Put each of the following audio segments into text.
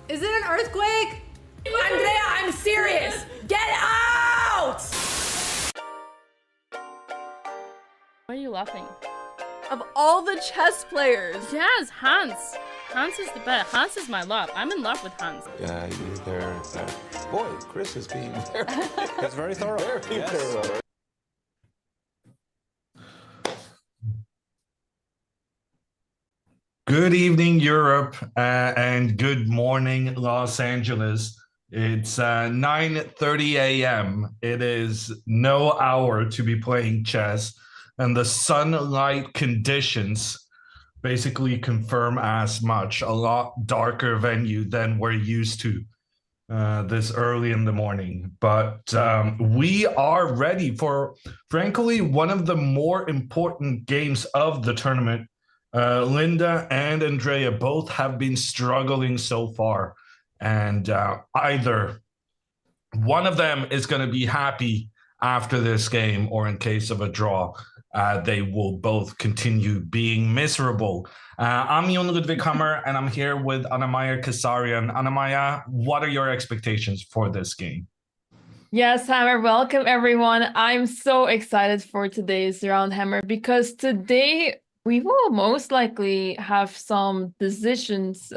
Is it an earthquake? Andrea, I'm serious! Get out! Why are you laughing? Of all the chess players. Yes, Hans. Hans is the best. Hans is my love. I'm in love with Hans. Yeah, boy, Chris is being very, That's very thorough. very thorough. Good evening, Europe, and good morning, Los Angeles. It's 9:30 a.m. It is no hour to be playing chess, and the sunlight conditions basically confirm as much. A lot darker venue than we're used to this early in the morning. But we are ready for, frankly, one of the more important games of the tournament. Linda and Andrea both have been struggling so far, and either one of them is going to be happy after this game, or in case of a draw, they will both continue being miserable. I'm Jon Ludwig Hammer, and I'm here with Anna-Maja Kasarian. Anna-Maja, what are your expectations for this game? Yes, Hammer, welcome everyone. I'm so excited for today's round, Hammer, because today we will most likely have some decisions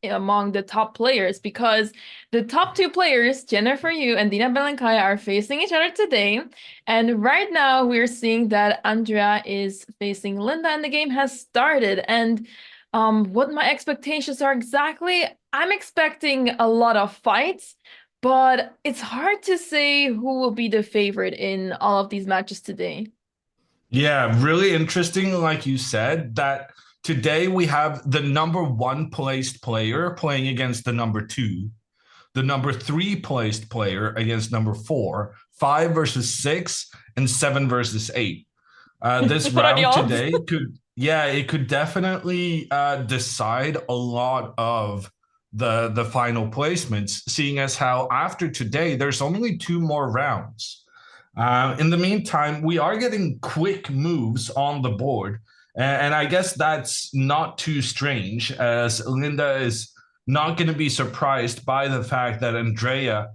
among the top players, because the top two players, Jennifer Yu and Dina Belankaya, are facing each other today. And right now we're seeing that Andrea is facing Linda and the game has started. And what my expectations are exactly, I'm expecting a lot of fights, but it's hard to say who will be the favorite in all of these matches today. Yeah, really interesting, like you said, that today we have the number 1 placed player playing against the number 2, the number 3 placed player against number 4, 5 versus 6, and 7 versus 8. This round today could definitely decide a lot of the final placements, seeing as how after today there's only 2 more rounds. In the meantime, we are getting quick moves on the board, and I guess that's not too strange, as Linda is not going to be surprised by the fact that Andrea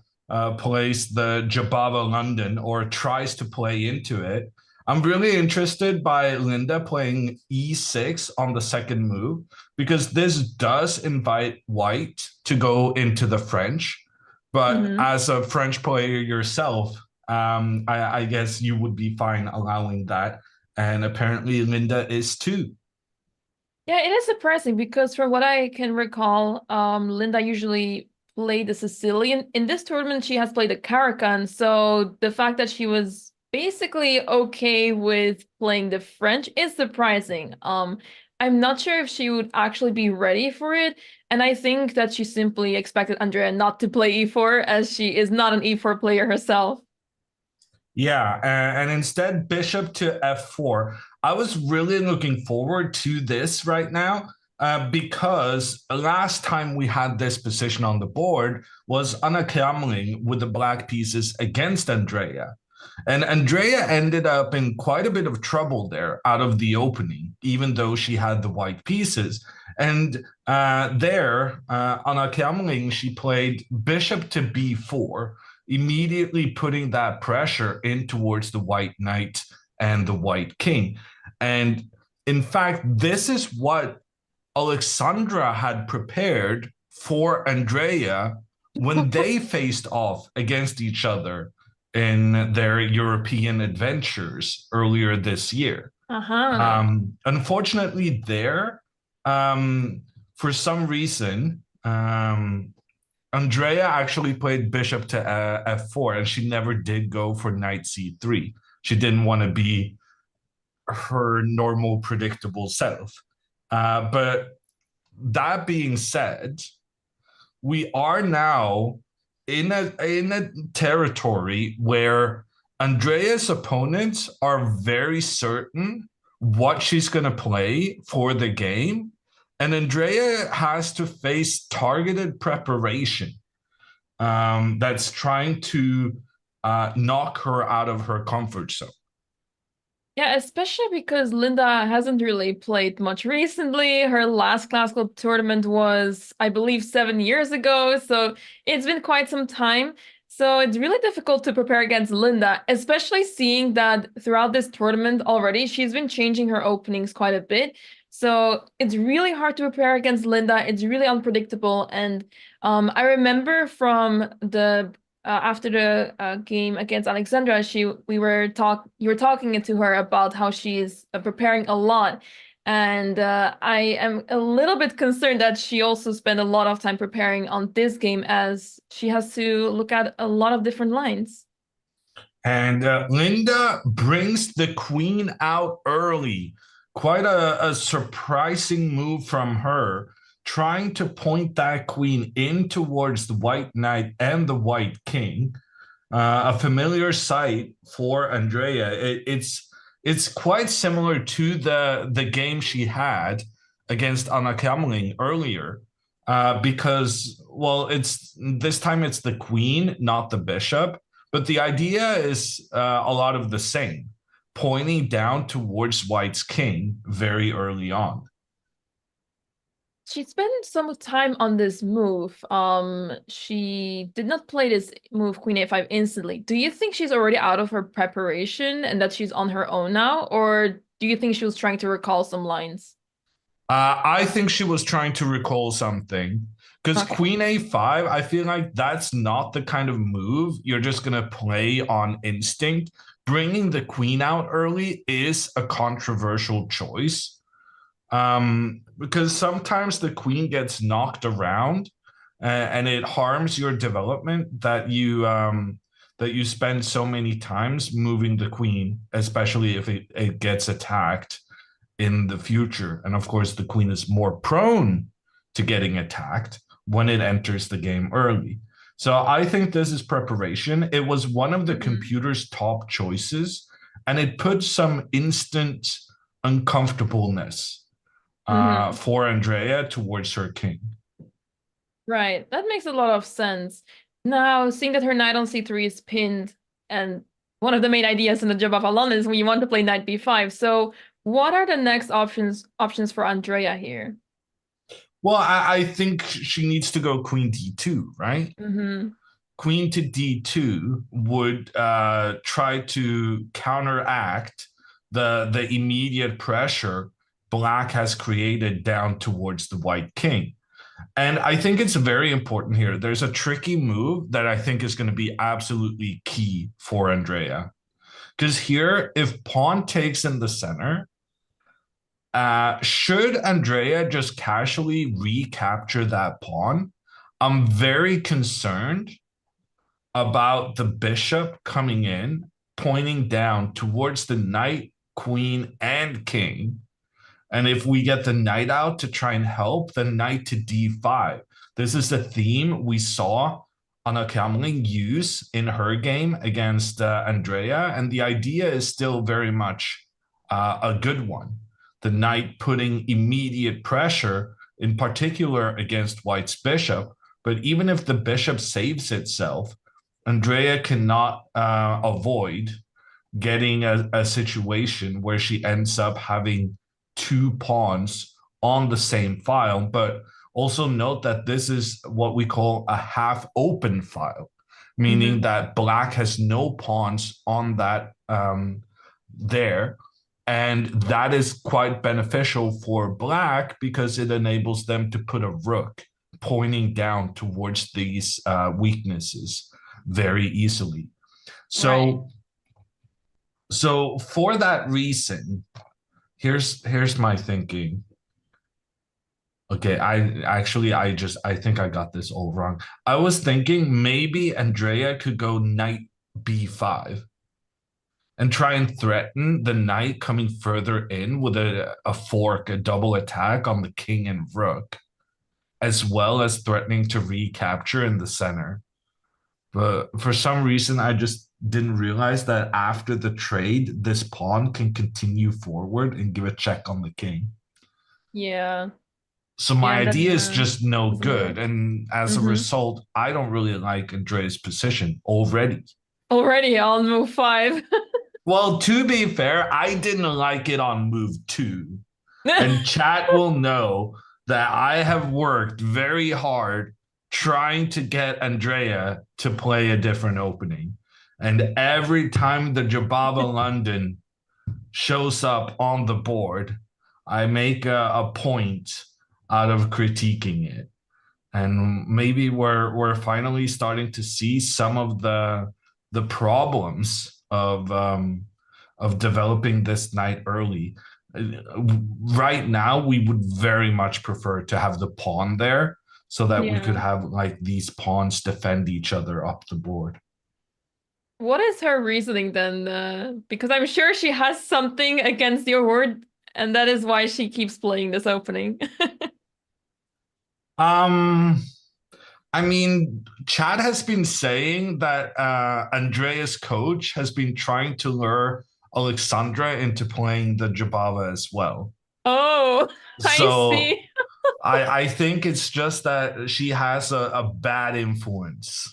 plays the Jabava London, or tries to play into it. I'm really interested by Linda playing e6 on the second move, because this does invite white to go into the French. But as a French player yourself, I guess you would be fine allowing that. And apparently Linda is too. Yeah, it is surprising, because from what I can recall, Linda usually played the Sicilian. In this tournament, she has played the Caracan. So the fact that she was basically okay with playing the French is surprising. I'm not sure if she would actually be ready for it. And I think that she simply expected Andrea not to play e4, as she is not an e4 player herself. Yeah, and instead bishop to f4. I was really looking forward to this right now, because last time we had this position on the board was ANNA CRAMLING with the black pieces against Andrea. And Andrea ended up in quite a bit of trouble there out of the opening, even though she had the white pieces. And ANNA CRAMLING, she played bishop to b4, immediately putting that pressure in towards the white knight and the white king. And in fact, this is what Alexandra had prepared for Andrea when they faced off against each other in their European adventures earlier this year. Unfortunately, for some reason, Andrea actually played bishop to f4, and she never did go for knight c3. She didn't want to be her normal, predictable self. But that being said, we are now in a territory where Andrea's opponents are very certain what she's going to play for the game, and Andrea has to face targeted preparation that's trying to knock her out of her comfort zone. Yeah, especially because Linda hasn't really played much recently. Her last classical tournament was, I believe, 7 years ago. So it's been quite some time. So it's really difficult to prepare against Linda, especially seeing that throughout this tournament already, she's been changing her openings quite a bit. So it's really hard to prepare against Linda. It's really unpredictable. And I remember from the after the game against Alexandra, you were talking to her about how she's preparing a lot, and I am a little bit concerned that she also spent a lot of time preparing on this game, as she has to look at a lot of different lines. And Linda brings the queen out early. Quite a surprising move from her, trying to point that queen in towards the white knight and the white king. A familiar sight for Andrea. It's quite similar to the game she had against ANNA CRAMLING earlier, because, well, it's this time it's the queen, not the bishop, but the idea is a lot of the same, pointing down towards white's king very early on. She spent some time on this move. She did not play this move Queen A5 instantly. Do you think she's already out of her preparation and that she's on her own now, or do you think she was trying to recall some lines? I think she was trying to recall something, because Okay. Queen A5, I feel like that's not the kind of move you're just going to play on instinct. Bringing the queen out early is a controversial choice, because sometimes the queen gets knocked around, and it harms your development that you spend so many times moving the queen, especially if it gets attacked in the future. And of course, the queen is more prone to getting attacked when it enters the game early. So I think this is preparation. It was one of the computer's top choices, and it put some instant uncomfortableness for Andrea towards her king. Right, that makes a lot of sense. Now, seeing that her knight on c3 is pinned, and one of the main ideas in the job of Alon is we want to play knight b5. So what are the next options for Andrea here? Well, I think she needs to go queen d2, right? Queen to d2 would try to counteract the immediate pressure black has created down towards the white king. And I think it's very important here. There's a tricky move that I think is going to be absolutely key for Andrea. Because here, if pawn takes in the center, should Andrea just casually recapture that pawn, I'm very concerned about the bishop coming in, pointing down towards the knight, queen, and king. And if we get the knight out to try and help, the knight to d5. This is the theme we saw ANNA CRAMLING use in her game against Andrea. And the idea is still very much a good one. The knight putting immediate pressure, in particular against white's bishop. But even if the bishop saves itself, Andrea cannot avoid getting a situation where she ends up having two pawns on the same file. But also note that this is what we call a half open file, meaning that black has no pawns on that there. And that is quite beneficial for black because it enables them to put a rook pointing down towards these weaknesses very easily. So, so for that reason, here's my thinking. Okay, I think I got this all wrong. I was thinking maybe Andrea could go knight b5 and try and threaten the knight coming further in with a fork, a double attack on the king and rook, as well as threatening to recapture in the center. But for some reason, I just didn't realize that after the trade, this pawn can continue forward and give a check on the king. Yeah. So my Yeah, that idea is just no doesn't good. work. And as a Mm-hmm. result, I don't really like Andrea's position already. Already on move 5. Well, to be fair, I didn't like it on move 2. And chat will know that I have worked very hard trying to get Andrea to play a different opening. And every time the Jababa London shows up on the board, I make a point out of critiquing it. And maybe we're finally starting to see some of the problems of developing this knight early. Right now, we would very much prefer to have the pawn there so that we could Yeah. have like these pawns defend each other up the board. What is her reasoning then? Because I'm sure she has something against your word, and that is why she keeps playing this opening. Um, I mean, Chad has been saying that Andrea's coach has been trying to lure Alexandra into playing the Jabava as well. Oh, I So see. I think it's just that she has a bad influence.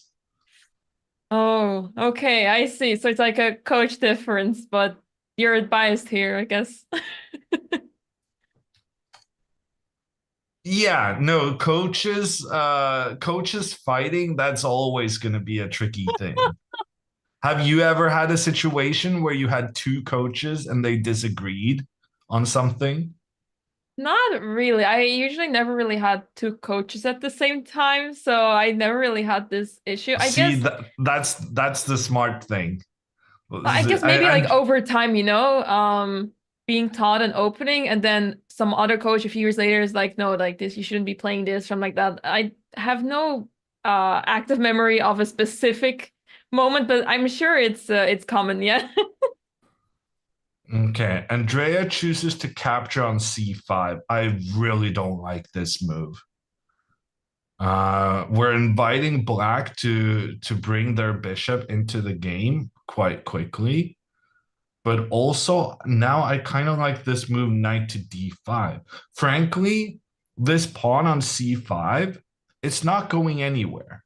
Oh, okay, I see. So it's like a coach difference, but you're biased here, I guess. Yeah, no, coaches fighting, that's always going to be a tricky thing. Have you ever had a situation where you had two coaches and they disagreed on something? Not really. I usually never really had two coaches at the same time, so I never really had this issue. I See, guess that's the smart thing. I guess maybe like And over time, being taught an opening and then some other coach a few years later is like, no, like this, you shouldn't be playing this from like that. I have no active memory of a specific moment, but I'm sure it's common, yeah. okay, Andrea chooses to capture on c5. I really don't like this move. We're inviting black to bring their bishop into the game quite quickly. But also now I kind of like this move knight to d5. Frankly, this pawn on c5, it's not going anywhere.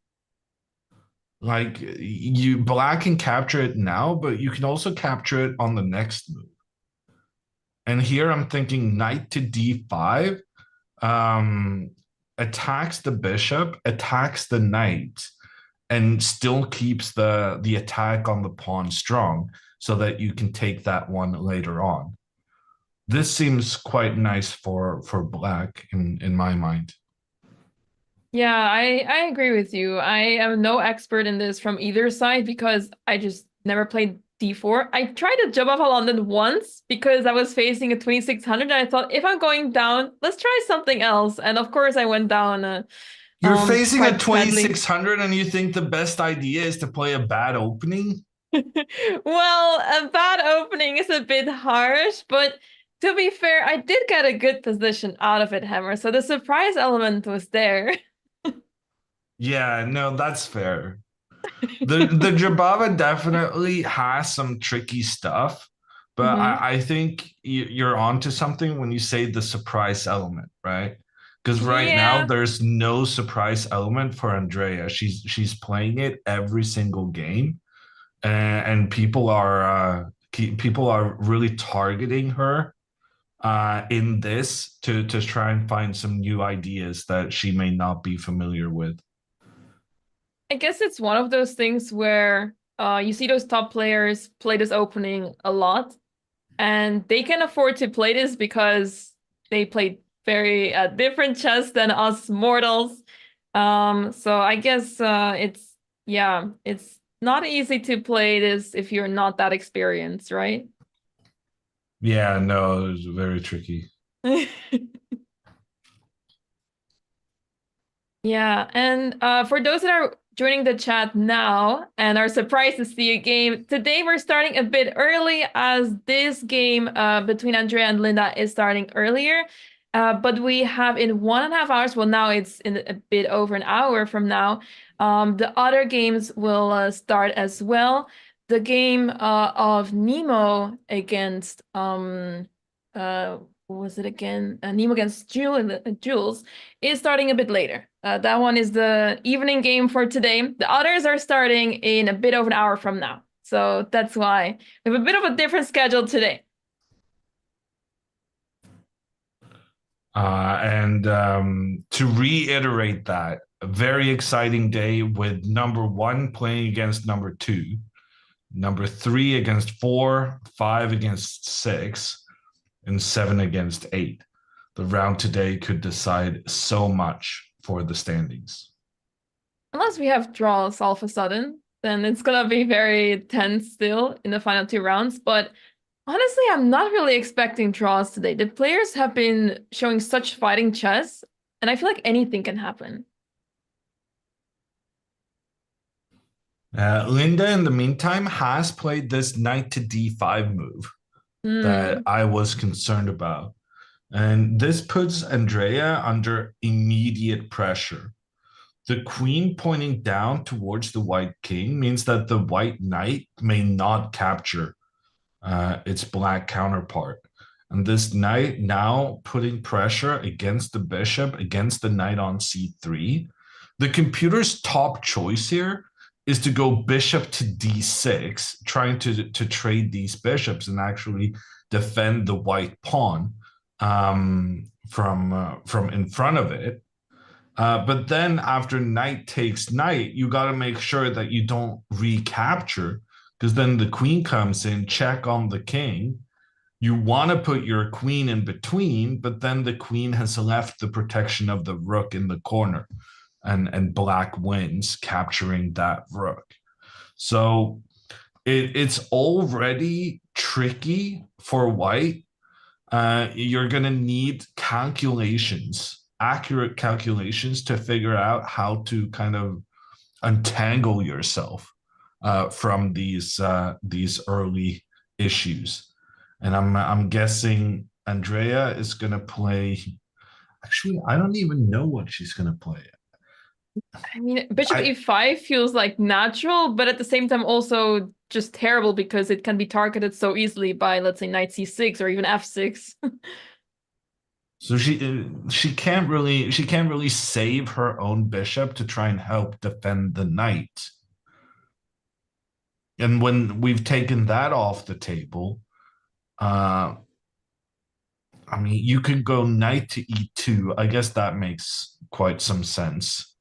Like you black can capture it now, but you can also capture it on the next move. And here I'm thinking knight to d5 um attacks the bishop, attacks the knight, and still keeps the attack on the pawn strong so that you can take that one later on. This seems quite nice for black in my mind. Yeah, I agree with you. I am no expert in this from either side because I just never played d4. I tried to jump off of London once because I was facing a 2600 and I thought if I'm going down, let's try something else. And of course I went down You're facing a quite badly. 2600 and you think the best idea is to play a bad opening? Well, a bad opening is a bit harsh, but to be fair, I did get a good position out of it, Hammer. So the surprise element was there. Yeah, no, that's fair. The Jabava definitely has some tricky stuff, but Hmm. I think you're onto something when you say the surprise element, right? Because right now Yeah. there's no surprise element for Andrea. She's playing it every single game, and people are really targeting her in this to try and find some new ideas that she may not be familiar with. I guess it's one of those things where you see those top players play this opening a lot, and they can afford to play this because they played very different chess than us mortals. So I guess it's not easy to play this if you're not that experienced, right? Yeah, no, it was very tricky. Yeah, and for those that are joining the chat now and are surprised to see a game, today we're starting a bit early as this game between Andrea and Linda is starting earlier. But we have in 1.5 hours, well, now it's in a bit over an hour from now, the other games will start as well. The game of Nemo against what was it again? Nemo against Jules is starting a bit later. That one is the evening game for today. The others are starting in a bit over an hour from now. So that's why we have a bit of a different schedule today. To reiterate that, a very exciting day with number 1 playing against number 2, number 3 against 4, 5 against 6, and 7 against 8. The round today could decide so much for the standings. Unless we have draws all of a sudden, then it's gonna be very tense still in the final 2 rounds. But honestly, I'm not really expecting draws today. The players have been showing such fighting chess, and I feel like anything can happen. Linda, in the meantime, has played this knight to d5 move that I was concerned about. And this puts Andrea under immediate pressure. The queen pointing down towards the white king means that the white knight may not capture its black counterpart. And this knight now putting pressure against the bishop, against the knight on c3. The computer's top choice here is to go bishop to d6, trying to trade these bishops and actually defend the white pawn from in front of it. But then after knight takes knight, you got to make sure that you don't recapture, because then the queen comes in, check on the king. You want to put your queen in between, but then the queen has left the protection of the rook in the corner, and black wins, capturing that rook. So it's already tricky for white. You're going to need calculations, accurate calculations, to figure out how to kind of untangle yourself from these early issues. And I'm guessing Andrea is going to play. Actually, I don't even know what she's going to play. I mean, bishop e5 feels like natural, but at the same time also just terrible because it can be targeted so easily by, let's say, knight c6 or even f6. So she can't really save her own bishop to try and help defend the knight. And when we've taken that off the table, I mean, you could go knight to e2. I guess that makes quite some sense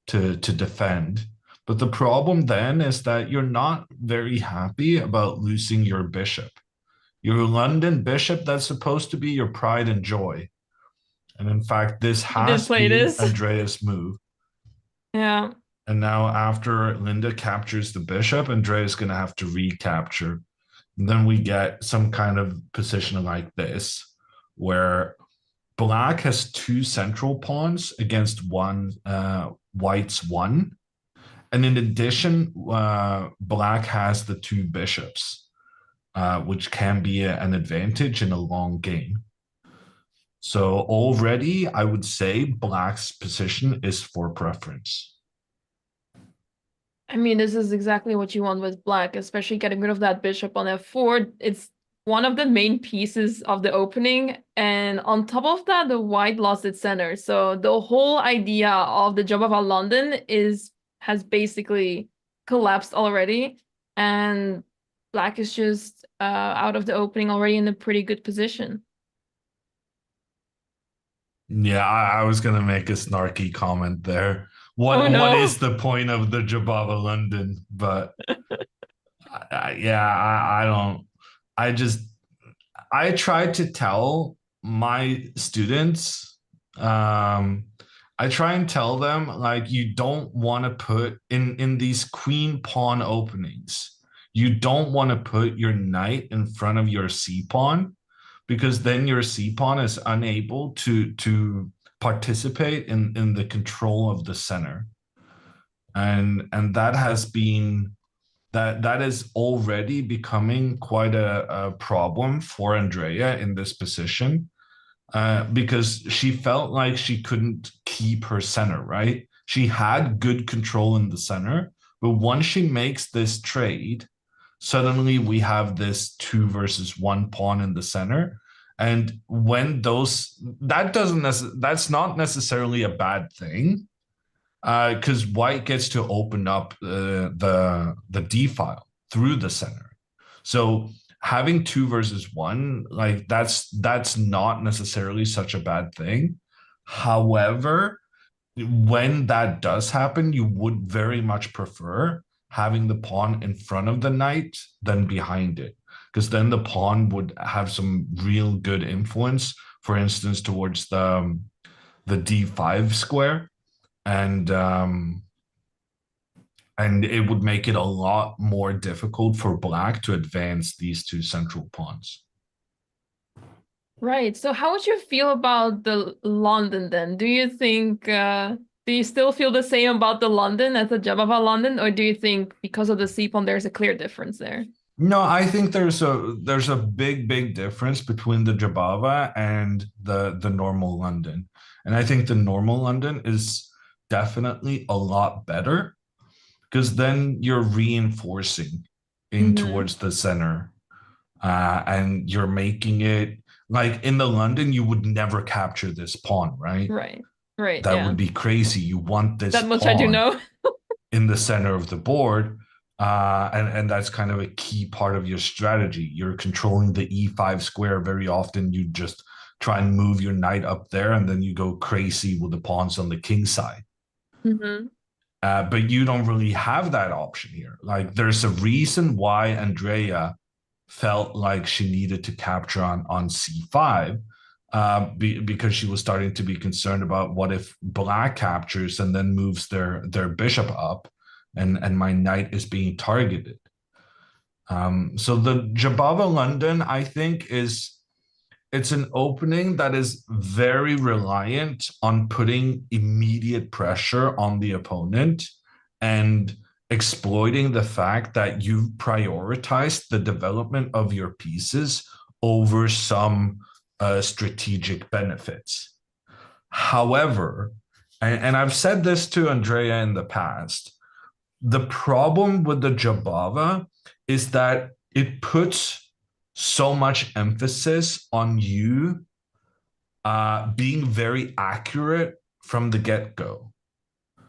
to defend. But the problem then is that you're not very happy about losing your bishop. Your London bishop, that's supposed to be your pride and joy. And in fact, this has to be Andrea's move. Yeah. And now after Linda captures the bishop, Andrea's going to have to recapture. And then we get some kind of position like this, where black has 2 central pawns against white's 1. And in addition, black has the 2 bishops, which can be an advantage in a long game. So already, I would say black's position is for preference. I mean, this is exactly what you want with black, especially getting rid of that bishop on f4. It's one of the main pieces of the opening. And on top of that, the white lost its center. So the whole idea of the Jobava London has basically collapsed already. And black is just out of the opening already in a pretty good position. Yeah, I was going to make a snarky comment there. What is the point of the Jobava London? But I don't. I tried to tell my students, I try and tell them, like, you don't want to put in these queen pawn openings, you don't want to put your knight in front of your c pawn, because then your c pawn is unable to participate in the control of the center. And that has been that is already becoming quite a problem for Andrea in this position, because she felt like she couldn't keep her center, right? She had good control in the center, but once she makes this trade, suddenly we have this 2 versus 1 pawn in the center. And when that's not necessarily a bad thing, because white gets to open up the d file through the center. So having 2 versus 1, like that's not necessarily such a bad thing. However, when that does happen, you would very much prefer having the pawn in front of the knight than behind it, because then the pawn would have some real good influence, for instance, towards the d5 square, and it would make it a lot more difficult for black to advance these 2 central pawns. Right. So how would you feel about the London then? Do you think do you still feel the same about the London as the Jabava London, or do you think because of the C pawn there's a clear difference there? No, I think there's a big difference between the Jabava and the normal London. And I think the normal London is definitely a lot better, because then you're reinforcing in towards the center, and you're making it like in the London, you would never capture this pawn, right? Right. That Yeah. would be crazy. You want this That much I do pawn know. in the center of the board. And that's kind of a key part of your strategy. You're controlling the e5 square. Very often you just try and move your knight up there, and then you go crazy with the pawns on the king side. But you don't really have that option here. Like, there's a reason why Andrea felt like she needed to capture on c5, because she was starting to be concerned about what if black captures and then moves their bishop up, and my knight is being targeted. So the Jabava London, I think, it's an opening that is very reliant on putting immediate pressure on the opponent and exploiting the fact that you've prioritized the development of your pieces over some strategic benefits. However, and I've said this to Andrea in the past, the problem with the Jabava is that it puts so much emphasis on you being very accurate from the get-go.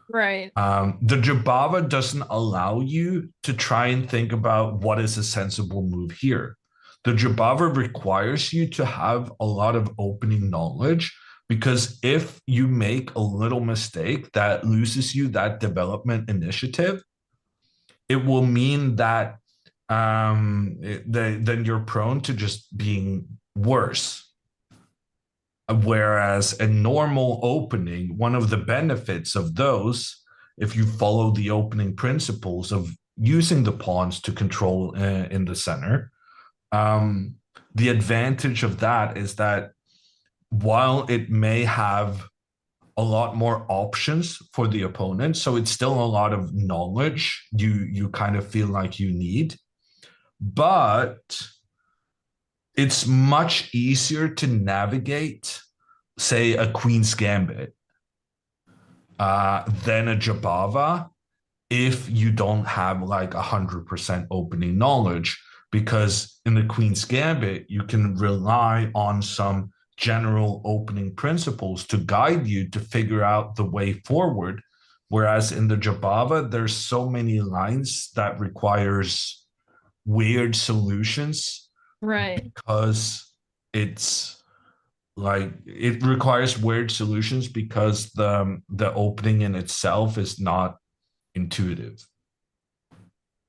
Right. The Jabava doesn't allow you to try and think about what is a sensible move here. The Jabava requires you to have a lot of opening knowledge, because if you make a little mistake that loses you that development initiative, it will mean that then you're prone to just being worse. Whereas a normal opening, one of the benefits of those, if you follow the opening principles of using the pawns to control in the center, the advantage of that is that while it may have a lot more options for the opponent, so it's still a lot of knowledge you kind of feel like you need, but it's much easier to navigate, say, a Queen's Gambit than a Jabava if you don't have like 100% opening knowledge, because in the Queen's Gambit, you can rely on some general opening principles to guide you to figure out the way forward. Whereas in the Jabava, there's so many lines that requires weird solutions. Right. Because it's like it requires weird solutions because the opening in itself is not intuitive.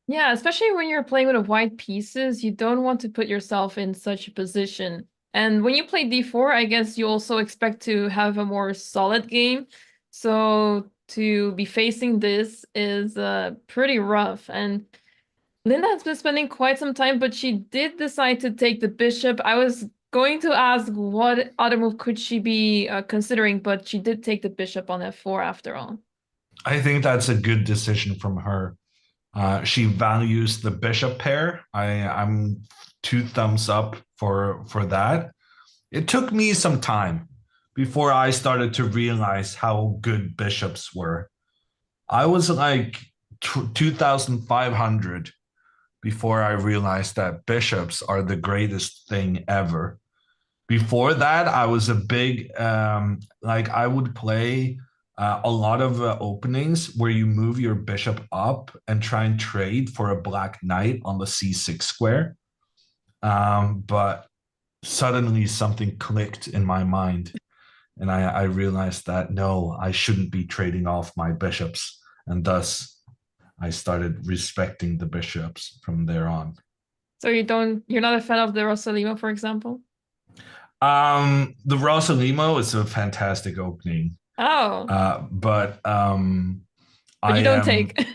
Yeah, especially when you're playing with white pieces, you don't want to put yourself in such a position. And when you play d4, I guess you also expect to have a more solid game. So to be facing this is pretty rough. And Linda has been spending quite some time, but she did decide to take the bishop. I was going to ask what other move could she be considering, but she did take the bishop on f4 after all. I think that's a good decision from her. She values the bishop pair. I'm 2 thumbs up for that. It took me some time before I started to realize how good bishops were. I was like 2,500 before I realized that bishops are the greatest thing ever. Before that, I was a big, like I would play a lot of openings where you move your bishop up and try and trade for a black knight on the c6 square. But suddenly something clicked in my mind. And I realized that no, I shouldn't be trading off my bishops. And thus I started respecting the bishops from there on. So you're not a fan of the Rosalimo, for example? The Rosalimo is a fantastic opening. Oh. But But you don't take.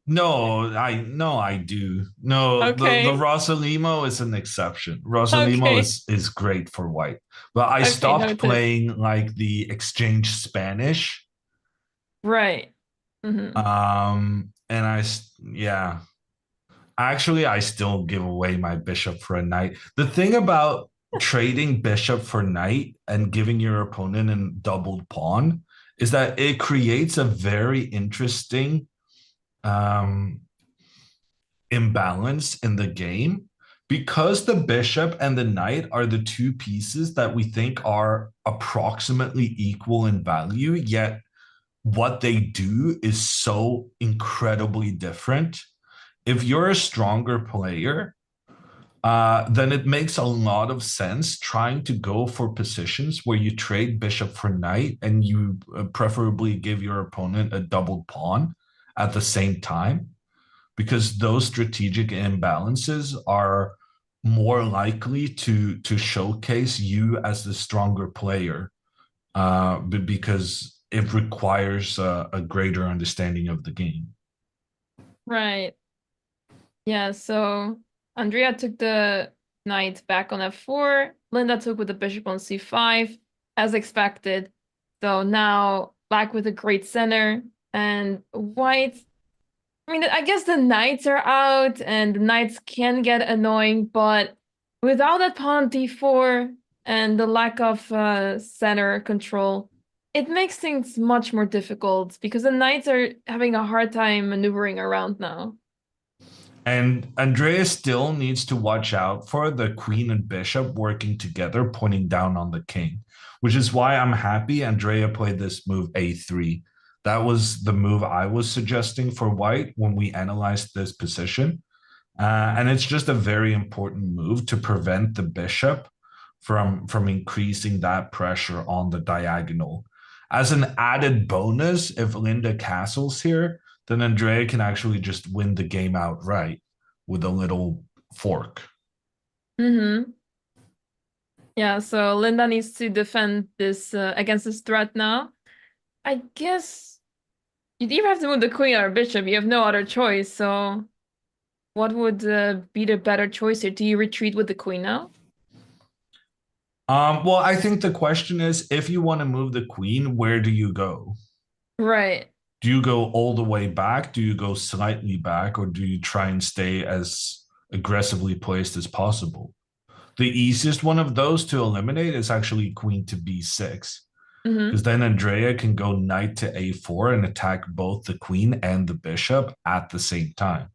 No, I do. No, Okay. the Rosalimo is an exception. Rosalimo Okay. is great for white. But I Okay, stopped noted. playing like the exchange Spanish. Right. Mm-hmm. And yeah. Actually, I still give away my bishop for a knight. The thing about trading bishop for knight and giving your opponent a doubled pawn is that it creates a very interesting imbalance in the game, because the bishop and the knight are the two pieces that we think are approximately equal in value, yet what they do is so incredibly different. If you're a stronger player, then it makes a lot of sense trying to go for positions where you trade bishop for knight and you preferably give your opponent a doubled pawn at the same time, because those strategic imbalances are more likely to showcase you as the stronger player, because it requires a greater understanding of the game. Right. Yeah, so Andrea took the knight back on f4. Linda took with the bishop on c5, as expected. So now black with a great center, and white. I mean, I guess the knights are out, and the knights can get annoying, but without that pawn on d4 and the lack of center control, it makes things much more difficult because the knights are having a hard time maneuvering around now. And Andrea still needs to watch out for the queen and bishop working together, pointing down on the king, which is why I'm happy Andrea played this move a3. That was the move I was suggesting for white when we analyzed this position. And it's just a very important move to prevent the bishop from increasing that pressure on the diagonal. As an added bonus, if Linda castles here, then Andrea can actually just win the game outright with a little fork. Mm-hmm. Yeah, so Linda needs to defend this against this threat now. I guess you'd either have to move the queen or bishop. You have no other choice. So what would be the better choice here? Do you retreat with the queen now? Well, I think the question is, if you want to move the queen, where do you go? Right. Do you go all the way back? Do you go slightly back? Or do you try and stay as aggressively placed as possible? The easiest one of those to eliminate is actually queen to b6. Because then Andrea can go knight to a4 and attack both the queen and the bishop at the same time.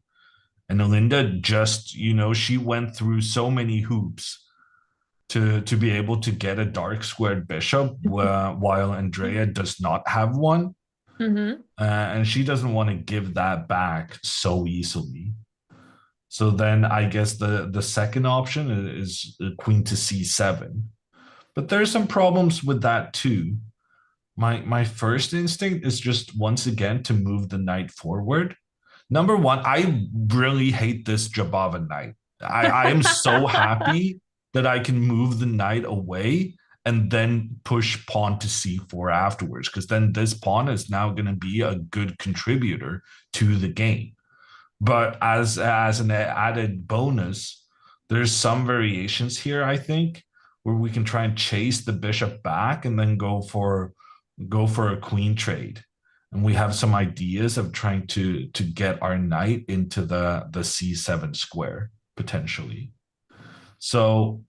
And Linda just, she went through so many hoops to be able to get a dark squared bishop, while Andrea does not have one. And she doesn't want to give that back so easily. So then I guess the second option is queen to c7. But there's some problems with that too. My first instinct is just once again to move the knight forward. Number one, I really hate this Jabava knight. I am so happy that I can move the knight away and then push pawn to c4 afterwards, because then this pawn is now going to be a good contributor to the game. But as an added bonus, there's some variations here, I think, where we can try and chase the bishop back and then go for a queen trade. And we have some ideas of trying to get our knight into the c7 square potentially. So,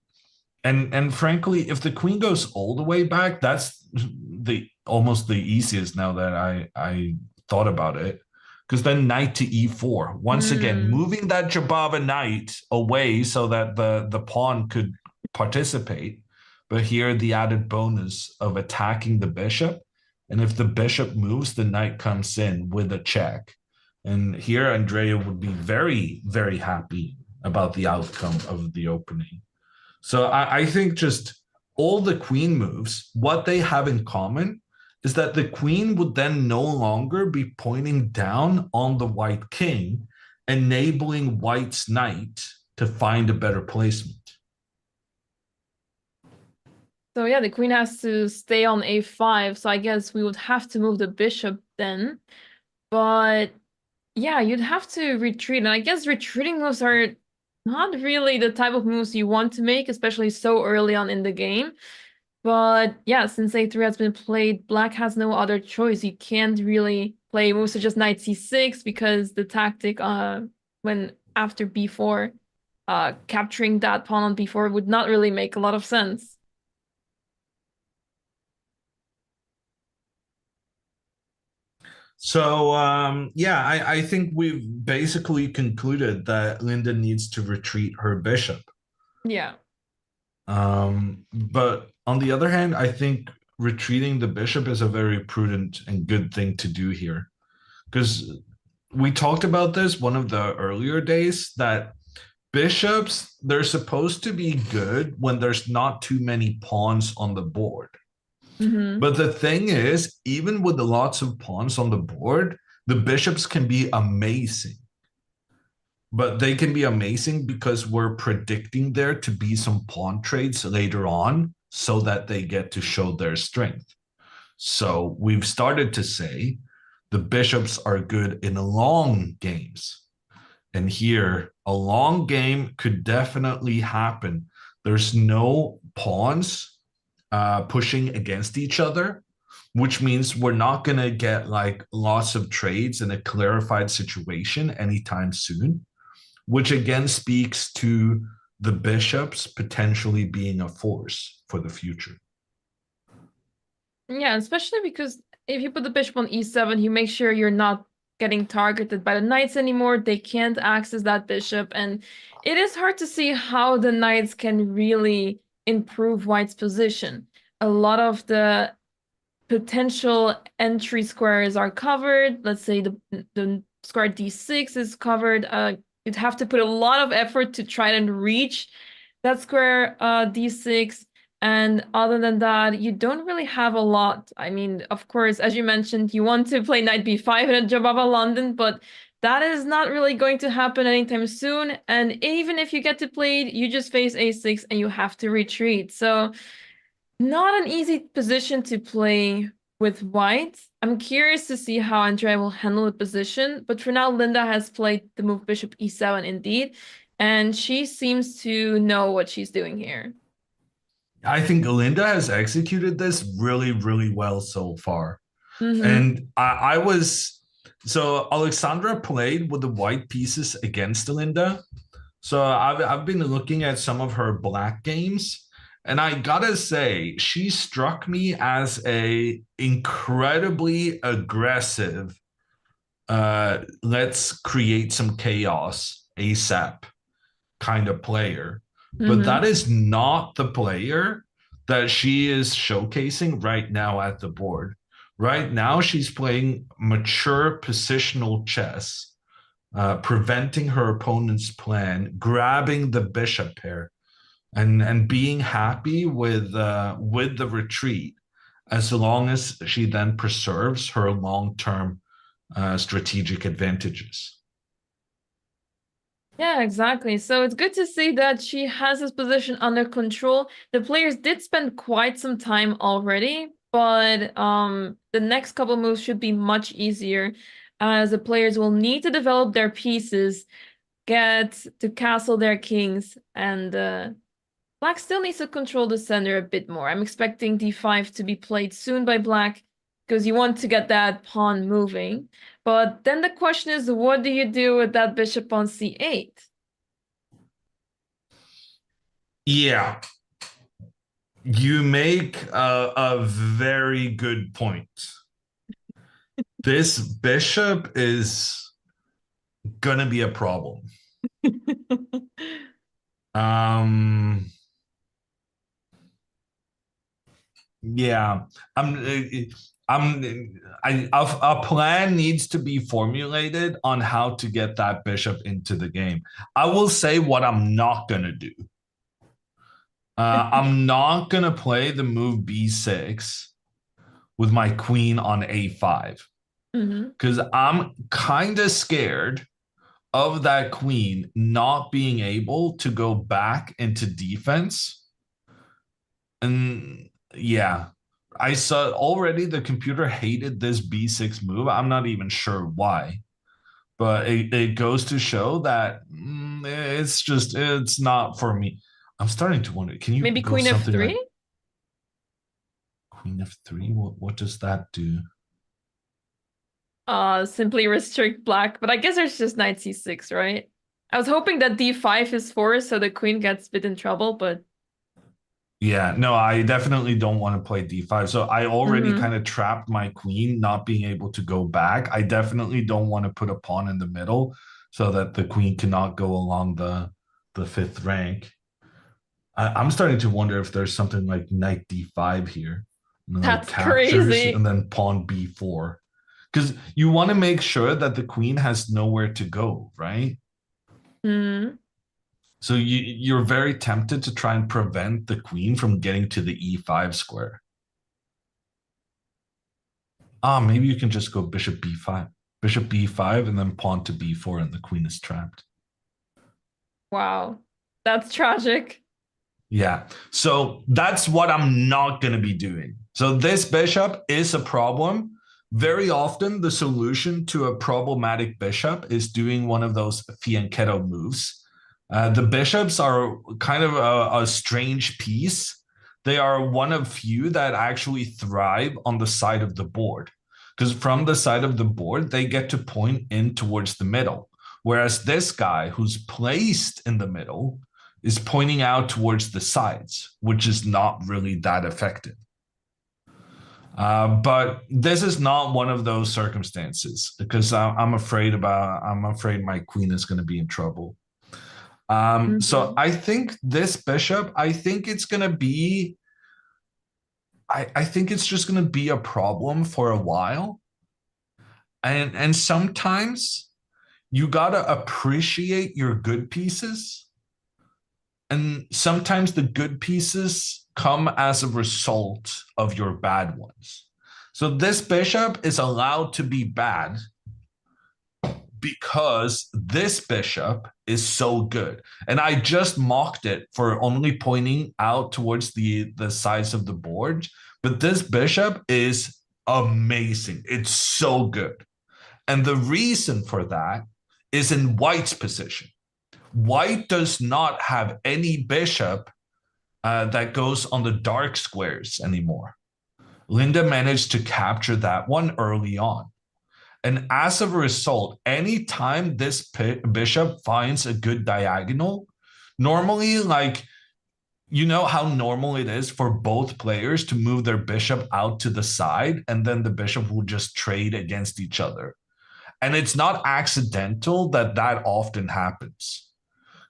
and frankly, if the queen goes all the way back, that's the almost the easiest now that I thought about it. Because then knight to e4, once again, moving that Jabava knight away so that the pawn could participate. But here the added bonus of attacking the bishop. And if the bishop moves, the knight comes in with a check. And here Andrea would be very, very happy about the outcome of the opening. So I think just all the queen moves, what they have in common is that the queen would then no longer be pointing down on the white king, enabling white's knight to find a better placement. So yeah, the queen has to stay on a5, so I guess we would have to move the bishop then. But yeah, you'd have to retreat, and I guess retreating moves are not really the type of moves you want to make, especially so early on in the game. But yeah, since a3 has been played, black has no other choice. You can't really play moves such as knight c6 because the tactic when after b4, capturing that pawn on b4 would not really make a lot of sense. So yeah, I think we've basically concluded that Linda needs to retreat her bishop. Yeah. But on the other hand, I think retreating the bishop is a very prudent and good thing to do here. Because we talked about this one of the earlier days that bishops, they're supposed to be good when there's not too many pawns on the board. But the thing is, even with lots of pawns on the board, the bishops can be amazing. But they can be amazing because we're predicting there to be some pawn trades later on so that they get to show their strength. So we've started to say the bishops are good in long games. And here, a long game could definitely happen. There's no pawns pushing against each other, which means we're not going to get like lots of trades in a clarified situation anytime soon, which again speaks to the bishops potentially being a force for the future. Yeah, especially because if you put the bishop on e7, you make sure you're not getting targeted by the knights anymore. They can't access that bishop, and it is hard to see how the knights can really improve white's position. A lot of the potential entry squares are covered. Let's say the square d6 is covered. You'd have to put a lot of effort to try and reach that square d6. And other than that, you don't really have a lot. I mean, of course, as you mentioned, you want to play knight b5 in a Jabava London, but that is not really going to happen anytime soon. And even if you get to play it, you just face a6 and you have to retreat. So not an easy position to play with white. I'm curious to see how Andrea will handle the position, but for now, Linda has played the move bishop e7 indeed, and she seems to know what she's doing here. I think Linda has executed this really, really well so far. Mm-hmm. And I was, so Alexandra played with the white pieces against Linda. So I've been looking at some of her black games. And I gotta say, she struck me as a incredibly aggressive, let's create some chaos ASAP kind of player. But that is not the player that she is showcasing right now at the board. Right now, she's playing mature positional chess, preventing her opponent's plan, grabbing the bishop pair, and being happy with the retreat, as long as she then preserves her long-term strategic advantages. Yeah, exactly. So it's good to see that she has this position under control. The players did spend quite some time already, but the next couple moves should be much easier, as the players will need to develop their pieces get to castle their kings, and black still needs to control the center a bit more. I'm expecting d5 to be played soon by black because you want to get that pawn moving. But then the question is, what do you do with that bishop on c8? Yeah. You make a very good point. This bishop is gonna be a problem. Yeah, a plan needs to be formulated on how to get that bishop into the game. I will say what I'm not gonna do. I'm not gonna play the move b6 with my queen on a5 because I'm kind of scared of that queen not being able to go back into defense. And yeah, I saw already the computer hated this b6 move. I'm not even sure why, but it goes to show that it's not for me. I'm starting to wonder, can you Maybe go queen something f3? like queen f3? What does that do? Simply restrict black, but I guess there's just knight c6, right? I was hoping that d5 is forced so the queen gets a bit in trouble, but yeah, no, I definitely don't want to play d5. So I already kind of trapped my queen not being able to go back. I definitely don't want to put a pawn in the middle so that the queen cannot go along the fifth rank. I'm starting to wonder if there's something like knight d5 here. And that's like captures crazy. and then pawn b4. Because you want to make sure that the queen has nowhere to go, right? So you're very tempted to try and prevent the queen from getting to the e5 square. Maybe you can just go bishop b5. Bishop b5 and then pawn to b4 and the queen is trapped. Wow, that's tragic. Yeah, so that's what I'm not going to be doing. So this bishop is a problem. Very often, the solution to a problematic bishop is doing one of those fianchetto moves. The bishops are kind of a strange piece. They are one of few that actually thrive on the side of the board. Because from the side of the board, they get to point in towards the middle. Whereas this guy who's placed in the middle is pointing out towards the sides, which is not really that effective. But this is not one of those circumstances because I'm afraid my queen is going to be in trouble. So I think this bishop, I think it's going to be, I think it's just going to be a problem for a while. And sometimes you got to appreciate your good pieces. And sometimes the good pieces come as a result of your bad ones. So this bishop is allowed to be bad because this bishop is so good. And I just mocked it for only pointing out towards the sides of the board. But this bishop is amazing. It's so good. And the reason for that is in white's position. White does not have any bishop that goes on the dark squares anymore. Linda managed to capture that one early on. And as a result, anytime this bishop finds a good diagonal, normally, like, you know how normal it is for both players to move their bishop out to the side, and then the bishop will just trade against each other. And it's not accidental that that often happens.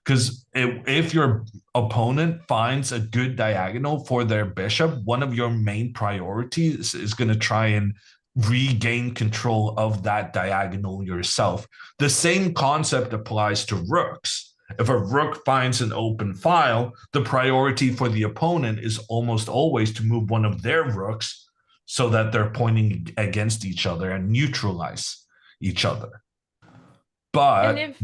Because if your opponent finds a good diagonal for their bishop, one of your main priorities is going to try and regain control of that diagonal yourself. The same concept applies to rooks. If a rook finds an open file, the priority for the opponent is almost always to move one of their rooks so that they're pointing against each other and neutralize each other. But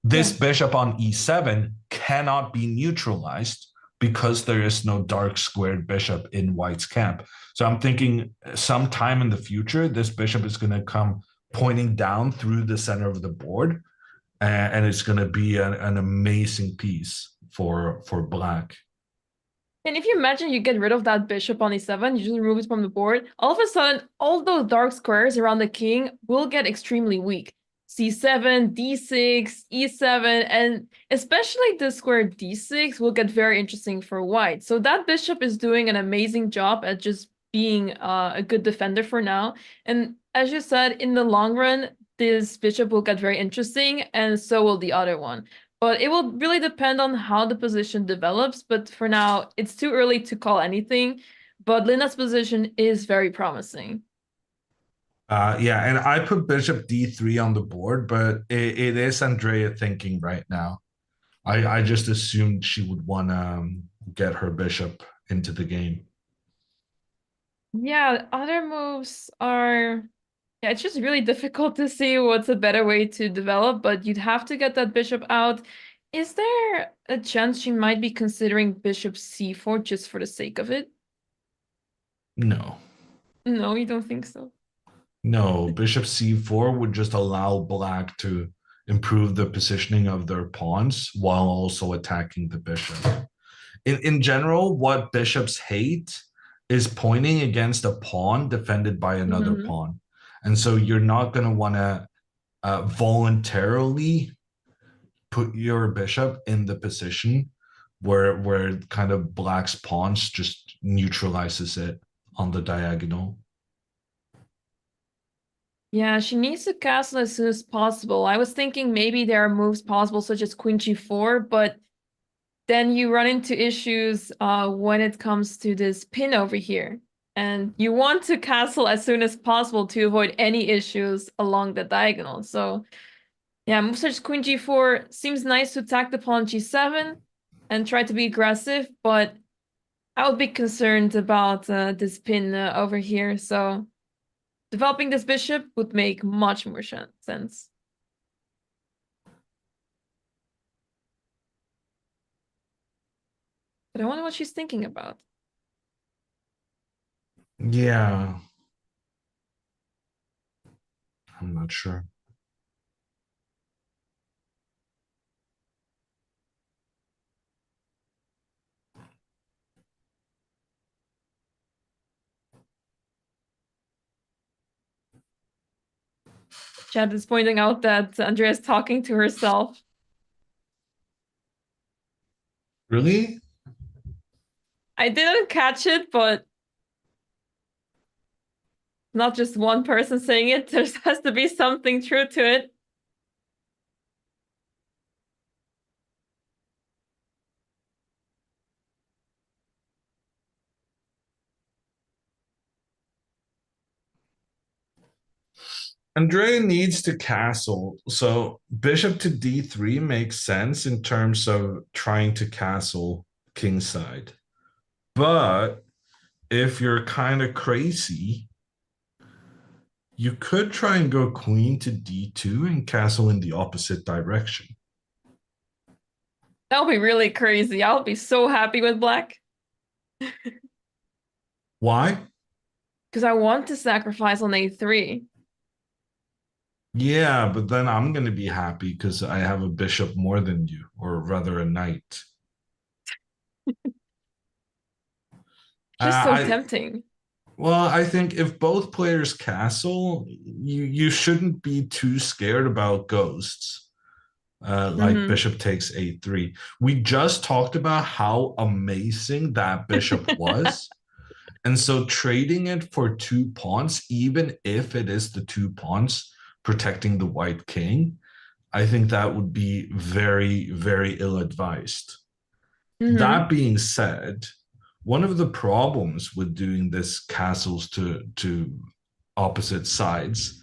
this bishop on e7 cannot be neutralized because there is no dark squared bishop in white's camp. So I'm thinking sometime in the future, this bishop is going to come pointing down through the center of the board. and it's going to be an amazing piece for black. And if you imagine you get rid of that bishop on e7, you just remove it from the board, all of a sudden, all those dark squares around the king will get extremely weak. c7, d6, e7, and especially the square d6 will get very interesting for white. So that bishop is doing an amazing job at just being a good defender for now. And as you said, in the long run, this bishop will get very interesting, and so will the other one. But it will really depend on how the position develops. But for now, it's too early to call anything. But Linda's position is very promising. Yeah, and I put bishop d3 on the board, but it is Andrea thinking right now. I just assumed she would want to get her bishop into the game. Yeah, other moves are... Yeah, it's just really difficult to see what's a better way to develop, but you'd have to get that bishop out. Is there a chance she might be considering bishop c4 just for the sake of it? No. No, you don't think so? No, bishop c4 would just allow black to improve the positioning of their pawns while also attacking the bishop. In general, what bishops hate is pointing against a pawn defended by another pawn. And so you're not going to want to voluntarily put your bishop in the position where kind of black's pawns just neutralizes it on the diagonal. Yeah, she needs to castle as soon as possible. I was thinking maybe there are moves possible such as queen g4, but then you run into issues when it comes to this pin over here. And you want to castle as soon as possible to avoid any issues along the diagonal. So yeah, move such as queen g4 seems nice to attack the pawn g7 and try to be aggressive, but I would be concerned about this pin over here. So developing this bishop would make much more sense. But I wonder what she's thinking about. Yeah. I'm not sure. Chad is pointing out that Andrea is talking to herself. Really? I didn't catch it, but not just one person saying it. There has to be something true to it. Andrea needs to castle. So bishop to d3 makes sense in terms of trying to castle kingside. But if you're kind of crazy, you could try and go queen to d2 and castle in the opposite direction. That would be really crazy. I'll be so happy with black. Why? Because I want to sacrifice on a3. Yeah, but then I'm going to be happy because I have a bishop more than you, or rather a knight. Just so tempting. Well, I think if both players castle, you shouldn't be too scared about ghosts. Like bishop takes a3. We just talked about how amazing that bishop was. And so trading it for 2 pawns, even if it is the 2 pawns protecting the white king, I think that would be very, very ill-advised. That being said, one of the problems with doing this castles to opposite sides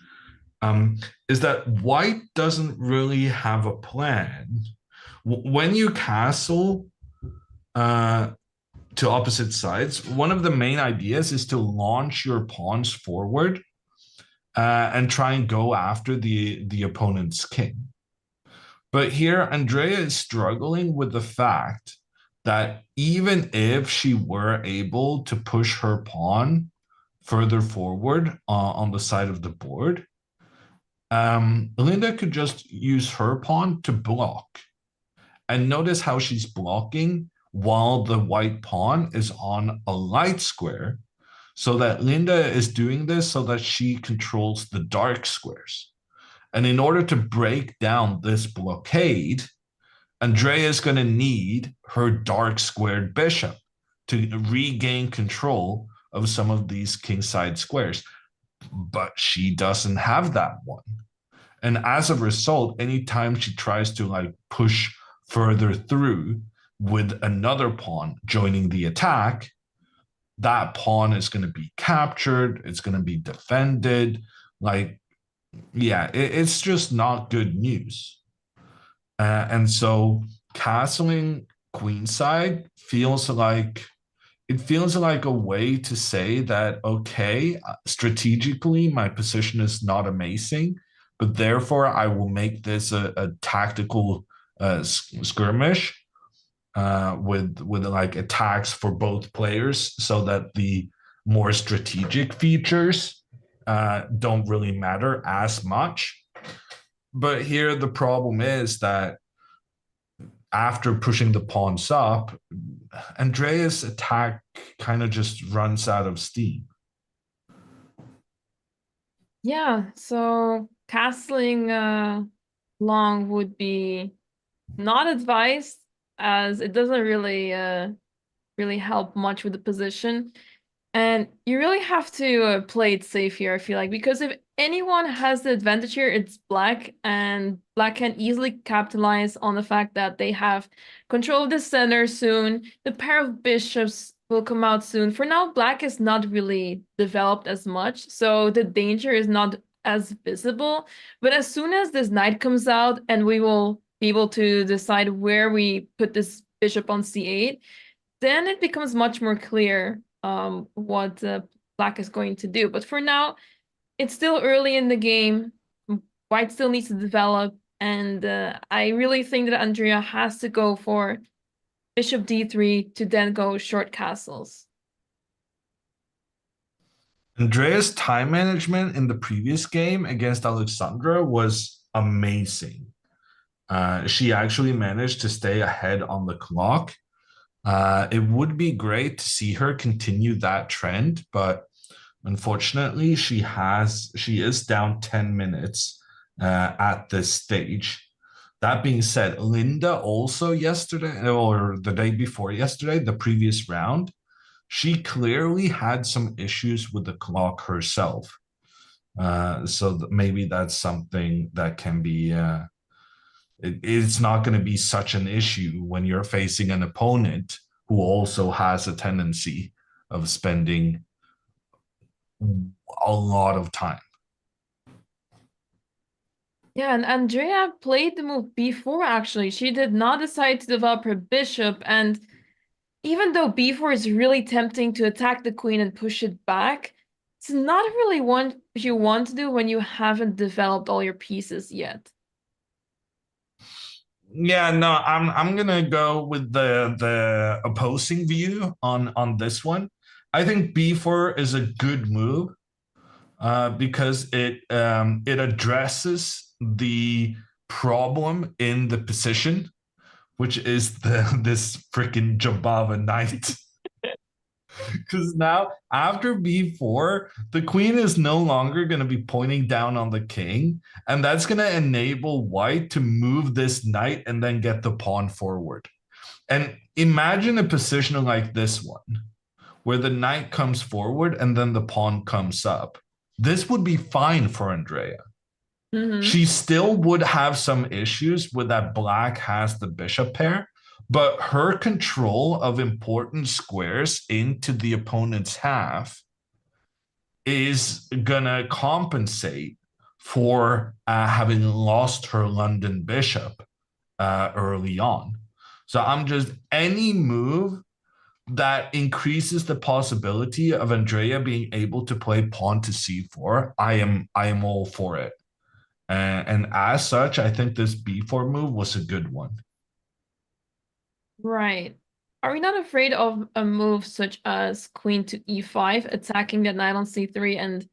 is that white doesn't really have a plan. When you castle to opposite sides, one of the main ideas is to launch your pawns forward and try and go after the opponent's king. But here, Andrea is struggling with the fact that even if she were able to push her pawn further forward on the side of the board, Linda could just use her pawn to block. And notice how she's blocking while the white pawn is on a light square, so that Linda is doing this so that she controls the dark squares. And in order to break down this blockade, Andrea is going to need her dark squared bishop to regain control of some of these kingside squares. But she doesn't have that one. And as a result, anytime she tries to like push further through with another pawn joining the attack, that pawn is going to be captured. It's going to be defended. Like, yeah, it's just not good news. And so castling queenside feels like a way to say that, okay, strategically, my position is not amazing, but therefore I will make this a tactical skirmish with like attacks for both players, so that the more strategic features don't really matter as much. But here the problem is that after pushing the pawns up, Andrea's attack kind of just runs out of steam. Yeah, so castling long would be not advised, as it doesn't really help much with the position. And you really have to play it safe here, I feel like, because if anyone has the advantage here, it's black, and black can easily capitalize on the fact that they have control of the center soon. The pair of bishops will come out soon. For now, black is not really developed as much, so the danger is not as visible. But as soon as this knight comes out and we will be able to decide where we put this bishop on c8, then it becomes much more clear what black is going to do. But for now, it's still early in the game. White still needs to develop, and I really think that Andrea has to go for bishop d3 to then go short castles. Andrea's time management in the previous game against Alexandra was amazing. She actually managed to stay ahead on the clock. It would be great to see her continue that trend, but unfortunately, she is down 10 minutes at this stage. That being said, Linda also yesterday, or the day before yesterday, the previous round, she clearly had some issues with the clock herself. So maybe that's something that can be it's not going to be such an issue when you're facing an opponent who also has a tendency of spending a lot of time. Yeah, and Andrea played the move b4, actually. She did not decide to develop her bishop, and even though b4 is really tempting to attack the queen and push it back, it's not really what you want to do when you haven't developed all your pieces yet. Yeah, no, I'm gonna go with the opposing view on this one. I think b4 is a good move because it addresses the problem in the position, which is this freaking Jabava knight. Because now, after b4, the queen is no longer going to be pointing down on the king, and that's going to enable white to move this knight and then get the pawn forward. And imagine a position like this one, where the knight comes forward and then the pawn comes up. This would be fine for Andrea. She still would have some issues with that black has the bishop pair, but her control of important squares into the opponent's half is gonna compensate for having lost her London bishop early on. So I'm just, any move that increases the possibility of Andrea being able to play pawn to c4, I am all for it. And as such, I think this b4 move was a good one. Right. Are we not afraid of a move such as queen to e5, attacking the knight on c3 and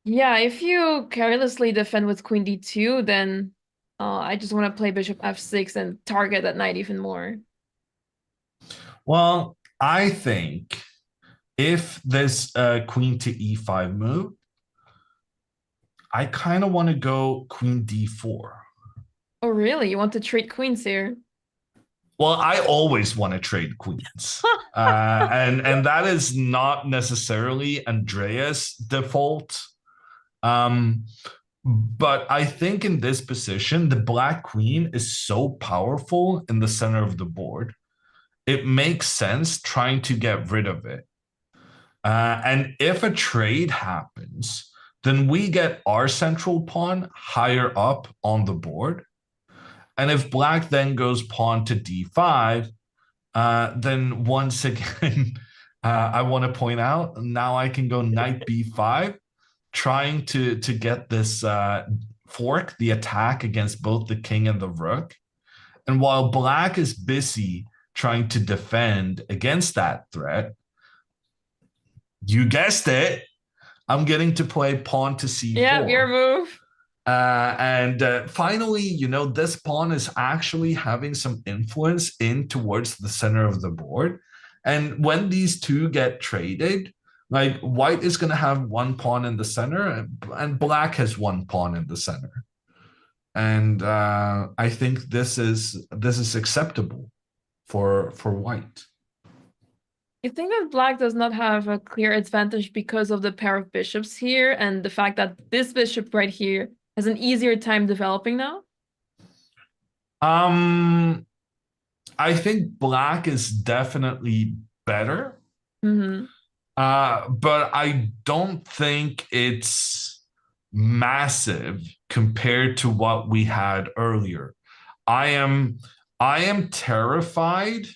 Yeah, if you carelessly defend with queen d2, then I just want to play bishop f6 and target that knight even more. Well, I think if this queen to e5 move, I kind of want to go queen d4. Oh, really? You want to trade queens here? Well, I always want to trade queens. And that is not necessarily Andrea's default. But I think in this position, the black queen is so powerful in the center of the board. It makes sense trying to get rid of it. And if a trade happens, then we get our central pawn higher up on the board. And if black then goes pawn to d5, then once again, I want to point out now I can go knight b5, trying to get this fork, the attack against both the king and the rook. And while black is busy trying to defend against that threat, you guessed it, I'm getting to play pawn to c4. Yeah, your move. And finally, you know, this pawn is actually having some influence in towards the center of the board. And when these two get traded, like white is going to have one pawn in the center and black has one pawn in the center. And I think this is acceptable for white. You think that black does not have a clear advantage because of the pair of bishops here and the fact that this bishop right here has an easier time developing now? I think black is definitely better. Mm-hmm. But I don't think it's massive compared to what we had earlier. I am terrified.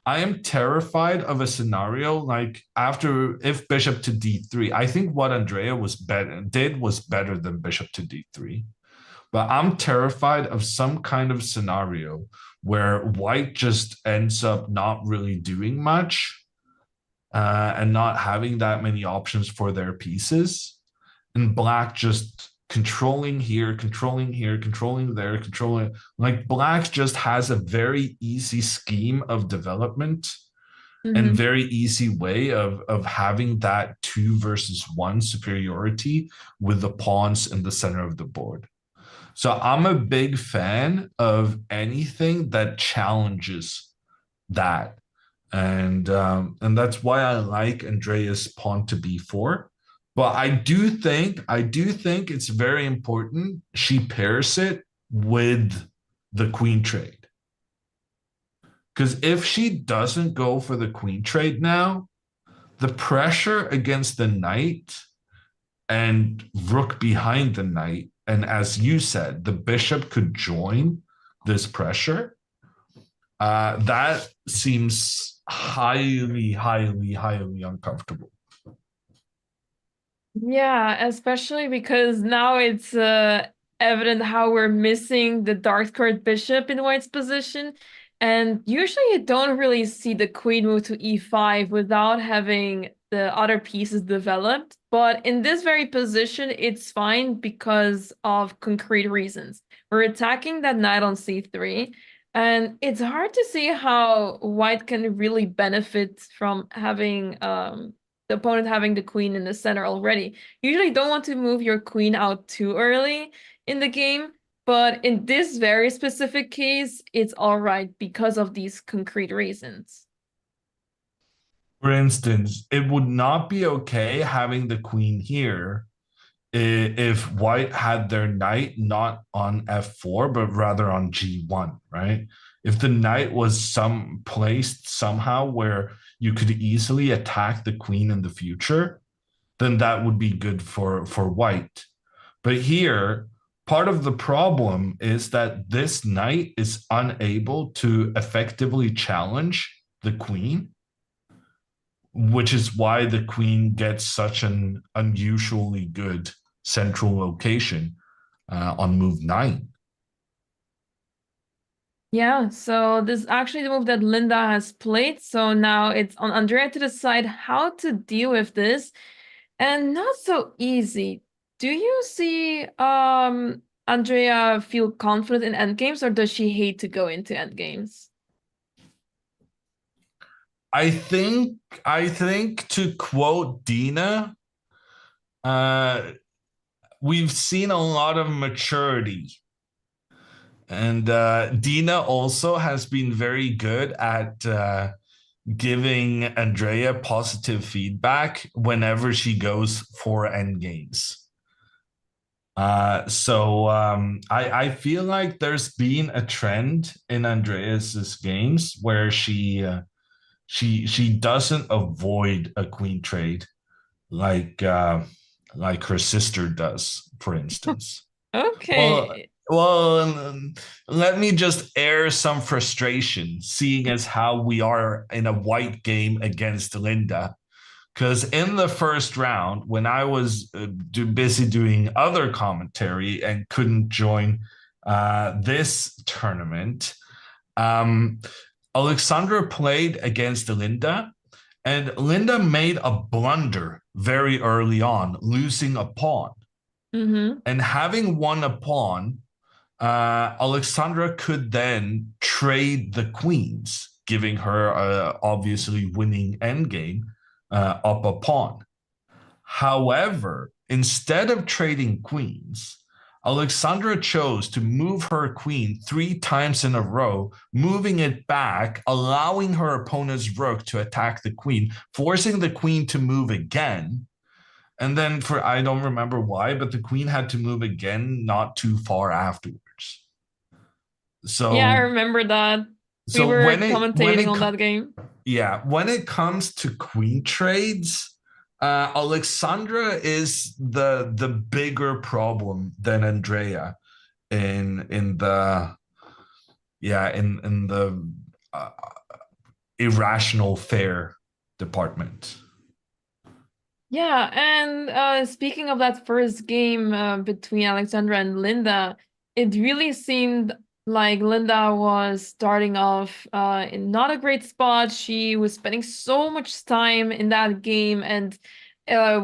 I am terrified of a scenario like after if bishop to d3. I think what Andrea was better than bishop to d3. But I'm terrified of some kind of scenario where white just ends up not really doing much and not having that many options for their pieces, and black just controlling here, controlling here, controlling there, controlling. Like black just has a very easy scheme of development and very easy way of having that 2 versus 1 superiority with the pawns in the center of the board. So I'm a big fan of anything that challenges that. And that's why I like Andrea's pawn to b4. But I do think it's very important she pairs it with the queen trade. Because if she doesn't go for the queen trade now, the pressure against the knight and rook behind the knight, and as you said, the bishop could join this pressure. That seems highly, highly, highly uncomfortable. Yeah, especially because now it's evident how we're missing the dark-squared bishop in white's position. And usually you don't really see the queen move to e5 without having the other pieces developed. But in this very position, it's fine because of concrete reasons. We're attacking that knight on c3, and it's hard to see how white can really benefit from having the opponent having the queen in the center already. You usually don't want to move your queen out too early in the game, but in this very specific case, it's all right because of these concrete reasons. For instance, it would not be okay having the queen here if white had their knight not on f4, but rather on g1, right? If the knight was placed somehow where you could easily attack the queen in the future, then that would be good for white. But here, part of the problem is that this knight is unable to effectively challenge the queen, which is why the queen gets such an unusually good central location on move 9. Yeah, so this is actually the move that Linda has played. So now it's on Andrea to decide how to deal with this. And not so easy. Do you see Andrea feel confident in endgames, or does she hate to go into endgames? I think to quote Dina, uh, we've seen a lot of maturity. And Dina also has been very good at giving Andrea positive feedback whenever she goes for endgames. I feel like there's been a trend in Andreas's games where she doesn't avoid a queen trade like like her sister does, for instance. Well, Okay. well, let me just air some frustration, seeing as how we are in a white game against Linda. Because in the first round, when I was busy doing other commentary and couldn't join this tournament, um, Alexandra played against Linda, and Linda made a blunder very early on, losing a pawn. Mm-hmm. And having won a pawn, Alexandra could then trade the queens, giving her obviously winning endgame up a pawn. However, instead of trading queens, Alexandra chose to move her queen 3 times in a row, moving it back, allowing her opponent's rook to attack the queen, forcing the queen to move again. And then for I don't remember why, but the queen had to move again not too far afterwards. Yeah, I So remember that. We so were when commentating it on that game. yeah, when it comes to queen trades, Alexandra is the bigger problem than Andrea in the in the uh, irrational fair department. Yeah, and speaking of that first game between Alexandra and Linda, it really seemed like Linda was starting off in not a great spot. She was spending so much time in that game, and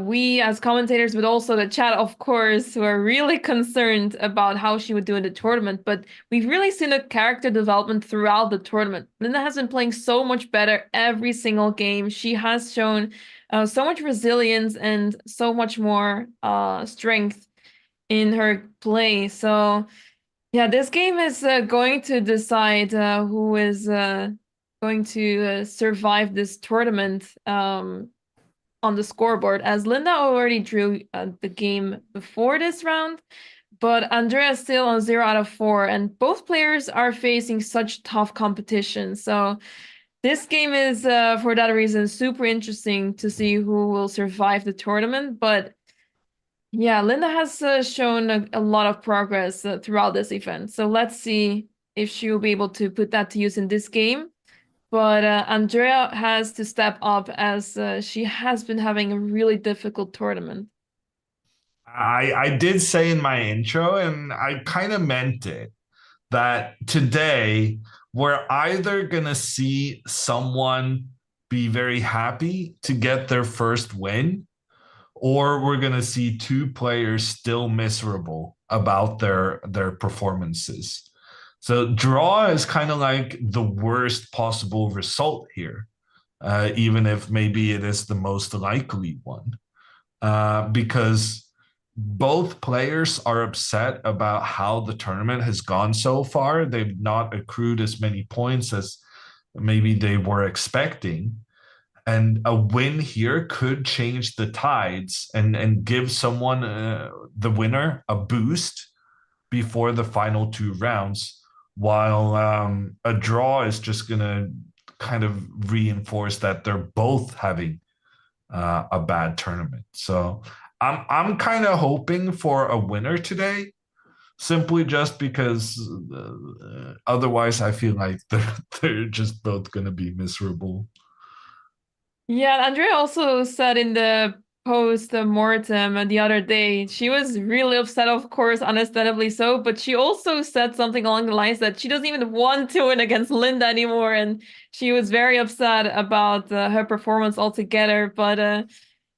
we as commentators, but also the chat, of course, were really concerned about how she would do in the tournament. But we've really seen a character development throughout the tournament. Linda has been playing so much better every single game. She has shown so much resilience and so much more strength in her play. So yeah, this game is going to decide who is going to survive this tournament on the scoreboard, as Linda already drew the game before this round. But Andrea is still on 0 out of 4, and both players are facing such tough competition. So this game is, for that reason, super interesting to see who will survive the tournament. But yeah, Linda has shown a lot of progress throughout this event. So let's see if she will be able to put that to use in this game. But Andrea has to step up, as she has been having a really difficult tournament. I did say in my intro, and I kind of meant it, that today we're either gonna see someone be very happy to get their first win, or we're gonna see two players still miserable about their performances. So draw is kind of like the worst possible result here, even if maybe it is the most likely one, because both players are upset about how the tournament has gone so far. They've not accrued as many points as maybe they were expecting. And a win here could change the tides and give someone, the winner, a boost before the final 2 rounds, while a draw is just going to kind of reinforce that they're both having a bad tournament. So I'm kind of hoping for a winner today, simply just because otherwise I feel like they're just both going to be miserable. Yeah, Andrea also said in the post-mortem the other day, she was really upset, of course, understandably so, but she also said something along the lines that she doesn't even want to win against Linda anymore, and she was very upset about her performance altogether. But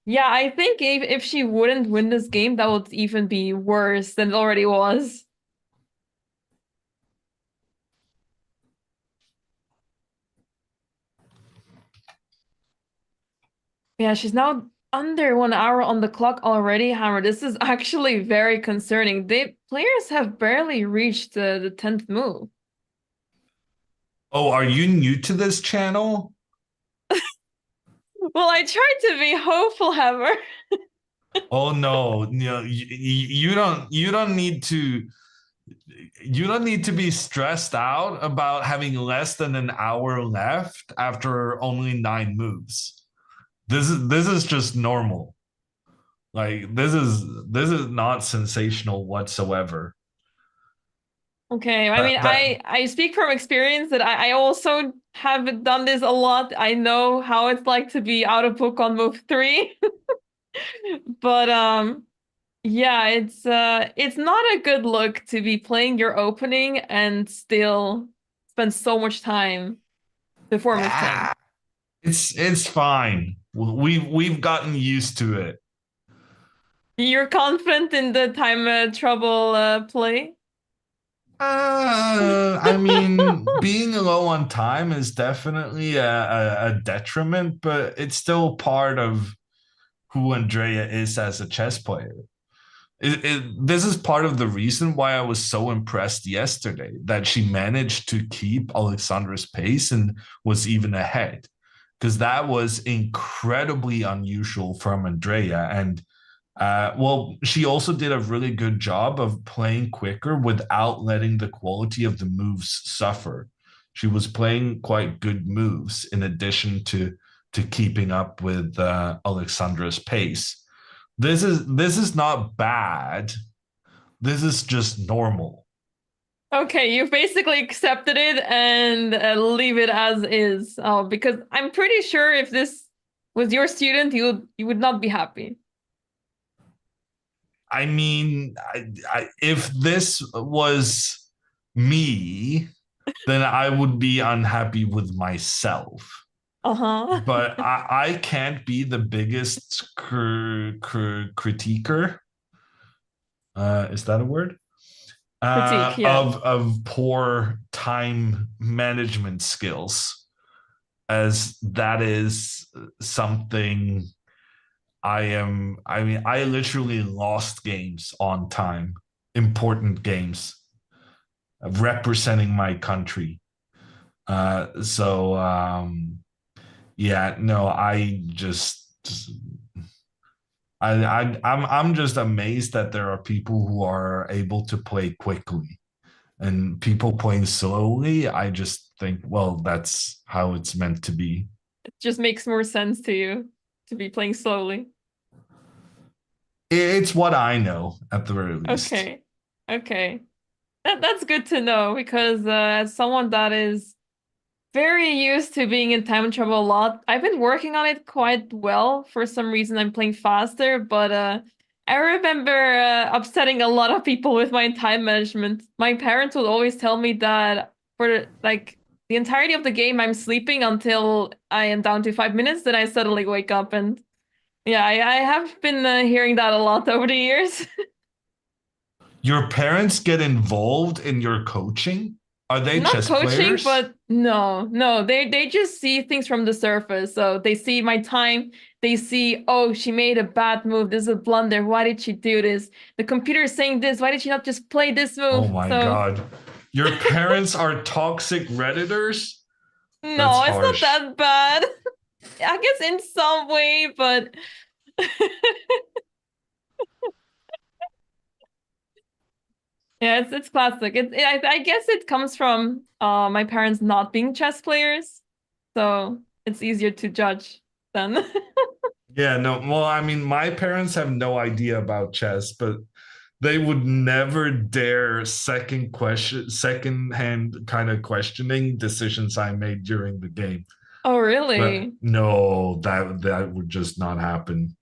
Yeah, I think if she wouldn't win this game, that would even be worse than it already was. Yeah, she's now under 1 hour on the clock already, Hammer. This is actually very concerning. Players have barely reached the 10th move. Oh, are you new to this channel? Well, I tried to be hopeful, Hammer. Oh no, you don't need to be stressed out about having less than an hour left after only 9 moves. This is just normal. Like this is not sensational whatsoever. Okay, I mean, That I speak from experience that I also haven't done this a lot. I know how it's like to be out of book on move 3. But yeah, it's not a good look to be playing your opening and still spend so much time before move 10. it's fine. We've gotten used to it. You're confident in the time trouble play? I mean, being low on time is definitely a detriment, but it's still part of who Andrea is as a chess player. This is part of the reason why I was so impressed yesterday that she managed to keep Alexandra's pace and was even ahead, because that was incredibly unusual from Andrea. And well, she also did a really good job of playing quicker without letting the quality of the moves suffer. She was playing quite good moves in addition to keeping up with Alexandra's pace. This is not bad. This is just normal. Okay, you've basically accepted it and leave it as is. Because I'm pretty sure if this was your student, you would not be happy. I mean, if this was me, then I would be unhappy with myself. Uh-huh. But I can't be the biggest critiquer. Is that a word? Critique, yeah. Of poor time management skills, as that is something I mean, I literally lost games on time, important games, representing my country. Yeah, no, I'm just amazed that there are people who are able to play quickly, and people playing slowly. I just think, well, that's how it's meant to be. It just makes more sense to you to be playing slowly. It's what I know at the very least. Okay. Okay. That's good to know because as someone that is very used to being in time trouble a lot, I've been working on it quite well. For some reason, I'm playing faster, but I remember upsetting a lot of people with my time management. My parents would always tell me that for like the entirety of the game, I'm sleeping until I am down to 5 minutes, then I suddenly wake up. And yeah, I have been hearing that a lot over the years. Your parents get involved in your coaching? Are they Not chess coaching, players? but no, they just see things from the surface. So they see my time, they see, oh, she made a bad move. This is a blunder. Why did she do this? The computer is saying this. Why did she not just play this Oh move? my So God. Your parents are toxic Redditors? That's no, it's not harsh. that bad. I guess in some way, but yeah, it's classic. I guess it comes from my parents not being chess players, so it's easier to judge then. Yeah, no, well, I mean, my parents have no idea about chess, but they would never dare second hand kind of questioning decisions I made during the game. Oh, But really? no, that would just not happen.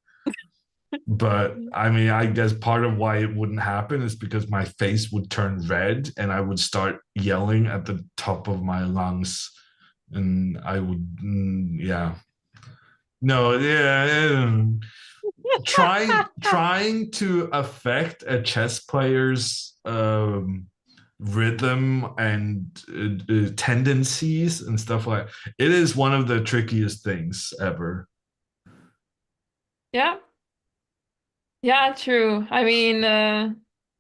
But I mean, I guess part of why it wouldn't happen is because my face would turn red and I would start yelling at the top of my lungs. And I would, yeah. No, yeah. trying to affect a chess player's rhythm and tendencies and stuff like it is one of the trickiest things ever. Yeah. Yeah, true. I mean,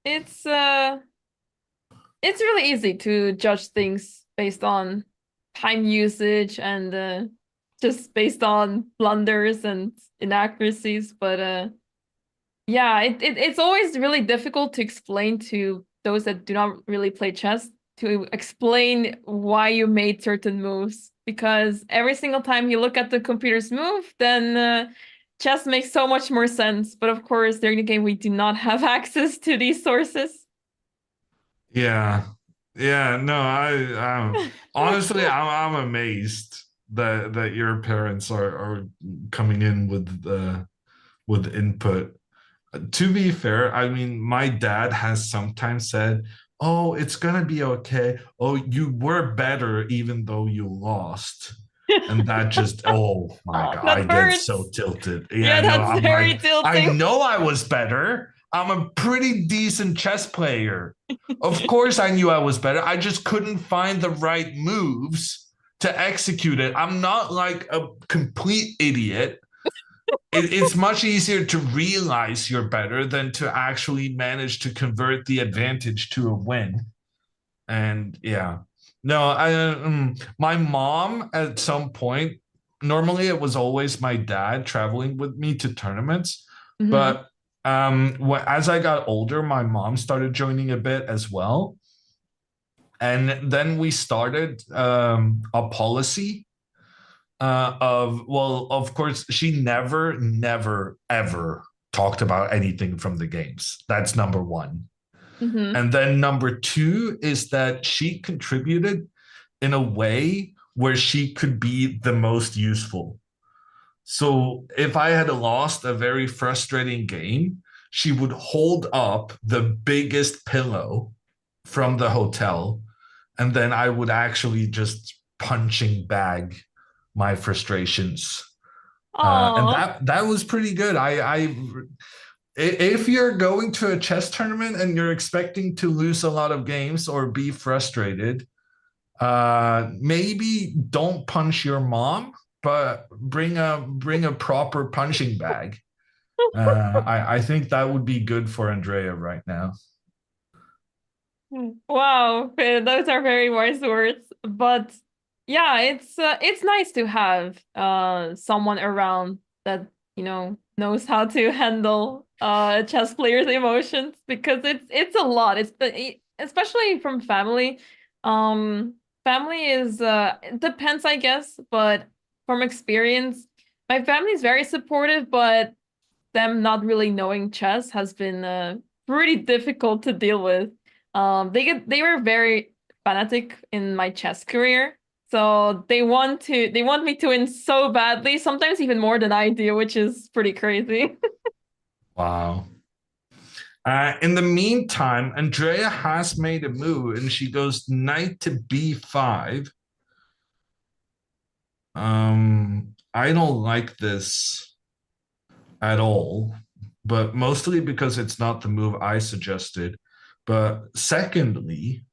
it's really easy to judge things based on time usage and just based on blunders and inaccuracies, but yeah, it's always really difficult to explain to those that do not really play chess to explain why you made certain moves, because every single time you look at the computer's move, then chess makes so much more sense. But of course, during the game, we do not have access to these sources. Yeah, yeah. No, I'm honestly, I'm amazed that your parents are coming in with input. To be fair, I mean, my dad has sometimes said, "Oh, it's gonna be okay. Oh, you were better even though you lost." And that just, oh my Oh, God, I that get hurts. so tilted. Yeah, Yeah, no, that's I'm very like, I tilting. know I was better. I'm a pretty decent chess player. Of course, I knew I was better. I just couldn't find the right moves to execute it. I'm not like a complete idiot. It's much easier to realize you're better than to actually manage to convert the advantage to a win. And yeah, no, my mom at some point, normally it was always my dad traveling with me to tournaments, Mhm. but as I got older, my mom started joining a bit as well. And then we started a policy well, of course, she never, ever talked about anything from the games. That's number one. Mhm. And then number two is that she contributed in a way where she could be the most useful. So if I had lost a very frustrating game, she would hold up the biggest pillow from the hotel, and then I would actually just punching bag my frustrations. And Aw. that was pretty good. If you're going to a chess tournament and you're expecting to lose a lot of games or be frustrated, maybe don't punch your mom, but bring a proper punching bag. I think that would be good for Andrea right now. Wow, those are very wise words. But yeah, it's nice to have someone around that, knows how to handle chess players' emotions, because it's a lot. Especially from family. Family is it depends, I guess, but from experience, my family is very supportive, but them not really knowing chess has been pretty difficult to deal with. They were very fanatic in my chess career, so they want me to win so badly, sometimes even more than I do, which is pretty crazy. Wow. In the meantime, Andrea has made a move and she goes knight to b5. I don't like this at all, but mostly because it's not the move I suggested. But secondly,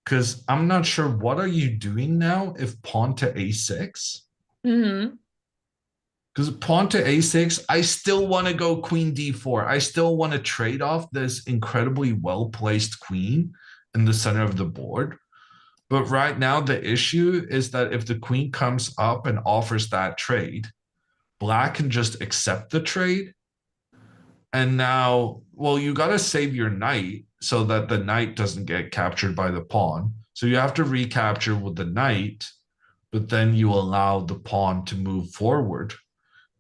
because I'm not sure what are you doing now if pawn to a6? Hmm. Because pawn to a6, I still want to go queen d4. I still want to trade off this incredibly well-placed queen in the center of the board. But right now, the issue is that if the queen comes up and offers that trade, black can just accept the trade. And now, well, you got to save your knight so that the knight doesn't get captured by the pawn. So you have to recapture with the knight, but then you allow the pawn to move forward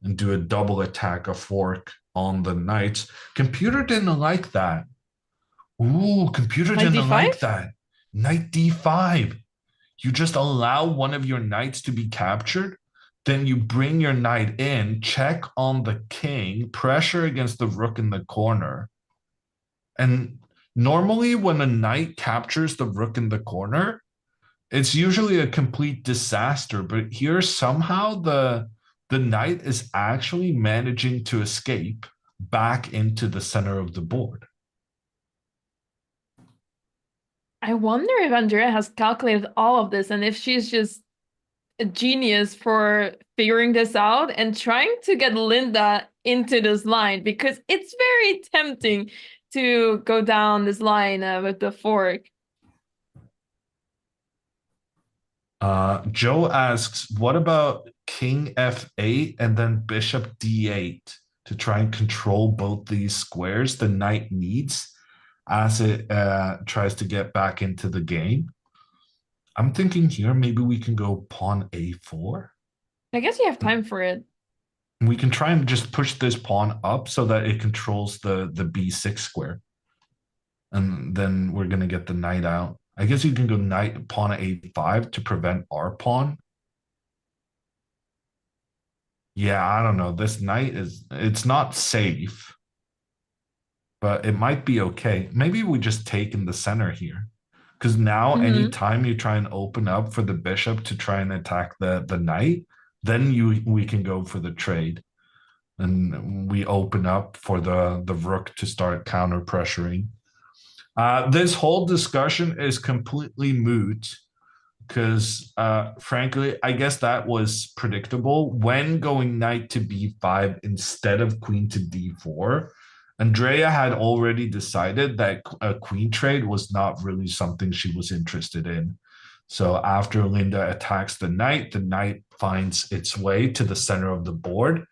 and do a double attack, a fork on the knights. Computer didn't like that. Ooh, computer Knight didn't like d5? that. Knight d5. You just allow one of your knights to be captured, then you bring your knight in, check on the king, pressure against the rook in the corner. And normally, when a knight captures the rook in the corner, it's usually a complete disaster. But here, somehow, the knight is actually managing to escape back into the center of the board. I wonder if Andrea has calculated all of this and if she's just a genius for figuring this out and trying to get Linda into this line, because it's very tempting to go down this line with the fork. Joe asks, what about king f8 and then bishop d8 to try and control both these squares the knight needs as it tries to get back into the game? I'm thinking here maybe we can go pawn a4. I guess you have time for it. We can try and just push this pawn up so that it controls the b6 square. And then we're going to get the knight out. I guess you can go knight pawn a5 to prevent our pawn. Yeah, I don't know. This knight it's not safe, but it might be okay. Maybe we just take in the center here. Because now anytime you try and open up for the bishop to try and attack the knight, then we can go for the trade. And we open up for the rook to start counter pressuring. This whole discussion is completely moot because, frankly, I guess that was predictable. When going knight to b5 instead of queen to d4, Andrea had already decided that a queen trade was not really something she was interested in. So after Linda attacks the knight finds its way to the center of the board.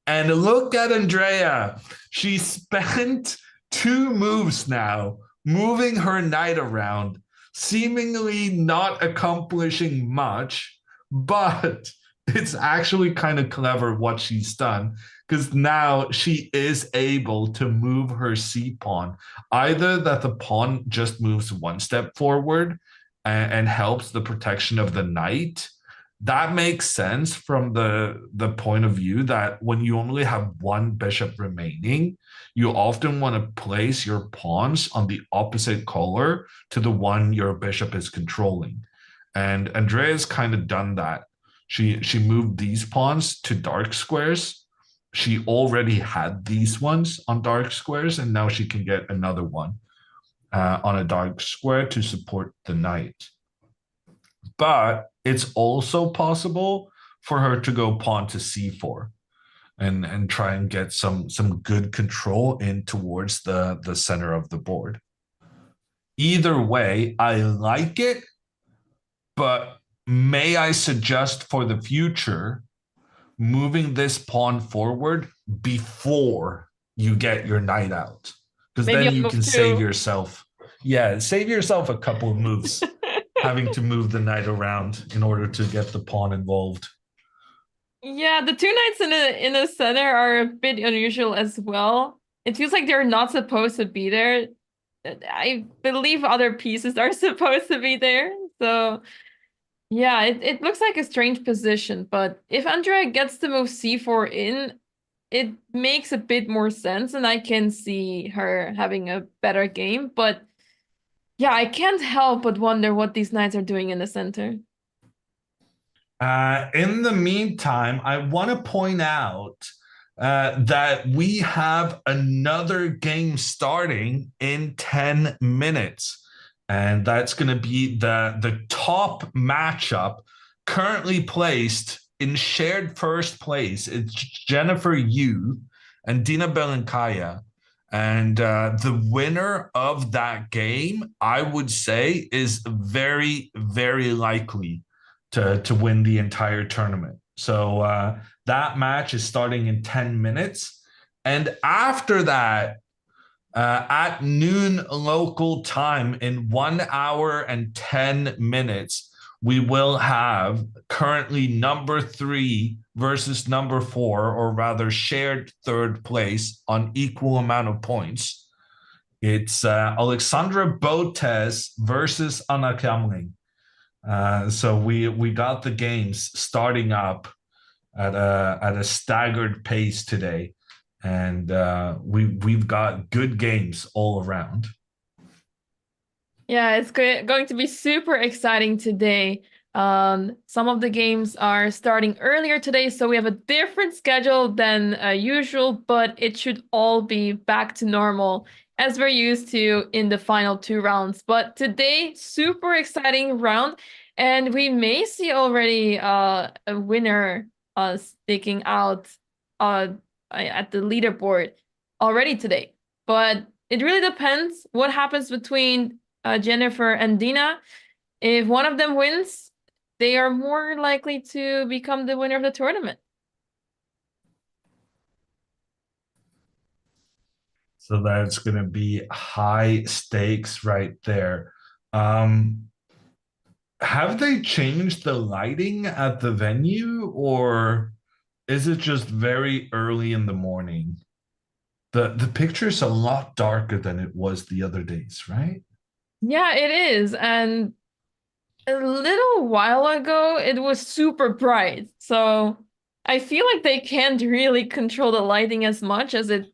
And look at Andrea. She spent 2 moves now moving her knight around, seemingly not accomplishing much, but it's actually kind of clever what she's done, because now she is able to move her c-pawn, either that the pawn just moves 1 step forward and helps the protection of the knight. That makes sense from the point of view that when you only have 1 bishop remaining, you often want to place your pawns on the opposite color to the one your bishop is controlling. And Andrea's kind of done that. She moved these pawns to dark squares. She already had these ones on dark squares, and now she can get another one on a dark square to support the knight. But it's also possible for her to go pawn to c4 and try and get some good control in towards the center of the board. Either way, I like it, but may I suggest for the future moving this pawn forward before you get your knight out, because then you can save yourself. Yeah, save yourself a couple of moves having to move the knight around in order to get the pawn involved. Yeah, the 2 knights in the center are a bit unusual as well. It feels like they're not supposed to be there. I believe other pieces are supposed to be there. So yeah, it looks like a strange position, but if Andrea gets to move c4 in, it makes a bit more sense, and I can see her having a better game. But yeah, I can't help but wonder what these knights are doing in the center. In the meantime, I want to point out that we have another game starting in 10 minutes. And that's going to be the top matchup currently placed in shared first place. It's Jennifer Yu and Dina Belenkaya. And the winner of that game, I would say, is very, very likely to win the entire tournament. So that match is starting in 10 minutes. And after that, at noon local time, in 1 hour and 10 minutes, we will have currently number 3 versus number 4, or rather shared 3rd place on equal amount of points. It's Alexandra Botez versus ANNA CRAMLING. So we got the games starting up at a staggered pace today, and we've got good games all around. Yeah, it's going to be super exciting today. Some of the games are starting earlier today, so we have a different schedule than usual, but it should all be back to normal as we're used to in the final 2 rounds. But today, super exciting round, and we may see already a winner sticking out at the leaderboard already today. But it really depends what happens between Jennifer and Dina. If one of them wins, they are more likely to become the winner of the tournament. So that's going to be high stakes right there. Have they changed the lighting at the venue, or is it just very early in the morning? The picture's a lot darker than it was the other days, right? Yeah, it is. And a little while ago, it was super bright. So I feel like they can't really control the lighting as much as a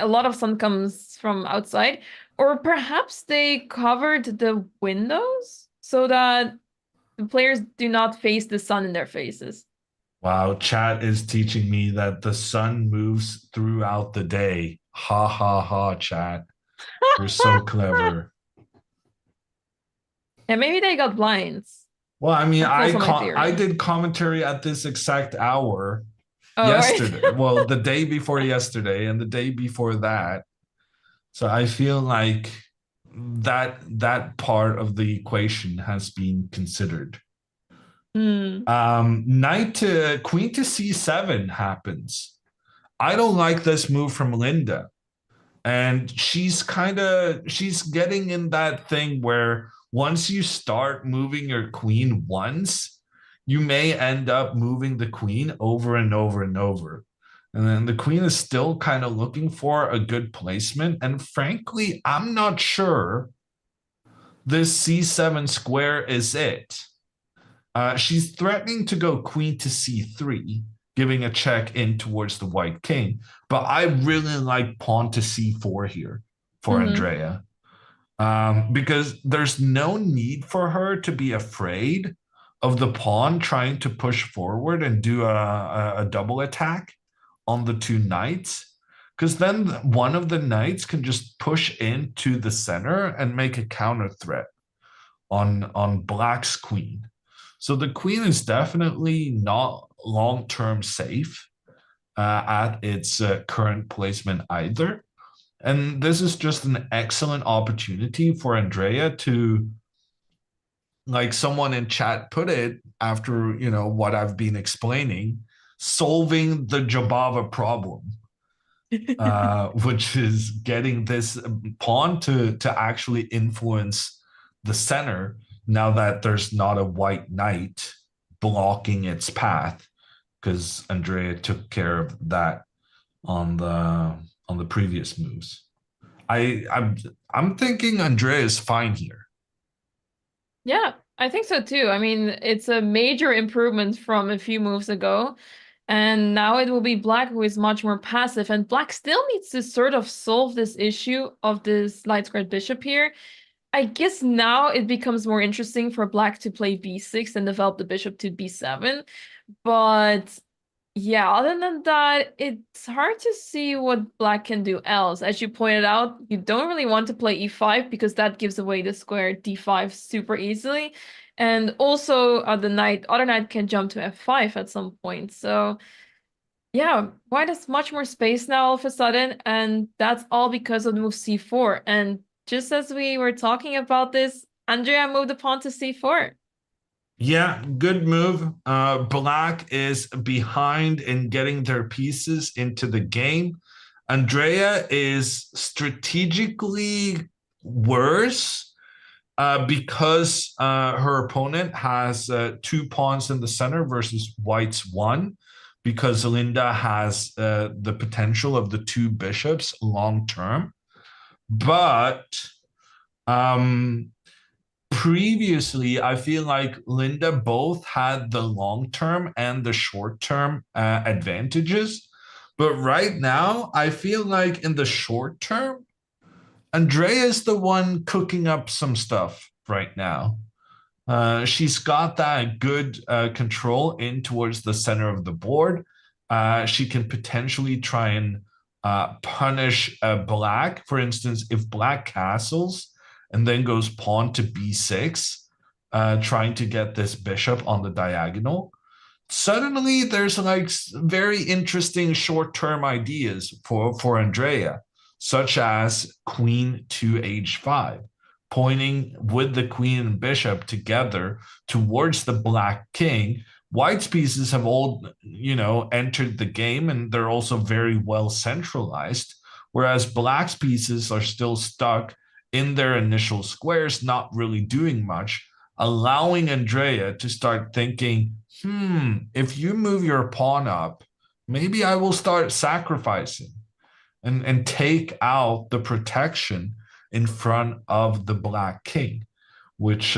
lot of sun comes from outside. Or perhaps they covered the windows so that the players do not face the sun in their faces. Wow, chat is teaching me that the sun moves throughout the day. Ha ha ha, chat. You're so clever. And maybe they got blinds. Well, I mean, That's also my theory. I did commentary at this exact hour Oh, yesterday. right. Well, the day before yesterday and the day before that. So I feel like that part of the equation has been considered. Knight to queen to c7 happens. I don't like this move from Linda. And she's getting in that thing where once you start moving your queen once, you may end up moving the queen over and over and over. And then the queen is still kind of looking for a good placement. And frankly, I'm not sure this c7 square is it. She's threatening to go queen to c3, giving a check in towards the white king. But I really like pawn to c4 here for Andrea, because there's no need for her to be afraid of the pawn trying to push forward and do a double attack on the two knights, because then one of the knights can just push into the center and make a counter threat on black's queen. So the queen is definitely not long-term safe at its current placement either. And this is just an excellent opportunity for Andrea to, like someone in chat put it after, what I've been explaining, solving the Jabava problem, which is getting this pawn to actually influence the center now that there's not a white knight blocking its path, because Andrea took care of that on the previous moves. I'm thinking Andrea is fine here. Yeah, I think so too. I mean, it's a major improvement from a few moves ago. And now it will be black who is much more passive. And black still needs to sort of solve this issue of this light squared bishop here. I guess now it becomes more interesting for black to play b6 and develop the bishop to b7. But yeah, other than that, it's hard to see what black can do else. As you pointed out, you don't really want to play e5 because that gives away the square d5 super easily. And also the other knight can jump to f5 at some point. So yeah, white has much more space now all of a sudden, and that's all because of the move c4. And just as we were talking about this, Andrea moved the pawn to c4. Yeah, good move. Black is behind in getting their pieces into the game. Andrea is strategically worse because her opponent has 2 pawns in the center versus white's 1, because Linda has the potential of the 2 bishops long term. But previously, I feel like Linda both had the long-term and the short-term advantages. But right now, I feel like in the short term, Andrea is the one cooking up some stuff right now. She's got that good control in towards the center of the board. She can potentially try and punish black. For instance, if black castles and then goes pawn to b6, trying to get this bishop on the diagonal, suddenly there's like very interesting short-term ideas for Andrea, such as queen to h5, pointing with the queen and bishop together towards the black king. White's pieces have all, entered the game, and they're also very well centralized, whereas black's pieces are still stuck in their initial squares, not really doing much, allowing Andrea to start thinking, if you move your pawn up, maybe I will start sacrificing and take out the protection in front of the black king, which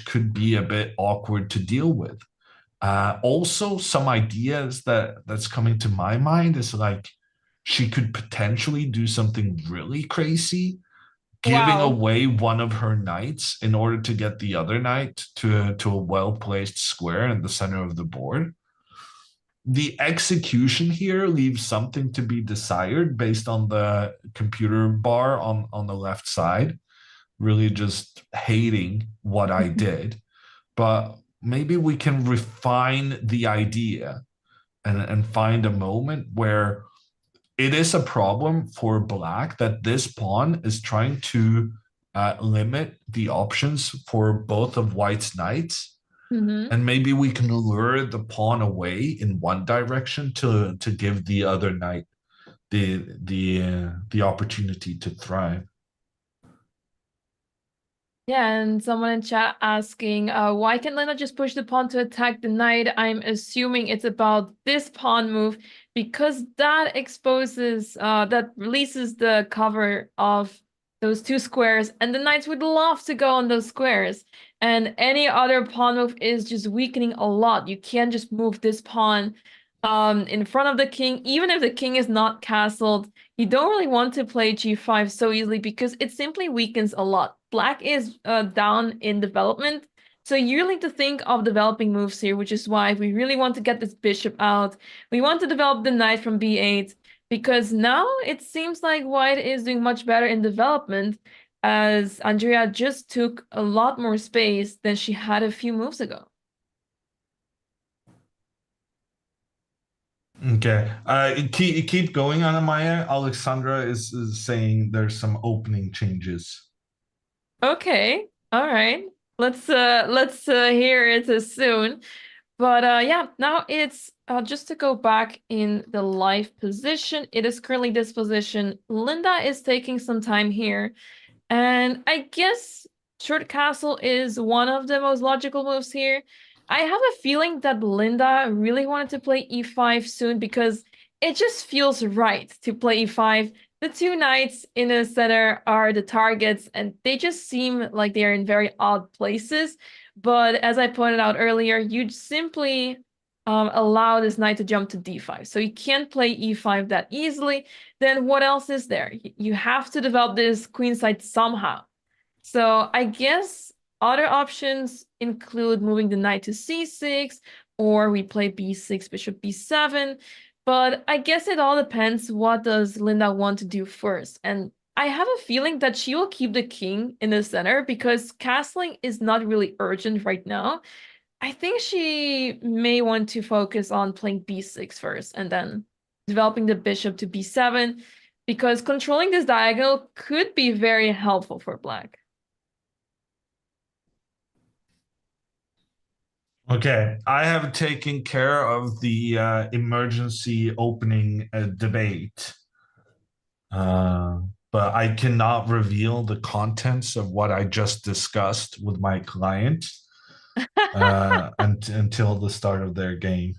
could be a bit awkward to deal with. Also, some ideas that's coming to my mind is like she could potentially do something really crazy, giving Wow. away one of her knights in order to get the other knight to a well-placed square in the center of the board. The execution here leaves something to be desired based on the computer bar on the left side, really just hating what I did. But maybe we can refine the idea and find a moment where it is a problem for black that this pawn is trying to limit the options for both of white's knights. Mm-hmm. And maybe we can lure the pawn away in one direction to give the other knight the opportunity to thrive. Yeah, and someone in chat asking, why can't Linda just push the pawn to attack the knight? I'm assuming it's about this pawn move because that exposes, that releases the cover of those two squares, and the knights would love to go on those squares. And any other pawn move is just weakening a lot. You can't just move this pawn in front of the king, even if the king is not castled. You don't really want to play g5 so easily because it simply weakens a lot. Black is down in development, so you really need to think of developing moves here, which is why we really want to get this bishop out. We want to develop the knight from b8, because now it seems like white is doing much better in development, as Andrea just took a lot more space than she had a few moves ago. Okay. Keep going, Anamaya. Alexandra is saying there's some opening changes. Okay. All right. Let's hear it soon. But yeah, now it's just to go back in the live position. It is currently this position. Linda is taking some time here. And I guess short castle is one of the most logical moves here. I have a feeling that Linda really wanted to play e5 soon because it just feels right to play e5. The two knights in the center are the targets, and they just seem like they are in very odd places. But as I pointed out earlier, you simply allow this knight to jump to d5. So you can't play e5 that easily. Then what else is there? You have to develop this queenside somehow. So I guess other options include moving the knight to c6, or we play b6, bishop b7. But I guess it all depends what does Linda want to do first. And I have a feeling that she will keep the king in the center because castling is not really urgent right now. I think she may want to focus on playing b6 first and then developing the bishop to b7, because controlling this diagonal could be very helpful for black. Okay, I have taken care of the emergency opening debate, but I cannot reveal the contents of what I just discussed with my client until the start of their game.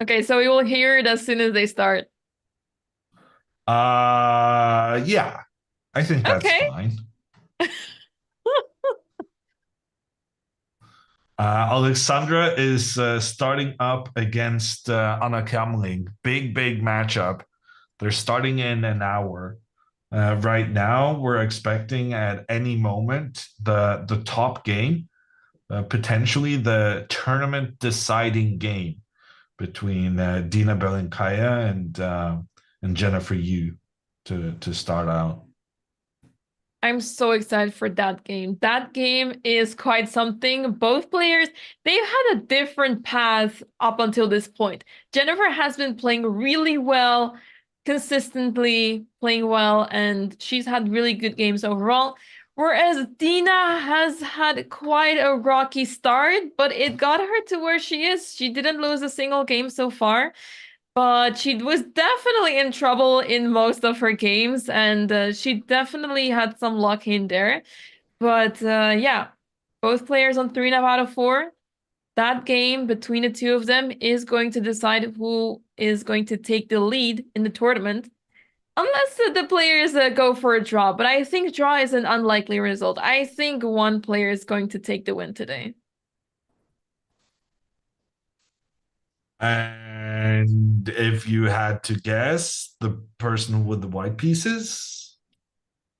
Okay, so we will hear it as soon as they start. Yeah, I think that's Okay. fine. Alexandra is starting up against ANNA CRAMLING. Big matchup. They're starting in an hour. Right now, we're expecting at any moment the top game potentially the tournament deciding game between Dina Belenkaya and Jennifer Yu to start out. I'm so excited for that game. That game is quite something. Both players, they've had a different path up until this point. Jennifer has been playing really well, consistently playing well, and she's had really good games overall. Whereas Dina has had quite a rocky start, but it got her to where she is. She didn't lose a single game so far. But she was definitely in trouble in most of her games, and she definitely had some luck in there. But yeah, both players on 3.5 out of 4. That game between the two of them is going to decide who is going to take the lead in the tournament. Unless the players go for a draw, but I think draw is an unlikely result. I think one player is going to take the win today. And if you had to guess, the person with the white pieces?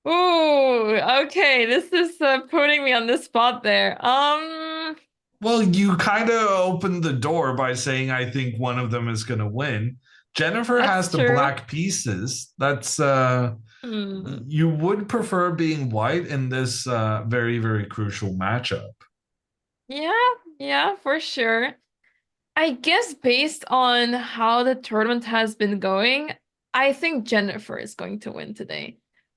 Ooh, okay, this is putting me on the spot there. Well, you kind of opened the door by saying I think one of them is going to win. Jennifer has That's the true. black pieces. That's you would prefer being white in this very, very crucial matchup. Yeah, for sure. I guess based on how the tournament has been going, I think Jennifer is going to win today.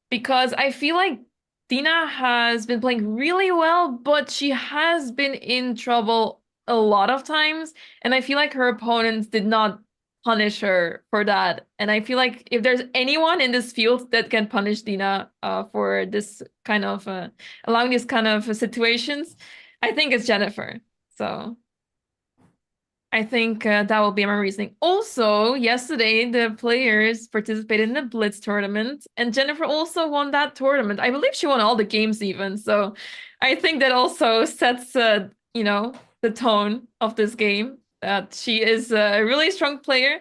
Because I feel like Dina has been playing really well, but she has been in trouble a lot of times. And I feel like her opponents did not punish her for that. And I feel like if there's anyone in this field that can punish Dina for this kind of allowing these kind of situations, I think it's Jennifer. So I think that will be my reasoning. Also, yesterday, the players participated in the Blitz tournament, and Jennifer also won that tournament. I believe she won all the games even. So I think that also sets, the tone of this game, that she is a really strong player,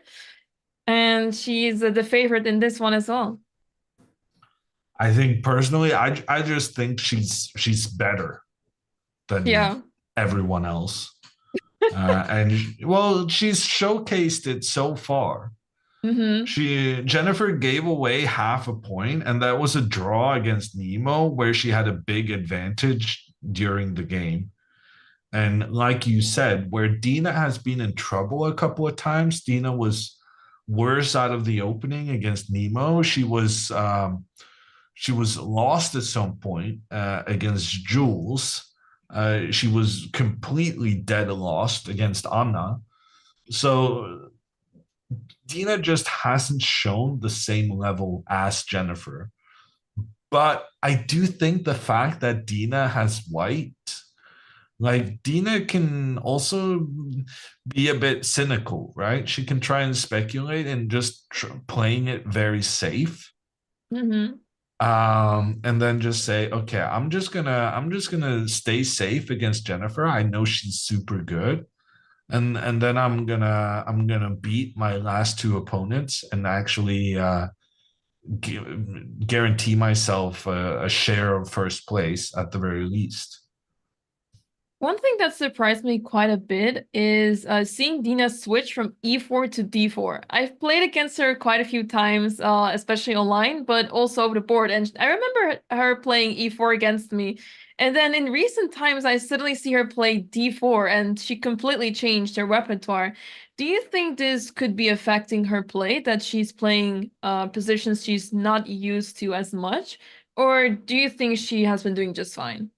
and she's the favorite in this one as well. I think personally, I just think she's better than Yeah. everyone else. And well, she's showcased it so far. Jennifer gave away half a point, and that was a draw against Nemo, where she had a big advantage during the game. And like you said, where Dina has been in trouble a couple of times, Dina was worse out of the opening against Nemo. She was lost at some point against Jules. She was completely dead lost against Anna. So Dina just hasn't shown the same level as Jennifer. But I do think the fact that Dina has white, like Dina can also be a bit cynical, right? She can try and speculate and just playing it very safe. And then just say, okay, I'm just gonna stay safe against Jennifer. I know she's super good. And then I'm gonna beat my last two opponents and actually guarantee myself a share of first place at the very least. One thing that surprised me quite a bit is seeing Dina switch from e4 to d4. I've played against her quite a few times, especially online, but also over the board. And I remember her playing e4 against me. And then in recent times, I suddenly see her play d4, and she completely changed her repertoire. Do you think this could be affecting her play, that she's playing positions she's not used to as much? Or do you think she has been doing just fine?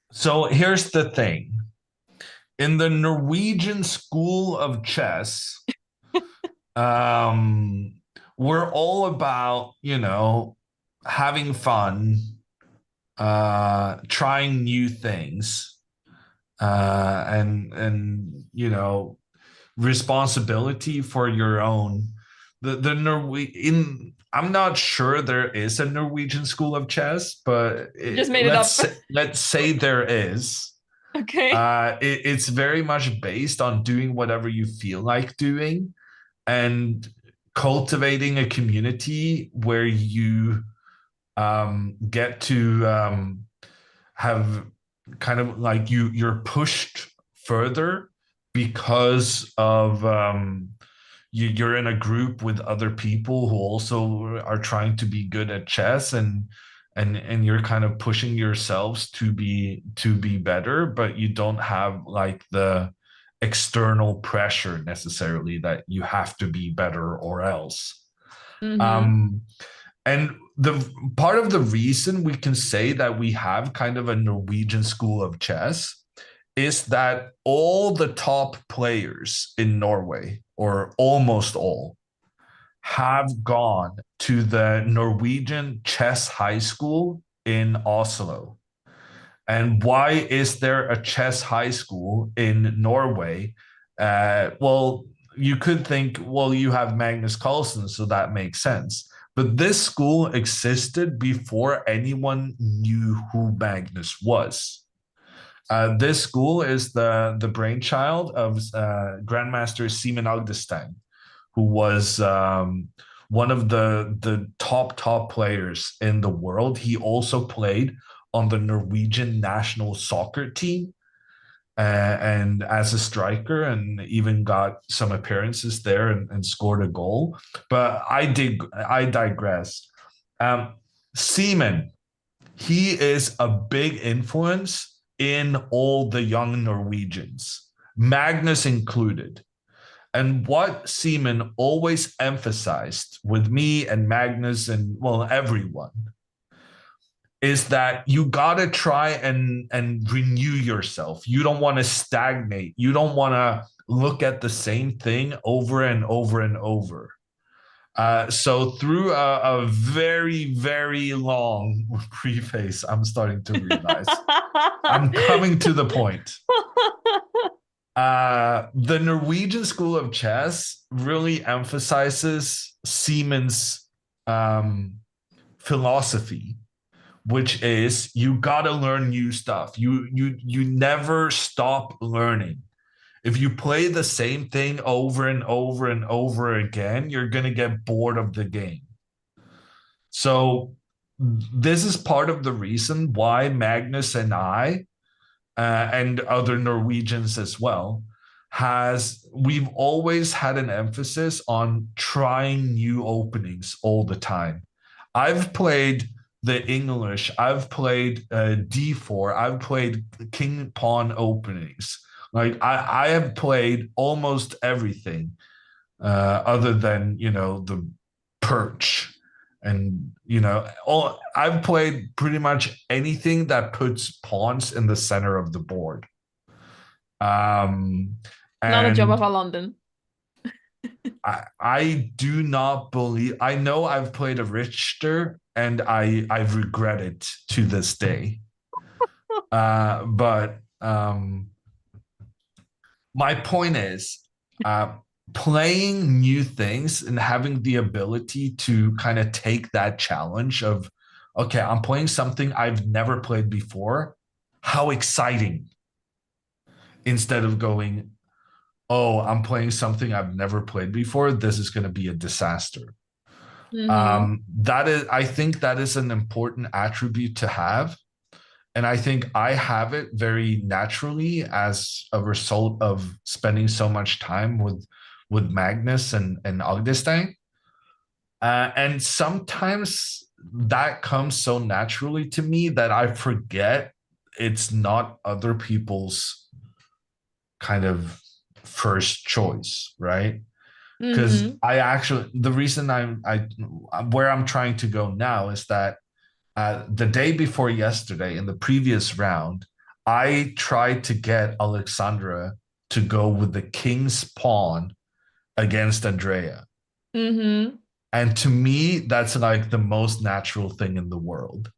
So here's the thing. In the Norwegian school of chess, we're all about, having fun, trying new things, and responsibility for your own. I'm not sure there is a Norwegian school of chess, but Just made it up. Let's say there is. Okay. It's very much based on doing whatever you feel like doing and cultivating a community where you get to have kind of like you're pushed further because of you're in a group with other people who also are trying to be good at chess, and you're kind of pushing yourselves to be better, but you don't have like the external pressure necessarily that you have to be better or else. Mm-hmm. And the part of the reason we can say that we have kind of a Norwegian school of chess is that all the top players in Norway, or almost all, have gone to the Norwegian Chess High School in Oslo. And why is there a chess high school in Norway? Well, you could think, well, you have Magnus Carlsen, so that makes sense. But this school existed before anyone knew who Magnus was. This school is the brainchild of Grandmaster Simen Agdestein, who was one of the top players in the world. He also played on the Norwegian national soccer team, and as a striker, and even got some appearances there and scored a goal. But I digress. Seaman, he is a big influence in all the young Norwegians, Magnus included. And what Seaman always emphasized with me and Magnus and, well, everyone, is that you got to try and renew yourself. You don't want to stagnate. You don't want to look at the same thing over and over and over. So through a very, very long preface, I'm starting to realize I'm coming to the point. The Norwegian school of chess really emphasizes Siemens' philosophy, which is you gotta learn new stuff. You never stop learning. If you play the same thing over and over and over again, you're gonna get bored of the game. So this is part of the reason why Magnus and I and other Norwegians as well we've always had an emphasis on trying new openings all the time. I've played the English, I've played d4, I've played king pawn openings. Like I have played almost everything other than the perch, and all I've played pretty much anything that puts pawns in the center of the board. Not a job And of a London. I do not believe. I know I've played a Richter, and I've regretted to this day. But my point is, playing new things and having the ability to kind of take that challenge of, okay, I'm playing something I've never played before. How exciting! Instead of going, oh, I'm playing something I've never played before. This is going to be a disaster. I think that is an important attribute to have. And I think I have it very naturally as a result of spending so much time with Magnus and Agdestein. And sometimes that comes so naturally to me that I forget it's not other people's kind of first choice, right? Because the reason where I'm trying to go now is that the day before yesterday in the previous round, I tried to get Alexandra to go with the king's pawn against ANDREA. And to me, that's like the most natural thing in the world,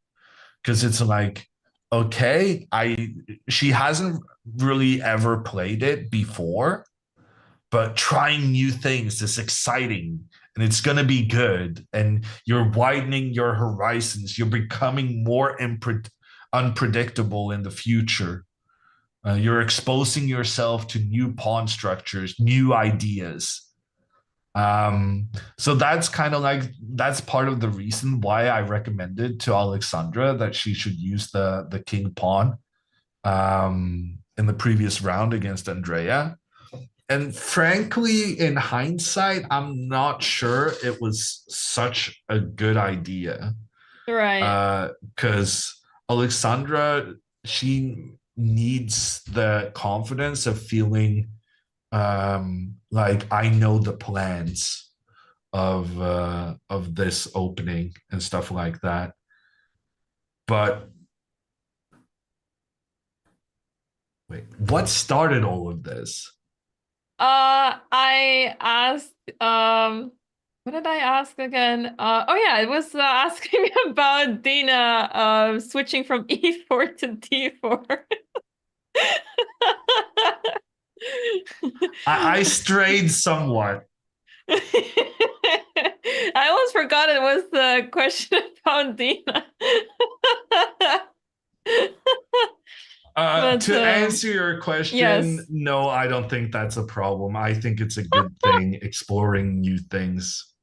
because it's like, okay, she hasn't really ever played it before, but trying new things is exciting and it's going to be good. And you're widening your horizons. You're becoming more unpredictable in the future. You're exposing yourself to new pawn structures, new ideas. So that's kind of like that's part of the reason why I recommended to Alexandra that she should use the king pawn in the previous round against Andrea. And frankly, in hindsight, I'm not sure it was such a good idea. Right. Because Alexandra, she needs the confidence of feeling like I know the plans of this opening and stuff like that. But wait, what started all of this? I asked, what did I ask again? Oh yeah, it was asking about Dina switching from E4 to D4. I strayed somewhat. I almost forgot it was the question about Dina. But To answer your question, yes. no, I don't think that's a problem. I think it's a good thing exploring new things.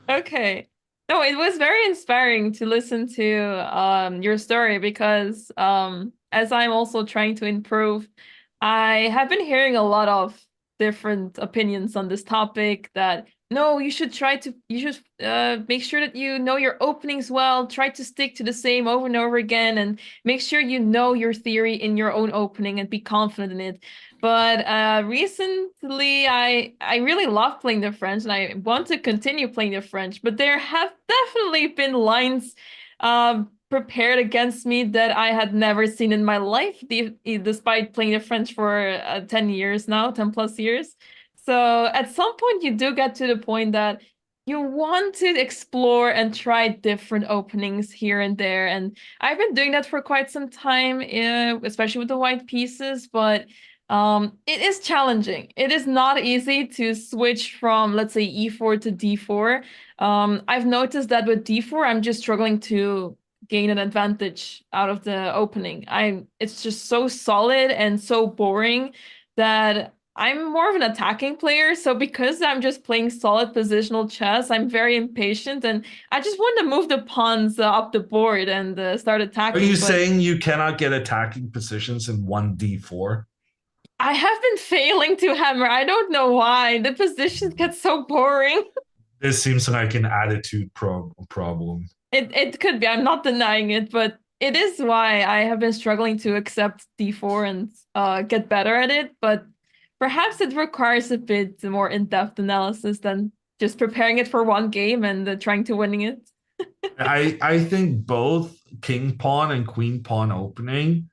Okay. No, it was very inspiring to listen to your story because as I'm also trying to improve, I have been hearing a lot of different opinions on this topic that no, you should make sure that you know your openings well, try to stick to the same over and over again and make sure you know your theory in your own opening and be confident in it. But recently, I really love playing the French, and I want to continue playing the French. But there have definitely been lines prepared against me that I had never seen in my life, despite playing the French for 10 years now, 10 plus years. So at some point, you do get to the point that you want to explore and try different openings here and there. And I've been doing that for quite some time, especially with the white pieces, but it is challenging. It is not easy to switch from, let's say, E4 to D4. I've noticed that with D4, I'm just struggling to gain an advantage out of the opening. It's just so solid and so boring that I'm more of an attacking player. So because I'm just playing solid positional chess, I'm very impatient and I just want to move the pawns up the board and start Are you attacking. But saying you cannot get attacking positions in 1d4? I have been failing to hammer. I don't know why. The positions get so boring. This seems like an attitude problem. It could be. I'm not denying it, but it is why I have been struggling to accept D4 and get better at it. But perhaps it requires a bit more in-depth analysis than just preparing it for one game and trying to winning it. I think both king pawn and queen pawn opening,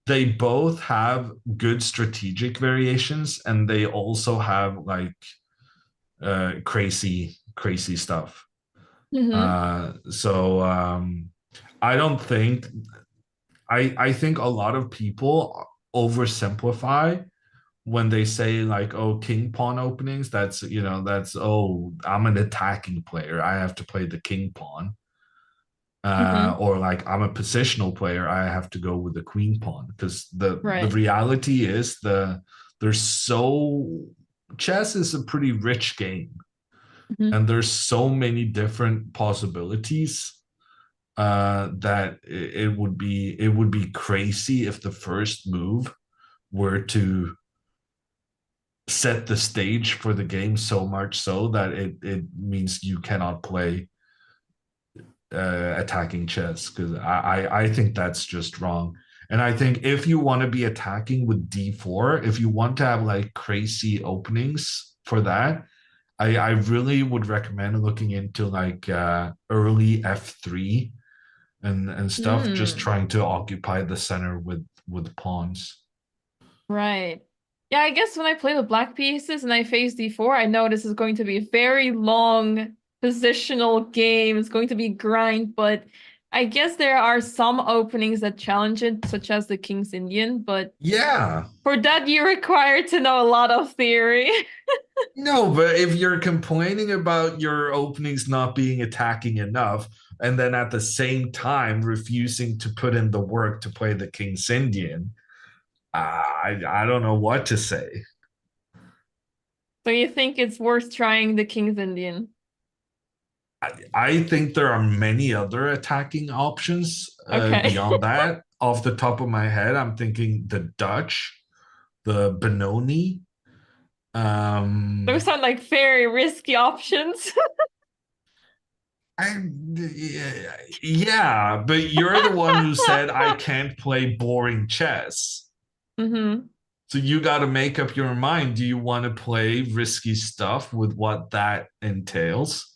they both have good strategic variations and they also have like crazy stuff. Mm-hmm. So I don't think I think a lot of people oversimplify when they say like, oh, king pawn openings, that's that's, oh, I'm an attacking player, I have to play the king pawn. Mm-hmm. Or like I'm a positional player, I have to go with the queen pawn, because the Right. reality is there's so chess is a pretty rich game Mm-hmm. and there's so many different possibilities that it would be crazy if the first move were to set the stage for the game so much so that it means you cannot play attacking chess, because I think that's just wrong. And I think if you want to be attacking with d4, if you want to have like crazy openings for that, I really would recommend looking into like early f3 and stuff, just Mm. trying to occupy the center with pawns. Right. Yeah, I guess when I play the black pieces and I face D4, I know this is going to be a very long positional game. It's going to be grind, but I guess there are some openings that challenge it, such as the King's Indian, but Yeah. for that you require to know a lot of theory. No, but if you're complaining about your openings not being attacking enough, and then at the same time refusing to put in the work to play the King's Indian, I don't know what to say. So you think it's worth trying the King's Indian? I think there are many other attacking options Okay. beyond that. Off the top of my head, I'm thinking the Dutch, the Benoni. Those sound like very risky options. I, yeah, but you're the one who said I can't play boring chess. Mm-hmm. So you got to make up your mind. Do you want to play risky stuff with what that entails?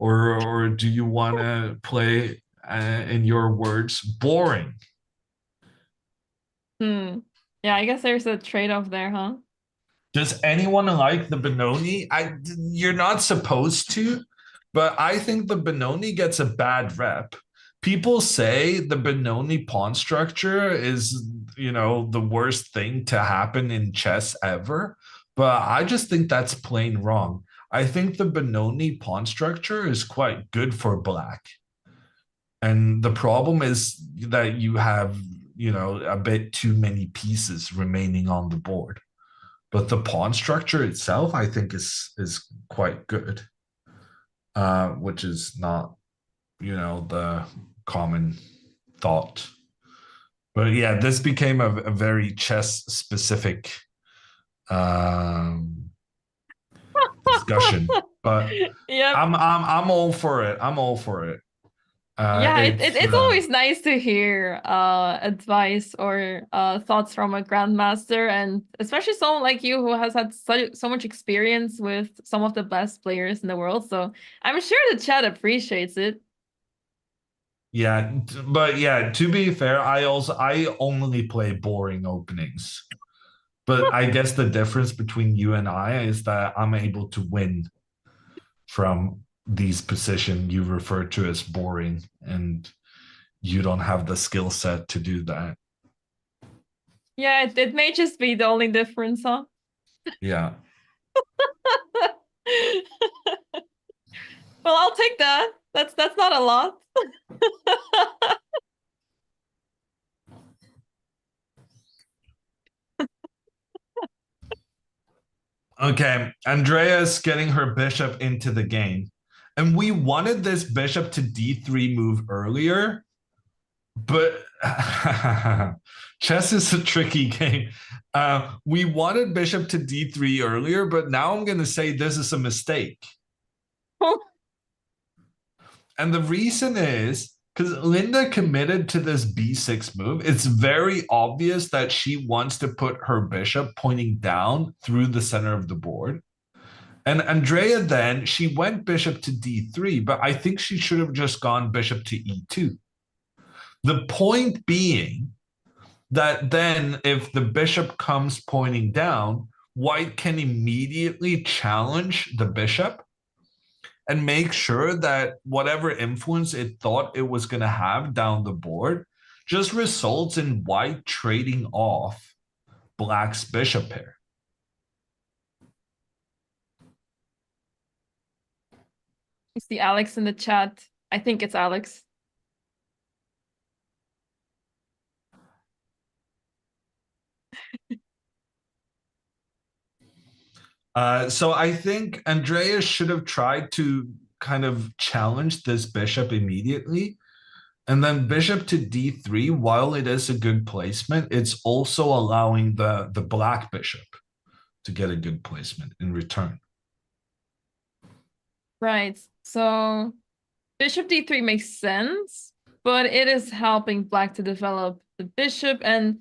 Or do you want to play, in your words, boring? Hmm. Yeah, I guess there's a trade-off there, huh? Does anyone like the Benoni? You're not supposed to, but I think the Benoni gets a bad rep. People say the Benoni pawn structure is, the worst thing to happen in chess ever, but I just think that's plain wrong. I think the Benoni pawn structure is quite good for black. And the problem is that you have, a bit too many pieces remaining on the board. But the pawn structure itself, I think, is quite good, which is not, the common thought. But yeah, this became a very chess specific discussion. But Yep. I'm all for it. I'm all for it. Yeah, It's it's always nice to hear advice or thoughts from a grandmaster, and especially someone like you who has had so much experience with some of the best players in the world. So I'm sure the chat appreciates it. yeah, but yeah, to be fair, I only play boring openings. But I guess the difference between you and I is that I'm able to win from these positions you refer to as boring, and you don't have the skill set to do that. Yeah, it may just be the only difference, huh? Yeah. Well, I'll take that. That's not a lot. Okay, Andrea's getting her bishop into the game. And we wanted this bishop to d3 move earlier, but chess is a tricky game. We wanted bishop to d3 earlier, but now I'm going to say this is a mistake. And the reason is because Linda committed to this b6 move. It's very obvious that she wants to put her bishop pointing down through the center of the board. And Andrea then, she went bishop to d3, but I think she should have just gone bishop to e2. The point being that then if the bishop comes pointing down, white can immediately challenge the bishop and make sure that whatever influence it thought it was going to have down the board just results in white trading off black's bishop pair. You see Alex in the chat. I think it's Alex. So I think Andrea should have tried to kind of challenge this bishop immediately. And then bishop to d3, while it is a good placement, it's also allowing the black bishop to get a good placement in return. Right. So bishop d3 makes sense, but it is helping black to develop the bishop. And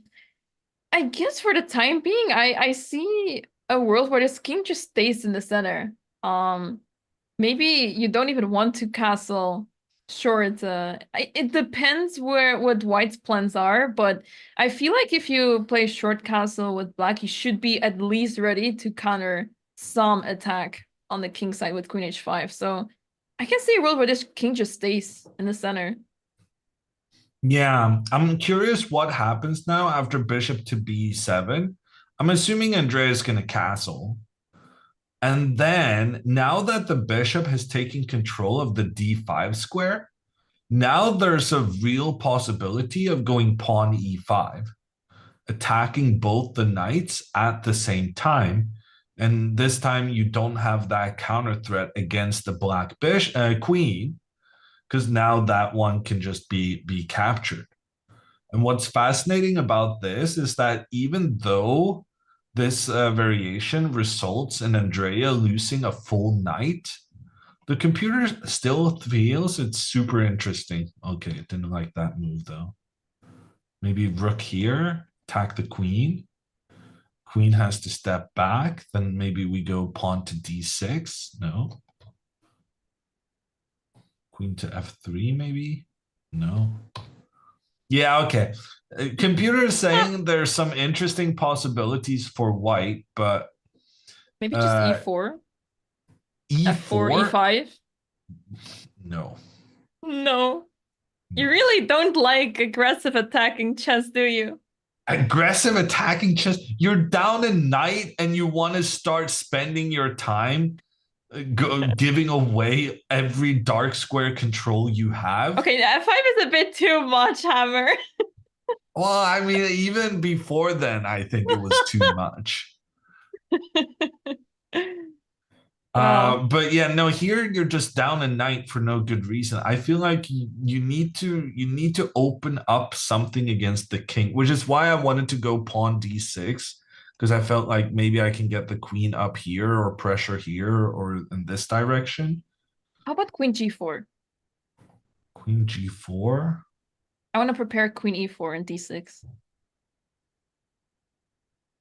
I guess for the time being, I see a world where this king just stays in the center. Maybe you don't even want to castle short. It depends what white's plans are, but I feel like if you play short castle with black, you should be at least ready to counter some attack on the king side with queen h5. So I can see a world where this king just stays in the center. Yeah, I'm curious what happens now after bishop to b7. I'm assuming Andrea is going to castle. And then now that the bishop has taken control of the d5 square, now there's a real possibility of going pawn e5, attacking both the knights at the same time, And this time you don't have that counter threat against the black queen, because now that one can just be captured. And what's fascinating about this is that even though this variation results in Andrea losing a full knight, the computer still feels it's super interesting. Okay, it didn't like that move though. Maybe rook here, attack the queen. Queen has to step back. Then maybe we go pawn to d6. No. Queen to f3 maybe? No. Yeah, okay. Computer is saying there's some interesting possibilities for white, but Maybe just e4, f4, e4? e5. No. No. You really don't like aggressive attacking chess, do you? Aggressive attacking chess. You're down a knight and you want to start spending your time giving away every dark square control you have. Okay, f5 is a bit too much, Hammer. Well, I mean, even before then, I think it was too much. Wow. But yeah, no, here you're just down a knight for no good reason. I feel like you need to open up something against the king, which is why I wanted to go pawn d6, because I felt like maybe I can get the queen up here or pressure here or in this direction. How about queen g4? Queen g4. I want to prepare queen e4 and d6.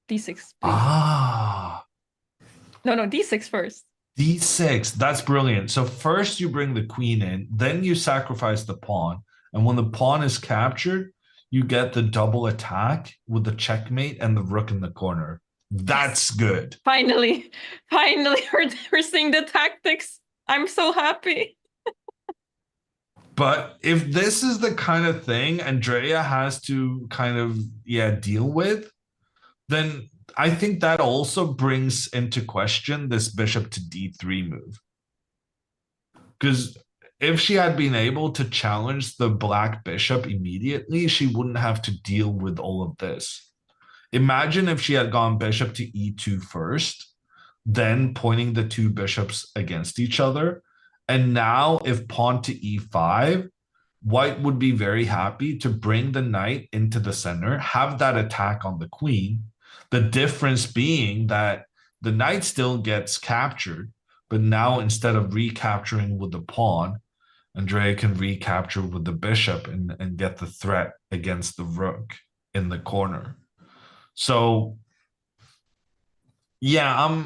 D6, please. Ah, No, d6 first. d6. That's brilliant. So first you bring the queen in, then you sacrifice the pawn, and when the pawn is captured, you get the double attack with the checkmate and the rook in the corner. That's good. Finally, we're seeing the tactics. I'm so happy. But if this is the kind of thing Andrea has to kind of deal with, then I think that also brings into question this bishop to d3 move. Because if she had been able to challenge the black bishop immediately, she wouldn't have to deal with all of this. Imagine if she had gone bishop to e2 first, then pointing the two bishops against each other. And now if pawn to e5, white would be very happy to bring the knight into the center, have that attack on the queen. The difference being that the knight still gets captured, but now instead of recapturing with the pawn, Andrea can recapture with the bishop and get the threat against the rook in the corner. So yeah,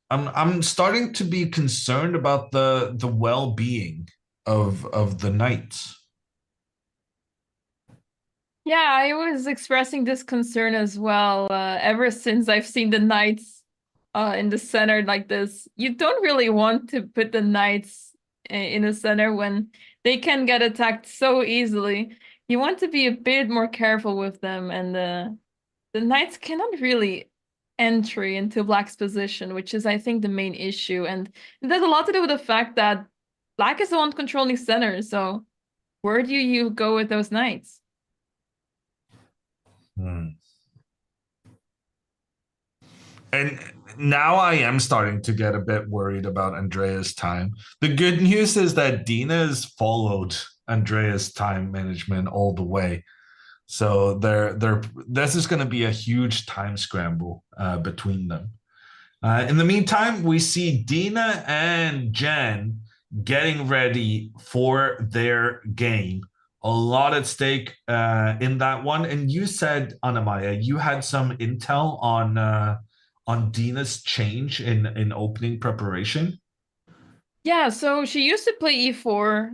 I'm starting to be concerned about the well-being of the knights. Yeah, I was expressing this concern as well. Ever since I've seen the knights in the center like this, you don't really want to put the knights in the center when they can get attacked so easily. You want to be a bit more careful with them, and the knights cannot really entry into black's position, which is, I think, the main issue. And it has a lot to do with the fact that black is the one controlling center, so where do you go with those knights? And now I am starting to get a bit worried about Andrea's time. The good news is that Dina has followed Andrea's time management all the way. So this is going to be a huge time scramble between them. In the meantime, we see Dina and Jen getting ready for their game. A lot at stake in that one. And you said, Anamaya, you had some intel on Dina's change in opening preparation. Yeah, so she used to play e4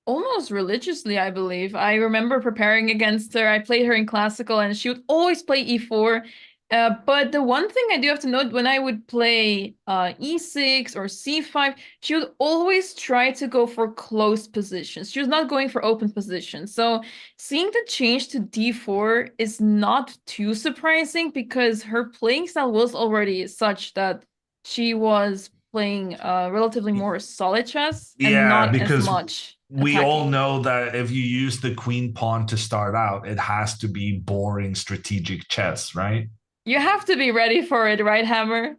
almost religiously, I believe. I remember preparing against her. I played her in classical and she would always play e4. But the one thing I do have to note, when I would play e6 or c5, she would always try to go for close positions. She was not going for open positions. So seeing the change to d4 is not too surprising because her playing style was already such that she was playing relatively more solid chess and Yeah, not as because much we all attacking. know that if you use the queen pawn to start out, it has to be boring strategic chess, right? You have to be ready for it, right, Hammer?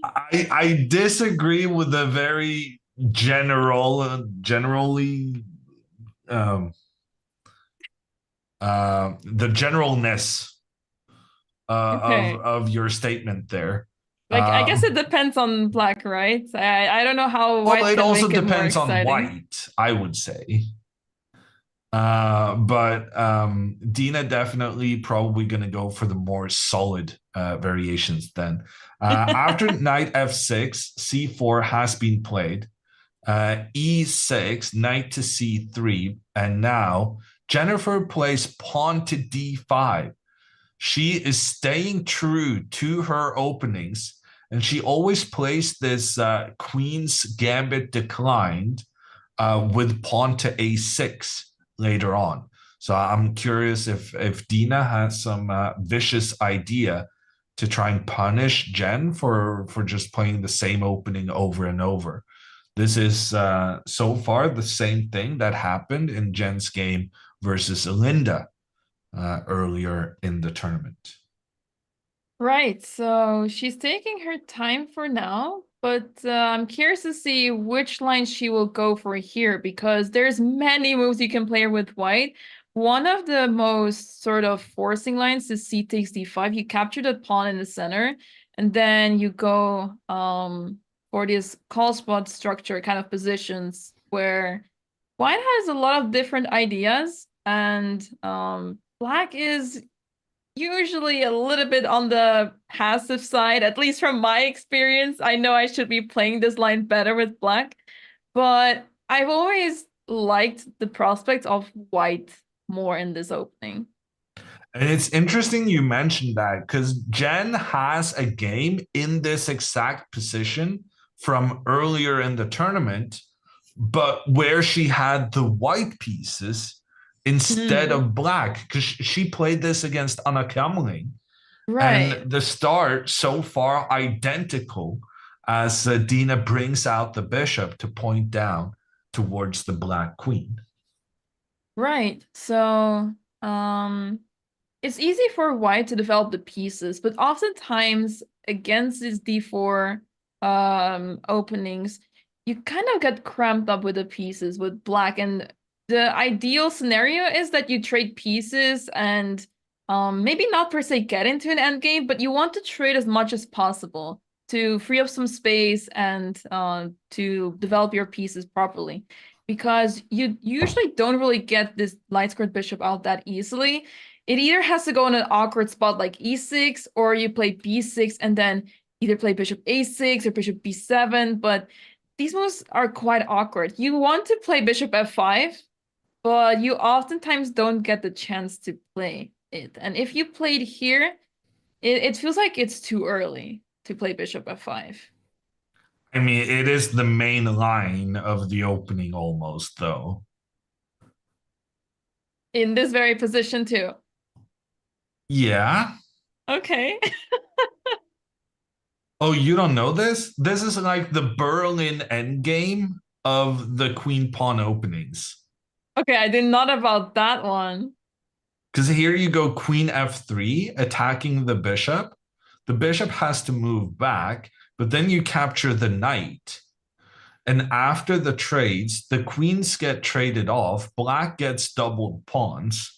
I disagree with the very generally um the generalness Okay. of your statement there. Like, I guess Um, it depends on black, right? I don't know how well, white it can also make it more depends on exciting. white, I would say. But Dina definitely probably going to go for the more solid variations then. After knight f6, c4 has been played. E6, knight to c3, and now Jennifer plays pawn to d5. She is staying true to her openings, and she always plays this queen's gambit declined with pawn to a6 later on. So I'm curious if Dina has some vicious idea to try and punish Jen for just playing the same opening over and over. This is so far the same thing that happened in Jen's game versus Linda earlier in the tournament. Right, so she's taking her time for now, but I'm curious to see which line she will go for here because there's many moves you can play with white. One of the most sort of forcing lines is c takes d5. You capture the pawn in the center, and then you go for this call spot structure kind of positions where white has a lot of different ideas, and black is usually a little bit on the passive side, at least from my experience. I know I should be playing this line better with black, but I've always liked the prospect of white more in this opening. And it's interesting you mentioned that because Jen has a game in this exact position from earlier in the tournament, but where she had the white pieces instead Hmm. of black, because she played this against Anna Kramling. Right, And the start so far identical as Dina brings out the bishop to point down towards the black queen. right. So, it's easy for white to develop the pieces, but oftentimes against these d4 openings, you kind of get cramped up with the pieces with black. And the ideal scenario is that you trade pieces and maybe not per se get into an endgame, but you want to trade as much as possible to free up some space and to develop your pieces properly. Because you usually don't really get this light squared bishop out that easily. It either has to go in an awkward spot like e6, or you play b6 and then either play bishop a6 or bishop b7, but these moves are quite awkward. You want to play bishop f5, but you oftentimes don't get the chance to play it. And if you played here, it feels like it's too early to play bishop f5. I mean, it is the main line of the opening almost, though. In this very position too. Yeah. Okay. Oh, you don't know this? This is like the Berlin endgame of the queen pawn openings. Okay, I did not about that one. Because here you go queen f3, attacking the bishop. The bishop has to move back, but then you capture the knight. And after the trades, the queens get traded off. Black gets doubled pawns.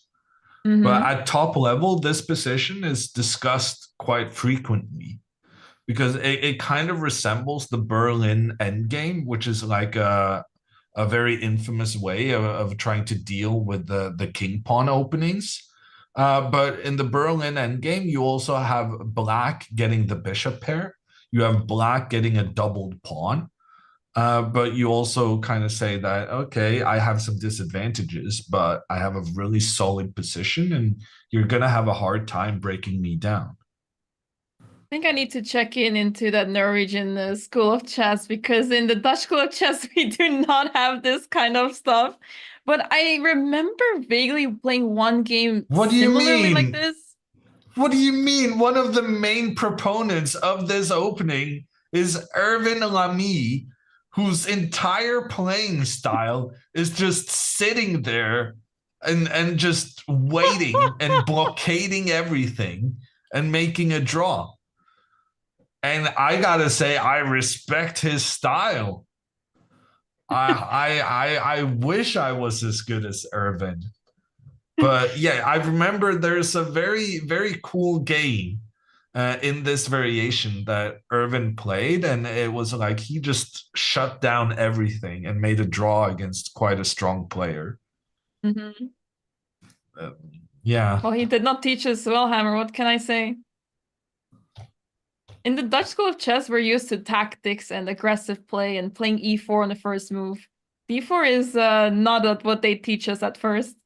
But Mm-hmm. at top level, this position is discussed quite frequently because it kind of resembles the Berlin endgame, which is like a very infamous way of trying to deal with the king pawn openings. But in the Berlin endgame, you also have black getting the bishop pair. You have black getting a doubled pawn. But you also kind of say that, okay, I have some disadvantages, but I have a really solid position and you're going to have a hard time breaking me down. I think I need to check in into that Norwegian school of chess because in the Dutch school of chess we do not have this kind of stuff. But I remember vaguely playing one game What do you similarly like mean? this. What do you mean? One of the main proponents of this opening is Irvin Lamy, whose entire playing style is just sitting there and just waiting and blockading everything and making a draw. And I gotta say, I respect his style. I wish I was as good as Irvin. But yeah, I remember there's a very, very cool game in this variation that Irvin played, and it was like he just shut down everything and made a draw against quite a strong player. Mm-hmm. Yeah. Well, he did not teach us well, Hammer. What can I say? In the Dutch school of chess, we're used to tactics and aggressive play and playing e4 on the first move. d4 is not what they teach us at first.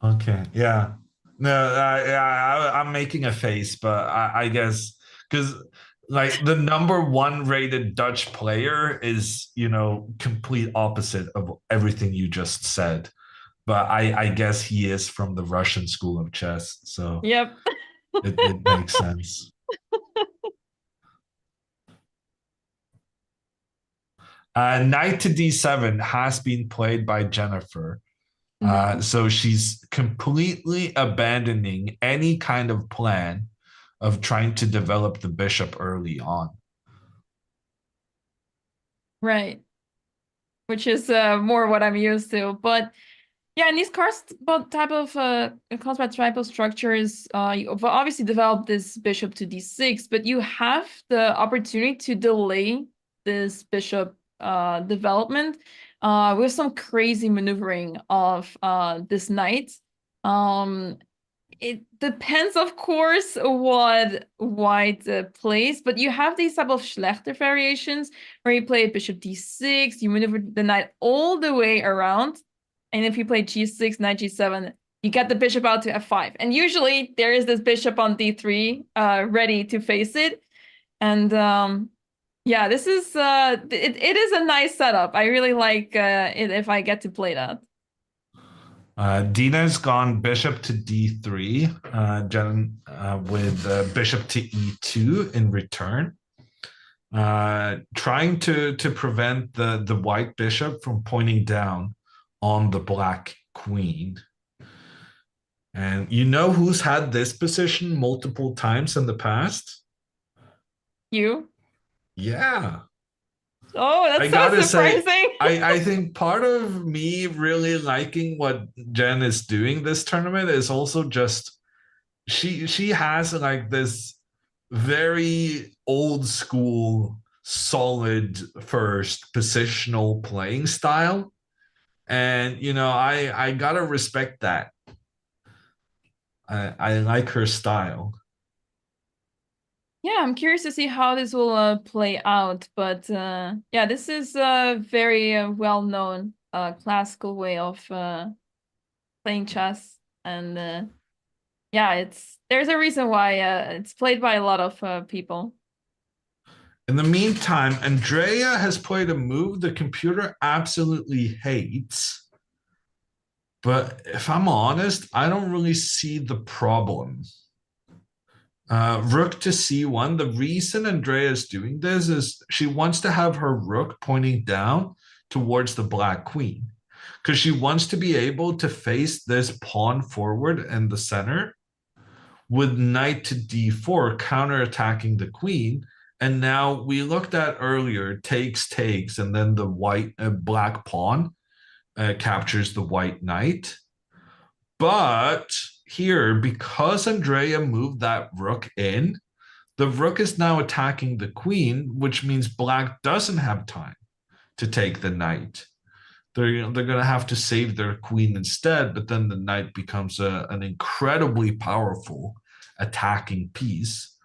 Okay. Yeah. No, I'm making a face, but I guess because like the number one rated Dutch player is, complete opposite of everything you just said. But I guess he is from the Russian school of chess, so Yep. it makes sense. Knight to d7 has been played by Jennifer. So she's completely abandoning any kind of plan of trying to develop the bishop early on. Right. Which is more what I'm used to. But yeah, in these type of combat type of structures, you've obviously developed this bishop to d6, but you have the opportunity to delay this bishop development with some crazy maneuvering of this knight. It depends, of course, what white plays, but you have these type of Schlechter variations where you play bishop d6, you maneuver the knight all the way around, and if you play g6, knight g7, you get the bishop out to f5. And usually there is this bishop on d3 ready to face it. And yeah, this is it is a nice setup. I really like it if I get to play that. Dina's gone bishop to d3, Jen, with bishop to e2 in return, trying to prevent the white bishop from pointing down on the black queen. And you know who's had this position multiple times in the past? You? Yeah. Oh, that's I so gotta surprising. say, I think part of me really liking what Jen is doing this tournament is also just she has like this very old school, solid first positional playing style. And I gotta respect that. I like her style. Yeah, I'm curious to see how this will play out, but yeah, this is a very well-known classical way of playing chess, and yeah, there's a reason why it's played by a lot of people. In the meantime, Andrea has played a move the computer absolutely hates. But if I'm honest, I don't really see the problem. Rook to c1. The reason Andrea is doing this is she wants to have her rook pointing down towards the black queen because she wants to be able to face this pawn forward in the center with knight to d4 counterattacking the queen. And now we looked at earlier takes, and then the black pawn captures the white knight. But here, because Andrea moved that rook in, the rook is now attacking the queen, which means black doesn't have time to take the knight. They're going to have to save their queen instead, but then the knight becomes an incredibly powerful attacking piece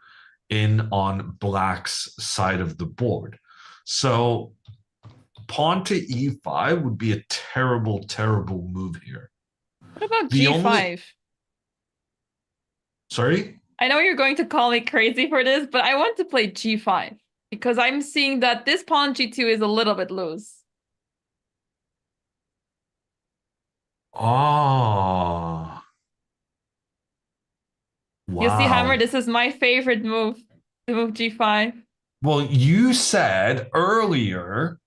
in on black's side of the board. So pawn to e5 would be a terrible, terrible move here. What about g5? Sorry? I know you're going to call me crazy for this, but I want to play g5 because I'm seeing that this pawn g2 is a little bit loose. Oh. Wow. You see, Hammer, this is my favorite move, the move g5. Well, you said earlier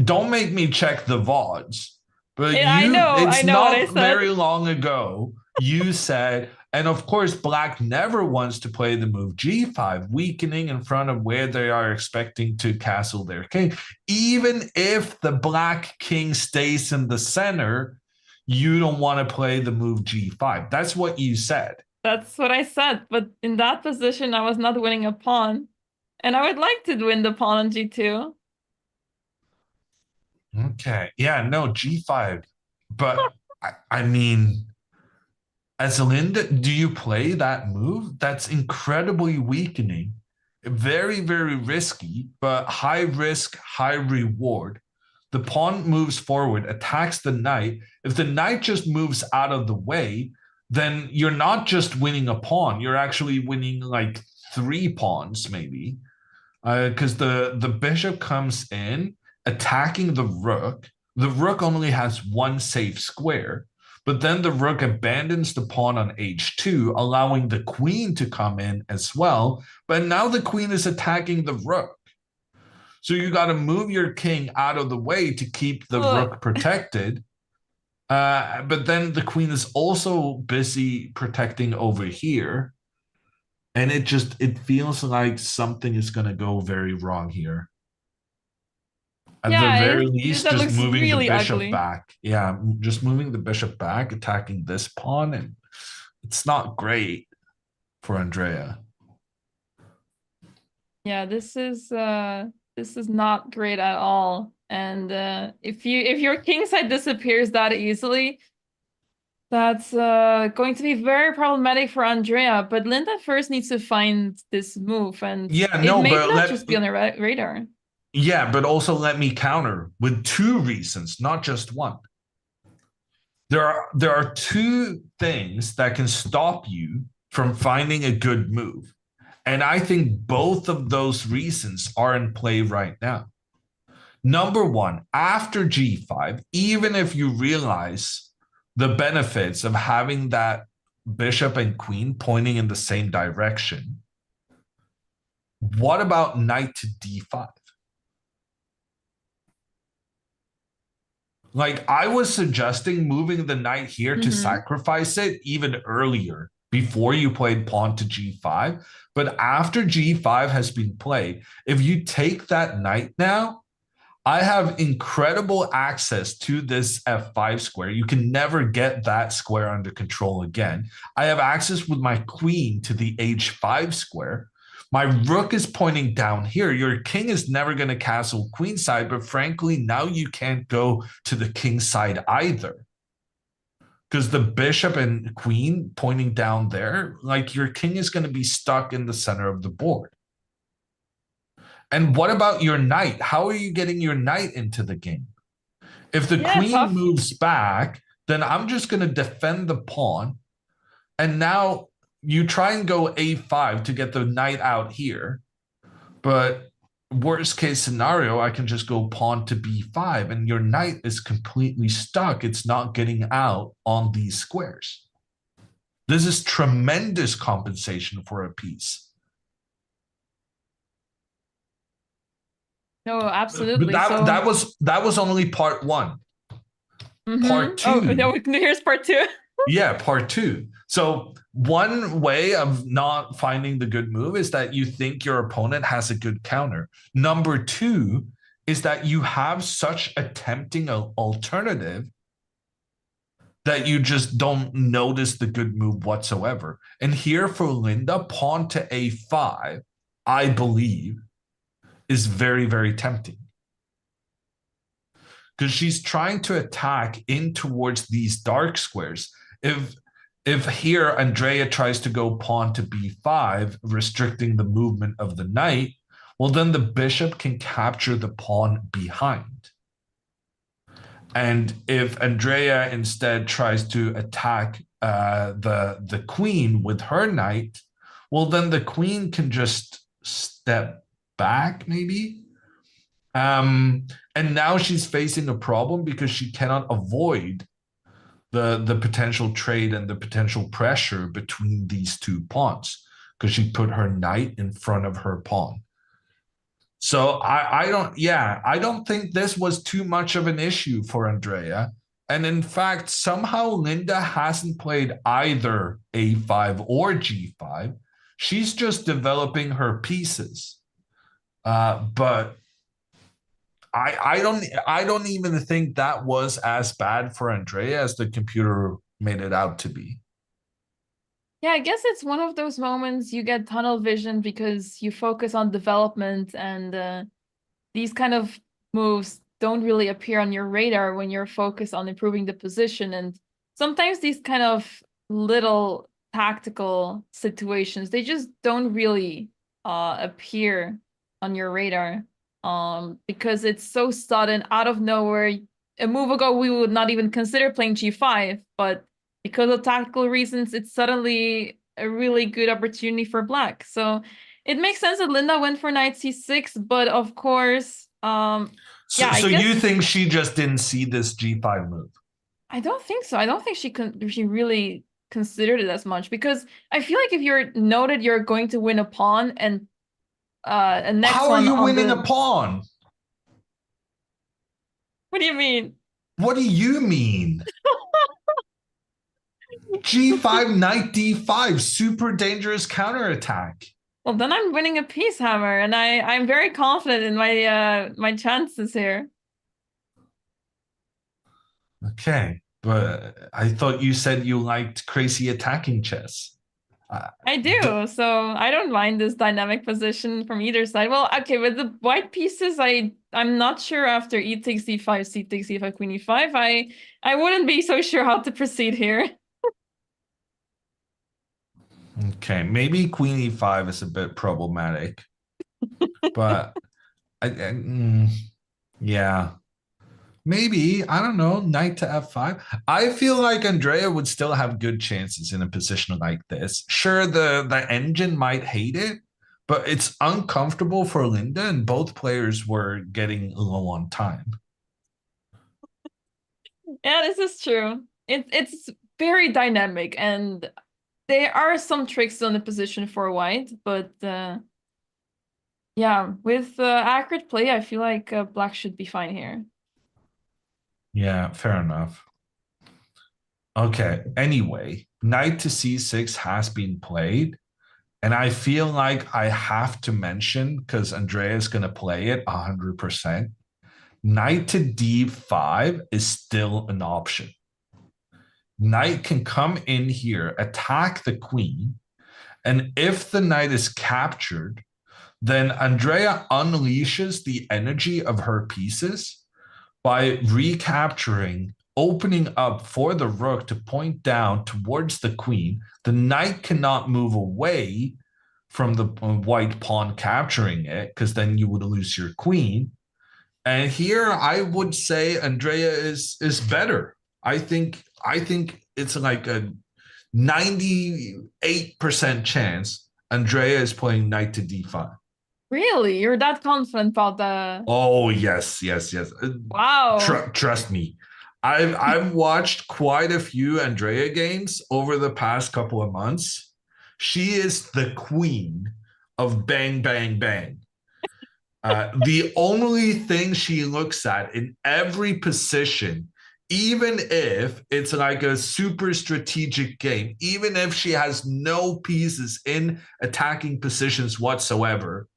Don't make me check the VODs. But Yeah, I it's know what I not said. very long ago, you said, and of course, Black never wants to play the move G5, weakening in front of where they are expecting to castle their king. Even if the Black king stays in the center, you don't want to play the move G5. That's what you said. That's what I said. But in that position, I was not winning a pawn. And I would like to win the pawn on G2. Okay. Yeah, no, G5. But I mean, as Linda, do you play that move? That's incredibly weakening, very, very risky, but high risk, high reward. The pawn moves forward, attacks the knight. If the knight just moves out of the way, then you're not just winning a pawn, you're actually winning like 3 pawns, maybe. Because the bishop comes in, attacking the rook. The rook only has one safe square. But then the rook abandons the pawn on h2, allowing the queen to come in as well. But now the queen is attacking the rook. So you got to move your king out of the way to keep the rook protected. But then the queen is also busy protecting over here. And it feels like something is going to go very wrong here. At the very least, that just looks moving the really bishop ugly. back. Yeah, just moving the bishop back, attacking this pawn, and it's not great for Andrea. Yeah, this is not great at all. And if your king side disappears that easily, that's going to be very problematic for Andrea. But Linda first needs to find this move, and Yeah, it no, may but not just be on the radar. Yeah, but also let me counter with 2 reasons, not just one. There are 2 things that can stop you from finding a good move. And I think both of those reasons are in play right now. Number 1, after G5, even if you realize the benefits of having that bishop and queen pointing in the same direction, what about knight to D5? Like, I was suggesting moving the knight here to sacrifice it even earlier, before you played pawn to G5. But after G5 has been played, if you take that knight now, I have incredible access to this F5 square. You can never get that square under control again. I have access with my queen to the H5 square. My rook is pointing down here. Your king is never going to castle queenside, but frankly, now you can't go to the king side either. Because the bishop and queen pointing down there, like your king is going to be stuck in the center of the board. And what about your knight? How are you getting your knight into the game? If the queen moves back, then I'm just going to defend the pawn. And now you try and go a5 to get the knight out here. But worst case scenario, I can just go pawn to b5, and your knight is completely stuck. It's not getting out on these squares. This is tremendous compensation for a piece. No, absolutely. But that was only part 1. Part 2. Oh, no, here's part 2. Yeah, part 2. So one way of not finding the good move is that you think your opponent has a good counter. Number 2 is that you have such a tempting alternative that you just don't notice the good move whatsoever. And here for Linda, pawn to a5, I believe, is very, very tempting. Because she's trying to attack in towards these dark squares. If here Andrea tries to go pawn to b5, restricting the movement of the knight, well, then the bishop can capture the pawn behind. And if Andrea instead tries to attack the queen with her knight, well, then the queen can just step back, maybe. And now she's facing a problem because she cannot avoid the potential trade and the potential pressure between these 2 pawns, because she put her knight in front of her pawn. So I don't think this was too much of an issue for Andrea. And in fact, somehow Linda hasn't played either A5 or G5. She's just developing her pieces. But I don't even think that was as bad for Andrea as the computer made it out to be. Yeah, I guess it's one of those moments you get tunnel vision because you focus on development, and these kind of moves don't really appear on your radar when you're focused on improving the position. And sometimes these kind of little tactical situations, they just don't really appear on your radar because it's so sudden, out of nowhere. A move ago, we would not even consider playing G5, but because of tactical reasons, it's suddenly a really good opportunity for black. So it makes sense that Linda went for knight c6, but of course, So, yeah, I so guess you think she just didn't see this G5 move? I don't think so. I don't think she really considered it as much, because I feel like if you're noted you're going to win a pawn and next How are one you on winning the a pawn? What do you mean? What do you mean? G5, knight D5, super dangerous counterattack. Well, then I'm winning a piece, Hammer, and I'm very confident in my chances here. Okay, but I thought you said you liked crazy attacking chess. I do, so I don't mind this dynamic position from either side. Well, okay, with the white pieces, I'm not sure after e takes d5, c takes e5, queen e5. I wouldn't be so sure how to proceed here. Okay, maybe queen e5 is a bit problematic, but yeah, maybe, I don't know, knight to f5. I feel like Andrea would still have good chances in a position like this. Sure, the engine might hate it, but it's uncomfortable for Linda, and both players were getting low on time. Yeah, this is true. It's very dynamic, and there are some tricks on the position for white, but yeah, with accurate play, I feel like black should be fine here. Yeah, fair enough. Okay, anyway, knight to c6 has been played. And I feel like I have to mention, because Andrea is going to play it 100%, knight to d5 is still an option. Knight can come in here, attack the queen, and if the knight is captured, then Andrea unleashes the energy of her pieces by recapturing, opening up for the rook to point down towards the queen. The knight cannot move away from the white pawn capturing it, because then you would lose your queen. And here I would say Andrea is better. I think it's like a 98% chance Andrea is playing knight to d5. Really? You're that confident about the... Oh yes, yes, yes. Wow. Trust me. I've watched quite a few Andrea games over the past couple of months. She is the queen of bang bang bang. The only thing she looks at in every position, even if it's like a super strategic game, even if she has no pieces in attacking positions whatsoever,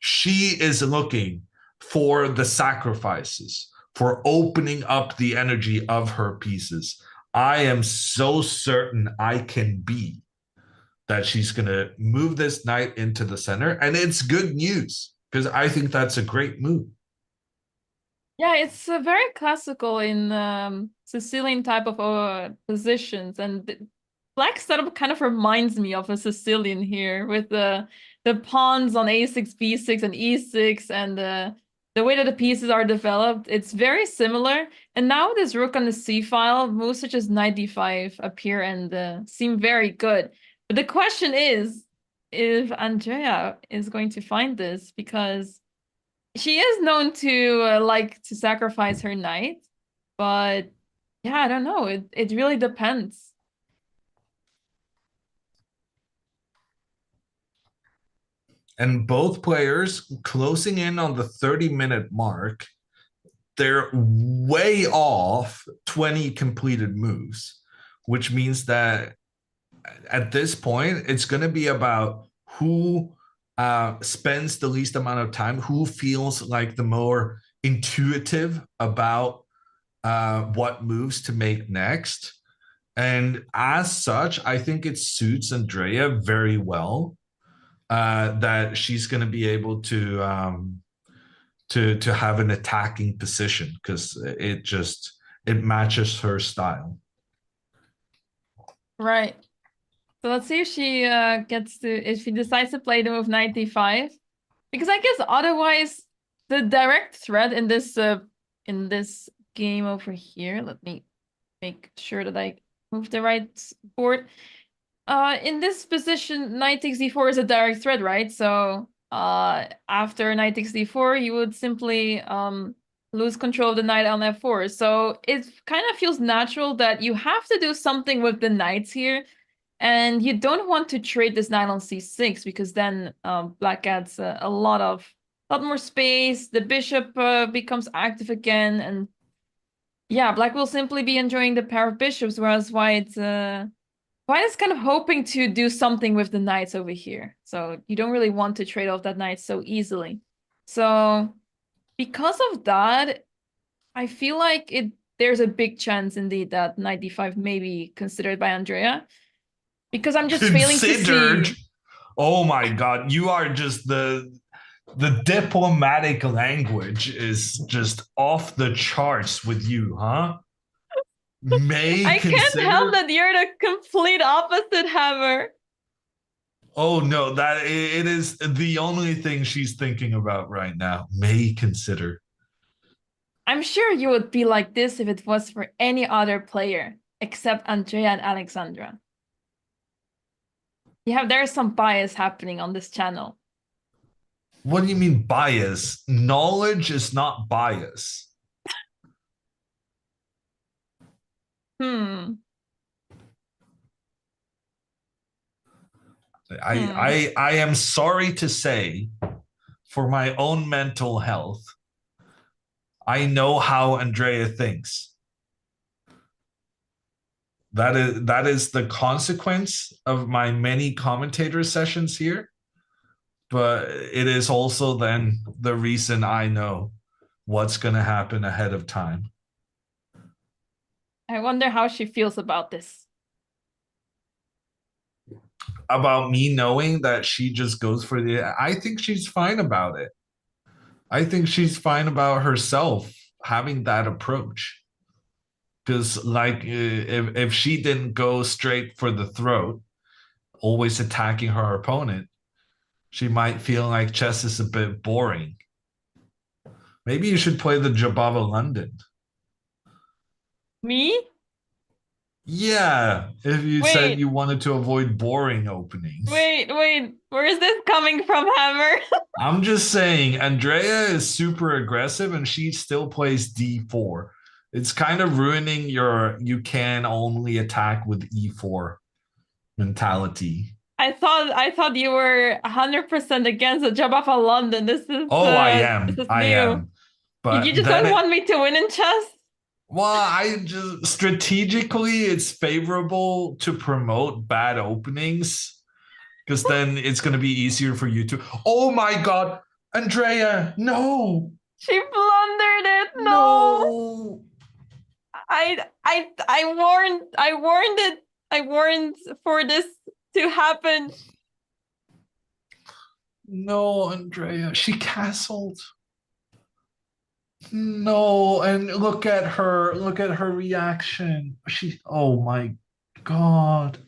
she is looking for the sacrifices, for opening up the energy of her pieces. I am so certain I can be that she's going to move this knight into the center. And it's good news, because I think that's a great move. Yeah, it's very classical in Sicilian type of positions, and black setup kind of reminds me of a Sicilian here with the pawns on a6, b6, and e6, and the way that the pieces are developed. It's very similar. And now this rook on the c file, moves such as knight d5 appear and seem very good. But the question is if Andrea is going to find this, because she is known to like to sacrifice her knight, but yeah, I don't know. It really depends. And both players closing in on the 30-minute mark. They're way off 20 completed moves, which means that at this point, it's going to be about who spends the least amount of time, who feels like the more intuitive about what moves to make next. And as such, I think it suits Andrea very well that she's going to be able to have an attacking position because it matches her style. Right. So let's see if she if she decides to play the move knight d5. Because I guess otherwise the direct threat in this game over here, let me make sure that I move the right board. In this position, knight takes d4 is a direct threat, right? So after knight takes d4, you would simply lose control of the knight on f4. So it kind of feels natural that you have to do something with the knights here. And you don't want to trade this knight on c6 because then black adds a lot more space. The bishop becomes active again, and yeah, black will simply be enjoying the pair of bishops, whereas white is kind of hoping to do something with the knights over here. So you don't really want to trade off that knight so easily. So because of that, I feel like there's a big chance indeed that knight d5 may be considered by Andrea. Because I'm just failing to see. Oh my God, you are just the diplomatic language is just off the charts with you, huh? I can't help that you're the complete opposite, Hammer. Oh no, that it is the only thing she's thinking about right now. May consider. I'm sure you would be like this if it was for any other player except Andrea and Alexandra. There's some bias happening on this channel. What do you mean bias? Knowledge is not bias. I am sorry to say, for my own mental health, I know how Andrea thinks. That is the consequence of my many commentator sessions here, but it is also then the reason I know what's going to happen ahead of time. I wonder how she feels about this. About me knowing that she just goes for I think she's fine about it. I think she's fine about herself having that approach. Because like if she didn't go straight for the throat, always attacking her opponent, she might feel like chess is a bit boring. Maybe you should play the Jabava London. Me? Yeah, if you said you wanted to avoid boring openings. Wait, where is this coming from, Hammer? I'm just saying, Andrea is super aggressive and she still plays d4. It's kind of ruining your you can only attack with e4 mentality. I thought you were 100% against the Jabba London. This is I am. This is I new. am. But you just don't want me to win in chess? Well, I just strategically it's favorable to promote bad openings because then it's going to be easier for you to. Oh my God, Andrea, no. She blundered it. No. I warned for this to happen. No, Andrea, she castled. No, and look at her reaction. Oh my God.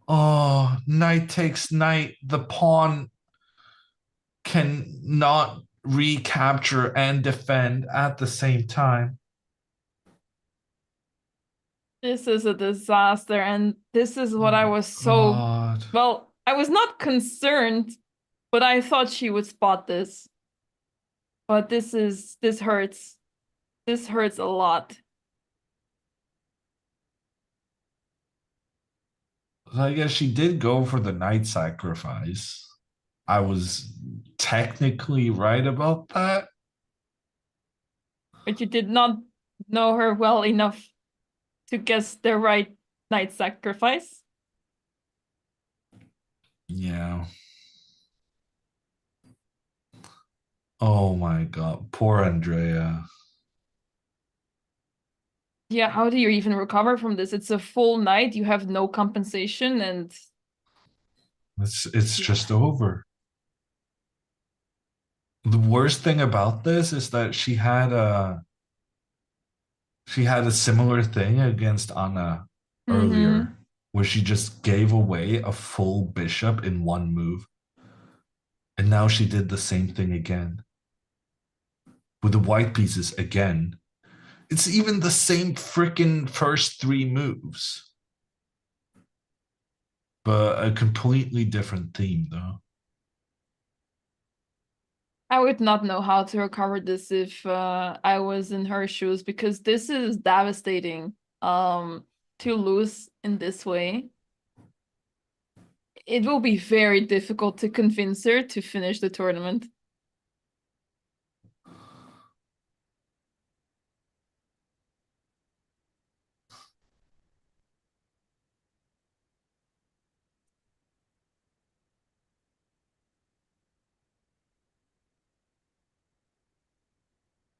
Oh, knight takes knight. The pawn cannot recapture and defend at the same time. This is a disaster, and this is what I was so God. well, I was not concerned, but I thought she would spot this. But this hurts. This hurts a lot. I guess she did go for the knight sacrifice. I was technically right about that. But you did not know her well enough to guess the right knight sacrifice. Yeah. Oh my God. Poor Andrea. Yeah, how do you even recover from this? It's a full night, you have no compensation, and It's yeah. just over. The worst thing about this is that she had a similar thing against Anna earlier, where she just gave away a full bishop in one move. And now she did the same thing again. With the white pieces again. It's even the same freaking first three moves. But a completely different theme, though. I would not know how to recover this if I was in her shoes, because this is devastating to lose in this way. It will be very difficult to convince her to finish the tournament.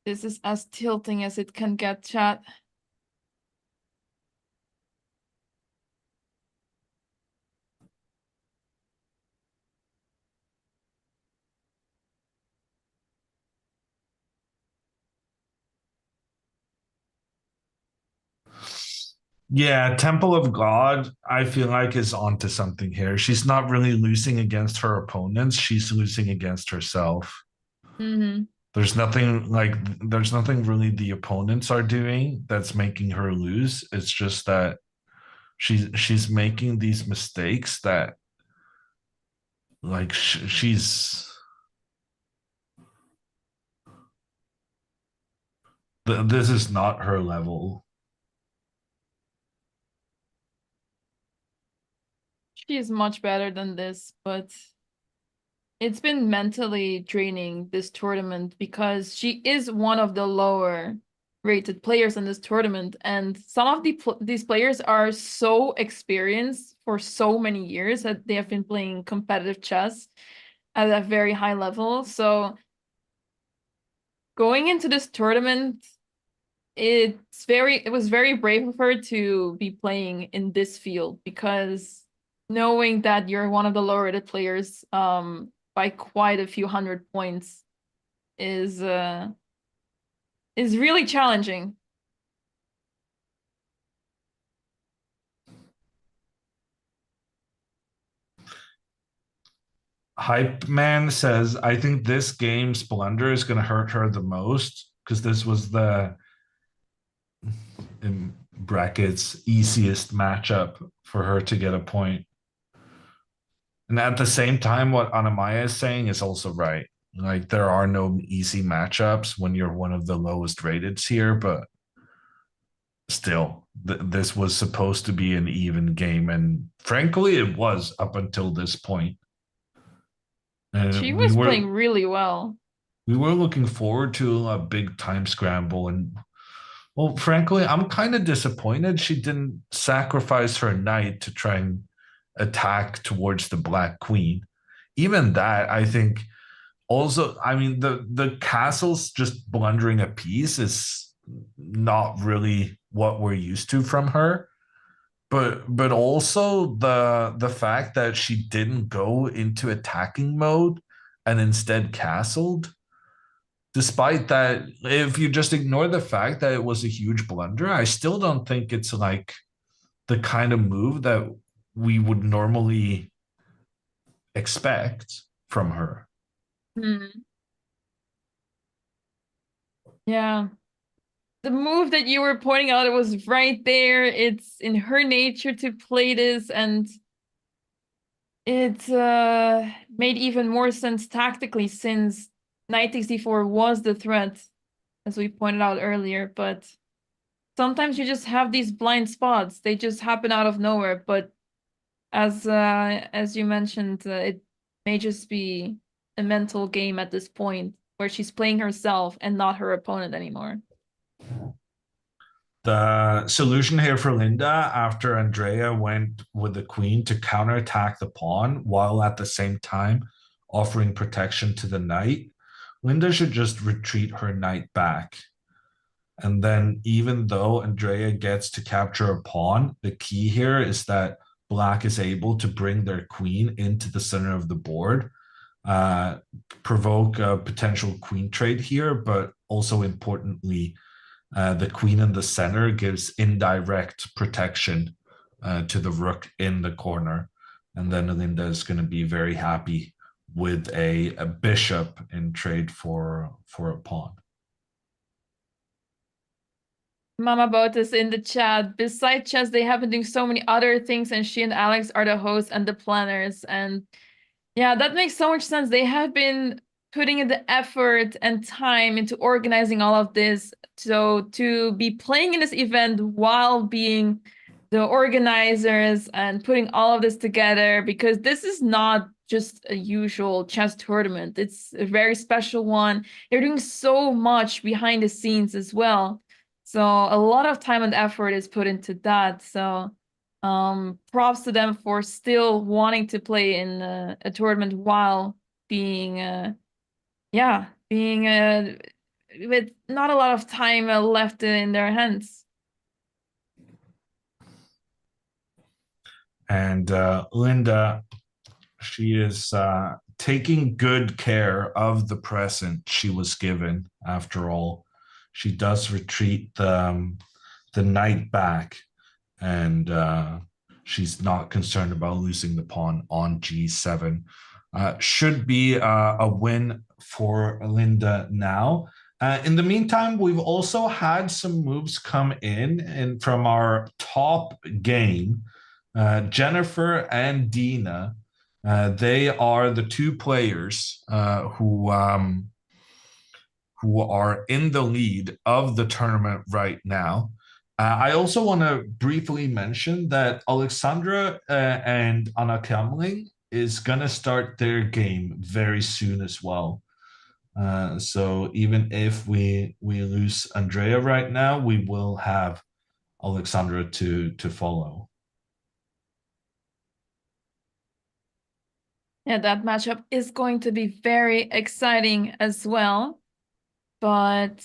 This is as tilting as it can get, chat. Yeah, Temple of God, I feel like is onto something here. She's not really losing against her opponents, she's losing against herself. There's nothing really the opponents are doing that's making her lose. It's just that she's making these mistakes that like she's this is not her level. She is much better than this, but it's been mentally draining this tournament because she is one of the lower rated players in this tournament, and some of these players are so experienced for so many years that they have been playing competitive chess at a very high level. So going into this tournament, it was very brave of her to be playing in this field, because knowing that you're one of the lower rated players by quite a few hundred points is really challenging. Hype Man says, I think this game's blunder is going to hurt her the most because this was the, in brackets, easiest matchup for her to get a point. And at the same time, what Anamaya is saying is also right. Like, there are no easy matchups when you're one of the lowest rated here, but still, this was supposed to be an even game. And frankly, it was up until this point. She was playing really well. We were looking forward to a big time scramble. And well, frankly, I'm kind of disappointed she didn't sacrifice her knight to try and attack towards the Black Queen. Even that, I think, also, I mean, the castles just blundering a piece is not really what we're used to from her. But also the fact that she didn't go into attacking mode and instead castled, despite that, if you just ignore the fact that it was a huge blunder, I still don't think it's like the kind of move that we would normally expect from her. Yeah. The move that you were pointing out, it was right there. It's in her nature to play this, and it made even more sense tactically since knight d4 was the threat, as we pointed out earlier. But sometimes you just have these blind spots. They just happen out of nowhere. But as you mentioned, it may just be a mental game at this point where she's playing herself and not her opponent anymore. The solution here for Linda, after Andrea went with the queen to counterattack the pawn while at the same time offering protection to the knight, Linda should just retreat her knight back. And then even though Andrea gets to capture a pawn, the key here is that Black is able to bring their queen into the center of the board, provoke a potential queen trade here, but also importantly, the queen in the center gives indirect protection to the rook in the corner. And then Linda is going to be very happy with a bishop in trade for a pawn. Mama Botez in the chat. Besides chess, they have been doing so many other things, and she and Alex are the hosts and the planners. And yeah, that makes so much sense. They have been putting in the effort and time into organizing all of this. So to be playing in this event while being the organizers and putting all of this together, because this is not just a usual chess tournament. It's a very special one. They're doing so much behind the scenes as well. So a lot of time and effort is put into that. So props to them for still wanting to play in a tournament while being with not a lot of time left in their hands. And Linda, she is taking good care of the present she was given. After all, she does retreat the knight back, and she's not concerned about losing the pawn on g7. Should be a win for Linda now. In the meantime, we've also had some moves come in and from our top game. Jennifer and Dina, they are the two players who are in the lead of the tournament right now. I also want to briefly mention that Alexandra and ANNA CRAMLING is going to start their game very soon as well. So even if we lose Andrea right now, we will have Alexandra to follow. Yeah, that matchup is going to be very exciting as well. But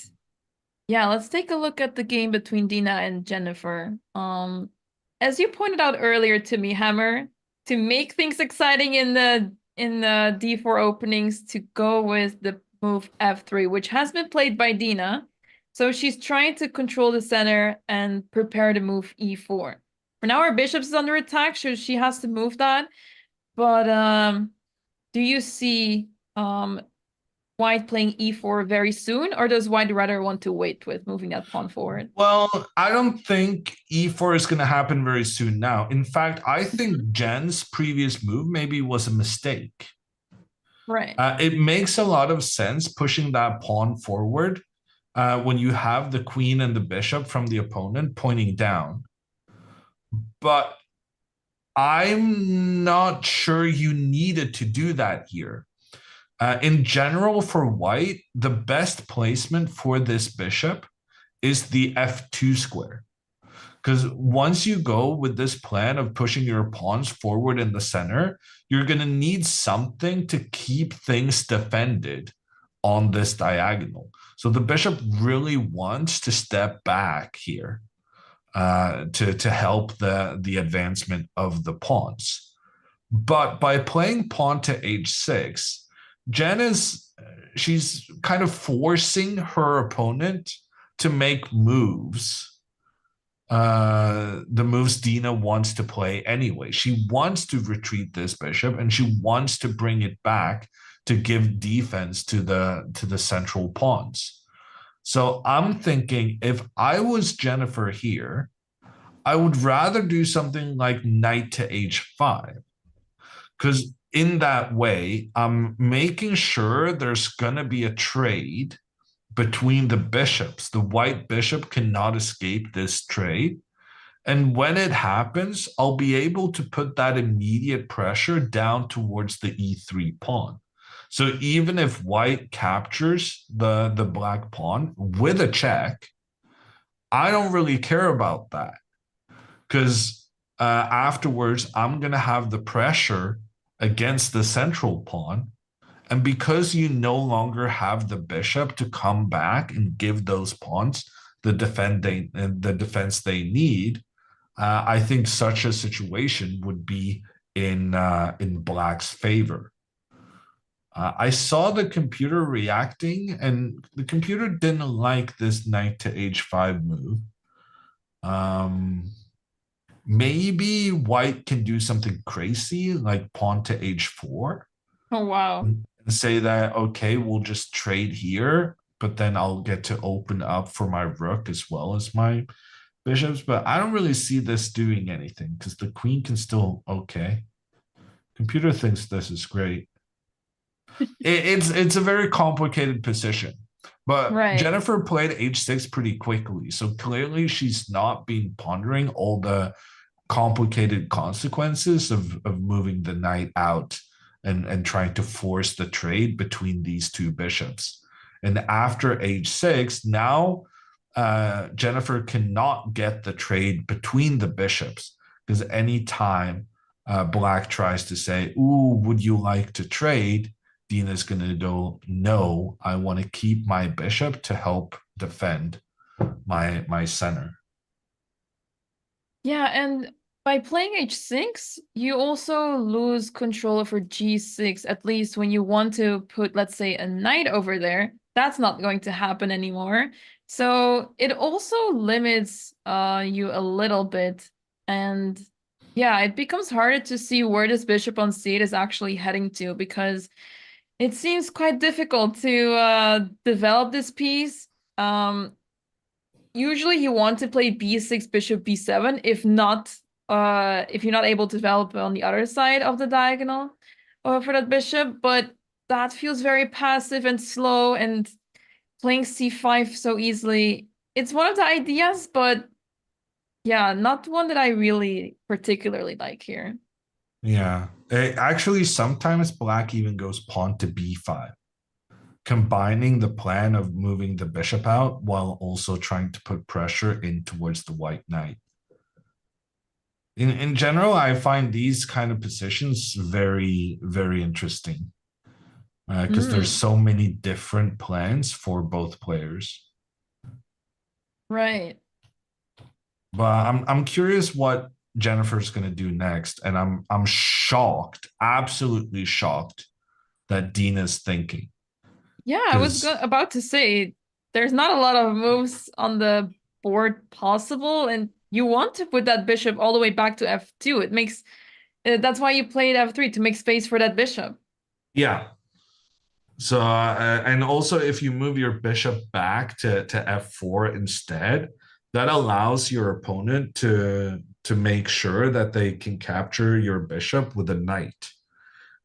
yeah, let's take a look at the game between Dina and Jennifer. As you pointed out earlier to me, Hammer, to make things exciting in the d4 openings, to go with the move f3, which has been played by Dina. So she's trying to control the center and prepare to move e4. For now, our bishop is under attack, so she has to move that. But do you see White playing e4 very soon, or does White rather want to wait with moving that pawn forward? Well, I don't think e4 is going to happen very soon now. In fact, I think Jen's previous move maybe was a mistake. Right. It makes a lot of sense pushing that pawn forward when you have the queen and the bishop from the opponent pointing down. But I'm not sure you needed to do that here. In general, for White, the best placement for this bishop is the f2 square. Because once you go with this plan of pushing your pawns forward in the center, you're going to need something to keep things defended on this diagonal. So the bishop really wants to step back here to help the advancement of the pawns. But by playing pawn to h6, Jen she's kind of forcing her opponent to make moves. The moves Dina wants to play anyway. She wants to retreat this bishop, and she wants to bring it back to give defense to the central pawns. So I'm thinking, if I was Jennifer here, I would rather do something like knight to h5, because in that way, I'm making sure there's going to be a trade between the bishops. The white bishop cannot escape this trade. And when it happens, I'll be able to put that immediate pressure down towards the e3 pawn. So even if white captures the black pawn with a check, I don't really care about that, because afterwards I'm going to have the pressure against the central pawn. And because you no longer have the bishop to come back and give those pawns the defense they need, I think such a situation would be in Black's favor. I saw the computer reacting, and the computer didn't like this knight to h5 move. Maybe white can do something crazy like pawn to h4. Oh, wow. And say that, okay, we'll just trade here, but then I'll get to open up for my rook as well as my bishops. But I don't really see this doing anything because the queen can still, okay. Computer thinks this is great. It's a very complicated position. But Right. Jennifer played h6 pretty quickly. So clearly she's not been pondering all the complicated consequences of moving the knight out and trying to force the trade between these two bishops. And after h6, now Jennifer cannot get the trade between the bishops, because anytime Black tries to say, ooh, would you like to trade? Dina's going to go, no, I want to keep my bishop to help defend my center. Yeah, and by playing h6, you also lose control over g6, at least when you want to put, let's say, a knight over there. That's not going to happen anymore. So it also limits you a little bit. And yeah, it becomes harder to see where this bishop on c8 is actually heading to, because it seems quite difficult to develop this piece. Usually you want to play b6, bishop b7, if you're not able to develop on the other side of the diagonal for that bishop, but that feels very passive and slow, and playing c5 so easily. It's one of the ideas, but yeah, not one that I really particularly like here. Yeah. Actually, sometimes Black even goes pawn to b5, combining the plan of moving the bishop out while also trying to put pressure in towards the white knight. In general, I find these kind of positions very, very interesting, because there's so many different plans for both players. Right. But I'm curious what Jennifer's going to do next, and I'm shocked, absolutely shocked, that Dina's thinking. Yeah, I was about to say, there's not a lot of moves on the board possible, and you want to put that bishop all the way back to f2. It makes that's why you played f3, to make space for that bishop. Yeah. So and also, if you move your bishop back to f4 instead, that allows your opponent to make sure that they can capture your bishop with a knight,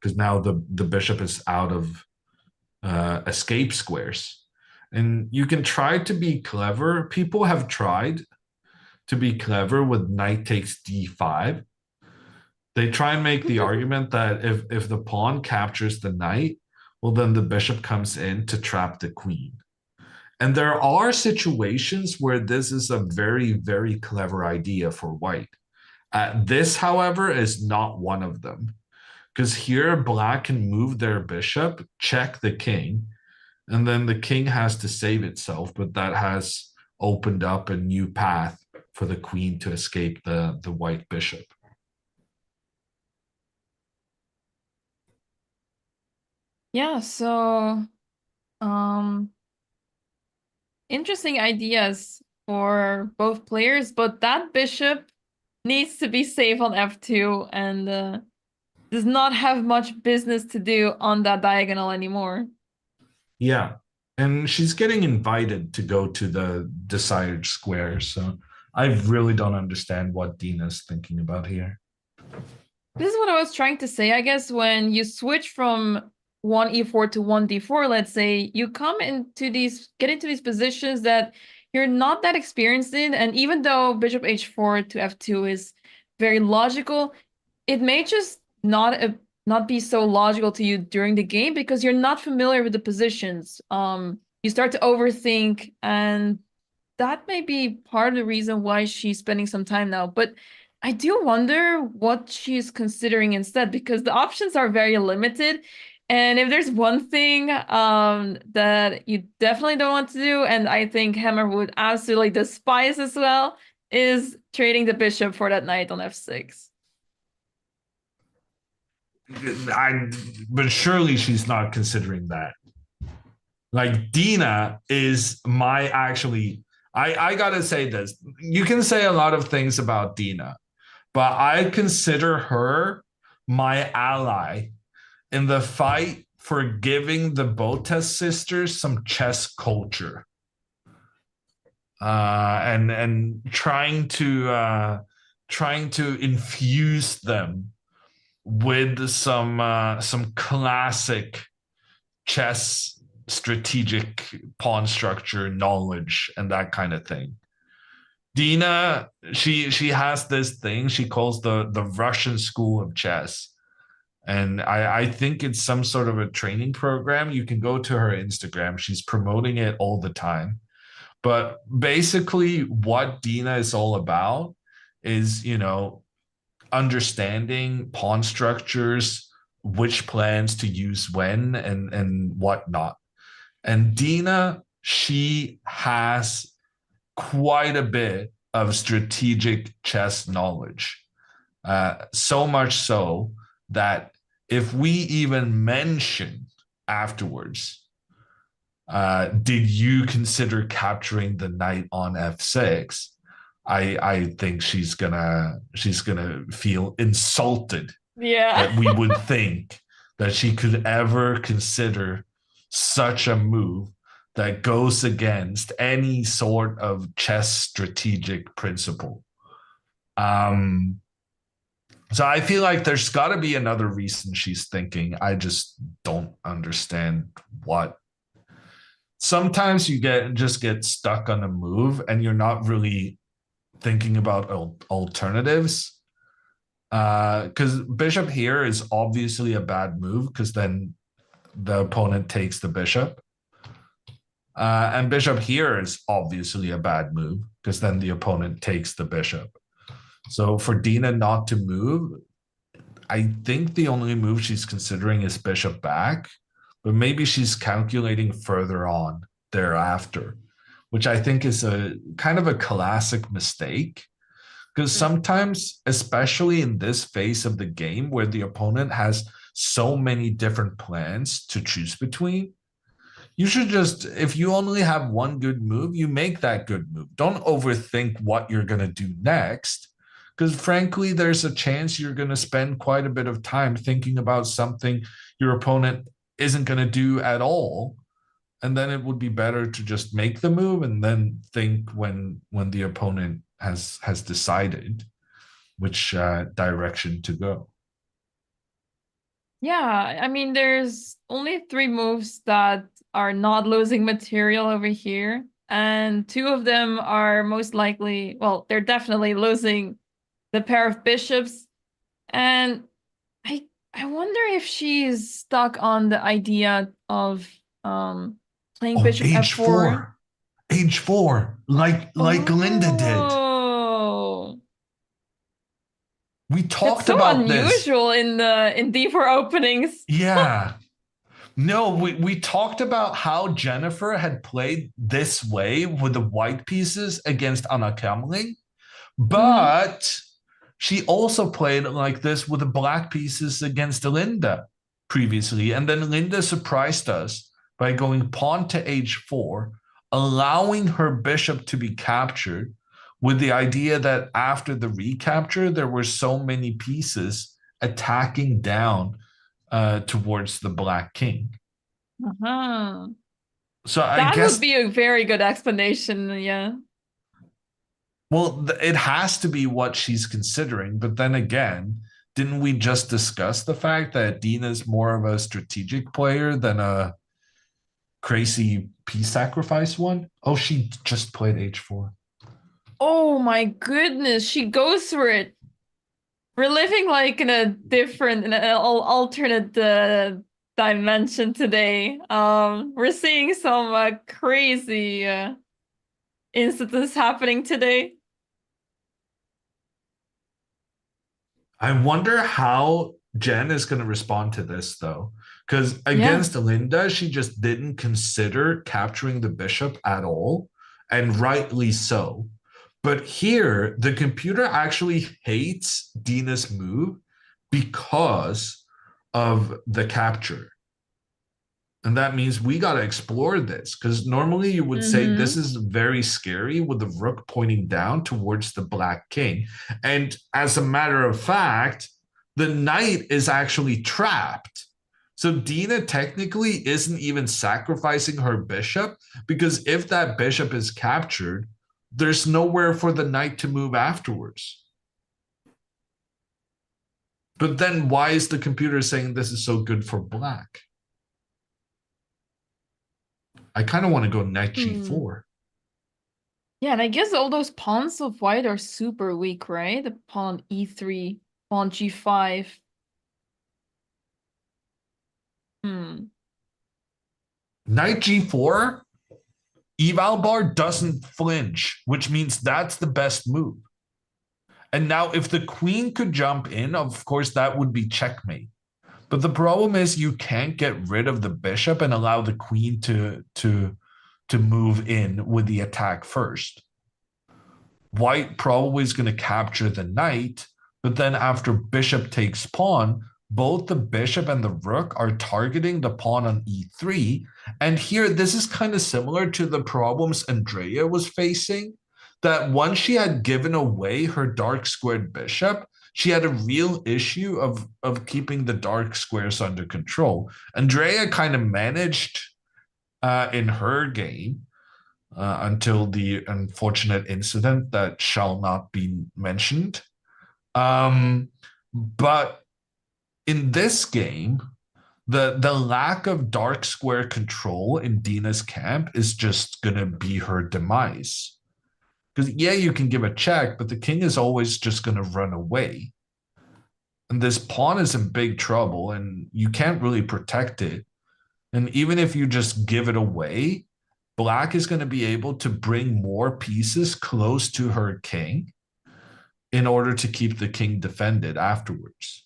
because now the bishop is out of escape squares. And you can try to be clever. People have tried to be clever with knight takes d5. They try and make the argument that if the pawn captures the knight, well, then the bishop comes in to trap the queen. And there are situations where this is a very, very clever idea for white. This, however, is not one of them, because here Black can move their bishop, check the king, and then the king has to save itself, but that has opened up a new path for the queen to escape the white bishop. Yeah, so interesting ideas for both players, but that bishop needs to be safe on f2 and does not have much business to do on that diagonal anymore. Yeah, and she's getting invited to go to the desired square, so I really don't understand what Dina's thinking about here. This is what I was trying to say. I guess when you switch from 1e4 to 1d4, let's say, you get into these positions that you're not that experienced in, and even though bishop h4 to f2 is very logical, it may just not be so logical to you during the game because you're not familiar with the positions. You start to overthink, and that may be part of the reason why she's spending some time now. But I do wonder what she's considering instead, because the options are very limited. And if there's one thing that you definitely don't want to do, and I think Hammer would absolutely despise as well, is trading the bishop for that knight on f6. But surely she's not considering that. Like, Dina is my actually, I gotta say this. You can say a lot of things about Dina, but I consider her my ally in the fight for giving the Botez sisters some chess culture. And trying to infuse them with some classic chess strategic pawn structure knowledge and that kind of thing. Dina, she has this thing she calls the Russian school of chess. And I think it's some sort of a training program. You can go to her Instagram. She's promoting it all the time. But basically what Dina is all about is, understanding pawn structures, which plans to use when and whatnot. And Dina, she has quite a bit of strategic chess knowledge. So much so that if we even mention afterwards, did you consider capturing the knight on f6? I think she's gonna feel insulted. Yeah. That we would think that she could ever consider such a move that goes against any sort of chess strategic principle. So I feel like there's got to be another reason she's thinking. I just don't understand what. Sometimes you just get stuck on a move and you're not really thinking about alternatives. Because bishop here is obviously a bad move because then the opponent takes the bishop. And bishop here is obviously a bad move because then the opponent takes the bishop. So for Dina not to move, I think the only move she's considering is bishop back, but maybe she's calculating further on thereafter, which I think is a kind of a classic mistake. Because sometimes, especially in this phase of the game where the opponent has so many different plans to choose between, you should just, if you only have one good move, you make that good move. Don't overthink what you're going to do next. Because frankly, there's a chance you're going to spend quite a bit of time thinking about something your opponent isn't going to do at all. And then it would be better to just make the move and then think when the opponent has decided which direction to go. Yeah, I mean, there's only 3 moves that are not losing material over here. And 2 of them are most likely, well, they're definitely losing the pair of bishops. And I wonder if she's stuck on the idea of playing bishop f4. H4, like Linda did. Oh. We talked It's so about unusual in d4 openings. Yeah. No, we talked about how Jennifer had played this way with the white pieces against ANNA CRAMLING, but she also played like this with the black pieces against Linda previously. And then Linda surprised us by going pawn to h4, allowing her bishop to be captured with the idea that after the recapture, there were so many pieces attacking down towards the black king. So I guess that would be a very good explanation, yeah. Well, it has to be what she's considering. But then again, didn't we just discuss the fact that Dina's more of a strategic player than a crazy piece sacrifice one. Oh, she just played h4. Oh my goodness, she goes for it. We're living like in a different, in an alternate dimension today. We're seeing some crazy incidents happening today. I wonder how Jen is going to respond to this, though. Because against Linda, she just didn't consider capturing the bishop at all, and rightly so. But here, the computer actually hates Dina's move because of the capture. And that means we got to explore this, because normally you would say this is very scary with the rook pointing down towards the black king. And as a matter of fact, the knight is actually trapped. So Dina technically isn't even sacrificing her bishop, because if that bishop is captured, there's nowhere for the knight to move afterwards. But then why is the computer saying this is so good for black? I kind of want to go knight g4. Yeah, and I guess all those pawns of white are super weak, right? The pawn e3, pawn g5. Knight g4, eval bar doesn't flinch, which means that's the best move. And now if the queen could jump in, of course, that would be checkmate. But the problem is you can't get rid of the bishop and allow the queen to move in with the attack first. White probably is going to capture the knight, but then after bishop takes pawn, both the bishop and the rook are targeting the pawn on e3. And here, this is kind of similar to the problems Andrea was facing, that once she had given away her dark squared bishop, she had a real issue of keeping the dark squares under control. Andrea kind of managed in her game until the unfortunate incident that shall not be mentioned. But in this game, the lack of dark square control in Dina's camp is just going to be her demise. Because, yeah, you can give a check, but the king is always just going to run away. And this pawn is in big trouble, and you can't really protect it. And even if you just give it away, black is going to be able to bring more pieces close to her king in order to keep the king defended afterwards.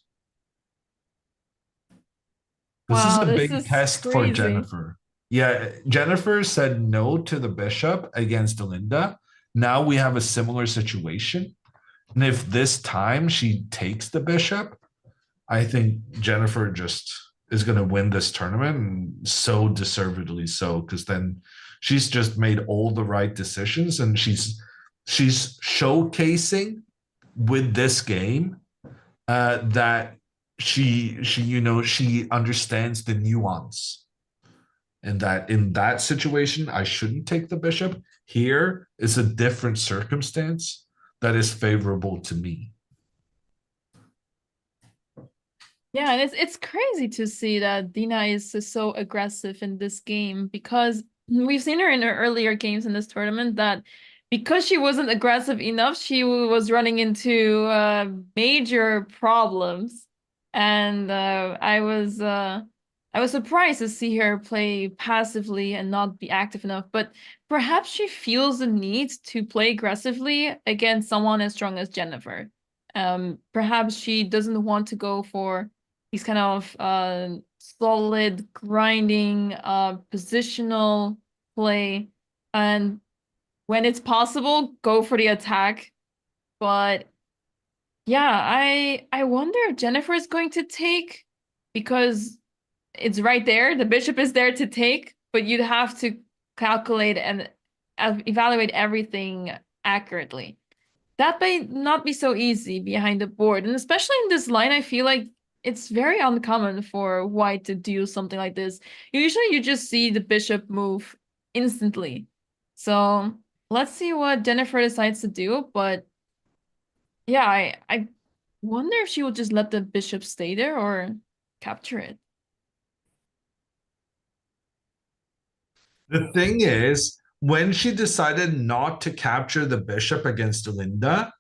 This is a big test for Jennifer. Yeah, Jennifer said no to the bishop against Linda. Now we have a similar situation. And if this time she takes the bishop, I think Jennifer just is going to win this tournament, and so deservedly so, because then she's just made all the right decisions, and she's showcasing with this game that she understands the nuance, and that in that situation I shouldn't take the bishop. Here is a different circumstance that is favorable to me. Yeah, and it's crazy to see that Dina is so aggressive in this game, because we've seen her in her earlier games in this tournament that because she wasn't aggressive enough, she was running into major problems. And I was surprised to see her play passively and not be active enough. But perhaps she feels the need to play aggressively against someone as strong as Jennifer. Perhaps she doesn't want to go for these kind of solid grinding positional play, and when it's possible, go for the attack. But yeah, I wonder if Jennifer is going to take, because it's right there. The bishop is there to take, but you'd have to calculate and evaluate everything accurately. That may not be so easy behind the board. And especially in this line, I feel like it's very uncommon for white to do something like this. Usually you just see the bishop move instantly. So let's see what Jennifer decides to do. But yeah, I wonder if she will just let the bishop stay there or capture it. The thing is, when she decided not to capture the bishop against Linda,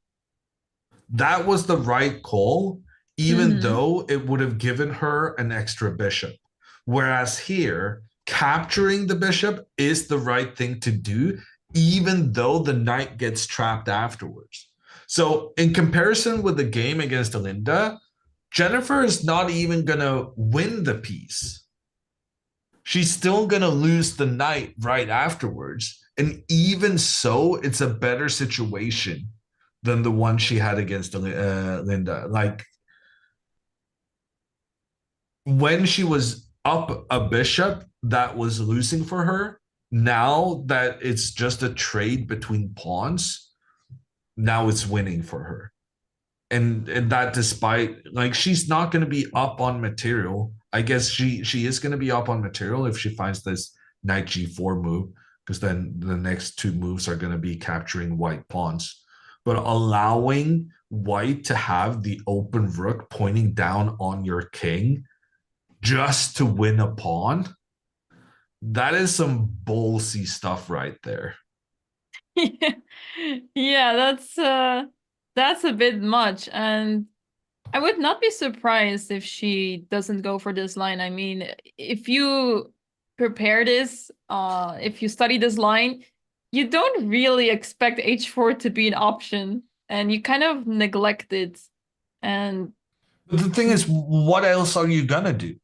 that was the right call, even Mm-hmm. though it would have given her an extra bishop. Whereas here, capturing the bishop is the right thing to do, even though the knight gets trapped afterwards. So, in comparison with the game against Linda, Jennifer is not even going to win the piece. She's still going to lose the knight right afterwards. And even so, it's a better situation than the one she had against Linda. Like when she was up a bishop that was losing for her, now that it's just a trade between pawns, now it's winning for her. And that despite like she's not going to be up on material. I guess she is going to be up on material if she finds this knight g4 move, because then the next two moves are going to be capturing white pawns. But allowing white to have the open rook pointing down on your king just to win a pawn, that is some ballsy stuff right there. Yeah, that's a bit much, and I would not be surprised if she doesn't go for this line. I mean, if you prepare this, if you study this line, you don't really expect h4 to be an option, and you kind of neglect it. And But the thing is, what else are you gonna do?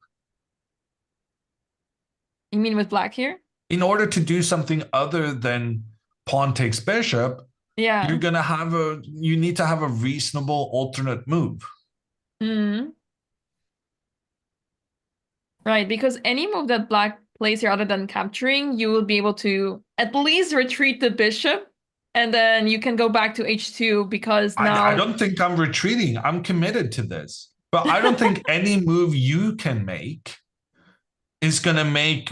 you mean with black here? In order to do something other than pawn takes bishop, Yeah. you need to have a reasonable alternate move. Hmm. Right, because any move that black plays here other than capturing, you will be able to at least retreat the bishop, and then you can go back to h2 because I now... don't think I'm retreating. I'm committed to this. But I don't think any move you can make is going to make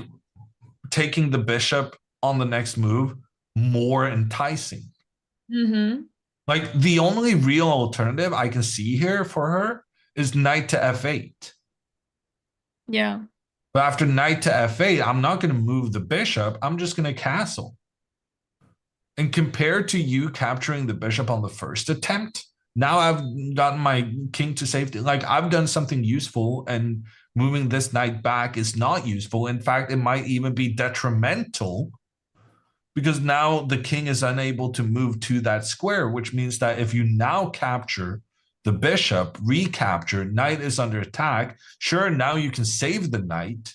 taking the bishop on the next move more enticing. Mm-hmm. Like the only real alternative I can see here for her is knight to f8. Yeah. But after knight to f8, I'm not going to move the bishop. I'm just going to castle. And compared to you capturing the bishop on the first attempt, now I've gotten my king to safety. Like I've done something useful, and moving this knight back is not useful. In fact, it might even be detrimental because now the king is unable to move to that square, which means that if you now capture the bishop, recapture, knight is under attack. Sure, now you can save the knight,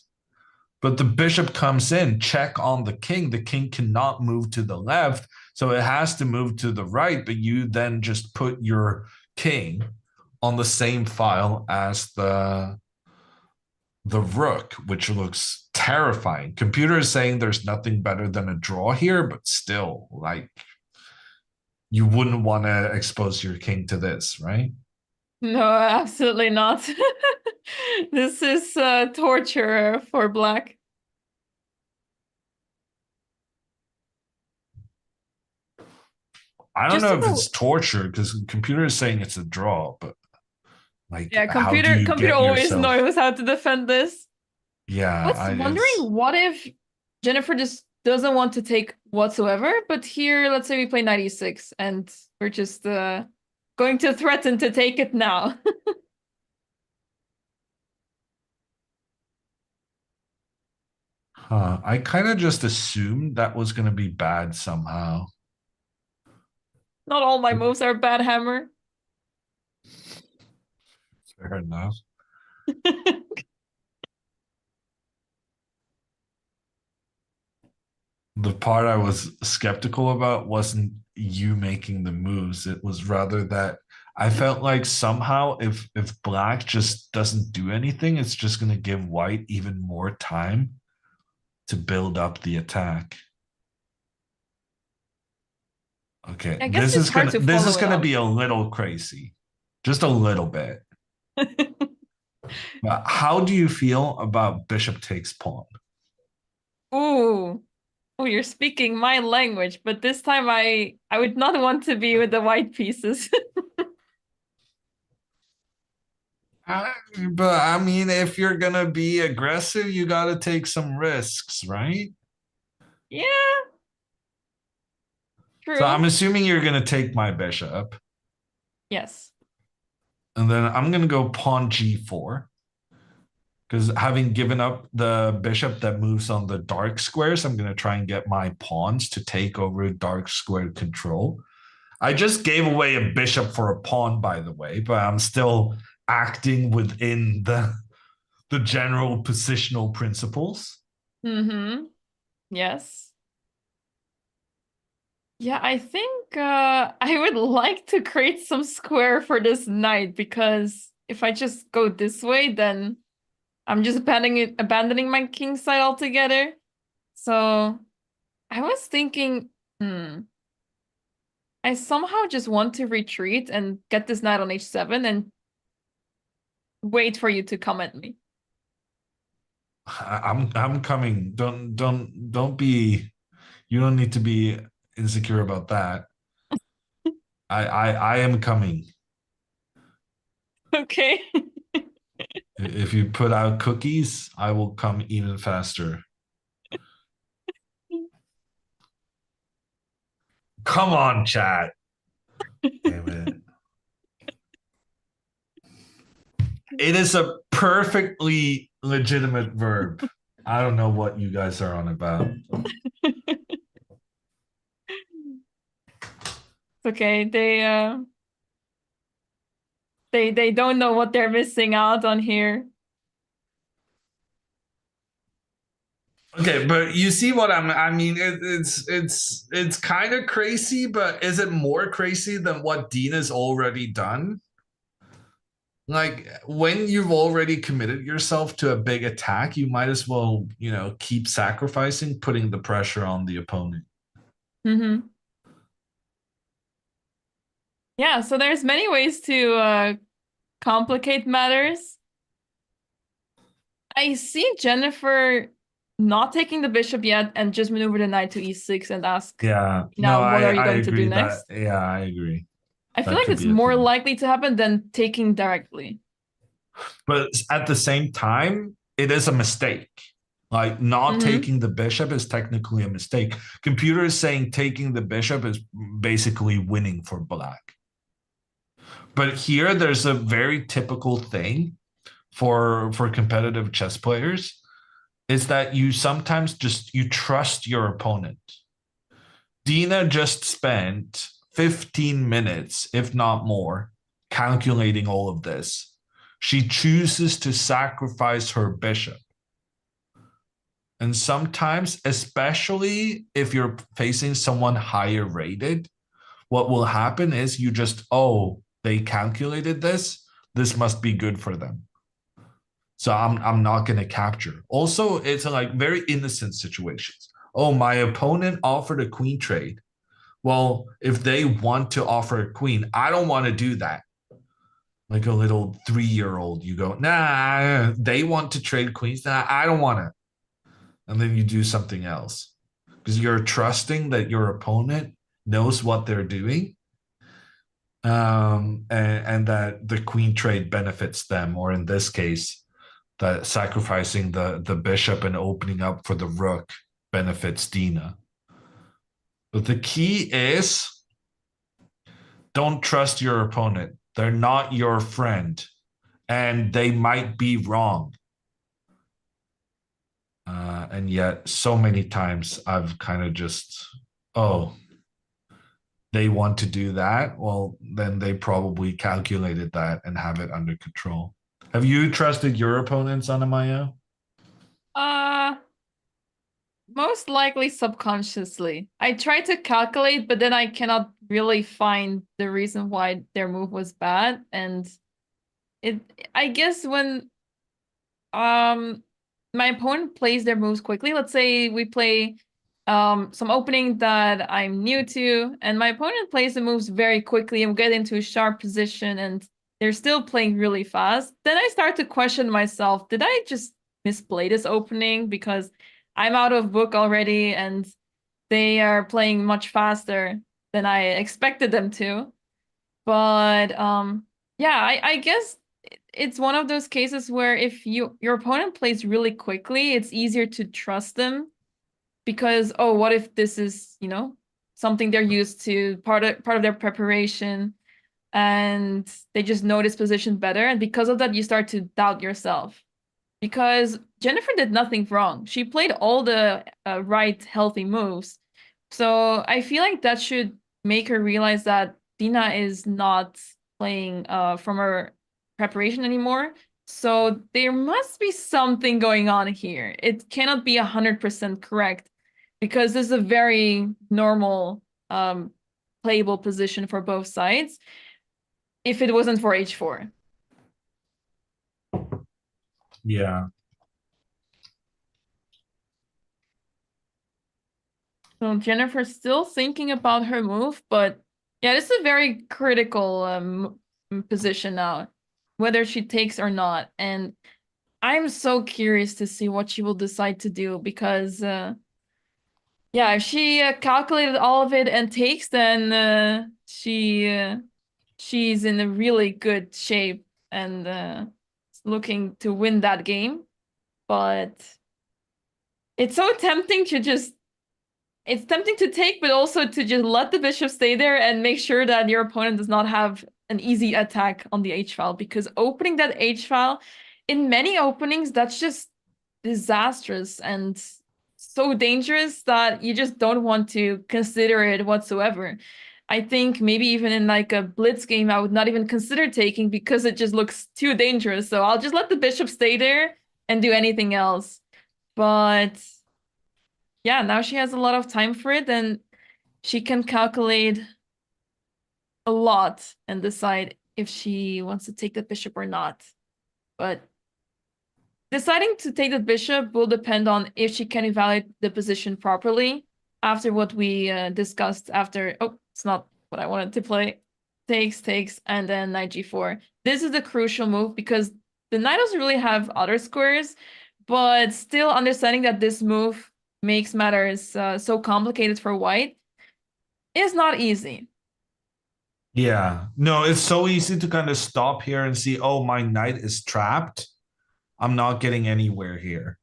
but the bishop comes in, check on the king. The king cannot move to the left, so it has to move to the right, but you then just put your king on the same file as the rook, which looks terrifying. Computer is saying there's nothing better than a draw here, but still, like, you wouldn't want to expose your king to this, right? No, absolutely not. This is torture for black. I don't Just know to if go... it's torture because computer is saying it's a draw, but like, Yeah, how do you computer get always yourself? knows how to defend this. Yeah, Was wondering it's what if Jennifer just doesn't want to take whatsoever, but here, let's say we play 96 and we're just going to threaten to take it now. I kind of just assumed that was going to be bad somehow. Not all my moves are bad, Hammer. Fair enough. The part I was skeptical about wasn't you making the moves. It was rather that I felt like somehow if black just doesn't do anything, it's just going to give white even more time to build up the attack. Okay, I guess it's hard to this follow is it gonna up. be a little crazy, just a little bit. But how do you feel about bishop takes pawn? Ooh. Oh, you're speaking my language, but this time I would not want to be with the white pieces. Uh, but I mean, if you're gonna be aggressive, you gotta take some risks, right? Yeah. True. So I'm assuming you're going to take my bishop. Yes. And then I'm going to go pawn g4. Because having given up the bishop that moves on the dark squares, I'm going to try and get my pawns to take over dark square control. I just gave away a bishop for a pawn, by the way, but I'm still acting within the general positional principles. Mm-hmm. Yes. Yeah, I think I would like to create some square for this knight, because if I just go this way, then I'm just abandoning my king side altogether. So I was thinking, I somehow just want to retreat and get this knight on h7 and wait for you to come at me. I'm coming. Don't be. You don't need to be insecure about that. I am coming. Okay. If you put out cookies, I will come even faster. Come on, chat. Damn it. It is a perfectly legitimate verb. I don't know what you guys are on about. Okay, they don't know what they're missing out on here. Okay, but you see what I mean, it's kind of crazy, but is it more crazy than what Dina's already done? Like, when you've already committed yourself to a big attack, you might as well, keep sacrificing, putting the pressure on the opponent. Mm-hmm. Yeah, so there's many ways to complicate matters. I see Jennifer not taking the bishop yet and just maneuver the knight to e6 and ask, Yeah, now, no, what are you I going to do agree next? I agree. I feel That like could it's be a more thing. likely to happen than taking directly. But at the same time, it is a mistake. Like, not taking the bishop is technically a mistake. Computer is saying taking the bishop is basically winning for black. But here, there's a very typical thing for competitive chess players, is that you sometimes you trust your opponent. Dina just spent 15 minutes, if not more, calculating all of this. She chooses to sacrifice her bishop. And sometimes, especially if you're facing someone higher rated, what will happen is you just, they calculated this. This must be good for them. So I'm not going to capture. Also, it's like very innocent situations. Oh, my opponent offered a queen trade. Well, if they want to offer a queen, I don't want to do that. Like a little 3-year-old, you go, nah, they want to trade queens. Nah, I don't want to. And then you do something else because you're trusting that your opponent knows what they're doing, and that the queen trade benefits them, or in this case, that sacrificing the bishop and opening up for the rook benefits Dina. But the key is, don't trust your opponent. They're not your friend, and they might be wrong. And yet, so many times I've kind of just, they want to do that. Well, then they probably calculated that and have it under control. Have you trusted your opponents, Anamayo? Most likely subconsciously. I try to calculate, but then I cannot really find the reason why their move was bad. And I guess when my opponent plays their moves quickly, let's say we play some opening that I'm new to, and my opponent plays the moves very quickly and get into a sharp position, and they're still playing really fast, then I start to question myself, did I just misplay this opening because I'm out of book already and they are playing much faster than I expected them to? But yeah, I guess it's one of those cases where if your opponent plays really quickly, it's easier to trust them because, oh, what if this is, something they're used to, part of their preparation, and they just know this position better. And because of that, you start to doubt yourself. Because Jennifer did nothing wrong. She played all the right healthy moves. So I feel like that should make her realize that Dina is not playing from her preparation anymore. So there must be something going on here. It cannot be 100% correct, because this is a very normal playable position for both sides if it wasn't for h4. Yeah. So Jennifer's still thinking about her move, but yeah, this is a very critical position now, whether she takes or not. And I'm so curious to see what she will decide to do, because yeah, if she calculated all of it and takes, then she's in a really good shape and looking to win that game. But it's so tempting to just it's tempting to take, but also to just let the bishop stay there and make sure that your opponent does not have an easy attack on the h-file, because opening that h-file in many openings, that's just disastrous and so dangerous that you just don't want to consider it whatsoever. I think maybe even in like a blitz game, I would not even consider taking, because it just looks too dangerous. So I'll just let the bishop stay there and do anything else. But yeah, now she has a lot of time for it, and she can calculate a lot and decide if she wants to take the bishop or not. But deciding to take the bishop will depend on if she can evaluate the position properly after what we discussed after. Oh, it's not what I wanted to play. Takes, and then knight g4. This is the crucial move, because the knight doesn't really have other squares, but still understanding that this move makes matters so complicated for white is not easy. Yeah. No, it's so easy to kind of stop here and see, oh, my knight is trapped. I'm not getting anywhere here.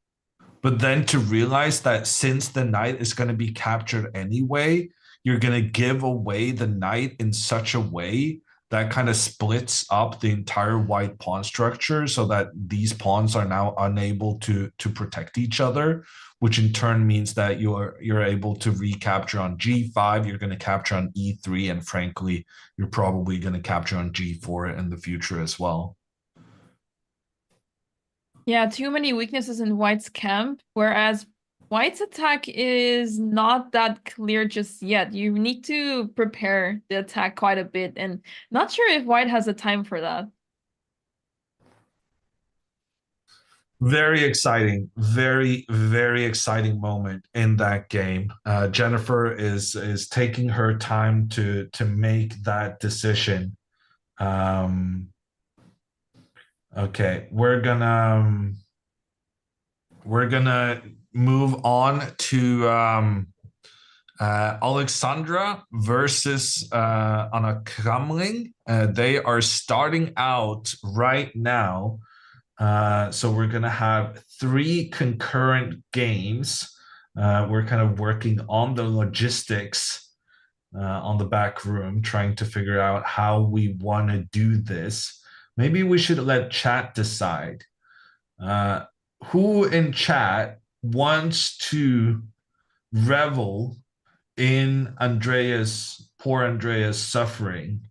But then to realize that since the knight is going to be captured anyway, you're going to give away the knight in such a way that kind of splits up the entire white pawn structure, so that these pawns are now unable to protect each other, which in turn means that you're able to recapture on g5, you're going to capture on e3, and frankly, you're probably going to capture on g4 in the future as well. Yeah, too many weaknesses in white's camp, whereas white's attack is not that clear just yet. You need to prepare the attack quite a bit, and not sure if white has the time for that. Very exciting, very, very exciting moment in that game. Jennifer is taking her time to make that decision. Okay, we're gonna move on to Alexandra versus ANNA CRAMLING. They are starting out right now. So we're going to have 3 concurrent games. We're kind of working on the logistics on the back room, trying to figure out how we want to do this. Maybe we should let chat decide. Who in chat wants to revel in poor Andrea's suffering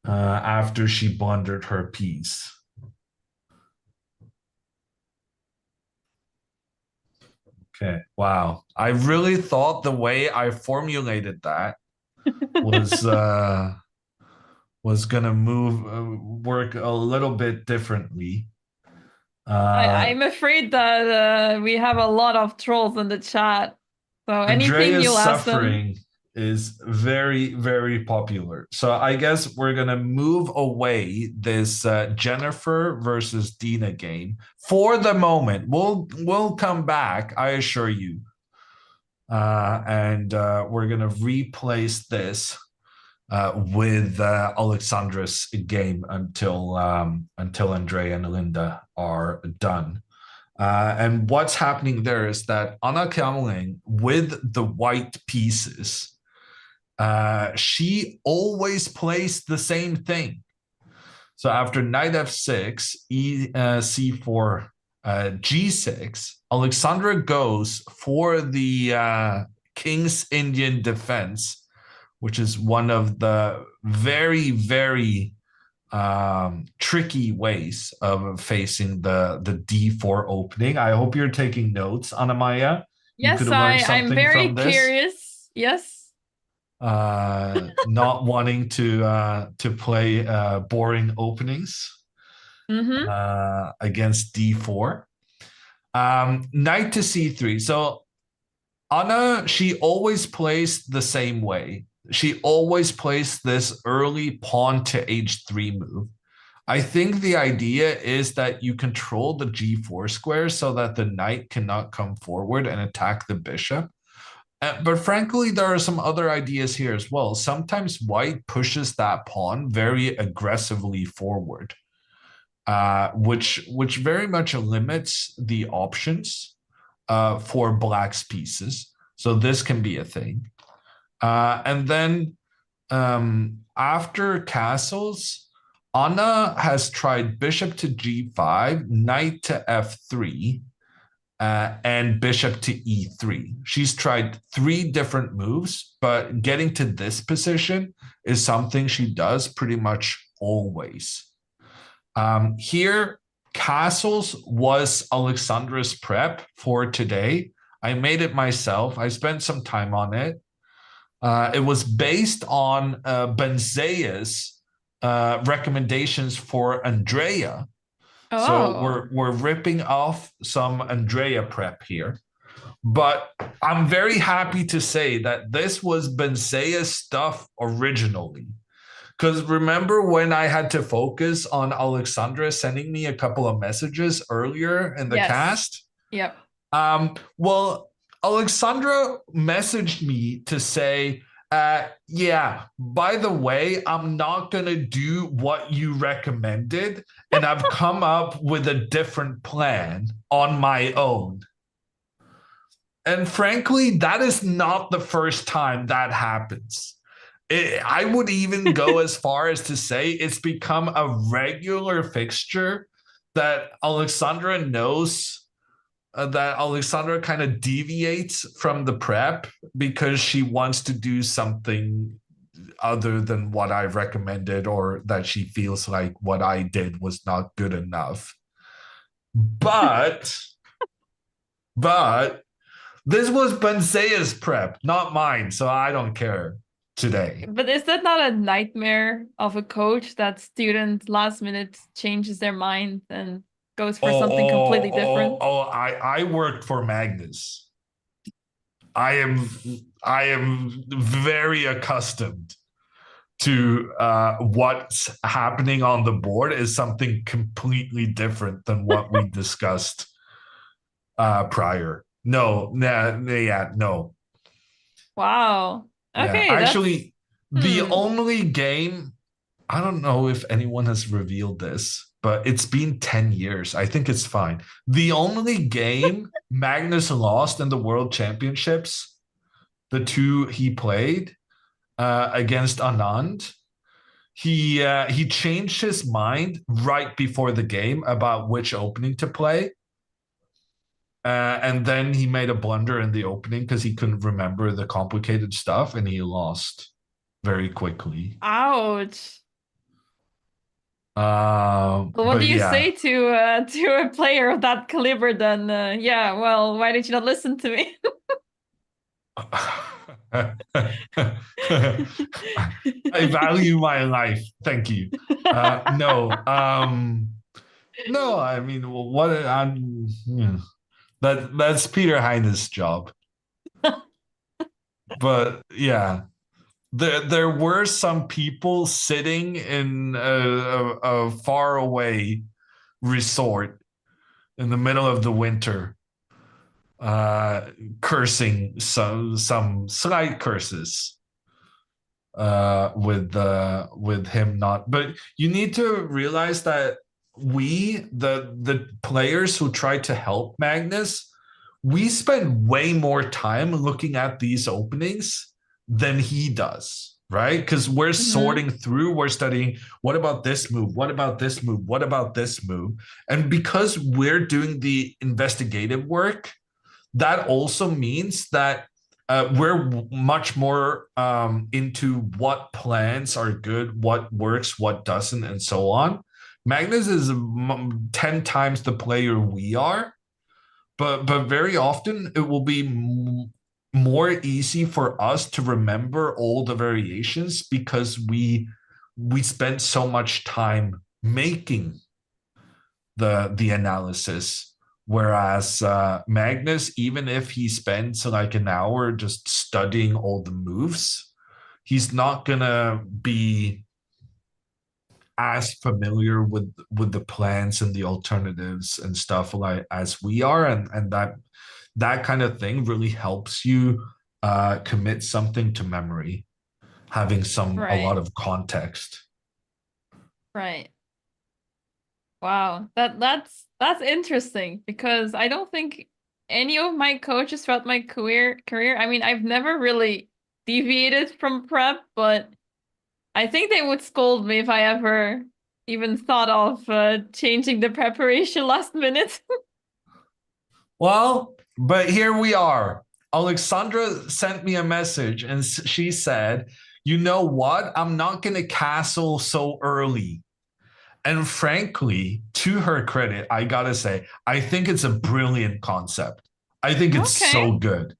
after she blundered her piece? Okay. Wow. I really thought the way I formulated that was gonna work a little bit differently. I'm afraid that we have a lot of trolls in the chat. So anything Andrea's you'll ask them. suffering is very, very popular. So I guess we're gonna move away this Jennifer versus Dina game for the moment. We'll come back, I assure you. And we're gonna replace this with Alexandra's game until Andrea and Linda are done. And what's happening there is that Anna Cramling, with the white pieces, she always plays the same thing. So after knight f6, c4, g6, Alexandra goes for the King's Indian defense, which is one of the very, very tricky ways of facing the d4 opening. I hope you're taking notes, Anamaya. You Yes, could have learned I'm something very from this. curious. Yes. Not wanting to play boring openings against d4. Knight to c3. So Anna, she always plays the same way. She always plays this early pawn to h3 move. I think the idea is that you control the g4 square so that the knight cannot come forward and attack the bishop. But frankly, there are some other ideas here as well. Sometimes white pushes that pawn very aggressively forward, which very much limits the options for black's pieces. So this can be a thing. And then after castles, Anna has tried bishop to g5, knight to f3, and bishop to e3. She's tried 3 different moves, but getting to this position is something she does pretty much always. Here, castles was Alexandra's prep for today. I made it myself. I spent some time on it. It was based on Benzea's recommendations for ANDREA. Oh. So we're ripping off some ANDREA prep here. But I'm very happy to say that this was Benzea's stuff originally. Because remember when I had to focus on Alexandra sending me a couple of messages earlier in the cast? Yep. Well, Alexandra messaged me to say, yeah, by the way, I'm not going to do what you recommended, and I've come up with a different plan on my own. And frankly, that is not the first time that happens. I would even go as far as to say it's become a regular fixture that Alexandra knows that Alexandra kind of deviates from the prep because she wants to do something other than what I recommended, or that she feels like what I did was not good enough. But this was Benzea's prep, not mine, so I don't care today. But is that not a nightmare of a coach that student last minute changes their mind and goes for something completely different? I worked for Magnus. I am very accustomed to what's happening on the board is something completely different than what we discussed prior. No. Wow. Okay. Yeah. Actually, the only game, I don't know if anyone has revealed this, but it's been 10 years. I think it's fine. The only game Magnus lost in the World Championships, the 2 he played against Anand, he changed his mind right before the game about which opening to play. And then he made a blunder in the opening because he couldn't remember the complicated stuff, and he lost very quickly. Ouch. What do you say to a player of that caliber then? Yeah, well, why did you not listen to me? I value my life. Thank you. No, I mean, what I'm, that's Peter Heine's job. But yeah. There were some people sitting in a faraway resort in the middle of the winter, cursing some slight curses with him not. But you need to realize that the players who try to help Magnus, we spend way more time looking at these openings than he does, right? Because we're sorting through, we're studying, what about this move? What about this move? What about this move? And because we're doing the investigative work, that also means that we're much more into what plans are good, what works, what doesn't, and so on. Magnus is 10 times the player we are, but very often it will be more easy for us to remember all the variations because we spend so much time making the analysis. Whereas Magnus, even if he spends like an hour just studying all the moves, he's not gonna be as familiar with the plans and the alternatives and stuff like as we are, and that kind of thing really helps you commit something to memory, having a lot of context. Right. Wow, that's interesting because I don't think any of my coaches throughout my career, I mean, I've never really deviated from prep, but I think they would scold me if I ever even thought of changing the preparation last minute. Well, but here we are. Alexandra sent me a message and she said, you know what? I'm not going to castle so early. And frankly, to her credit, I gotta say, I think it's a brilliant concept. I think it's so good.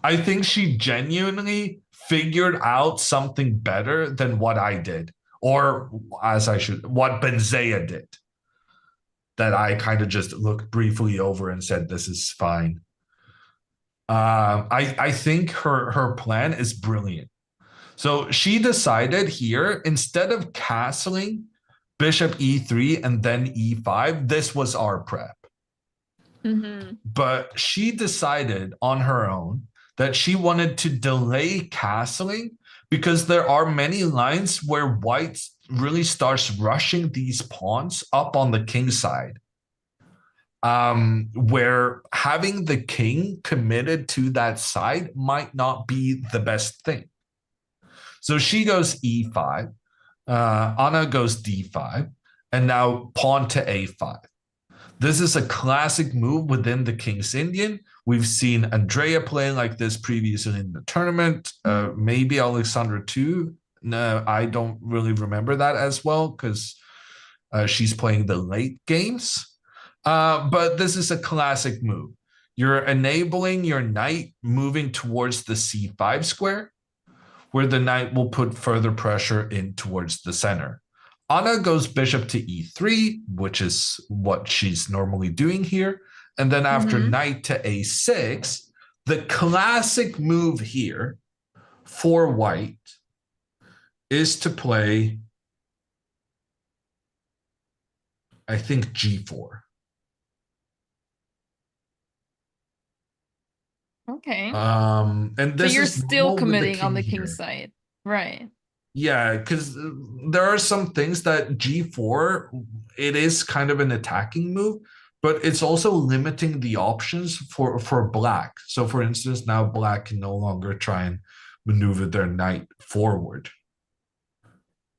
I think she genuinely figured out something better than what I did, or what Benzea did. That I kind of just looked briefly over and said, this is fine. I think her plan is brilliant. So she decided here, instead of castling Bishop e3 and then e5, this was our prep. But she decided on her own that she wanted to delay castling because there are many lines where white really starts rushing these pawns up on the king side, where having the king committed to that side might not be the best thing. So she goes e5. Anna goes d5, and now pawn to a5. This is a classic move within the King's Indian. We've seen Andrea play like this previously in the tournament. Maybe Alexandra too. No, I don't really remember that as well because she's playing the late games. But this is a classic move. You're enabling your knight moving towards the c5 square, where the knight will put further pressure in towards the center. Anna goes bishop to e3, which is what she's normally doing here. And then after knight to a6, the classic move here for white is to play, I think, g4. Okay. And this so you're is still committing on the king king's side, right? Yeah, because there are some things that g4, it is kind of an attacking move, but it's also limiting the options for black. So for instance, now black can no longer try and maneuver their knight forward.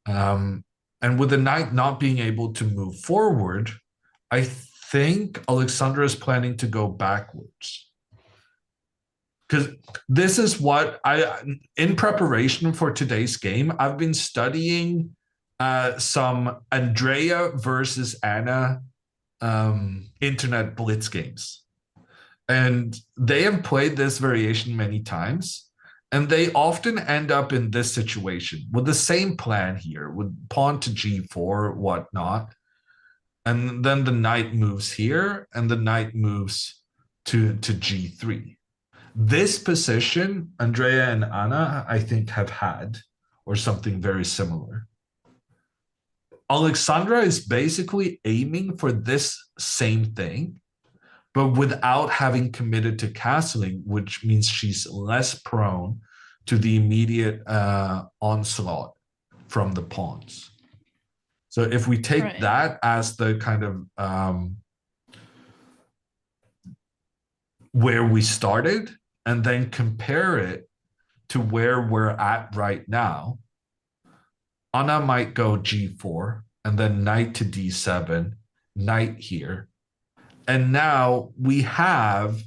And with the knight not being able to move forward, I think Alexandra is planning to go backwards. Because this is what in preparation for today's game, I've been studying some Andrea versus Anna internet blitz games. And they have played this variation many times. And they often end up in this situation with the same plan here, with pawn to g4, whatnot. And then the knight moves here, and the knight moves to g3. This position, Andrea and Anna, I think, have had, or something very similar. Alexandra is basically aiming for this same thing, but without having committed to castling, which means she's less prone to the immediate onslaught from the pawns. So if we take Right. that as the kind of where we started and then compare it to where we're at right now, Anna might go g4 and then knight to d7, knight here. And now we have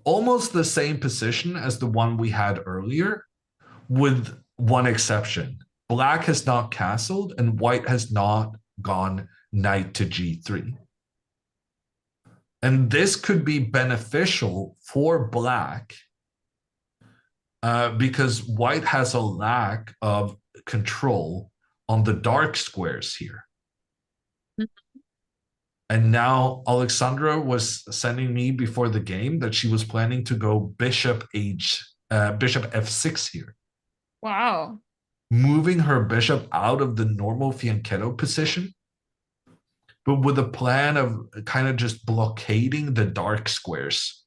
almost the same position as the one we had earlier, with one exception. Black has not castled and white has not gone knight to g3. And this could be beneficial for black because white has a lack of control on the dark squares here. And now Alexandra was sending me before the game that she was planning to go bishop f6 here. Wow. Moving her bishop out of the normal fianchetto position, but with a plan of kind of just blockading the dark squares.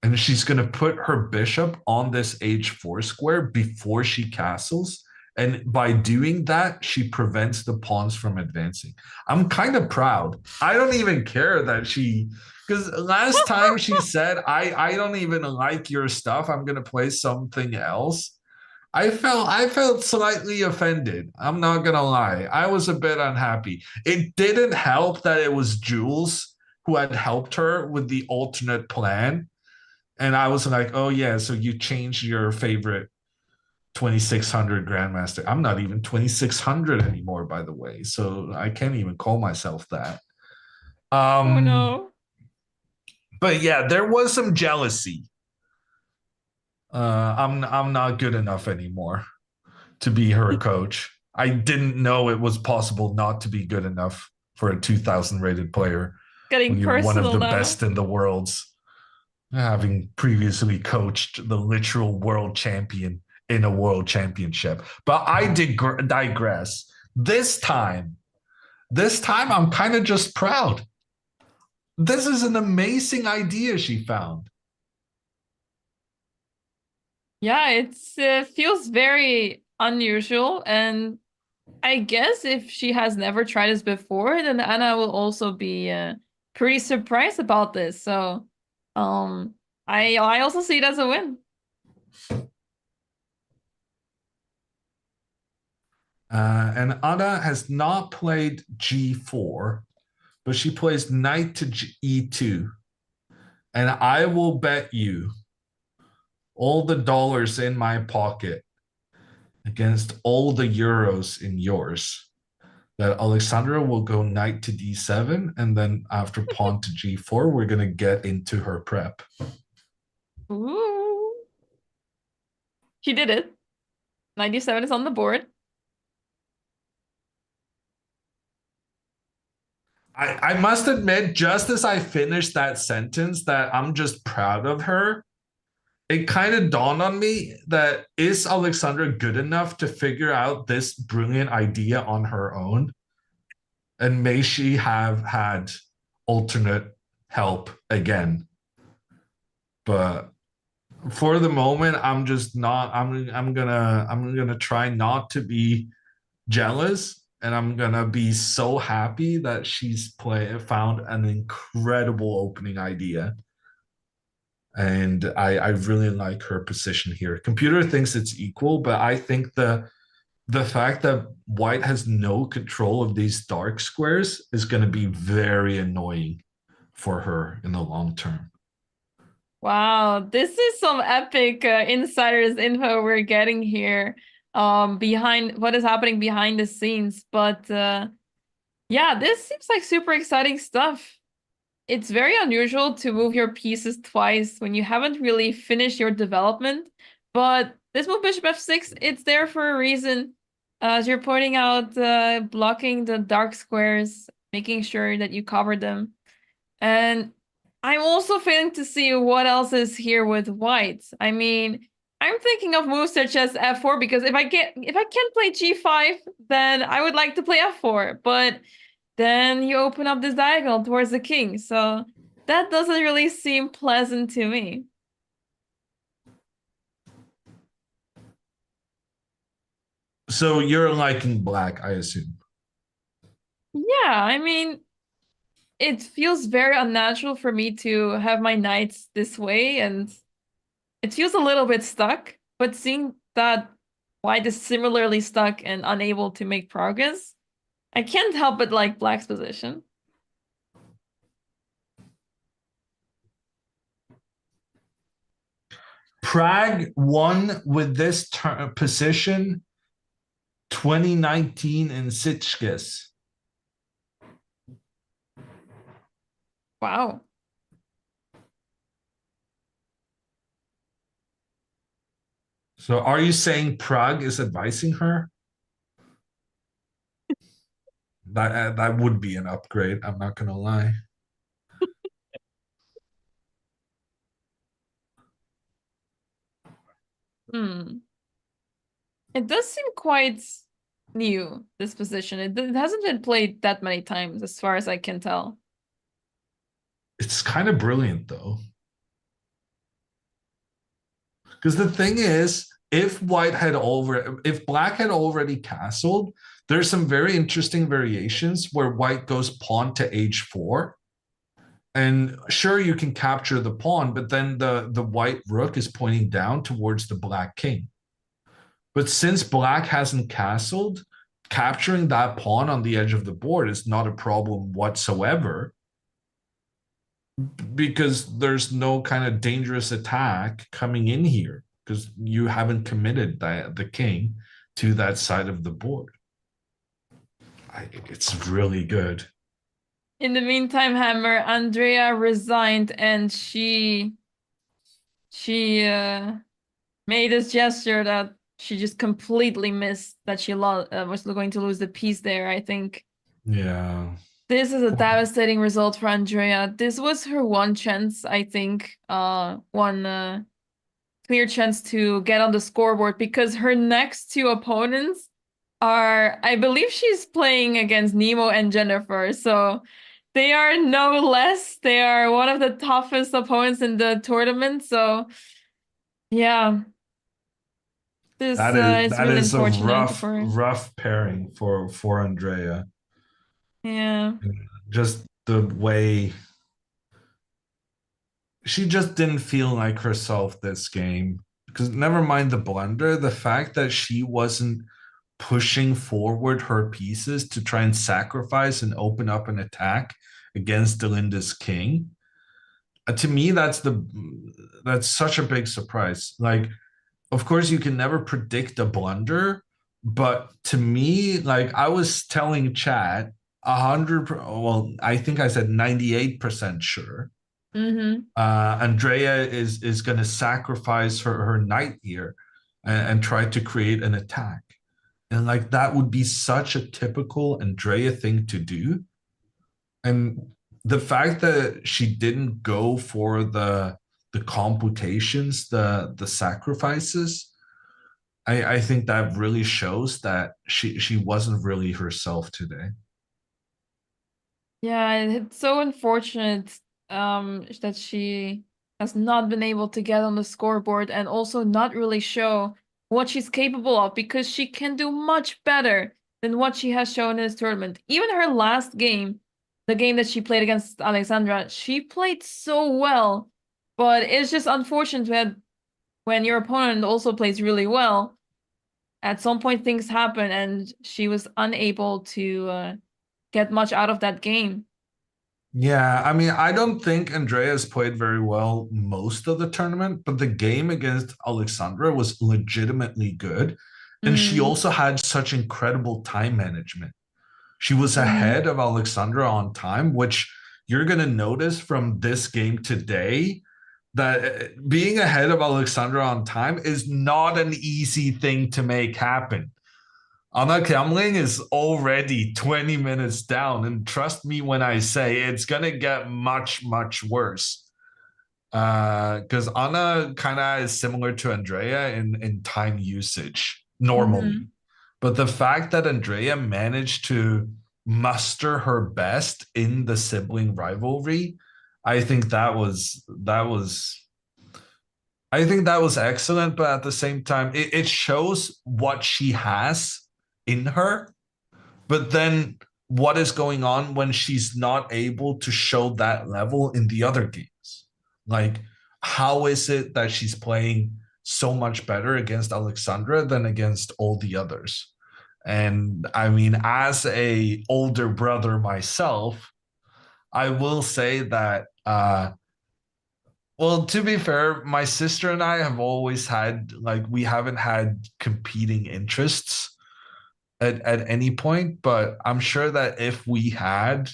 And she's going to put her bishop on this h4 square before she castles. And by doing that, she prevents the pawns from advancing. I'm kind of proud. I don't even care that because last time she said, I don't even like your stuff. I'm going to play something else. I felt slightly offended. I'm not gonna lie. I was a bit unhappy. It didn't help that it was Jules who had helped her with the alternate plan. And I was like, oh yeah, so you changed your favorite 2600 Grandmaster. I'm not even 2600 anymore, by the way. So I can't even call myself that. Oh no. But yeah, there was some jealousy. I'm not good enough anymore to be her coach. I didn't know it was possible not to be good enough for a 2000 rated player Getting when you're one of personal the now. best in the worlds, having previously coached the literal world champion in a world championship. But I did digress. This time I'm kind of just proud. This is an amazing idea she found. Yeah, it feels very unusual, and I guess if she has never tried this before, then Anna will also be pretty surprised about this. So, I also see it as a win. And Anna has not played g4, but she plays knight to e2. And I will bet you all the dollars in my pocket against all the euros in yours that Alexandra will go knight to d7, and then after pawn to g4, we're going to get into her prep. Ooh. She did it. 97 is on the board. I must admit, just as I finished that sentence, that I'm just proud of her, it kind of dawned on me that is Alexandra good enough to figure out this brilliant idea on her own? And may she have had alternate help again. But for the moment, I'm just not, I'm gonna try not to be jealous, and I'm gonna be so happy that she's found an incredible opening idea. And I really like her position here. Computer thinks it's equal, but I think the fact that white has no control of these dark squares is going to be very annoying for her in the long term. Wow, this is some epic insiders info we're getting here behind what is happening behind the scenes. But yeah, this seems like super exciting stuff. It's very unusual to move your pieces twice when you haven't really finished your development. But this move bishop f6, it's there for a reason. As you're pointing out, blocking the dark squares, making sure that you cover them. And I'm also failing to see what else is here with white. I mean, I'm thinking of moves such as f4 because if I can't play g5, then I would like to play f4. But then you open up this diagonal towards the king. So that doesn't really seem pleasant to me. So you're liking black, I assume. Yeah, I mean, it feels very unnatural for me to have my knights this way, and it feels a little bit stuck. But seeing that white is similarly stuck and unable to make progress, I can't help but like black's position. Prague won with this position 2019 in Sitges. Wow. So are you saying Prague is advising her? That would be an upgrade, I'm not gonna lie. Hmm. It does seem quite new, this position. It hasn't been played that many times, as far as I can tell. It's kind of brilliant though. Because the thing is, if black had already castled, there's some very interesting variations where white goes pawn to h4. And sure, you can capture the pawn, but then the white rook is pointing down towards the black king. But since black hasn't castled, capturing that pawn on the edge of the board is not a problem whatsoever, because there's no kind of dangerous attack coming in here because you haven't committed the king to that side of the board. It's really good. In the meantime, Hammer, Andrea resigned and she made this gesture that she just completely missed that she was going to lose the piece there, I think. Yeah. This is a devastating result for Andrea. This was her one chance, I think, one clear chance to get on the scoreboard, because her next two opponents are, I believe she's playing against Nemo and Jennifer, so they are no less. They are one of the toughest opponents in the tournament, so yeah. This is that really is a unfortunate for her. rough pairing for Andrea. Yeah. Just the way she just didn't feel like herself this game. Because never mind the blunder, the fact that she wasn't pushing forward her pieces to try and sacrifice and open up an attack against Delinda's king. To me, that's such a big surprise. Like, of course, you can never predict a blunder, but to me, like I was telling chat, 100. Well, I think I said 98% sure. Andrea is going to sacrifice her knight here and try to create an attack. And like that would be such a typical Andrea thing to do. And the fact that she didn't go for the computations, the sacrifices, I think that really shows that she wasn't really herself today. Yeah, it's so unfortunate that she has not been able to get on the scoreboard and also not really show what she's capable of, because she can do much better than what she has shown in this tournament. Even her last game, the game that she played against Alexandra, she played so well, but it's just unfortunate that when your opponent also plays really well, at some point things happen and she was unable to get much out of that game. Yeah, I mean, I don't think Andreas played very well most of the tournament, but the game against Alexandra was legitimately good. And she also had such incredible time management. She was ahead of Alexandra on time, which you're going to notice from this game today, that being ahead of Alexandra on time is not an easy thing to make happen. ANNA CRAMLING is already 20 minutes down, and trust me when I say it's gonna get much, much worse. Because Anna kind of is similar to Andrea in time usage normally. But the fact that Andrea managed to muster her best in the sibling rivalry, I think I think that was excellent, but at the same time, it shows what she has in her. But then what is going on when she's not able to show that level in the other games? Like, how is it that she's playing so much better against Alexandra than against all the others? And I mean, as a older brother myself, I will say that well, to be fair, my sister and I have always had, like, we haven't had competing interests at any point, but I'm sure that if we had,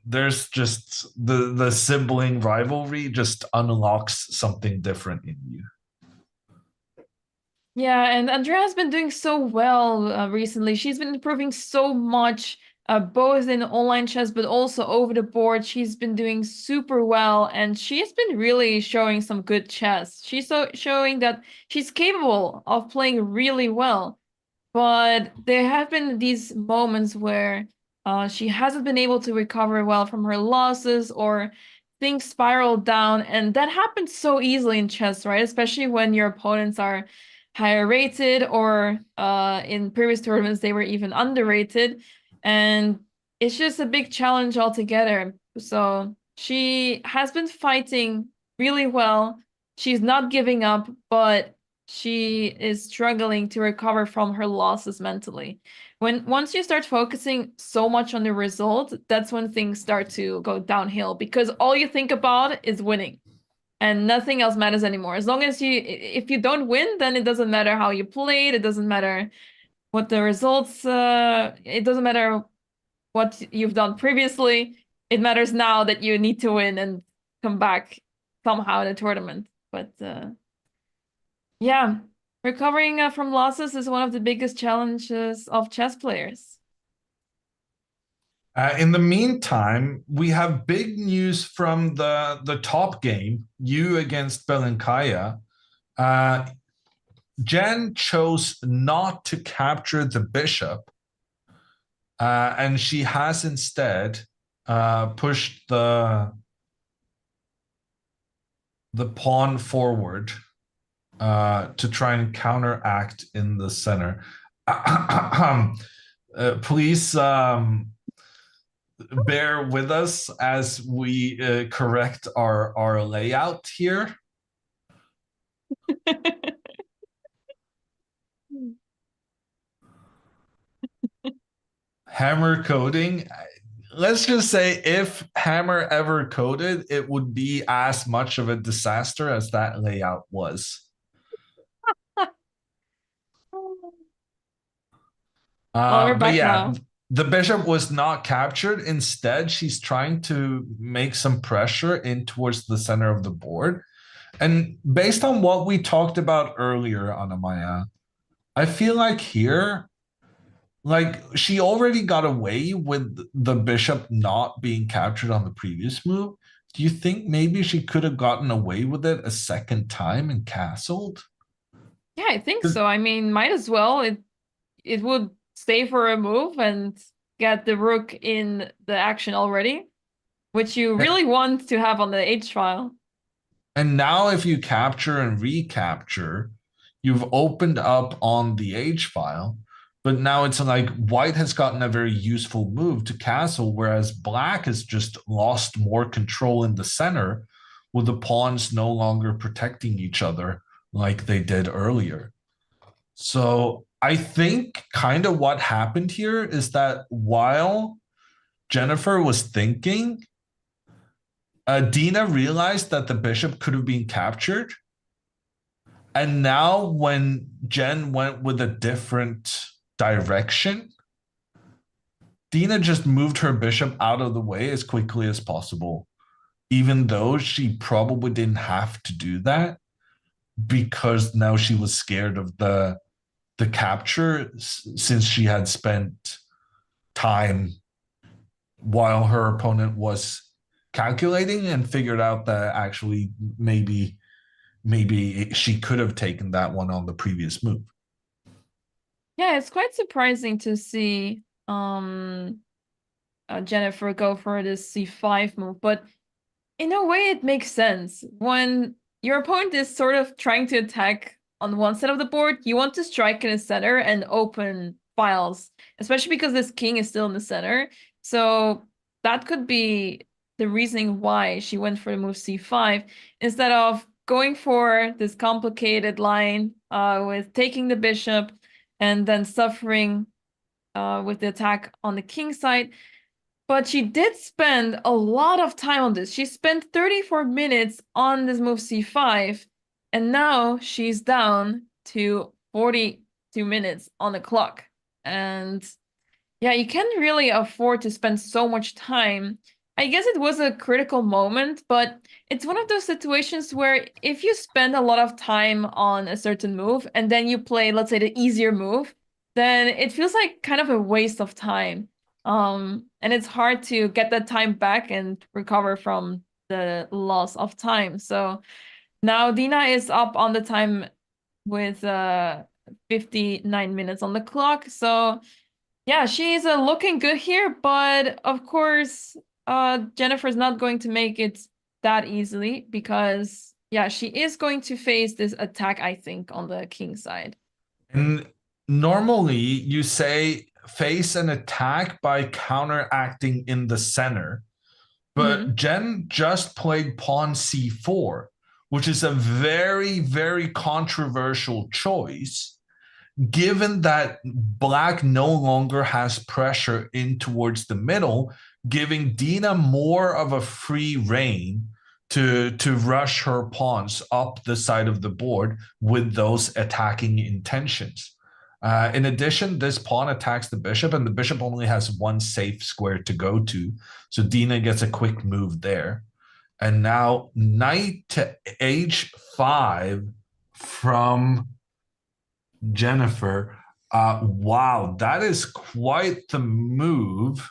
there's just the sibling rivalry just unlocks something different in you. Yeah, and Andrea has been doing so well recently. She's been improving so much, both in online chess, but also over the board. She's been doing super well, and she's been really showing some good chess. She's showing that she's capable of playing really well. But there have been these moments where she hasn't been able to recover well from her losses, or things spiral down, and that happens so easily in chess, right? Especially when your opponents are higher rated, or in previous tournaments they were even underrated, and it's just a big challenge altogether. So she has been fighting really well. She's not giving up, but she is struggling to recover from her losses mentally. Once you start focusing so much on the result, that's when things start to go downhill, because all you think about is winning and nothing else matters anymore. As long as if you don't win, then it doesn't matter how you played, it doesn't matter what the results, it doesn't matter what you've done previously. It matters now that you need to win and come back somehow in a tournament. But yeah, recovering from losses is one of the biggest challenges of chess players. In the meantime, we have big news from the top game, you against Belinkaya. Jen chose not to capture the bishop, and she has instead pushed the pawn forward to try and counteract in the center. Please bear with us as we correct our layout here. Hammer coding. Let's just say if Hammer ever coded, it would be as much of a disaster as that layout was. Well, we're But back yeah, now. the bishop was not captured. Instead, she's trying to make some pressure in towards the center of the board. And based on what we talked about earlier, Anamaya, I feel like here, like she already got away with the bishop not being captured on the previous move. Do you think maybe she could have gotten away with it a second time and castled? Yeah, I think so. I mean, might as well. It would stay for a move and get the rook in the action already, which you really want to have on the H file. And now if you capture and recapture, you've opened up on the H file, but now it's like white has gotten a very useful move to castle, whereas black has just lost more control in the center with the pawns no longer protecting each other like they did earlier. So I think kind of what happened here is that while Jennifer was thinking, Dina realized that the bishop could have been captured. And now when Jen went with a different direction, Dina just moved her bishop out of the way as quickly as possible, even though she probably didn't have to do that, because now she was scared of the capture, since she had spent time while her opponent was calculating and figured out that actually maybe she could have taken that one on the previous move. Yeah, it's quite surprising to see Jennifer go for this c5 move, but in a way it makes sense. When your opponent is sort of trying to attack on one side of the board, you want to strike in the center and open files, especially because this king is still in the center. So that could be the reasoning why she went for the move c5 instead of going for this complicated line with taking the bishop and then suffering with the attack on the king side. But she did spend a lot of time on this. She spent 34 minutes on this move c5, and now she's down to 42 minutes on the clock. And yeah, you can't really afford to spend so much time. I guess it was a critical moment, but it's one of those situations where if you spend a lot of time on a certain move and then you play, let's say, the easier move, then it feels like kind of a waste of time. And it's hard to get that time back and recover from the loss of time. So now Dina is up on the time with 59 minutes on the clock. So yeah, she's looking good here, but of course, Jennifer's not going to make it that easily because yeah, she is going to face this attack, I think, on the king side. And normally you say face an attack by counteracting in the center. But Jen just played pawn c4, which is a very, very controversial choice, given that black no longer has pressure in towards the middle, giving Dina more of a free rein to rush her pawns up the side of the board with those attacking intentions. In addition, this pawn attacks the bishop, and the bishop only has one safe square to go to. So Dina gets a quick move there. And now knight to h5 from Jennifer. Wow, that is quite the move.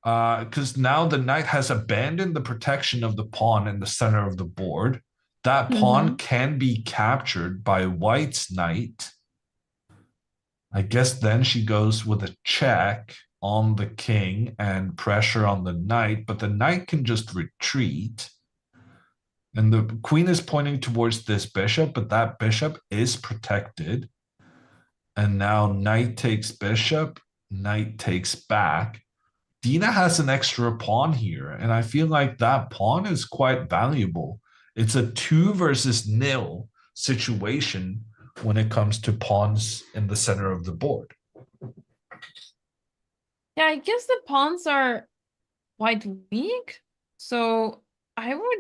Because now the knight has abandoned the protection of the pawn in the center of the board. That pawn can be captured by white's knight. I guess then she goes with a check on the king and pressure on the knight, but the knight can just retreat. And the queen is pointing towards this bishop, but that bishop is protected. And now knight takes bishop, knight takes back. Dina has an extra pawn here, and I feel like that pawn is quite valuable. It's a 2 versus 0 situation when it comes to pawns in the center of the board. Yeah, I guess the pawns are quite weak. So I would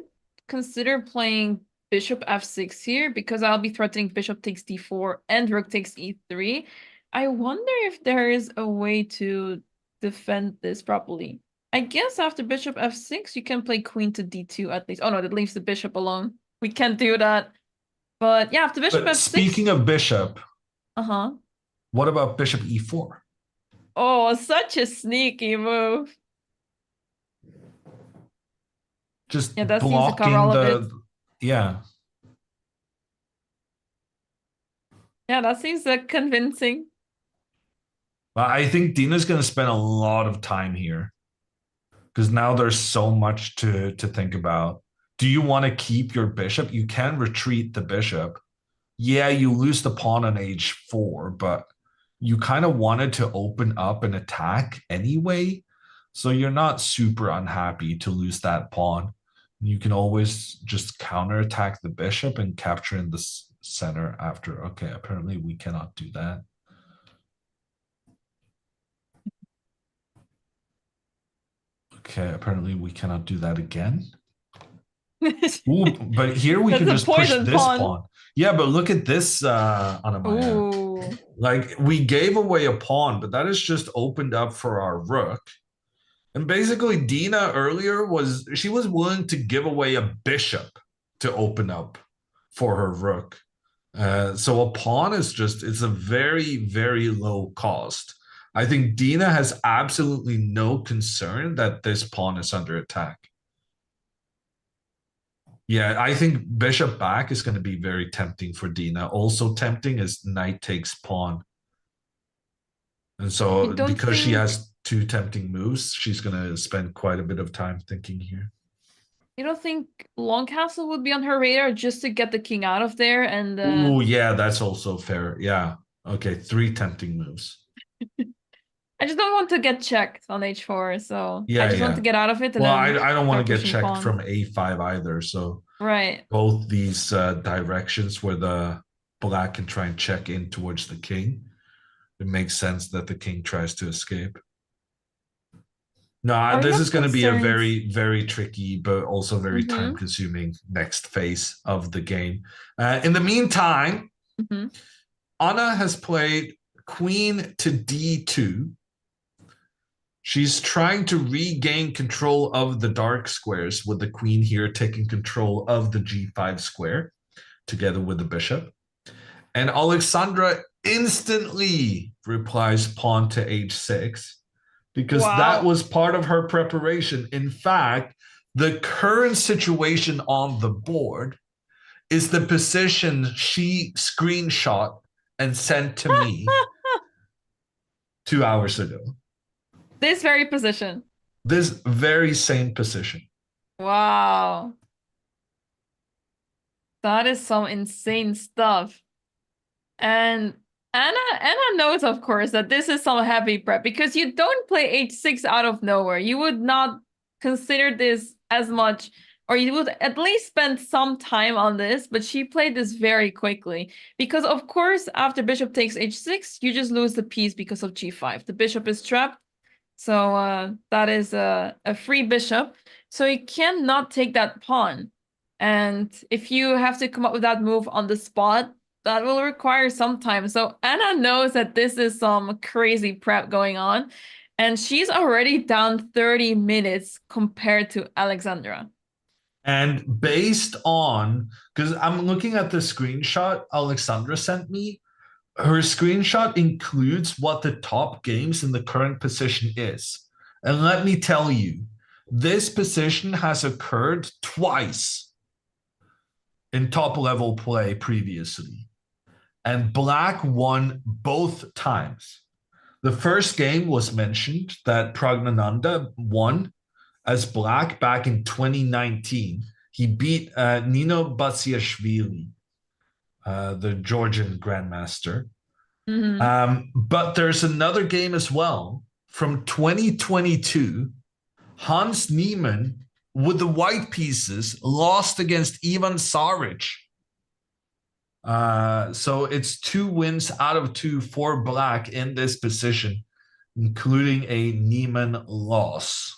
consider playing bishop f6 here because I'll be threatening bishop takes d4 and rook takes e3. I wonder if there is a way to defend this properly. I guess after bishop f6, you can play queen to d2 at least. Oh no, that leaves the bishop alone. We can't do that. But yeah, after bishop But f6. speaking of bishop, Uh-huh. what about bishop e4? Oh, such a sneaky move. Just Yeah, that seems to blocking cover all of it. Yeah. Yeah, that seems convincing. But I think Dina's going to spend a lot of time here because now there's so much to think about. Do you want to keep your bishop? You can retreat the bishop. Yeah, you lose the pawn on h4, but you kind of wanted to open up an attack anyway. So you're not super unhappy to lose that pawn. You can always just counterattack the bishop and capture in the center after. Okay, apparently we cannot do that. Okay, apparently we cannot do that again. Ooh, but here we can just push this pawn. Yeah, but look at this Anna. Like we gave away a pawn, but that is just opened up for our rook. And basically Dina earlier was willing to give away a bishop to open up for her rook. So a pawn is it's a very, very low cost. I think Dina has absolutely no concern that this pawn is under attack. Yeah, I think bishop back is going to be very tempting for Dina. Also tempting is knight takes pawn. And so because she has two tempting moves, she's going to spend quite a bit of time thinking here. You don't think long castle would be on her radar just to get the king out of there? And oh yeah, that's also fair. Yeah. Okay, 3 tempting moves. I just don't want to get checked on h4, so I Yeah, just want yeah. to get out of it and Well, then I don't want start to get pushing checked pawn. from a5 either. So Right. both these directions where the black can try and check in towards the king, it makes sense that the king tries to escape. No, Are you this is going to be a concerned? very, very tricky, but also very Mm-hmm. time-consuming next phase of the game. In the meantime, Mm-hmm. Anna has played queen to d2. She's trying to regain control of the dark squares, with the queen here taking control of the g5 square together with the bishop. And Alexandra instantly replies pawn to h6, because that Wow. was part of her preparation. In fact, the current situation on the board is the position she screenshot and sent to me 2 hours ago. This very position. This very same position. Wow. That is some insane stuff. And Anna knows, of course, that this is some heavy prep because you don't play h6 out of nowhere. You would not consider this as much, or you would at least spend some time on this, but she played this very quickly. Because, of course, after bishop takes h6, you just lose the piece because of g5. The bishop is trapped. So that is a free bishop. So you cannot take that pawn. And if you have to come up with that move on the spot, that will require some time. So Anna knows that this is some crazy prep going on. And she's already down 30 minutes compared to Alexandra. And based on, because I'm looking at the screenshot Alexandra sent me, her screenshot includes what the top games in the current position is. And let me tell you, this position has occurred twice in top level play previously. And black won both times. The first game was mentioned that Pragnananda won as black back in 2019. He beat Nino Batsiashvili, the Georgian grandmaster. But there's another game as well from 2022. Hans Niemann, with the white pieces, lost against Ivan Saric. So it's 2 wins out of 2 for black in this position, including a Niemann loss.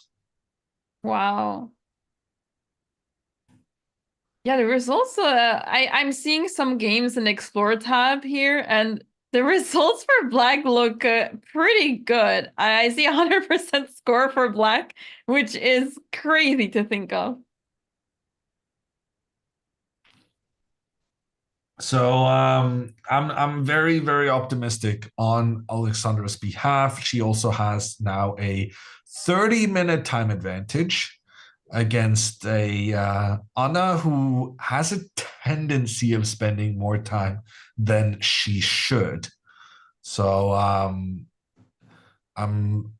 Wow. Yeah, the results, I'm seeing some games in Explore tab here, and the results for black look pretty good. I see 100% score for black, which is crazy to think of. So I'm very, very optimistic on Alexandra's behalf. She also has now a 30-minute time advantage against a Anna who has a tendency of spending more time than she should. So I'm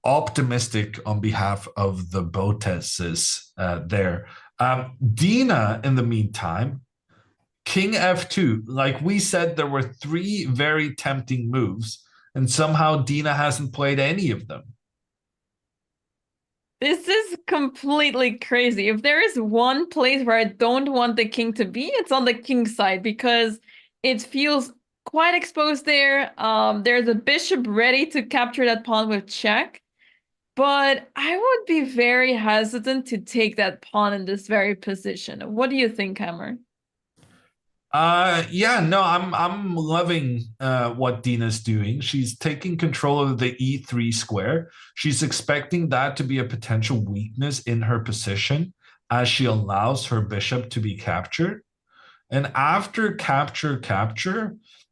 optimistic on behalf of the Botezes there. Dina, in the meantime, King f2. Like we said, there were 3 very tempting moves, and somehow Dina hasn't played any of them. This is completely crazy. If there is one place where I don't want the king to be, it's on the king side because it feels quite exposed there. There's a bishop ready to capture that pawn with check. But I would be very hesitant to take that pawn in this very position. What do you think, Hammer? Yeah, no, I'm loving what Dina's doing. She's taking control of the e3 square. She's expecting that to be a potential weakness in her position as she allows her bishop to be captured. And after capture,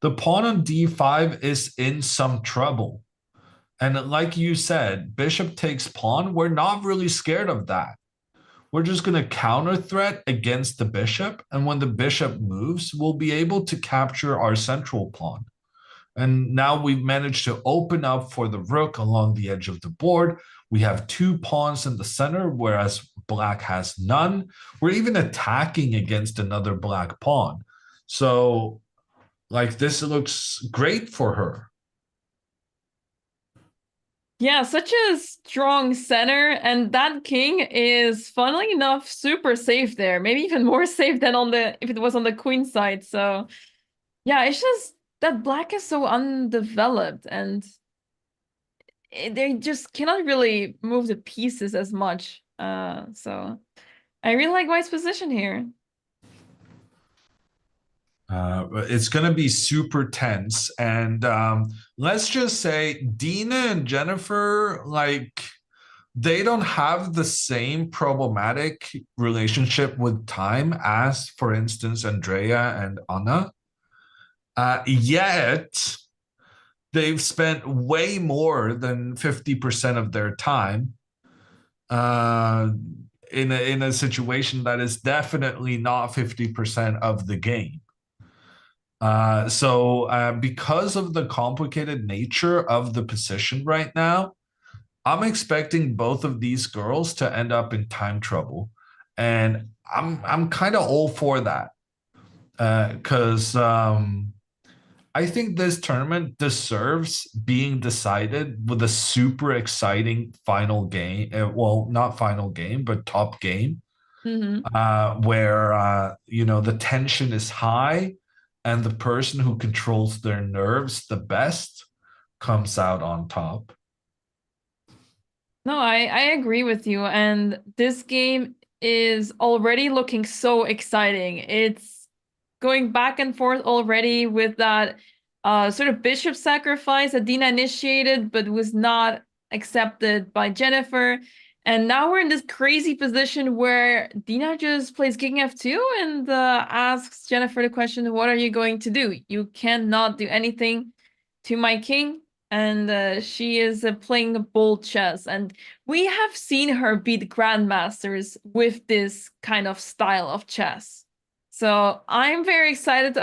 the pawn on d5 is in some trouble. And like you said, bishop takes pawn. We're not really scared of that. We're just going to counter threat against the bishop. And when the bishop moves, we'll be able to capture our central pawn. And now we've managed to open up for the rook along the edge of the board. We have 2 pawns in the center, whereas black has none. We're even attacking against another black pawn. So, like, this looks great for her. Yeah, such a strong center, and that king is, funnily enough, super safe there. Maybe even more safe than on the if it was on the queen side. So yeah, it's just that black is so undeveloped, and they just cannot really move the pieces as much. So I really like white's position here. It's going to be super tense. And let's just say Dina and Jennifer, like, they don't have the same problematic relationship with time as, for instance, Andrea and Anna. Yet, they've spent way more than 50% of their time uh, in a situation that is definitely not 50% of the game. So because of the complicated nature of the position right now, I'm expecting both of these girls to end up in time trouble, and I'm kind of all for that because I think this tournament deserves being decided with a super exciting final game. Well, not final game, but top game, where you know, the tension is high, and the person who controls their nerves the best comes out on top. No, I agree with you. And this game is already looking so exciting. It's going back and forth already with that sort of bishop sacrifice that Dina initiated but was not accepted by Jennifer. And now we're in this crazy position where Dina just plays king f2 and asks Jennifer the question, what are you going to do? You cannot do anything to my king. And she is playing bold chess. And we have seen her beat grandmasters with this kind of style of chess. So I'm very excited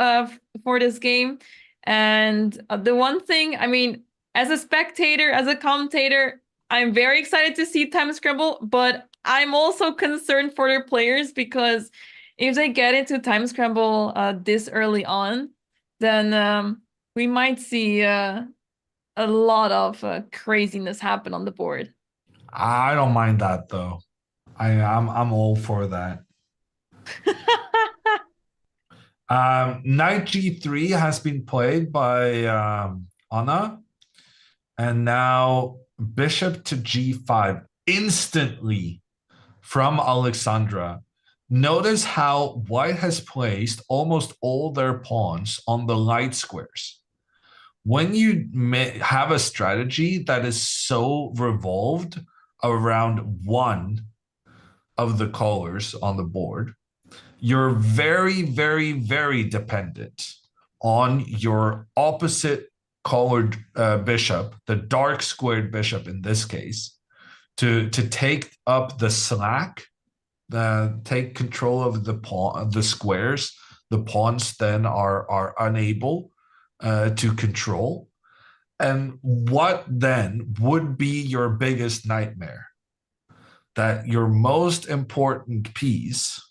for this game. And the one thing, I mean, as a spectator, as a commentator, I'm very excited to see Time Scramble, but I'm also concerned for their players because if they get into Time Scramble this early on, then we might see a lot of craziness happen on the board. I don't mind that though. I'm all for that. Knight g3 has been played by Anna, and now bishop to g5 instantly from Alexandra. Notice how white has placed almost all their pawns on the light squares. When you have a strategy that is so revolved around one of the colors on the board, you're very, very, very dependent on your opposite colored bishop, the dark squared bishop in this case, to take up the slack, take control of the pawn, the squares. The pawns then are unable to control. And what then would be your biggest nightmare? That your most important piece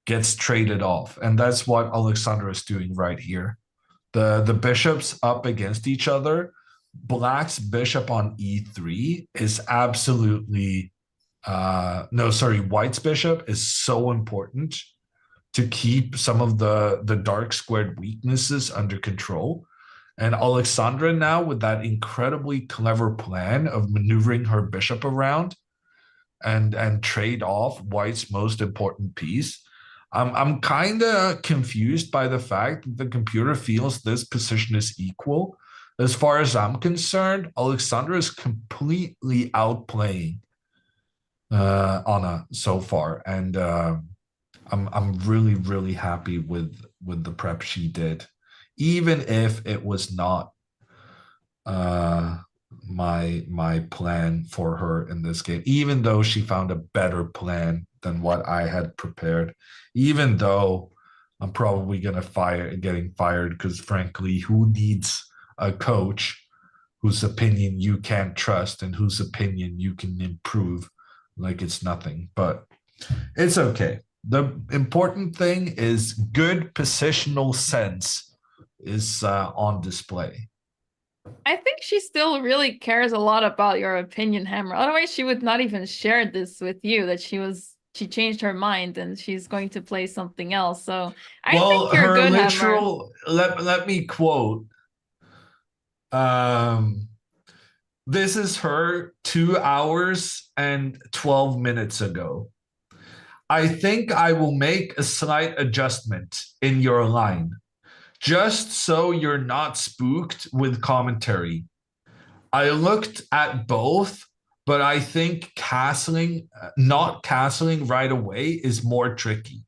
gets traded off. And that's what Alexandra is doing right here. The bishops up against each other. Black's bishop on e3 is absolutely white's bishop is so important to keep some of the dark squared weaknesses under control. And Alexandra now, with that incredibly clever plan of maneuvering her bishop around and trade off white's most important piece, I'm kind of confused by the fact that the computer feels this position is equal. As far as I'm concerned, Alexandra is completely outplaying Anna so far, and I'm really, really happy with the prep she did, even if it was not my plan for her in this game, even though she found a better plan than what I had prepared, even though I'm probably getting fired because frankly, who needs a coach whose opinion you can't trust and whose opinion you can improve like it's nothing? But it's okay. The important thing is good positional sense is on display. I think she still really cares a lot about your opinion, Hammer. Otherwise, she would not even share this with you that she changed her mind and she's going to play something else. So I Well, think you're her good, Hammer. literal, let me quote. This is her 2 hours and 12 minutes ago. I think I will make a slight adjustment in your line, just so you're not spooked with commentary. I looked at both, but I think not castling right away is more tricky.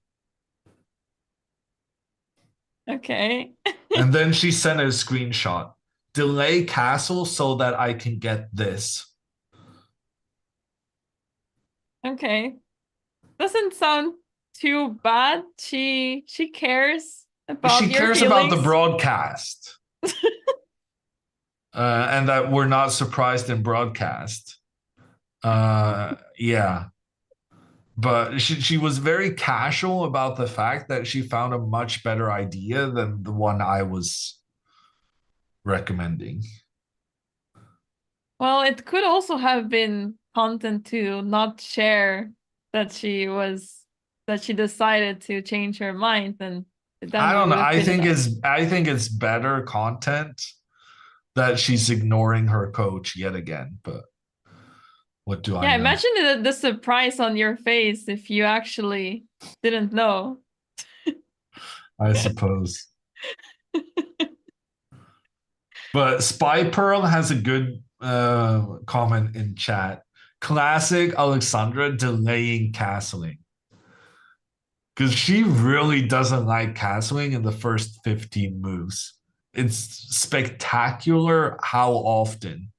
Okay. And then she sent a screenshot. Delay castle so that I can get this. Okay. Doesn't sound too bad. She cares about She your cares about the feelings. broadcast. And that we're not surprised in broadcast. Yeah. But she was very casual about the fact that she found a much better idea than the one I was recommending. Well, it could also have been content to not share that she decided to change her mind, and then I we don't know. would have been in a I think it's better content that she's ignoring her coach yet again. But what do I Yeah, know? imagine the surprise on your face if you actually didn't know. I suppose. But Spy Pearl has a good comment in chat. Classic Alexandra delaying castling. Because she really doesn't like castling in the first 15 moves. It's spectacular how often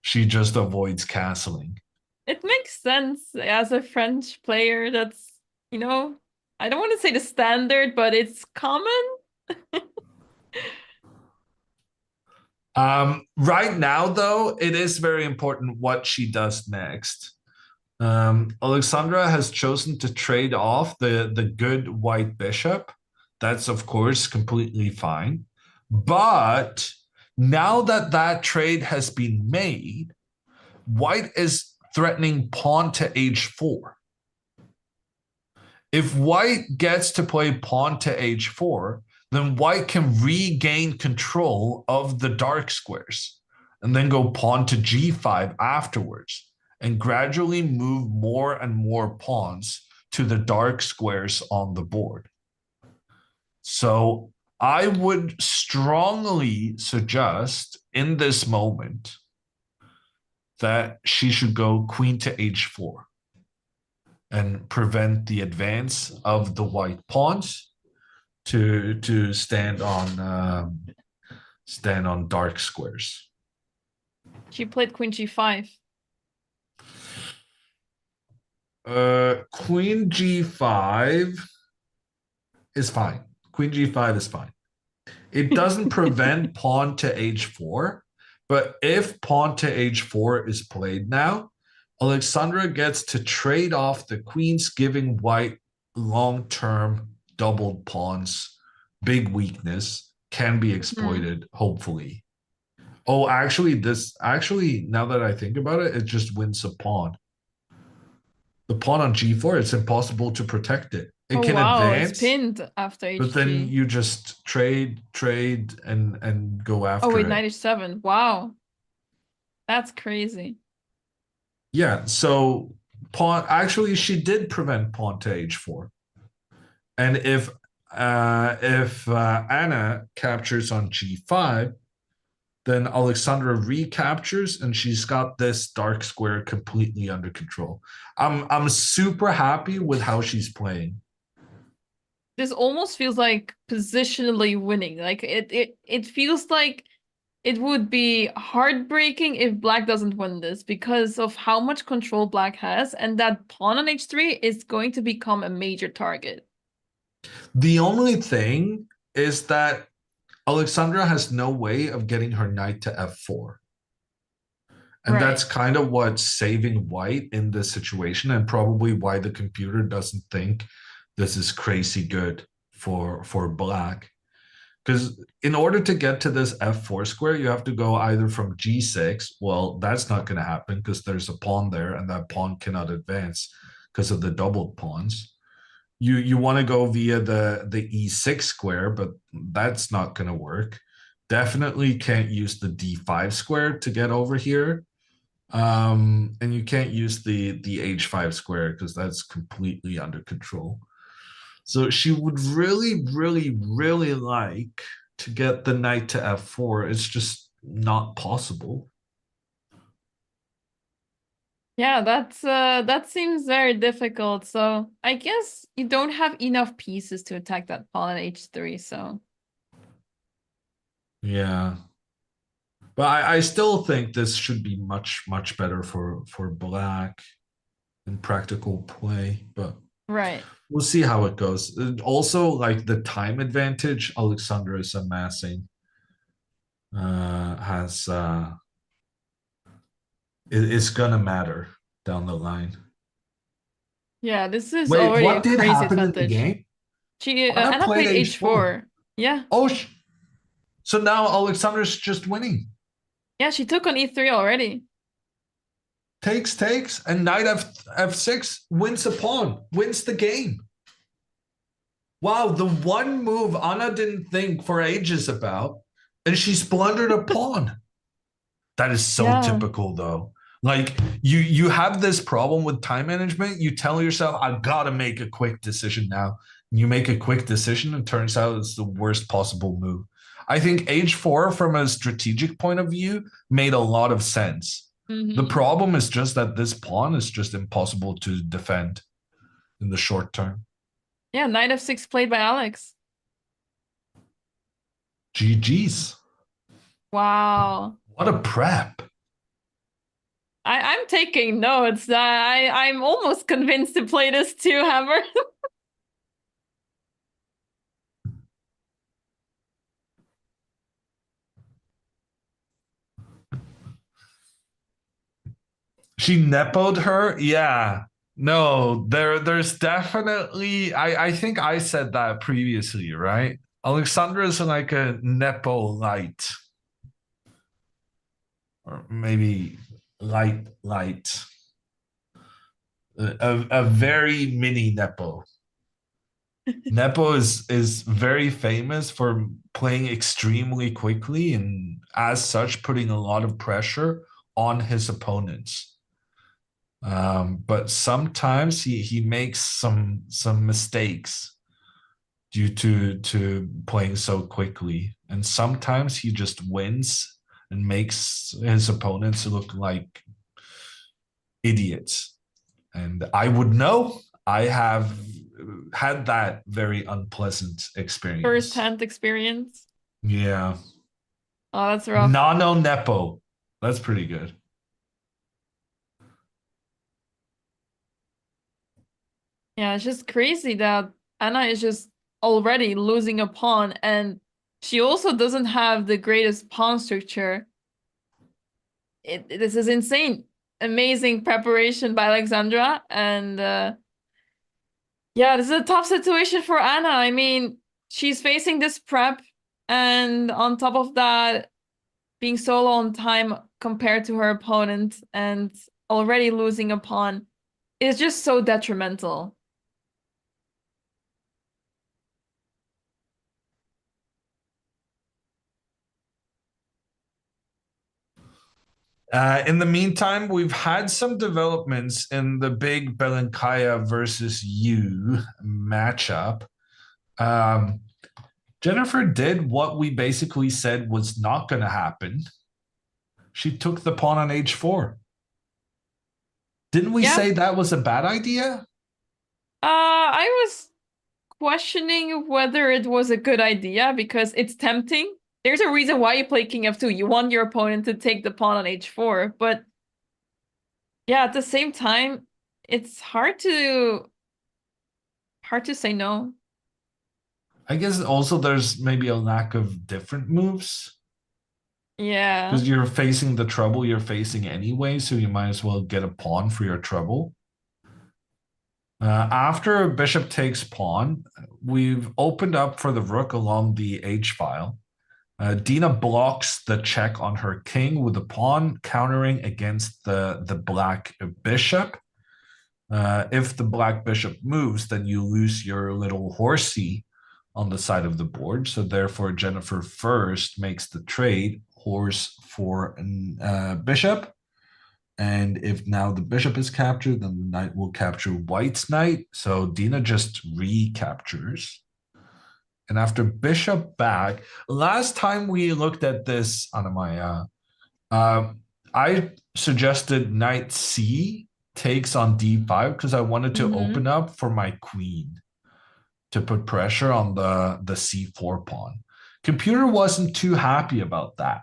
she just avoids castling. It makes sense as a French player. That's, I don't want to say the standard, but it's common. Right now, though, it is very important what she does next. Alexandra has chosen to trade off the good white bishop. That's, of course, completely fine. But now that that trade has been made, white is threatening pawn to h4. If white gets to play pawn to h4, then white can regain control of the dark squares and then go pawn to g5 afterwards and gradually move more and more pawns to the dark squares on the board. So I would strongly suggest in this moment that she should go queen to h4 and prevent the advance of the white pawns to stand on dark squares. She played queen g5. Queen g5 is fine. Queen g5 is fine. It doesn't prevent pawn to h4, but if pawn to h4 is played now, Alexandra gets to trade off the queens, giving white long-term doubled pawns. Big weakness can be exploited, hopefully. Oh, actually, now that I think about it, it just wins a pawn. The pawn on g4, it's impossible to protect it. It can advance. It's pinned after h3. But then you just trade, and go after it. Oh, wait, knight h7. Wow. That's crazy. Yeah, so pawn, actually, she did prevent pawn to h4. And if Anna captures on g5, then Alexandra recaptures and she's got this dark square completely under control. I'm super happy with how she's playing. This almost feels like positionally winning. Like it feels like it would be heartbreaking if black doesn't win this because of how much control black has, and that pawn on h3 is going to become a major target. The only thing is that Alexandra has no way of getting her knight to f4. And that's kind of what's saving white in this situation, and probably why the computer doesn't think this is crazy good for black. Because in order to get to this f4 square, you have to go either from g6. Well, that's not going to happen because there's a pawn there, and that pawn cannot advance because of the doubled pawns. You want to go via the e6 square, but that's not going to work. Definitely can't use the d5 square to get over here. And you can't use the h5 square because that's completely under control. So she would really, really, really like to get the knight to f4. It's just not possible. Yeah, that seems very difficult. So I guess you don't have enough pieces to attack that pawn at h3, so. Yeah. But I still think this should be much, much better for black in practical play, but Right. we'll see how it goes. Also, like the time advantage Alexandra is amassing has it's gonna matter down the line. Yeah, this is Wait, already a what did crazy happen in the advantage. game? She Anna Anna played played h4. h4. Yeah. Oh, so now Alexandra's just winning. Yeah, she took on e3 already. Takes, and knight f6 wins a pawn, wins the game. Wow, the one move Anna didn't think for ages about, and she's blundered a pawn. That is so typical, though. Like you have this problem with time management. You tell yourself, "I've got to make a quick decision now." And you make a quick decision, and turns out it's the worst possible move. I think h4, from a strategic point of view, made a lot of sense. The problem is just that this pawn is just impossible to defend in the short term. Yeah, knight f6 played by Alex. GG's. Wow. What a prep. I'm taking notes. I'm almost convinced to play this too, Hammer. She nepoed her? Yeah. No, there's definitely I think I said that previously, right? Alexandra is like a nepo light. Or maybe light. A very mini nepo. Nepo is very famous for playing extremely quickly and as such putting a lot of pressure on his opponents. But sometimes he makes some mistakes due to playing so quickly, and sometimes he just wins and makes his opponents look like idiots. And I would know. I have had that very unpleasant experience. First-hand experience. Yeah. Oh, that's rough. Nano Nepo. That's pretty good. Yeah, it's just crazy that Anna is just already losing a pawn, and she also doesn't have the greatest pawn structure. This is insane. Amazing preparation by Alexandra, and yeah, this is a tough situation for Anna. I mean, she's facing this prep, and on top of that, being so low on time compared to her opponent, and already losing a pawn is just so detrimental. In the meantime, we've had some developments in the big Belenkaya versus you matchup. Jennifer did what we basically said was not going to happen. She took the pawn on h4. Didn't we say that was a bad idea? I was questioning whether it was a good idea because it's tempting. There's a reason why you play king f2. You want your opponent to take the pawn on h4, but yeah, at the same time, it's hard to say no. I guess also there's maybe a lack of different moves. Yeah. Because you're facing the trouble you're facing anyway, so you might as well get a pawn for your trouble. After bishop takes pawn, we've opened up for the rook along the h file. Dina blocks the check on her king with the pawn countering against the black bishop. If the black bishop moves, then you lose your little horsey on the side of the board. So therefore, Jennifer first makes the trade, horse for bishop. And if now the bishop is captured, then the knight will capture white's knight. So Dina just recaptures. And after bishop back, last time we looked at this, Anamaya, I suggested knight c takes on d5 because I wanted to open up for my queen to put pressure on the c4 pawn. Computer wasn't too happy about that.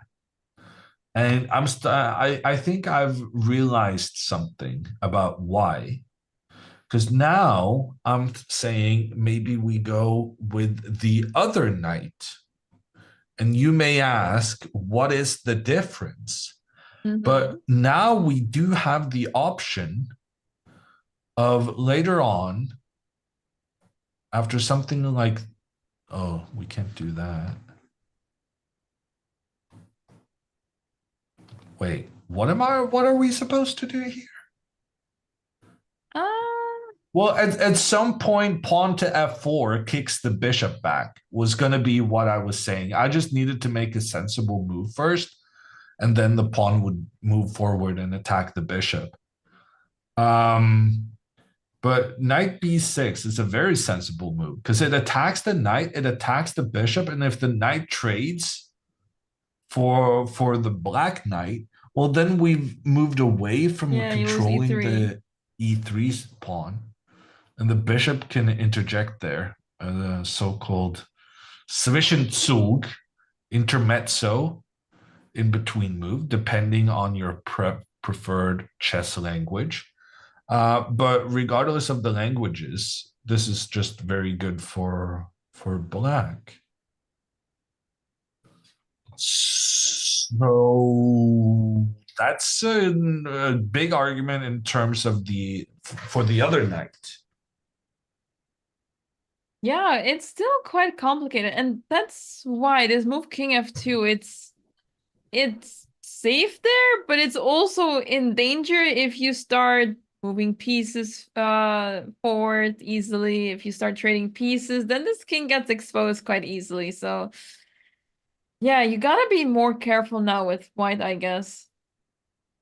And I think I've realized something about why. Because now I'm saying maybe we go with the other knight. And you may ask, what is the difference? But now we do have the option of later on, after something like, oh, we can't do that. Wait, what are we supposed to do here? Well, at some point, pawn to f4 kicks the bishop back was going to be what I was saying. I just needed to make a sensible move first, and then the pawn would move forward and attack the bishop. But knight b6 is a very sensible move because it attacks the knight, it attacks the bishop, and if the knight trades for the black knight, well, then we've moved away from controlling the e3 pawn. And the bishop can interject there, the so-called Zwischenzug, intermezzo, in between move, depending on your preferred chess language. But regardless of the languages, this is just very good for black. So that's a big argument in terms of for the other knight. Yeah, it's still quite complicated, and that's why this move king f2, it's safe there, but it's also in danger if you start moving pieces forward easily. If you start trading pieces, then this king gets exposed quite easily. So yeah, you gotta be more careful now with white, I guess.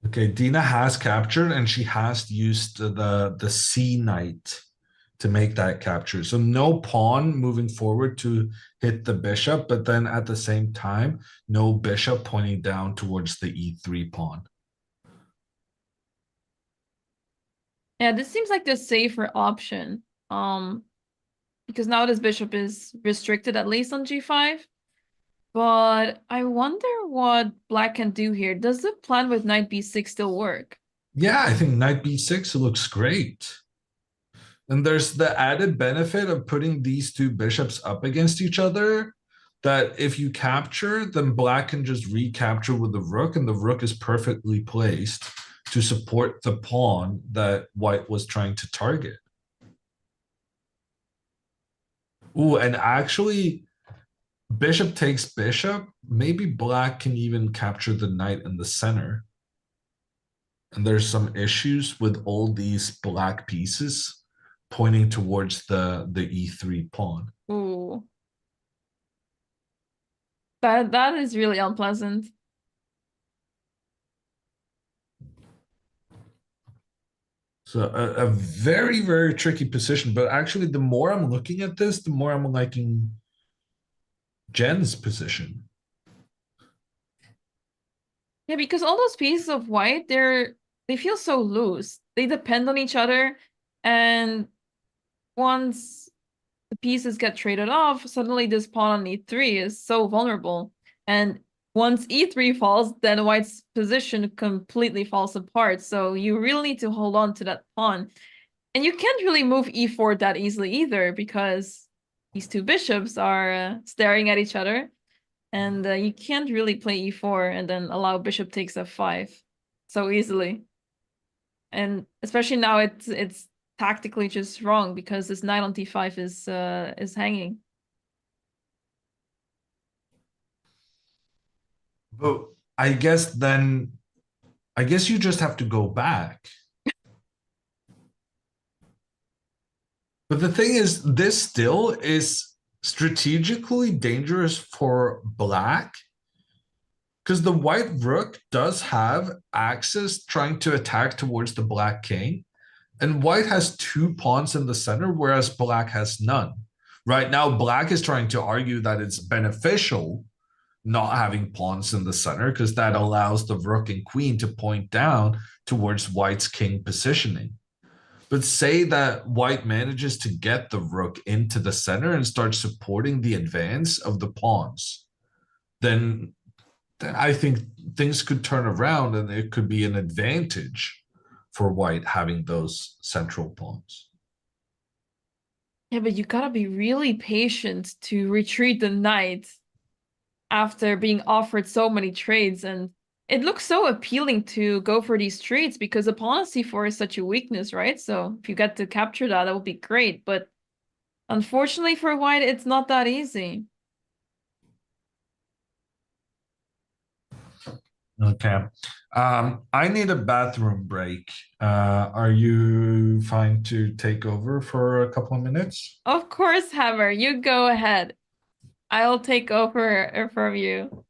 Okay, Dina has captured, and she has used the C knight to make that capture. So no pawn moving forward to hit the bishop, but then at the same time, no bishop pointing down towards the e3 pawn. Yeah, this seems like the safer option. Because now this bishop is restricted at least on g5. But I wonder what black can do here. Does the plan with knight b6 still work? Yeah, I think knight b6 looks great. And there's the added benefit of putting these two bishops up against each other, that if you capture, then black can just recapture with the rook, and the rook is perfectly placed to support the pawn that white was trying to target. Ooh, and actually, bishop takes bishop. Maybe black can even capture the knight in the center. And there's some issues with all these black pieces pointing towards the e3 pawn. Ooh. That is really unpleasant. So a very, very tricky position. But actually, the more I'm looking at this, the more I'm liking Jen's position. Yeah, because all those pieces of white, they feel so loose. They depend on each other, and once the pieces get traded off, suddenly this pawn on e3 is so vulnerable. And once e3 falls, then white's position completely falls apart. So you really need to hold on to that pawn. And you can't really move e4 that easily either, because these two bishops are staring at each other. And you can't really play e4 and then allow bishop takes f5 so easily. And especially now it's tactically just wrong because this knight on d5 is hanging. But I guess you just have to go back. But the thing is, this still is strategically dangerous for black because the white rook does have access trying to attack towards the black king, and white has 2 pawns in the center, whereas black has none. Right now, black is trying to argue that it's beneficial not having pawns in the center because that allows the rook and queen to point down towards white's king positioning. But say that white manages to get the rook into the center and start supporting the advance of the pawns, then I think things could turn around and it could be an advantage for white having those central pawns. Yeah, but you gotta be really patient to retreat the knight after being offered so many trades, and it looks so appealing to go for these trades because the pawn on c4 is such a weakness, right? So if you get to capture that, that would be great, but unfortunately for white, it's not that easy. Okay. I need a bathroom break. Are you fine to take over for a couple of minutes? Of course, Hammer, you go ahead. I'll take over from you.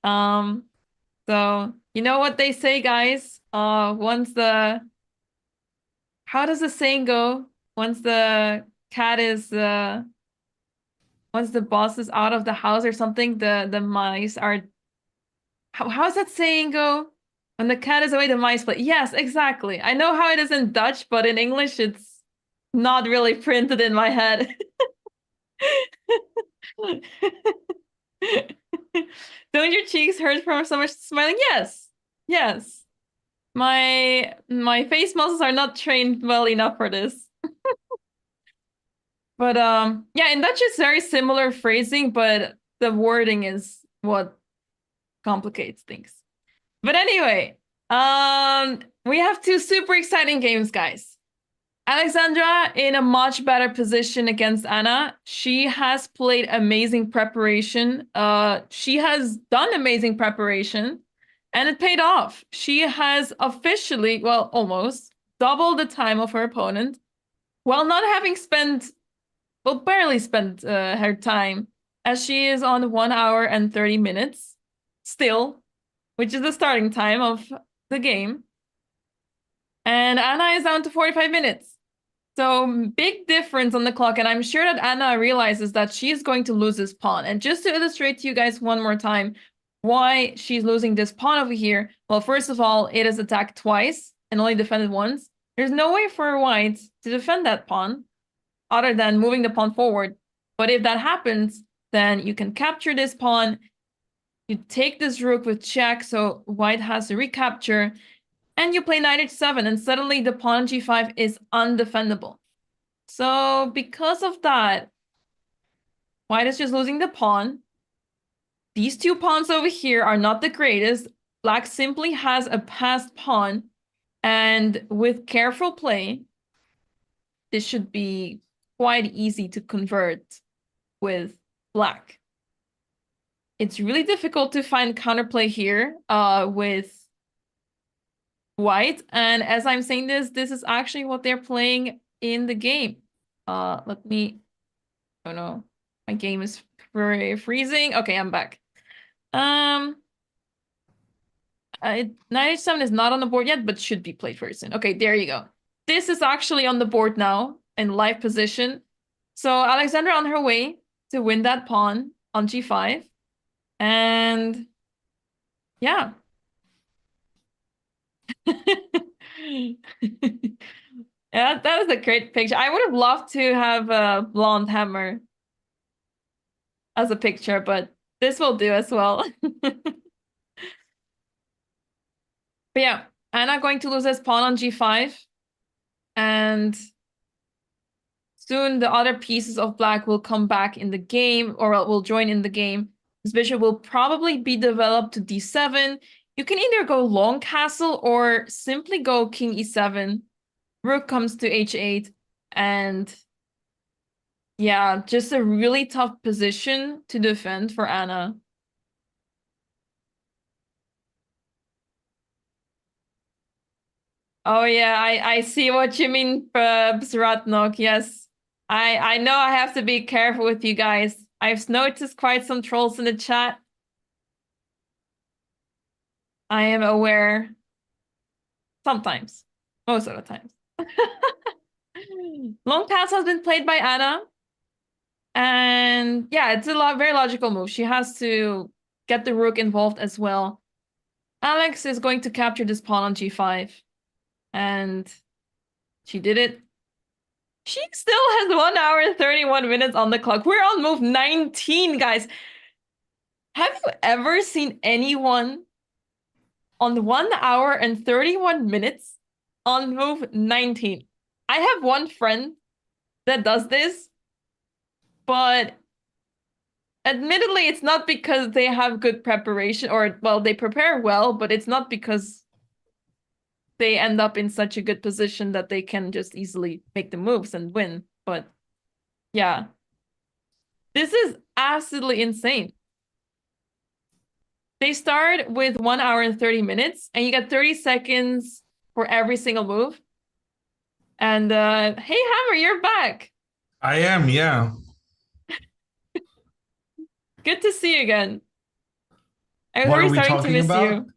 So you know what they say, guys? Once the how does the saying go? Once the cat is once the boss is out of the house or something, the mice are how's that saying go? When the cat is away, the mice play. Yes, exactly. I know how it is in Dutch, but in English it's not really printed in my head. Don't your cheeks hurt from so much smiling? Yes. Yes. My face muscles are not trained well enough for this. But yeah, in Dutch it's very similar phrasing, but the wording is what complicates things. But anyway, we have 2 super exciting games, guys. Alexandra in a much better position against Anna. She has played amazing preparation. She has done amazing preparation, and it paid off. She has officially, well, almost doubled the time of her opponent, while not having spent, well, barely spent her time, as she is on 1 hour and 30 minutes still, which is the starting time of the game. And Anna is down to 45 minutes. So big difference on the clock, and I'm sure that Anna realizes that she's going to lose this pawn. And just to illustrate to you guys one more time why she's losing this pawn over here, well, first of all, it is attacked twice and only defended once. There's no way for white to defend that pawn other than moving the pawn forward. But if that happens, then you can capture this pawn. You take this rook with check, so white has to recapture. And you play knight h7, and suddenly the pawn on g5 is undefendable. So because of that, white is just losing the pawn. These 2 pawns over here are not the greatest. Black simply has a passed pawn, and with careful play, this should be quite easy to convert with black. It's really difficult to find counterplay here with white, and as I'm saying this is actually what they're playing in the game. Let me, oh no, my game is freezing. Okay, I'm back. Knight h7 is not on the board yet, but should be played very soon. Okay, there you go. This is actually on the board now in live position. So Alexandra on her way to win that pawn on g5, and yeah. Yeah, that was a great picture. I would have loved to have a blonde hammer as a picture, but this will do as well. But yeah, Anna going to lose this pawn on g5, and soon the other pieces of black will come back in the game, or will join in the game. This bishop will probably be developed to d7. You can either go long castle or simply go king e7. Rook comes to h8, and yeah, just a really tough position to defend for Anna. Oh yeah, I see what you mean, Zratnok. Yes, I know I have to be careful with you guys. I've noticed quite some trolls in the chat. I am aware. Sometimes, most of the times. Long pass has been played by Anna, and yeah, it's a very logical move. She has to get the rook involved as well. Alex is going to capture this pawn on g5, and she did it. She still has 1 hour and 31 minutes on the clock. We're on move 19, guys. Have you ever seen anyone on 1 hour and 31 minutes on move 19? I have one friend that does this, but admittedly, it's not because they have good preparation, or, well, they prepare well, but it's not because they end up in such a good position that they can just easily make the moves and win. But yeah, this is absolutely insane. They start with 1 hour and 30 minutes, and you get 30 seconds for every single move. And hey, Hammer, you're back. I am, yeah. Good to see you again. I was What are already we starting to talking miss about? you.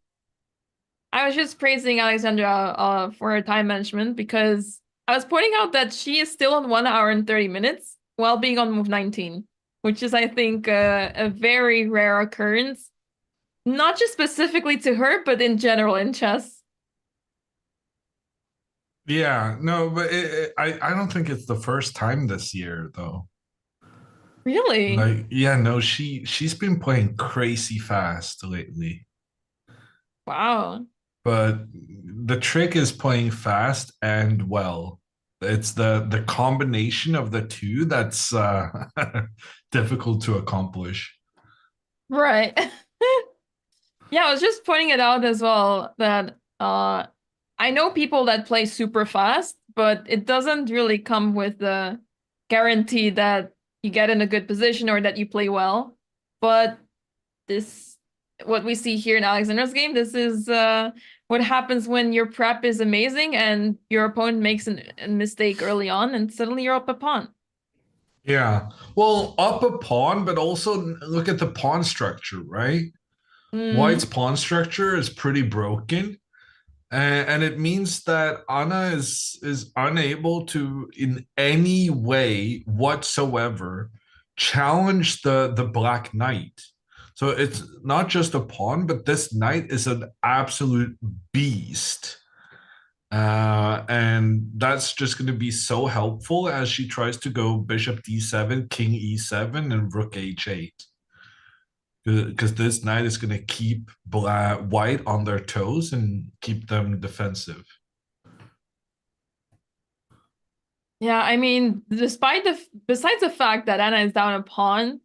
I was just praising Alexandra for her time management, because I was pointing out that she is still on 1 hour and 30 minutes while being on move 19, which is, I think, a very rare occurrence. Not just specifically to her, but in general in chess. Yeah, no, but I don't think it's the first time this year, though. Really? Like, yeah, no, she's been playing crazy fast lately. Wow. But the trick is playing fast and well. It's the combination of the two that's difficult to accomplish. Right. Yeah, I was just pointing it out as well that I know people that play super fast, but it doesn't really come with the guarantee that you get in a good position or that you play well. But this, what we see here in Alexandra's game, this is what happens when your prep is amazing and your opponent makes a mistake early on, and suddenly you're up a pawn. Yeah. Well, up a pawn, but also look at the pawn structure, right? White's pawn structure is pretty broken. And it means that Anna is unable to, in any way whatsoever, challenge the Black Knight. So it's not just a pawn, but this knight is an absolute beast. And that's just going to be so helpful as she tries to go bishop d7, king e7, and rook h8. Because this knight is going to keep white on their toes and keep them defensive. Yeah, I mean, besides the fact that Anna is down a pawn,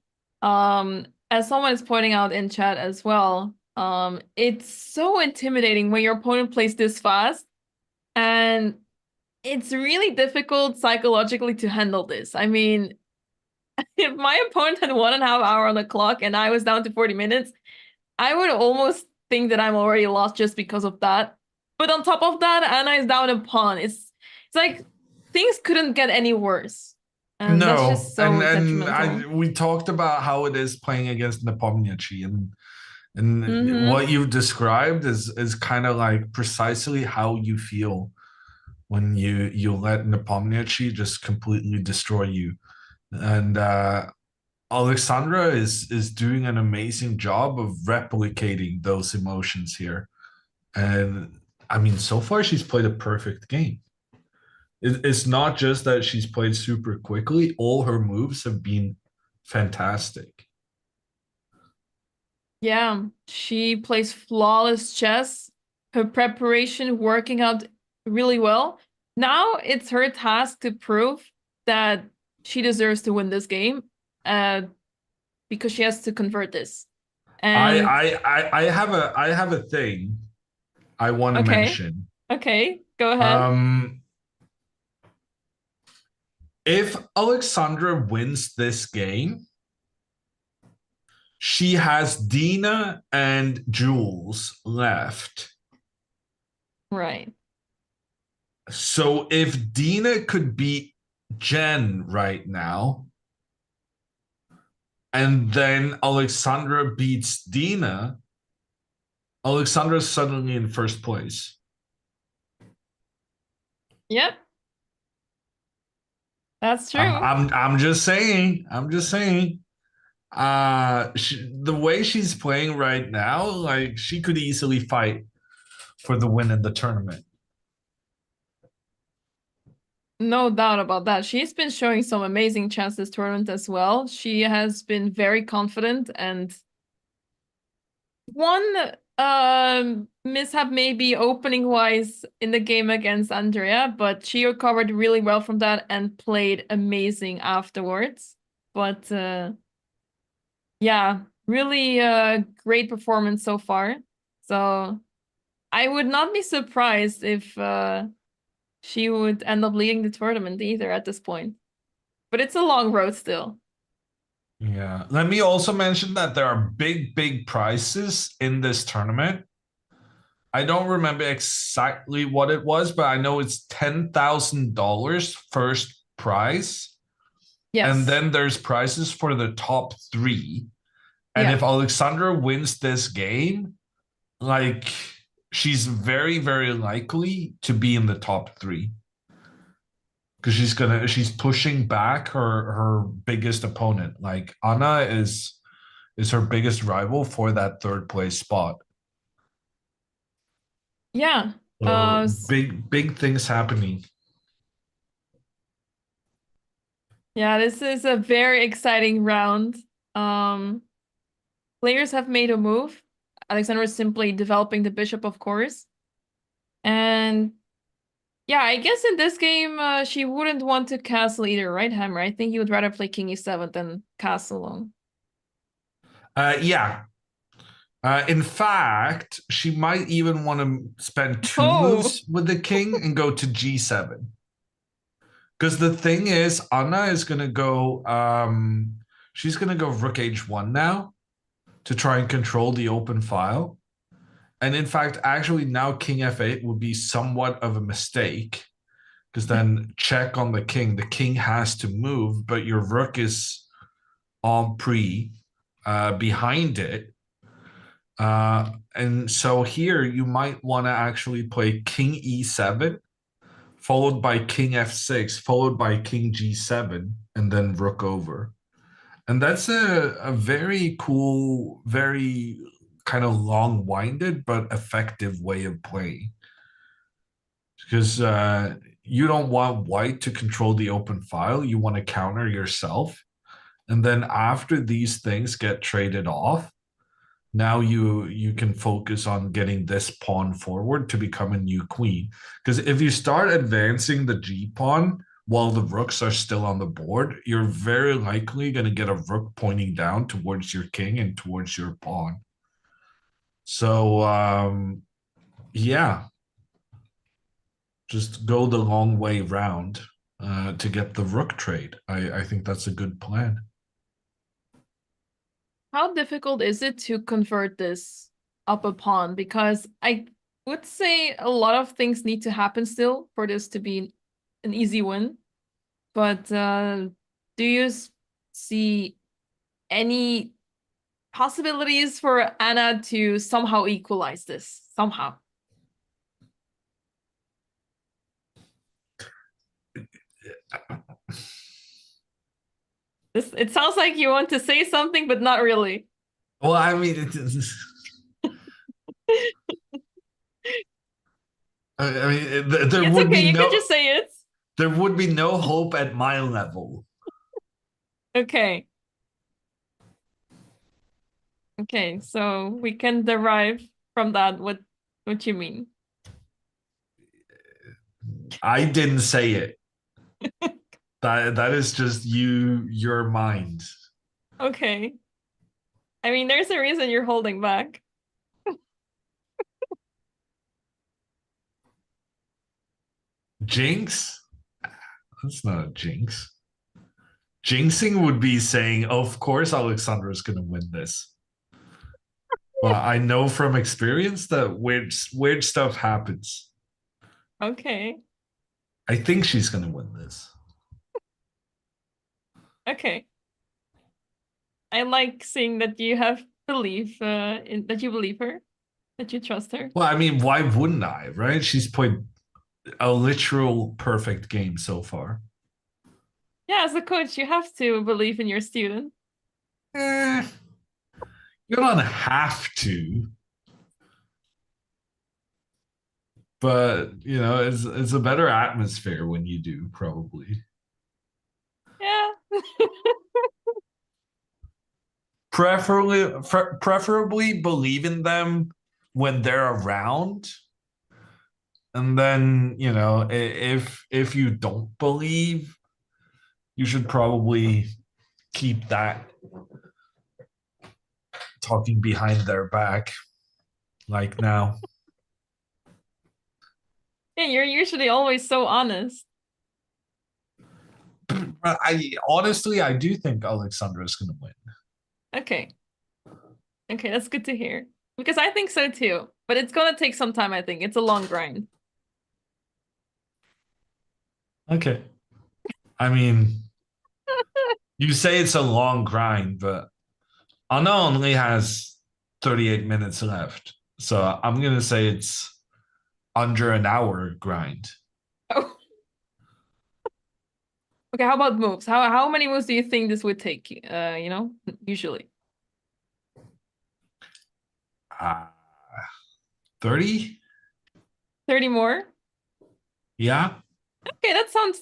as someone is pointing out in chat as well, it's so intimidating when your opponent plays this fast, and it's really difficult psychologically to handle this. I mean, if my opponent had 1.5 hours on the clock and I was down to 40 minutes, I would almost think that I'm already lost just because of that. But on top of that, Anna is down a pawn. It's like things couldn't get any worse. And that's No, just so detrimental. we talked about how it is playing against Nepomniachtchi, and what you've described is kind of like precisely how you feel when you let Nepomniachtchi just completely destroy you. And Alexandra is doing an amazing job of replicating those emotions here. And I mean, so far she's played a perfect game. It's not just that she's played super quickly, all her moves have been fantastic. Yeah, she plays flawless chess. Her preparation working out really well. Now it's her task to prove that she deserves to win this game, because she has to convert this. And I have a thing I want to okay, mention. okay, go ahead. if Alexandra wins this game, she has Dina and Jules left. Right. So if Dina could beat Jen right now, and then Alexandra beats Dina, Alexandra's suddenly in first place. Yep. That's true. I'm just saying. I'm just saying. The way she's playing right now, like she could easily fight for the win in the tournament. No doubt about that. She's been showing some amazing chess this tournament as well. She has been very confident, and one mishap maybe opening wise in the game against Andrea, but she recovered really well from that and played amazing afterwards. But yeah, really great performance so far. So I would not be surprised if she would end up leading the tournament either at this point. But it's a long road still. Yeah. Let me also mention that there are big prizes in this tournament. I don't remember exactly what it was, but I know it's $10,000 first prize. Yes. And then there's prizes for the top 3. And Yeah. if Alexandra wins this game, like she's very likely to be in the top 3. Because she's pushing back her biggest opponent. Like Anna is her biggest rival for that third place spot. Yeah. So big things happening. Yeah, this is a very exciting round. Players have made a move. Alexandra is simply developing the bishop, of course. And yeah, I guess in this game, she wouldn't want to castle either, right, Hammer? I think you would rather play king e7 than castle alone. Yeah. In fact, she might even want to spend 2 moves with the king and go to g7. Because the thing is, Anna is going to go, she's going to go rook h1 now to try and control the open file. And in fact, actually now king f8 would be somewhat of a mistake, because then check on the king. The king has to move, but your rook is on pre behind it. And so here you might want to actually play king e7, followed by king f6, followed by king g7, and then rook over. And that's a very cool, very kind of long-winded but effective way of playing. Because you don't want white to control the open file. You want to counter yourself. And then after these things get traded off, now you can focus on getting this pawn forward to become a new queen. Because if you start advancing the g pawn while the rooks are still on the board, you're very likely going to get a rook pointing down towards your king and towards your pawn. So yeah, just go the long way round to get the rook trade. I think that's a good plan. How difficult is it to convert this up a pawn? Because I would say a lot of things need to happen still for this to be an easy win. But do you see any possibilities for Anna to somehow equalize this? Somehow. It sounds like you want to say something, but not really. Well, I mean, there It's would okay, be you no. can just say it. There would be no hope at my level. Okay. Okay, so we can derive from that what you mean. I didn't say it. That is just your mind. Okay. I mean, there's a reason you're holding back. Jinx? That's not a jinx. Jinxing would be saying, of course Alexandra is going to win this. Well, I know from experience that weird stuff happens. Okay. I think she's going to win this. Okay. I like seeing that you have belief that you believe her, that you trust her. Well, I mean, why wouldn't I, right? She's played a literal perfect game so far. Yeah, as a coach, you have to believe in your student. You don't have to. But, it's a better atmosphere when you do, probably. Yeah. Preferably believe in them when they're around. And then, if you don't believe, you should probably keep that talking behind their back, like now. Yeah, you're usually always so honest. I do think Alexandra is going to win. Okay. Okay, that's good to hear. Because I think so too. But it's gonna take some time, I think. It's a long grind. Okay. I mean, you say it's a long grind, but Anna only has 38 minutes left. So I'm going to say it's under an hour grind. Oh. Okay, how about moves? How many moves do you think this would take? Usually. 30? 30 more? Yeah. Okay, that sounds,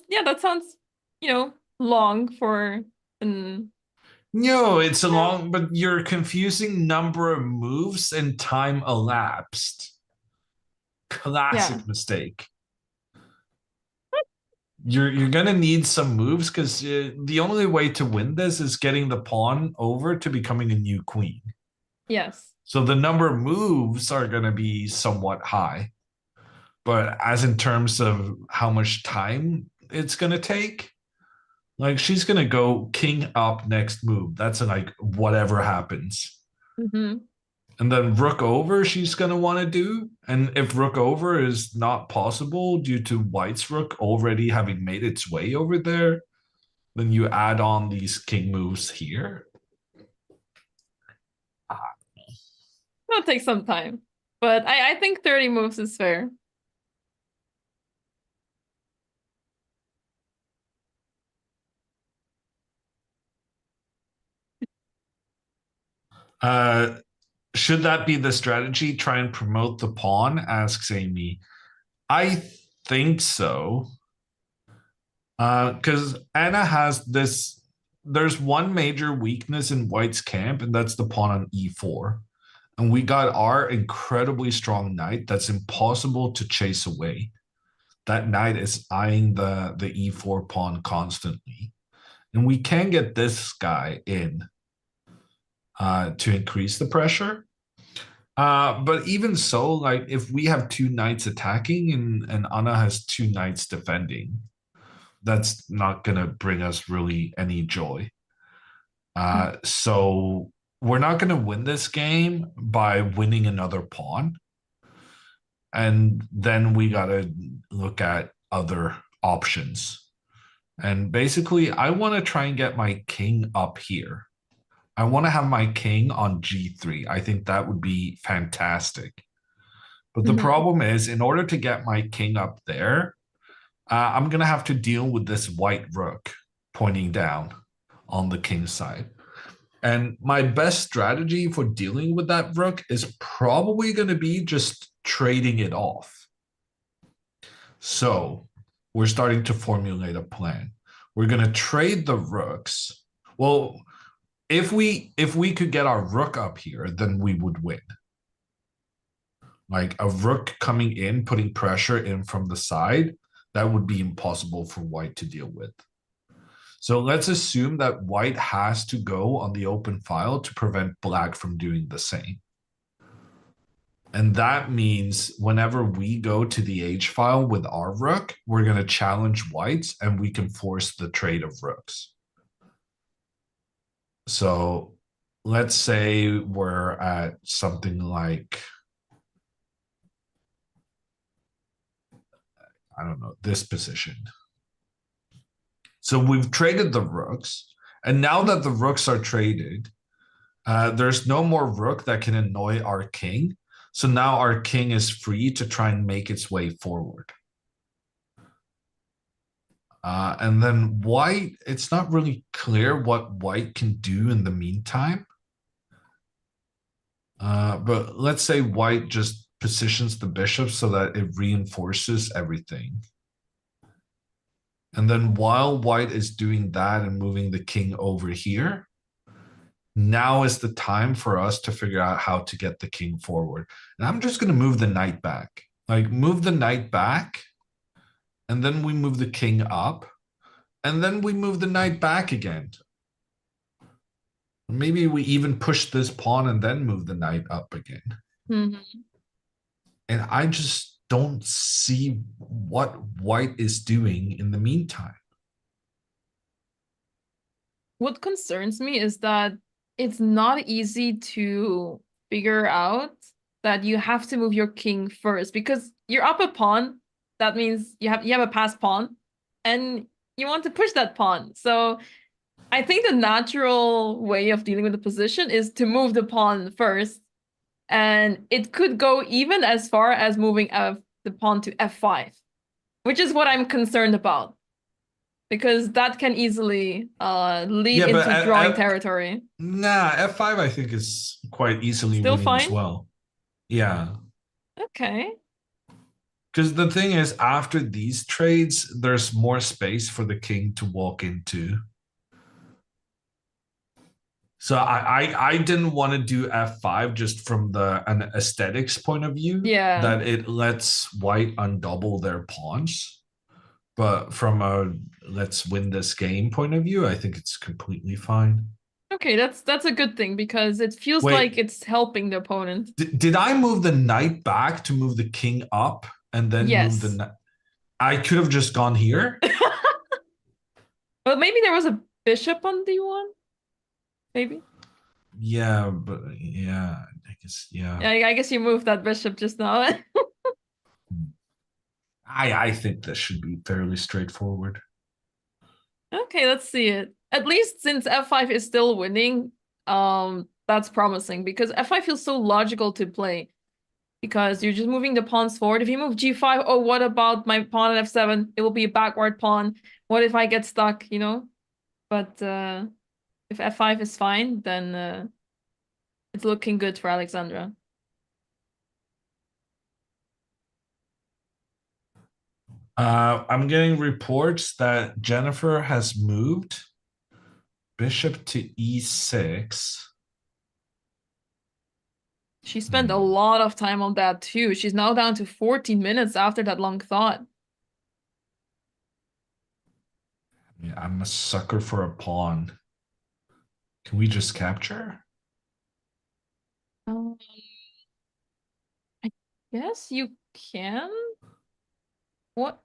long for an No, it's a long, but you're confusing number of moves and time elapsed. Classic mistake. You're gonna need some moves because the only way to win this is getting the pawn over to becoming a new queen. Yes. So the number of moves are gonna be somewhat high, but as in terms of how much time it's gonna take, like she's gonna go king up next move. That's like whatever happens. Mm-hmm. And then rook over she's going to want to do. And if rook over is not possible due to white's rook already having made its way over there, then you add on these king moves here. It'll take some time. But I think 30 moves is fair. Should that be the strategy? Try and promote the pawn, asks Amy. I think so. Because Anna has this, there's one major weakness in white's camp, and that's the pawn on e4. And we got our incredibly strong knight that's impossible to chase away. That knight is eyeing the e4 pawn constantly. And we can get this guy in to increase the pressure. But even so, like if we have two knights attacking and Anna has two knights defending, that's not going to bring us really any joy. So we're not going to win this game by winning another pawn. And then we got to look at other options. And basically, I want to try and get my king up here. I want to have my king on g3. I think that would be fantastic. But the problem is, in order to get my king up there, I'm going to have to deal with this white rook pointing down on the king side. And my best strategy for dealing with that rook is probably going to be just trading it off. So we're starting to formulate a plan. We're going to trade the rooks. Well, if we could get our rook up here, then we would win. Like a rook coming in, putting pressure in from the side, that would be impossible for white to deal with. So let's assume that white has to go on the open file to prevent black from doing the same. And that means whenever we go to the H file with our rook, we're going to challenge whites and we can force the trade of rooks. So let's say we're at something like, I don't know, this position. So we've traded the rooks, and now that the rooks are traded, there's no more rook that can annoy our king. So now our king is free to try and make its way forward. And then white, it's not really clear what white can do in the meantime. But let's say white just positions the bishop so that it reinforces everything. And then while white is doing that and moving the king over here, now is the time for us to figure out how to get the king forward. And I'm just going to move the knight back. Like, move the knight back, and then we move the king up, and then we move the knight back again. Maybe we even push this pawn and then move the knight up again. Mm-hmm. And I just don't see what white is doing in the meantime. What concerns me is that it's not easy to figure out that you have to move your king first, because you're up a pawn. That means you have a passed pawn, and you want to push that pawn. So I think the natural way of dealing with the position is to move the pawn first, and it could go even as far as moving the pawn to f5, which is what I'm concerned about, because that can easily lead into drawing territory. Nah, f5 I think is quite easily Still winning fine? as well. Yeah. Okay. Because the thing is, after these trades, there's more space for the king to walk into. So I didn't want to do f5 just from an aesthetics point of view. Yeah. That it lets white undouble their pawns. But from a let's win this game point of view, I think it's completely fine. Okay, that's a good thing, because it feels like it's helping the opponent. Did I move the knight back to move the king up and then move the knight? I could have just gone here. Well, maybe there was a bishop on d1. Maybe. Yeah, but yeah, I guess, yeah. I guess you moved that bishop just now. I think this should be fairly straightforward. Okay, let's see it. At least since f5 is still winning, that's promising, because f5 feels so logical to play, because you're just moving the pawns forward. If you move g5, oh, what about my pawn at f7? It will be a backward pawn. What if I get stuck, you know? But if f5 is fine, then it's looking good for Alexandra. I'm getting reports that Jennifer has moved bishop to e6. She spent a lot of time on that too. She's now down to 14 minutes after that long thought. Yeah, I'm a sucker for a pawn. Can we just capture? I guess you can. What?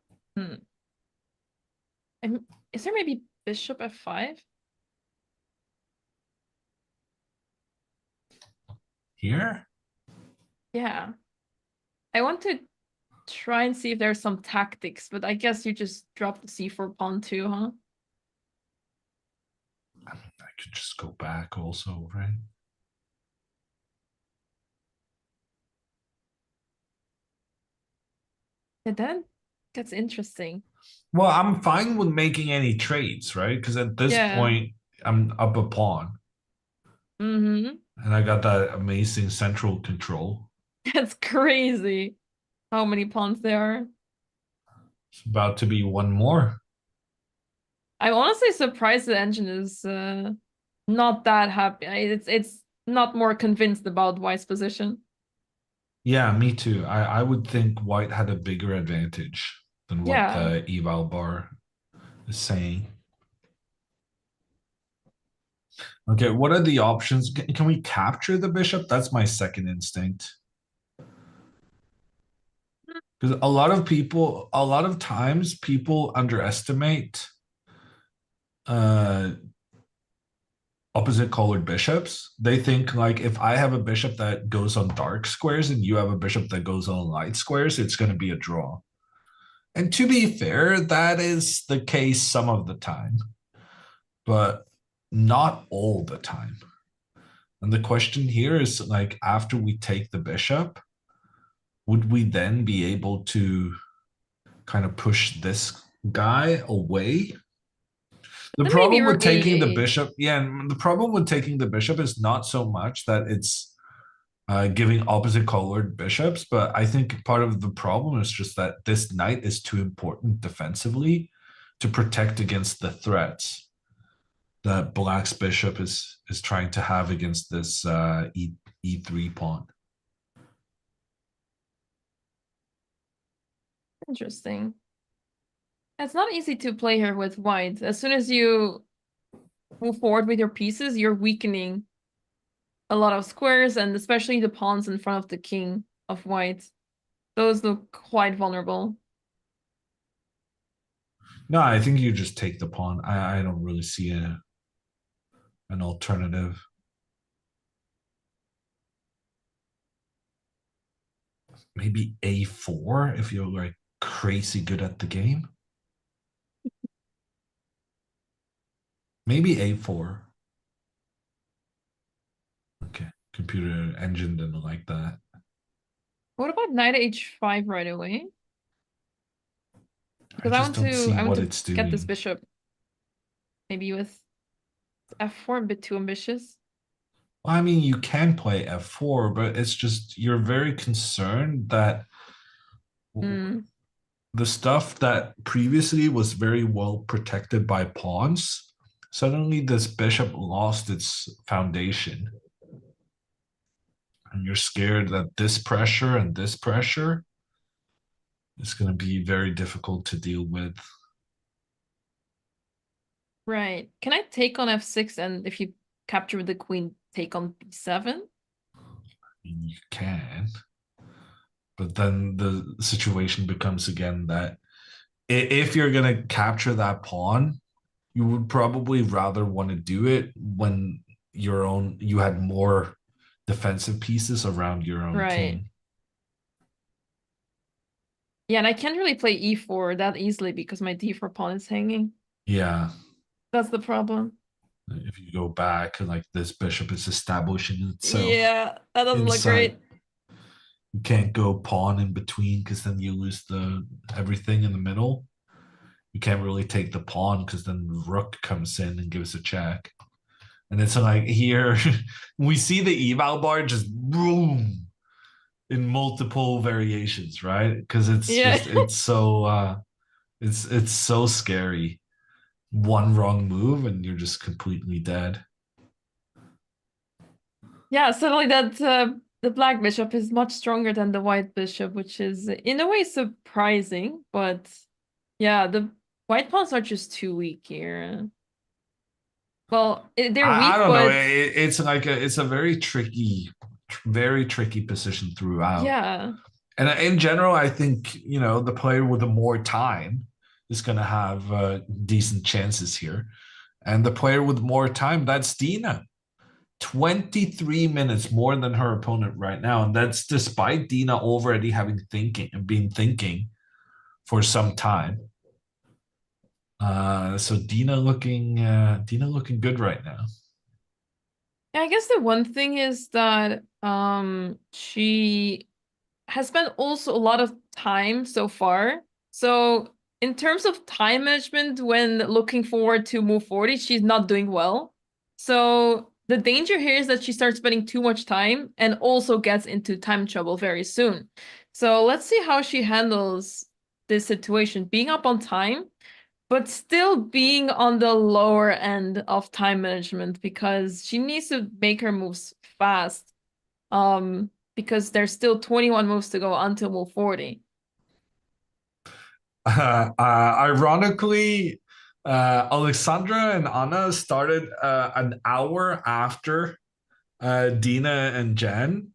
Is there maybe bishop f5? Here? Yeah. I want to try and see if there's some tactics, but I guess you just drop the c4 pawn too, huh? I could just go back also, right? And then gets interesting. Well, I'm fine with making any trades, right? Because at this point, I'm up a pawn. Mm-hmm. And I got that amazing central control. That's crazy how many pawns there are. It's about to be one more. I'm honestly surprised the engine is not that happy. It's not more convinced about White's position. Yeah, me too. I would think white had a bigger advantage than what the eval bar is saying. Okay, what are the options? Can we capture the bishop? That's my second instinct. Because a lot of times people underestimate opposite colored bishops. They think like if I have a bishop that goes on dark squares and you have a bishop that goes on light squares, it's going to be a draw. And to be fair, that is the case some of the time, but not all the time. And the question here is like, after we take the bishop, would we then be able to kind of push this guy away? The Then maybe problem with rook taking the a8. bishop, yeah, and the problem with taking the bishop is not so much that it's giving opposite colored bishops, but I think part of the problem is just that this knight is too important defensively to protect against the threats that black's bishop is trying to have against this e3 pawn. Interesting. It's not easy to play here with white. As soon as you move forward with your pieces, you're weakening a lot of squares, and especially the pawns in front of the king of white. Those look quite vulnerable. No, I think you just take the pawn. I don't really see an alternative. Maybe a4 if you're like crazy good at the game. Maybe a4. Okay, computer engine didn't like that. What about knight h5 right away? Because I just don't see what it's get this doing. bishop. Maybe with f4 a bit too ambitious. Well, I mean, you can play f4, but it's just you're very concerned that the stuff that previously was very well protected by pawns, suddenly this bishop lost its foundation. And you're scared that this pressure and this pressure is going to be very difficult to deal with. Right. Can I take on f6, and if you capture the queen, take on b7? You can. But then the situation becomes again that if you're going to capture that pawn, you would probably rather want to do it when you had more defensive pieces around your own king. Yeah, and I can't really play e4 that easily because my d4 pawn is hanging. Yeah. That's the problem. If you go back, like this bishop is establishing itself. Yeah, that doesn't look great. You can't go pawn in between because then you lose everything in the middle. You can't really take the pawn because then the rook comes in and gives a check. And it's like here, we see the eval bar just boom in multiple variations, right? Because it's just it's so scary. One wrong move and you're just completely dead. Yeah, suddenly that the black bishop is much stronger than the white bishop, which is in a way surprising, but yeah, the white pawns are just too weak here. Well, they're weak, I don't know. It's like it's a very tricky position throughout. Yeah. And in general, I think, the player with more time is going to have decent chances here. And the player with more time, that's Dina. 23 minutes more than her opponent right now. And that's despite Dina already been thinking for some time. So Dina looking good right now. Yeah, I guess the one thing is that she has spent also a lot of time so far. So in terms of time management, when looking forward to move 40, she's not doing well. So the danger here is that she starts spending too much time and also gets into time trouble very soon. So let's see how she handles this situation, being up on time, but still being on the lower end of time management, because she needs to make her moves fast. Because there's still 21 moves to go until move 40. Ironically, Alexandra and Anna started an hour after Dina and Jen.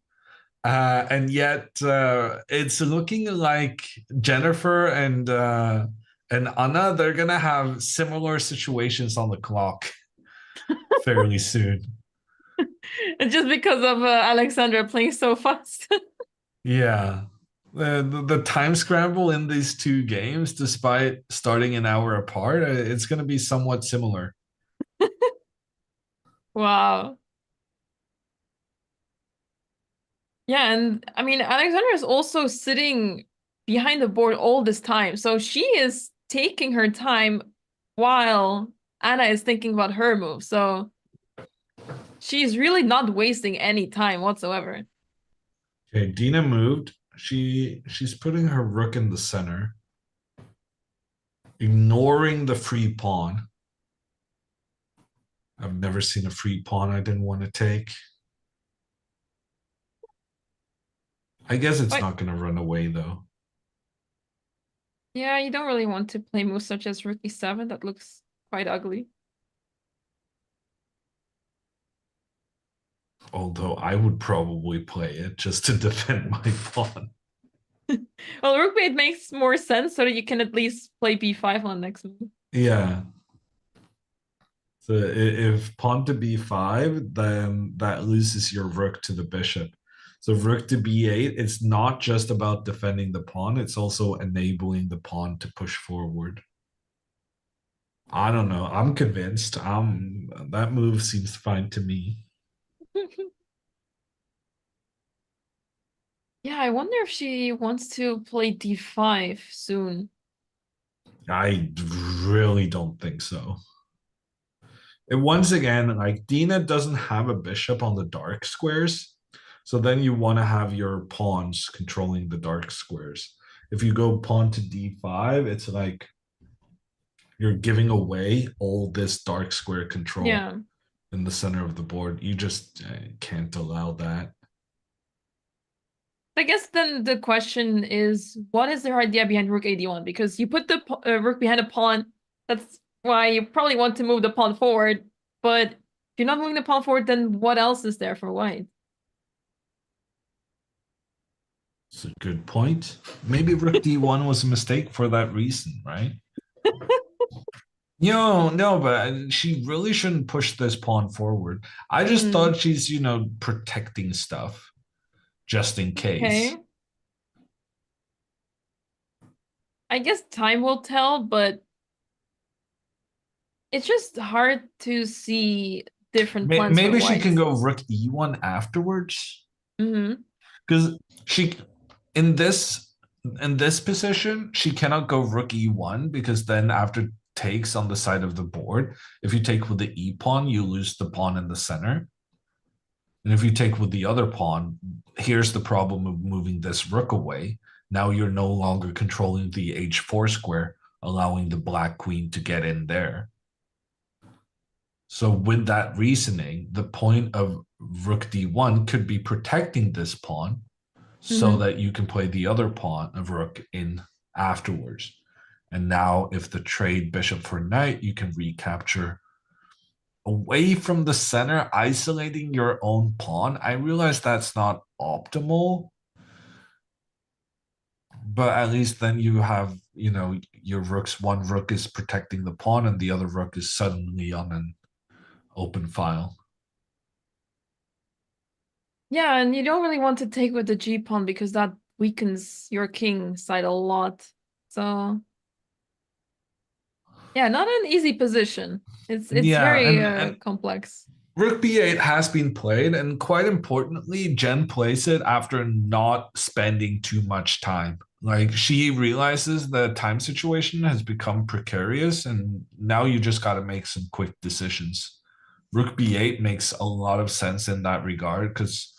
And yet it's looking like Jennifer and Anna, they're going to have similar situations on the clock fairly soon. And just because of Alexandra playing so fast. Yeah. The time scramble in these two games, despite starting an hour apart, it's going to be somewhat similar. Wow. Yeah, and I mean, Alexandra is also sitting behind the board all this time. So she is taking her time while Anna is thinking about her move. So she's really not wasting any time whatsoever. Okay, Dina moved. She's putting her rook in the center, ignoring the free pawn. I've never seen a free pawn I didn't want to take. I guess it's But not going to run away though. yeah, you don't really want to play moves such as rook e7. That looks quite ugly. Although I would probably play it just to defend my pawn. Well, rook b8 makes more sense so that you can at least play b5 on next move. Yeah. So if pawn to b5, then that loses your rook to the bishop. So rook to b8, it's not just about defending the pawn, it's also enabling the pawn to push forward. I don't know. I'm convinced. That move seems fine to me. Yeah, I wonder if she wants to play d5 soon. I really don't think so. And once again, like Dina doesn't have a bishop on the dark squares. So then you want to have your pawns controlling the dark squares. If you go pawn to d5, it's like you're giving away all this dark square control Yeah. in the center of the board. You just can't allow that. I guess then the question is, what is their idea behind rook ad1? Because you put the rook behind a pawn, that's why you probably want to move the pawn forward. But if you're not moving the pawn forward, then what else is there for white? It's a good point. Maybe rook d1 was a mistake for that reason, right? No, but she really shouldn't push this pawn forward. I just thought she's, protecting stuff just in case. Okay. I guess time will tell, but it's just hard to see different plans for Maybe she white. can go rook e1 afterwards. Mm-hmm. Because she in this position, she cannot go rook e1 because then after takes on the side of the board, if you take with the e pawn, you lose the pawn in the center. And if you take with the other pawn, here's the problem of moving this rook away. Now you're no longer controlling the h4 square, allowing the black queen to get in there. So with that reasoning, the point of rook d1 could be protecting this pawn so that you can play the other pawn of rook in afterwards. And now if the trade bishop for knight, you can recapture away from the center, isolating your own pawn. I realize that's not optimal, but at least then you have, your rooks, one rook is protecting the pawn and the other rook is suddenly on an open file. Yeah, and you don't really want to take with the G pawn because that weakens your king side a lot. So yeah, not an easy position. It's Yeah, very complex. Rook b8 has been played, and quite importantly, Jen plays it after not spending too much time. Like she realizes the time situation has become precarious, and now you just got to make some quick decisions. Rook b8 makes a lot of sense in that regard because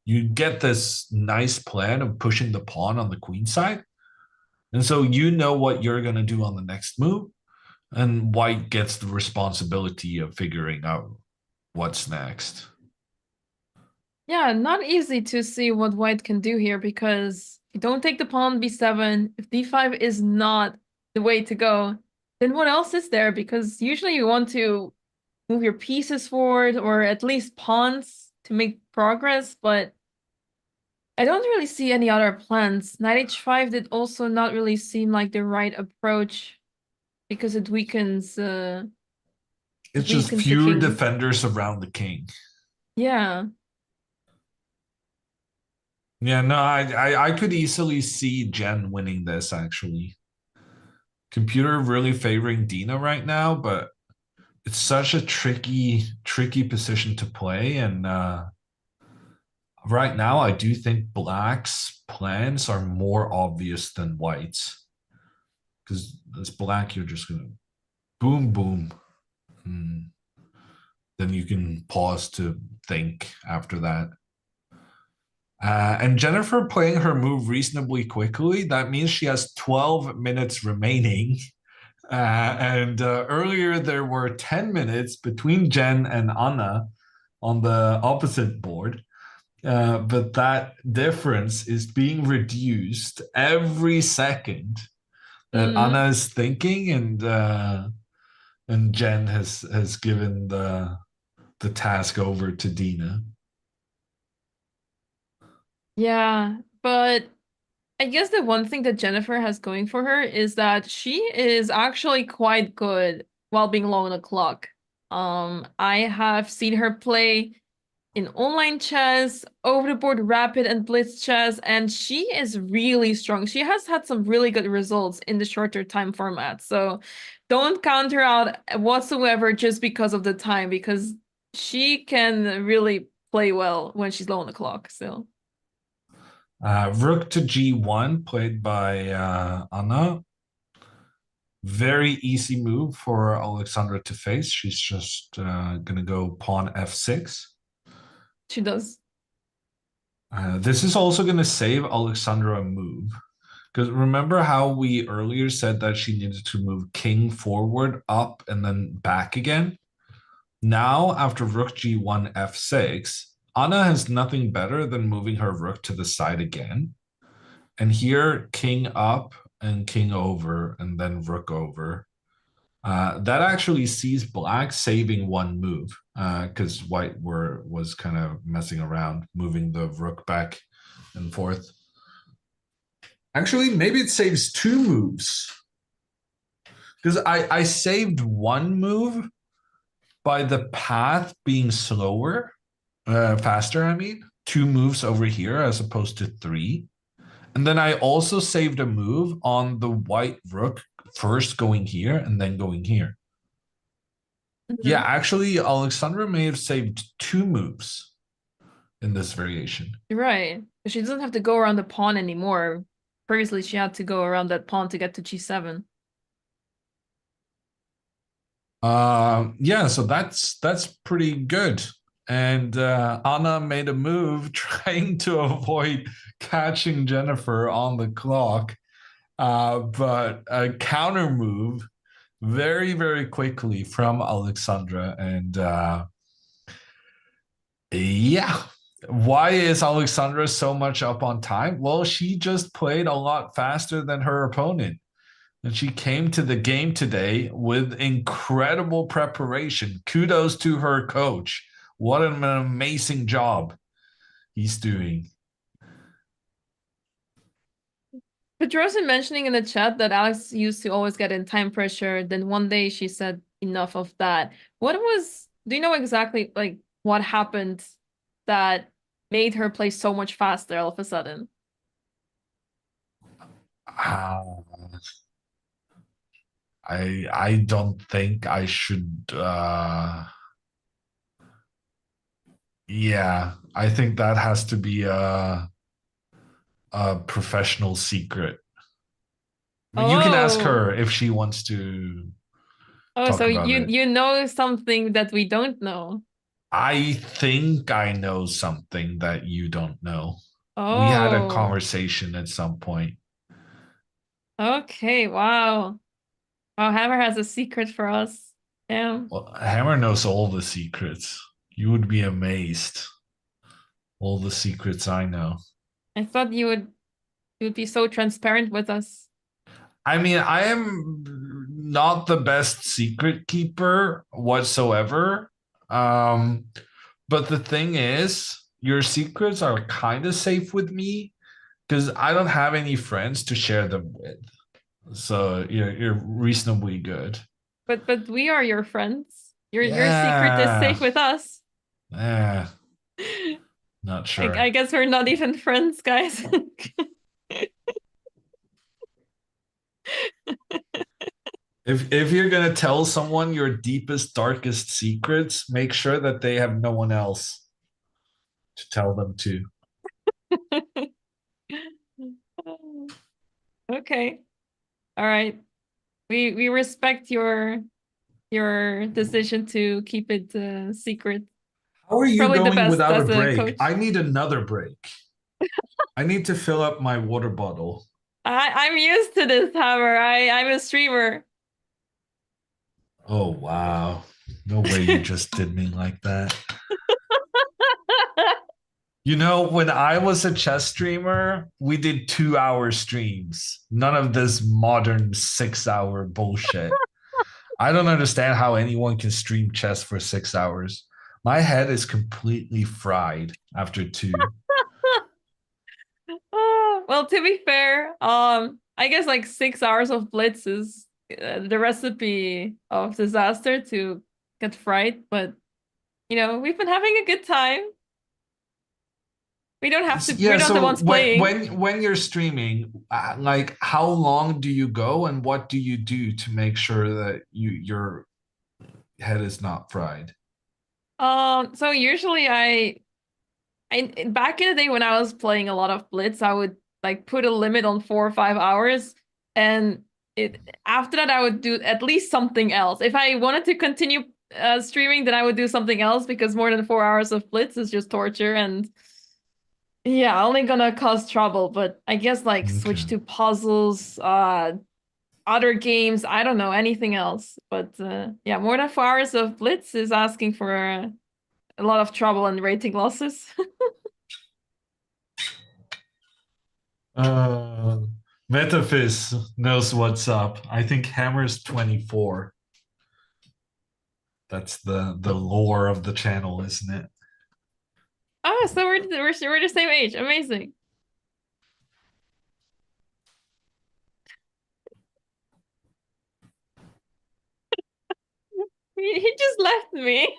you get this nice plan of pushing the pawn on the queen side. And so you know what you're going to do on the next move, and white gets the responsibility of figuring out what's next. Yeah, not easy to see what white can do here because if you don't take the pawn b7, if d5 is not the way to go, then what else is there? Because usually you want to move your pieces forward or at least pawns to make progress, but I don't really see any other plans. Knight h5 did also not really seem like the right approach because it weakens It's just weakens the fewer king. defenders around the king. Yeah. Yeah, no, I could easily see Jen winning this actually. Computer really favoring Dina right now, but it's such a tricky position to play. And right now, I do think Black's plans are more obvious than White's. Because as Black, you're just gonna boom, boom. Then you can pause to think after that. And Jennifer playing her move reasonably quickly. That means she has 12 minutes remaining. And earlier there were 10 minutes between Jen and Anna on the opposite board. But that difference is being reduced every second that Anna is thinking, and Jen has given the task over to Dina. Yeah, but I guess the one thing that Jennifer has going for her is that she is actually quite good while being low on the clock. I have seen her play in online chess, over the board rapid and blitz chess, and she is really strong. She has had some really good results in the shorter time format. So don't count her out whatsoever just because of the time, because she can really play well when she's low on the clock. So Rook to G1 played by Anna. Very easy move for Alexandra to face. She's just going to go pawn F6. she does. This is also going to save Alexandra a move. Because remember how we earlier said that she needed to move king forward, up, and then back again? Now, after rook G1 F6, Anna has nothing better than moving her rook to the side again. And here, king up and king over, and then rook over. That actually sees Black saving one move, because White was kind of messing around, moving the rook back and forth. Actually, maybe it saves two moves. Because I saved one move by the path being slower, faster, I mean. Two moves over here as opposed to three. And then I also saved a move on the white rook, first going here and then going here. Yeah, actually, Alexandra may have saved two moves in this variation. Right. She doesn't have to go around the pawn anymore. Previously, she had to go around that pawn to get to G7. Yeah, so that's pretty good. And Anna made a move trying to avoid catching Jennifer on the clock. But a counter move very, very quickly from Alexandra. And yeah, why is Alexandra so much up on time? Well, she just played a lot faster than her opponent. And she came to the game today with incredible preparation. Kudos to her coach. What an amazing job he's doing. Pedrosa mentioning in the chat that Alex used to always get in time pressure. Then one day she said enough of that. Do you know exactly like what happened that made her play so much faster all of a sudden? I don't think I should yeah, I think that has to be a professional secret. I mean, you can ask her if she wants to talk so about it. you know something that we don't know. I think I know something that you don't know. We had a conversation at some point. Okay, wow. Wow, Hammer has a secret for us. Yeah. Well, Hammer knows all the secrets. You would be amazed. All the secrets I know. I thought you would be so transparent with us. I mean, I am not the best secret keeper whatsoever. But the thing is, your secrets are kind of safe with me because I don't have any friends to share them with. So you're reasonably good. But we are your friends. Your secret is safe with us. Yeah. Not sure. I guess we're not even friends, guys. If you're gonna tell someone your deepest, darkest secrets, make sure that they have no one else to tell them to. Okay. All right. We respect your decision to keep it secret. How are you Probably the going best without a as a break? coach. I need another break. I need to fill up my water bottle. I'm used to this, Hammer. I'm a streamer. Oh, wow. No way you just did me like that. You know, when I was a chess streamer, we did 2-hour streams. None of this modern 6-hour bullshit. I don't understand how anyone can stream chess for 6 hours. My head is completely fried after 2. Well, to be fair, I guess like 6 hours of blitz is the recipe of disaster to get fried, but you know, we've been having a good time. We don't have to. Yeah, We're not the so ones playing. when you're streaming, like how long do you go and what do you do to make sure that your head is not fried? So usually I back in the day when I was playing a lot of blitz, I would like put a limit on 4 or 5 hours, and after that I would do at least something else. If I wanted to continue streaming, then I would do something else because more than 4 hours of blitz is just torture and yeah, only gonna cause trouble. But I guess like switch to puzzles, other games. I don't know anything else. But yeah, more than 4 hours of blitz is asking for a lot of trouble and rating losses. Metaphys knows what's up. I think Hammer's 24. That's the lore of the channel, isn't it? Oh, so we're the same age. Amazing. He just left me.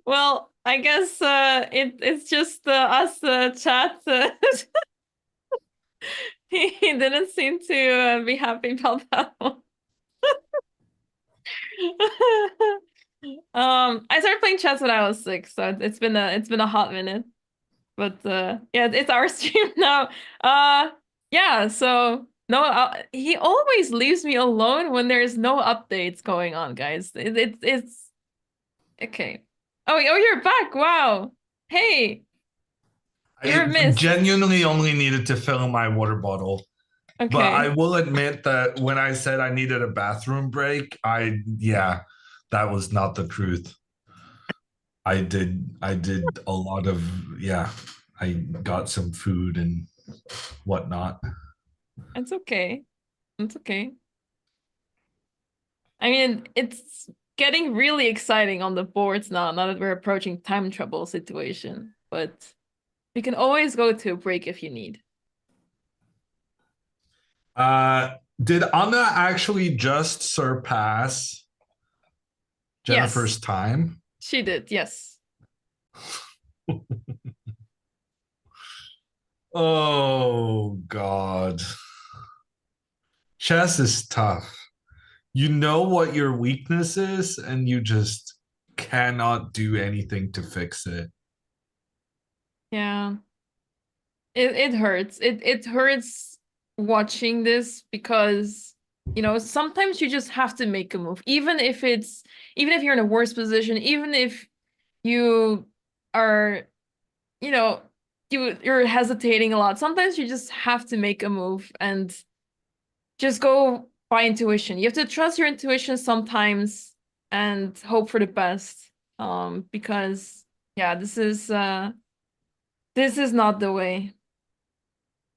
Well, I guess it's just us chat. He didn't seem to be happy about that one. I started playing chess when I was 6, so it's been a hot minute. But yeah, it's our stream now. Yeah, so no, he always leaves me alone when there's no updates going on, guys. It's okay. Oh, you're back. Wow. Hey, you're I missed. genuinely only needed to fill my water bottle. Okay. But I will admit that when I said I needed a bathroom break, that was not the truth. I did a lot of, I got some food and whatnot. It's okay. It's okay. I mean, it's getting really exciting on the boards now that we're approaching time trouble situation. But we can always go to a break if you need. Did Anna actually just surpass Jennifer's time? She did, yes. Oh, God. Chess is tough. You know what your weakness is, and you just cannot do anything to fix it. Yeah. It hurts. It hurts watching this because, you know, sometimes you just have to make a move. Even if you're in a worse position, even if you are, you know, you're hesitating a lot. Sometimes you just have to make a move and just go by intuition. You have to trust your intuition sometimes and hope for the best. Because yeah, this is not the way.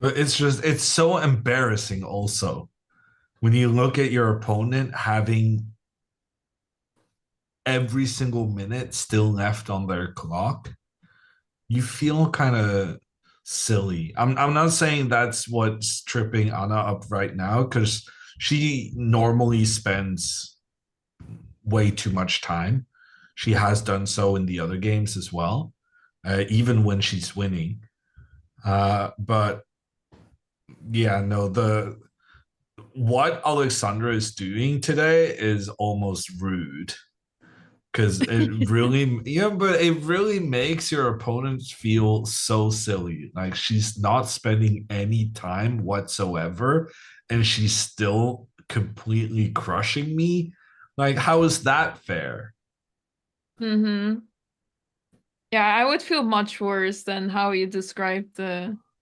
But it's so embarrassing also when you look at your opponent having every single minute still left on their clock. You feel kind of silly. I'm not saying that's what's tripping Anna up right now, because she normally spends way too much time. She has done so in the other games as well, even when she's winning. But yeah, no, the what Alexandra is doing today is almost rude because it really, yeah, but it really makes your opponents feel so silly. Like she's not spending any time whatsoever, and she's still completely crushing me. Like, how is that fair? Mm-hmm. Yeah, I would feel much worse than how you described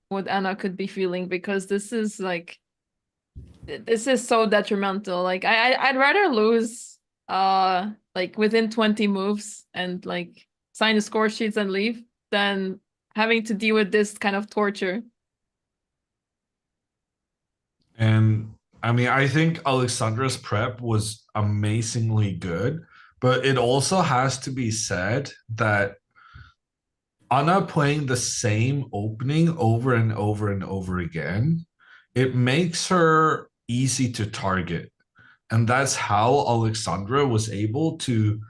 what Anna could be feeling, because this is like this is so detrimental. Like I'd rather lose like within 20 moves and like sign the score sheets and leave than having to deal with this kind of torture. And I mean, I think Alexandra's prep was amazingly good, but it also has to be said that Anna playing the same opening over and over and over again, it makes her easy to target. And that's how Alexandra was able to,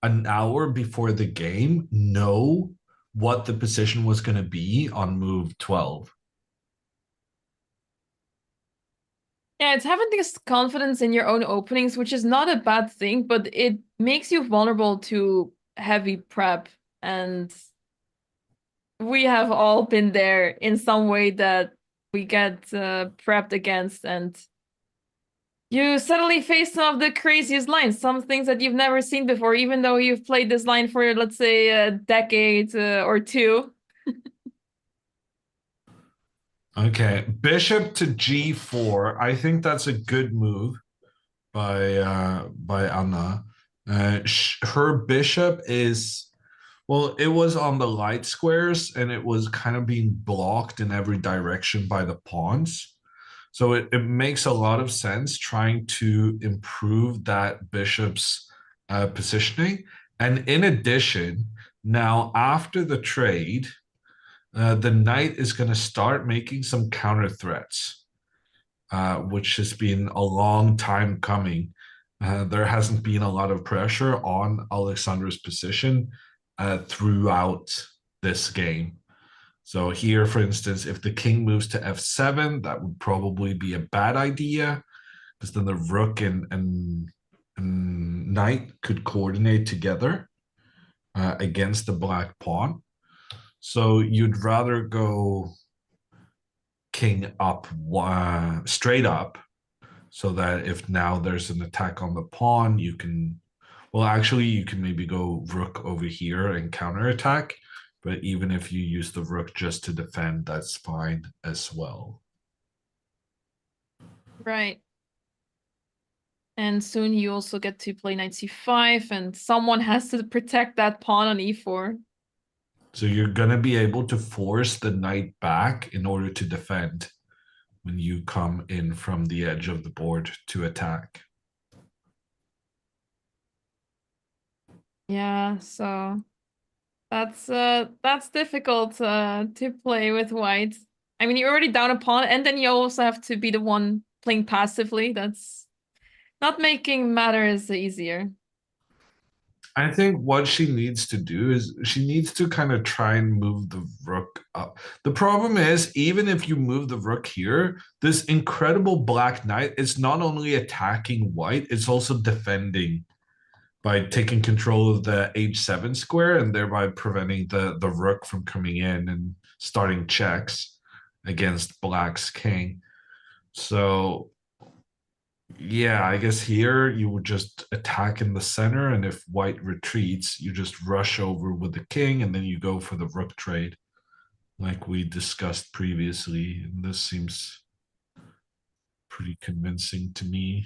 an hour before the game, know what the position was going to be on move 12. Yeah, it's having this confidence in your own openings, which is not a bad thing, but it makes you vulnerable to heavy prep. And we have all been there in some way that we get prepped against, and you suddenly face some of the craziest lines, some things that you've never seen before, even though you've played this line for, let's say, a decade or two. Okay, bishop to g4. I think that's a good move by Anna. Her bishop is, well, it was on the light squares and it was kind of being blocked in every direction by the pawns. So it makes a lot of sense trying to improve that bishop's positioning. And in addition, now after the trade, the knight is going to start making some counter threats, which has been a long time coming. There hasn't been a lot of pressure on Alexandra's position throughout this game. So here, for instance, if the king moves to f7, that would probably be a bad idea, because then the rook and knight could coordinate together against the black pawn. So you'd rather go king up, straight up, so that if now there's an attack on the pawn, you can, well, actually, you can maybe go rook over here and counterattack. But even if you use the rook just to defend, that's fine as well. Right. And soon you also get to play knight c5, and someone has to protect that pawn on e4. So you're going to be able to force the knight back in order to defend when you come in from the edge of the board to attack. Yeah, so that's difficult to play with white. I mean, you're already down a pawn, and then you also have to be the one playing passively. That's not making matters easier. I think what she needs to do is she needs to kind of try and move the rook up. The problem is, even if you move the rook here, this incredible black knight is not only attacking white, it's also defending by taking control of the h7 square and thereby preventing the rook from coming in and starting checks against black's king. So yeah, I guess here you would just attack in the center, and if white retreats, you just rush over with the king, and then you go for the rook trade, like we discussed previously. And this seems pretty convincing to me.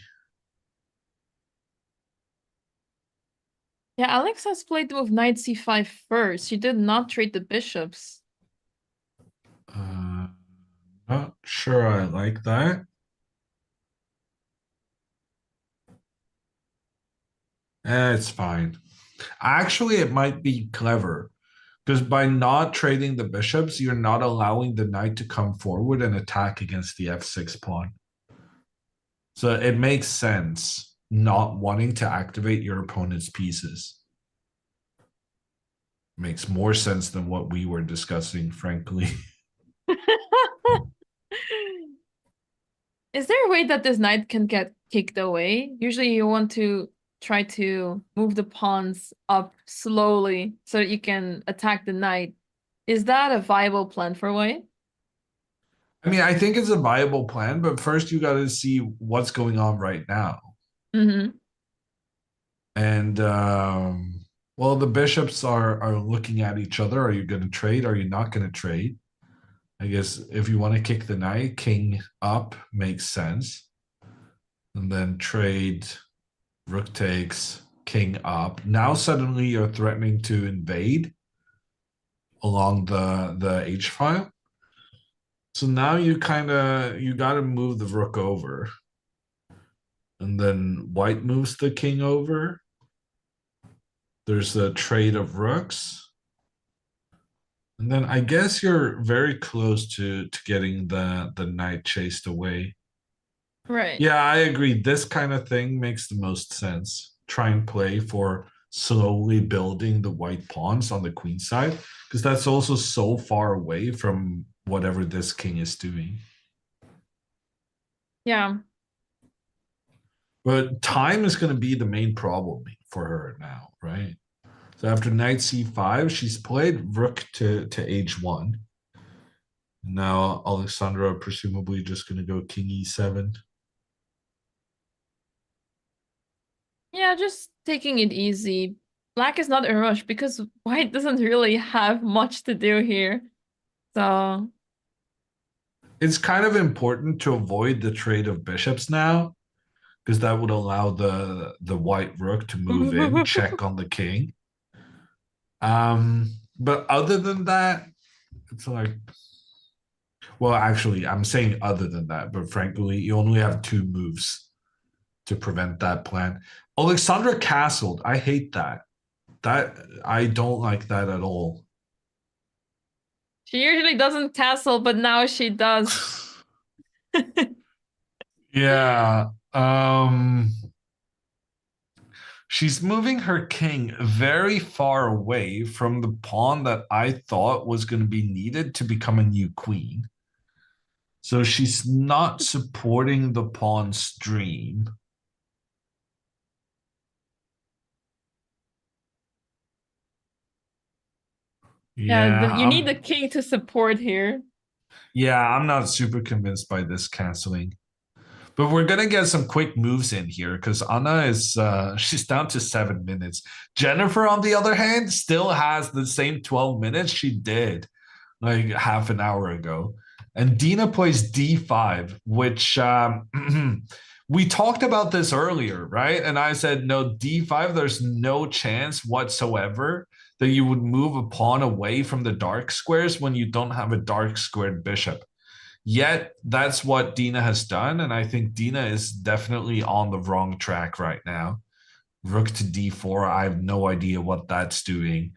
Yeah, Alex has played with knight c5 first. She did not trade the bishops. Not sure I like that. It's fine. Actually, it might be clever because by not trading the bishops, you're not allowing the knight to come forward and attack against the f6 pawn. So it makes sense not wanting to activate your opponent's pieces. Makes more sense than what we were discussing, frankly. Is there a way that this knight can get kicked away? Usually you want to try to move the pawns up slowly so that you can attack the knight. Is that a viable plan for white? I mean, I think it's a viable plan, but first you got to see what's going on right now. Mm-hmm. And well, the bishops are looking at each other. Are you going to trade? Are you not going to trade? I guess if you want to kick the knight, king up makes sense. And then trade, rook takes, king up. Now suddenly you're threatening to invade along the h file. So now you got to move the rook over. And then white moves the king over. There's a trade of rooks. And then I guess you're very close to getting the knight chased away. Right. Yeah, I agree. This kind of thing makes the most sense. Try and play for slowly building the white pawns on the queen side, because that's also so far away from whatever this king is doing. Yeah. But time is going to be the main problem for her now, right? So after knight c5, she's played rook to h1. Now Alexandra presumably just going to go king e7. Yeah, just taking it easy. Black is not in a rush because white doesn't really have much to do here. So It's kind of important to avoid the trade of bishops now, because that would allow the white rook to move in, check on the king. But other than that, it's like, well, actually, I'm saying other than that, but frankly, you only have 2 moves to prevent that plan. Alexandra castled. I hate that. I don't like that at all. she usually doesn't castle, but now she does. Yeah. She's moving her king very far away from the pawn that I thought was going to be needed to become a new queen. So she's not supporting the pawn stream. Yeah, you need the Yeah, king to support here. I'm not super convinced by this canceling. But we're gonna get some quick moves in here because Anna is she's down to 7 minutes. Jennifer, on the other hand, still has the same 12 minutes she did like half an hour ago. And Dina plays d5, which we talked about this earlier, right? And I said, no, d5, there's no chance whatsoever that you would move a pawn away from the dark squares when you don't have a dark squared bishop. Yet that's what Dina has done, and I think Dina is definitely on the wrong track right now. Rook to d4, I have no idea what that's doing.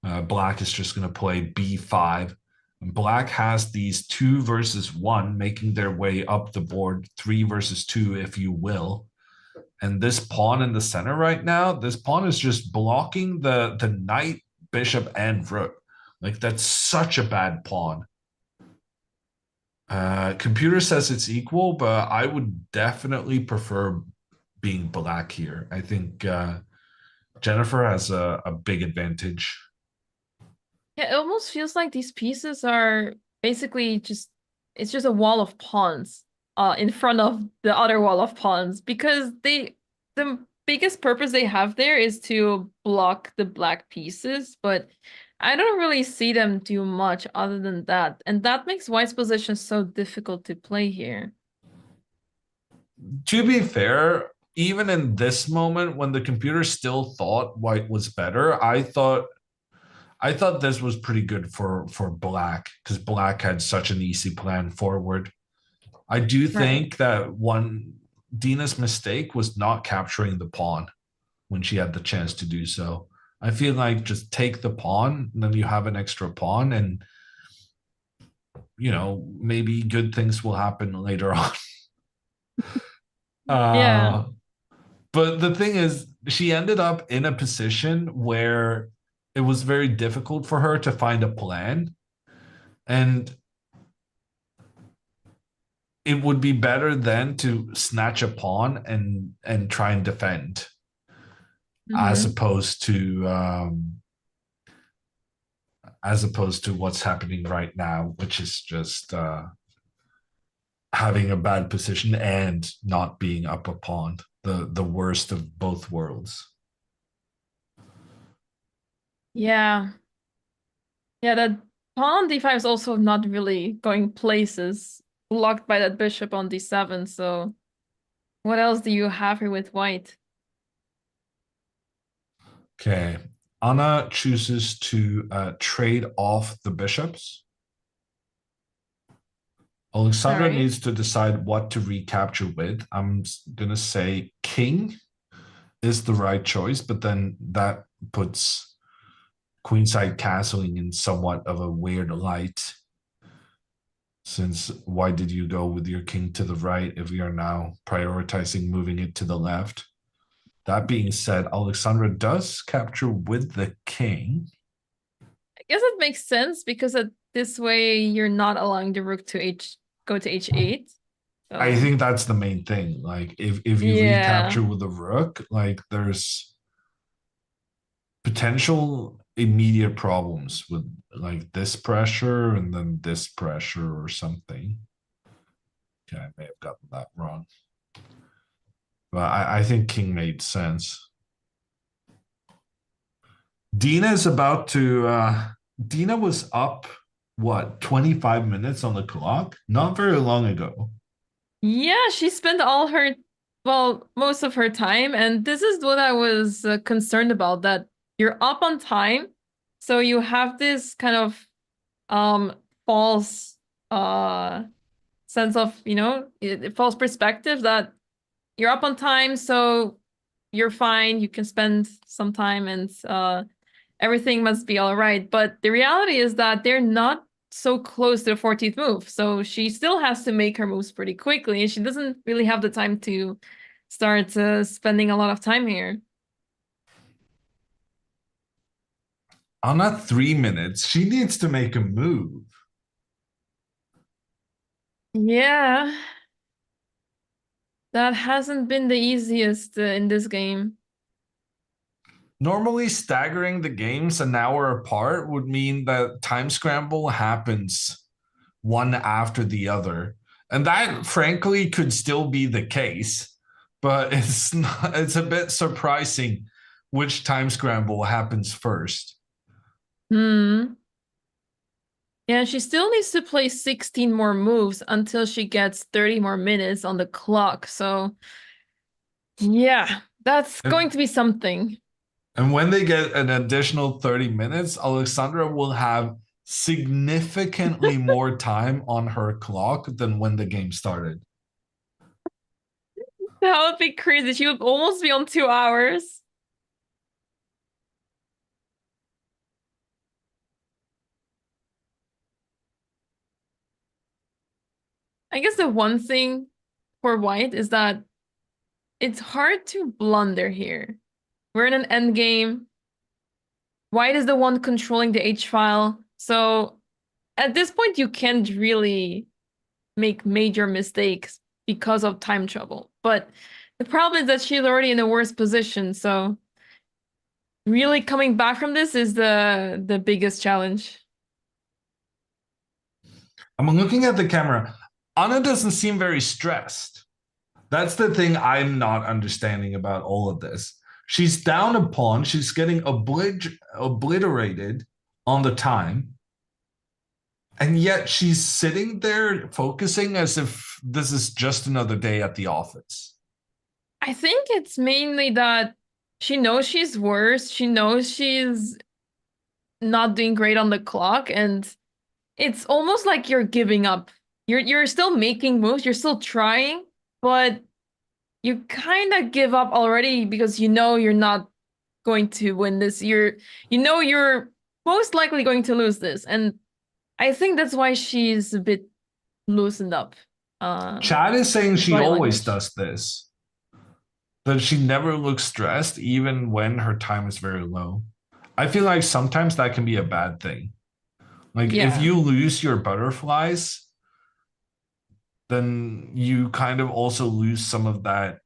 Black is just going to play b5. Black has these 2 versus 1 making their way up the board, 3 versus 2, if you will. And this pawn in the center right now, this pawn is just blocking the knight, bishop, and rook. Like, that's such a bad pawn. Computer says it's equal, but I would definitely prefer being black here. I think Jennifer has a big advantage. Yeah, it almost feels like these pieces are basically it's just a wall of pawns in front of the other wall of pawns, because the biggest purpose they have there is to block the black pieces, but I don't really see them do much other than that, and that makes white's position so difficult to play here. To be fair, even in this moment when the computer still thought white was better, I thought this was pretty good for black, because black had such an easy plan forward. I do think that Dina's mistake was not capturing the pawn when she had the chance to do so. I feel like just take the pawn, and then you have an extra pawn, and maybe good things will happen later on. Yeah. But the thing is, she ended up in a position where it was very difficult for her to find a plan. And it would be better then to snatch a pawn and try and defend as Mhm. opposed to what's happening right now, which is just having a bad position and not being up a pawn, the worst of both worlds. Yeah. Yeah, that pawn on d5 is also not really going places, blocked by that bishop on d7, so what else do you have here with white? Okay. Anna chooses to trade off the bishops. Alexandra Alright. needs to decide what to recapture with. I'm going to say king is the right choice, but then that puts queenside castling in somewhat of a weird light. Since why did you go with your king to the right if you are now prioritizing moving it to the left? That being said, Alexandra does capture with the king. I guess it makes sense because this way you're not allowing the rook to go to h8. I So, think that's the main thing. Like if you yeah. recapture with the rook, like there's potential immediate problems with like this pressure and then this pressure or something. Okay, I may have gotten that wrong. But I think king made sense. Dina is about to Dina was up what 25 minutes on the clock? Not very long ago. Yeah, she spent most of her time, and this is what I was concerned about, that you're up on time, so you have this kind of false uh sense of, false perspective that you're up on time, so you're fine, you can spend some time and everything must be all right. But the reality is that they're not so close to the 14th move. So she still has to make her moves pretty quickly, and she doesn't really have the time to start spending a lot of time here. On not 3 minutes, she needs to make a move. Yeah. That hasn't been the easiest in this game. Normally, staggering the games an hour apart would mean that time scramble happens one after the other. And that, frankly, could still be the case, but it's not, it's a bit surprising which time scramble happens first. Hmm. Yeah, she still needs to play 16 more moves until she gets 30 more minutes on the clock. So, yeah, that's going to be something. And when they get an additional 30 minutes, Alexandra will have significantly more time on her clock than when the game started. That would be crazy. She would almost be on 2 hours. I guess the one thing for white is that it's hard to blunder here. We're in an endgame. White is the one controlling the H file. So at this point, you can't really make major mistakes because of time trouble. But the problem is that she's already in a worse position. So really coming back from this is the biggest challenge. I'm looking at the camera. Anna doesn't seem very stressed. That's the thing I'm not understanding about all of this. She's down a pawn. She's getting obliterated on the time. And yet she's sitting there focusing as if this is just another day at the office. I think it's mainly that she knows she's worse. She knows she's not doing great on the clock, and it's almost like you're giving up. You're still making moves, you're still trying, but you kind of give up already because you know you're not going to win this. You're most likely going to lose this, and I think that's why she's a bit loosened up. Chad is saying With she body always language. does this. that she never looks stressed, even when her time is very low. I feel like sometimes that can be a bad thing. Like if Yeah. you lose your butterflies, then you kind of also lose some of that.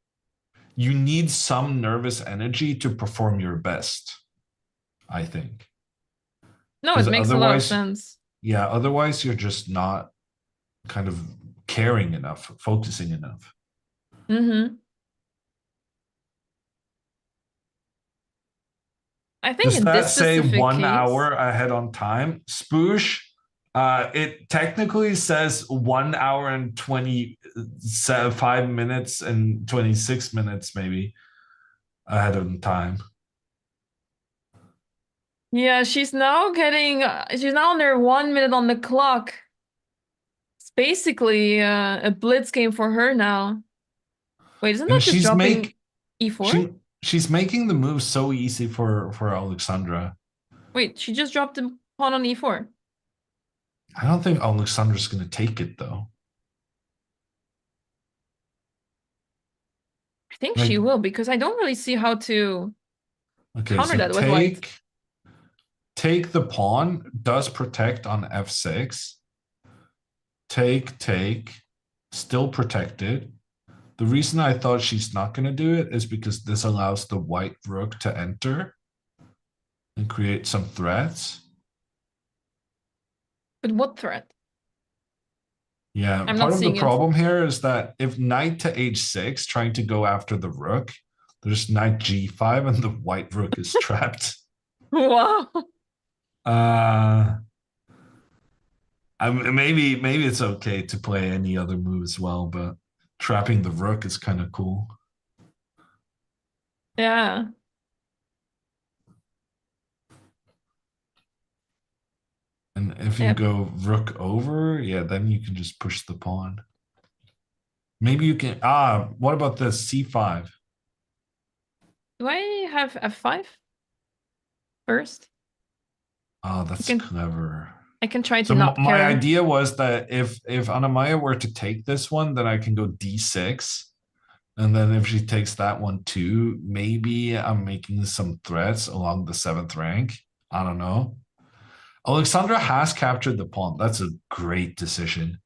You need some nervous energy to perform your best, I think. No, it Because makes a lot of otherwise, sense. yeah, otherwise you're just not kind of caring enough, focusing enough. Mm-hmm. I think Does in that this say specific 1 case, hour ahead on time? Spoosh, it technically says 1 hour and 25 minutes and 26 minutes maybe ahead of time. yeah, she's now under 1 minute on the clock. It's basically a blitz game for her now. Wait, isn't And that just dropping e4? she's making the move so easy for Alexandra. Wait, she just dropped the pawn on e4. I don't think Alexandra's going to take it though. I think Like, she will, because I don't really see how to okay, counter so that with white. take the pawn, does protect on f6. Take, still protected. The reason I thought she's not going to do it is because this allows the white rook to enter and create some threats. But what threat? Yeah, I'm part not of the seeing it. problem here is that if knight to h6 trying to go after the rook, there's knight g5 and the white rook is trapped. Wow. Maybe it's okay to play any other move as well, but trapping the rook is kind of cool. Yeah. And if you Yep. go rook over, yeah, then you can just push the pawn. Maybe you can, what about this, c5? Do I have f5 first? Oh, that's clever. I can try to So not my care. idea was that if Anamaya were to take this one, then I can go d6. And then if she takes that one too, maybe I'm making some threats along the 7th rank. I don't know. Alexandra has captured the pawn. That's a great decision.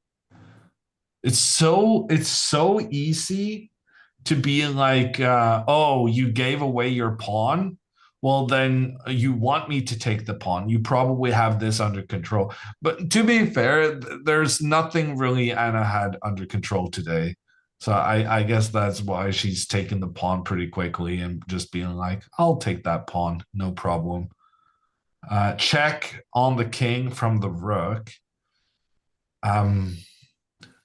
It's so easy to be like, oh, you gave away your pawn. Well, then you want me to take the pawn. You probably have this under control. But to be fair, there's nothing really Anna had under control today. So I guess that's why she's taken the pawn pretty quickly and just being like, I'll take that pawn, no problem. Check on the king from the rook.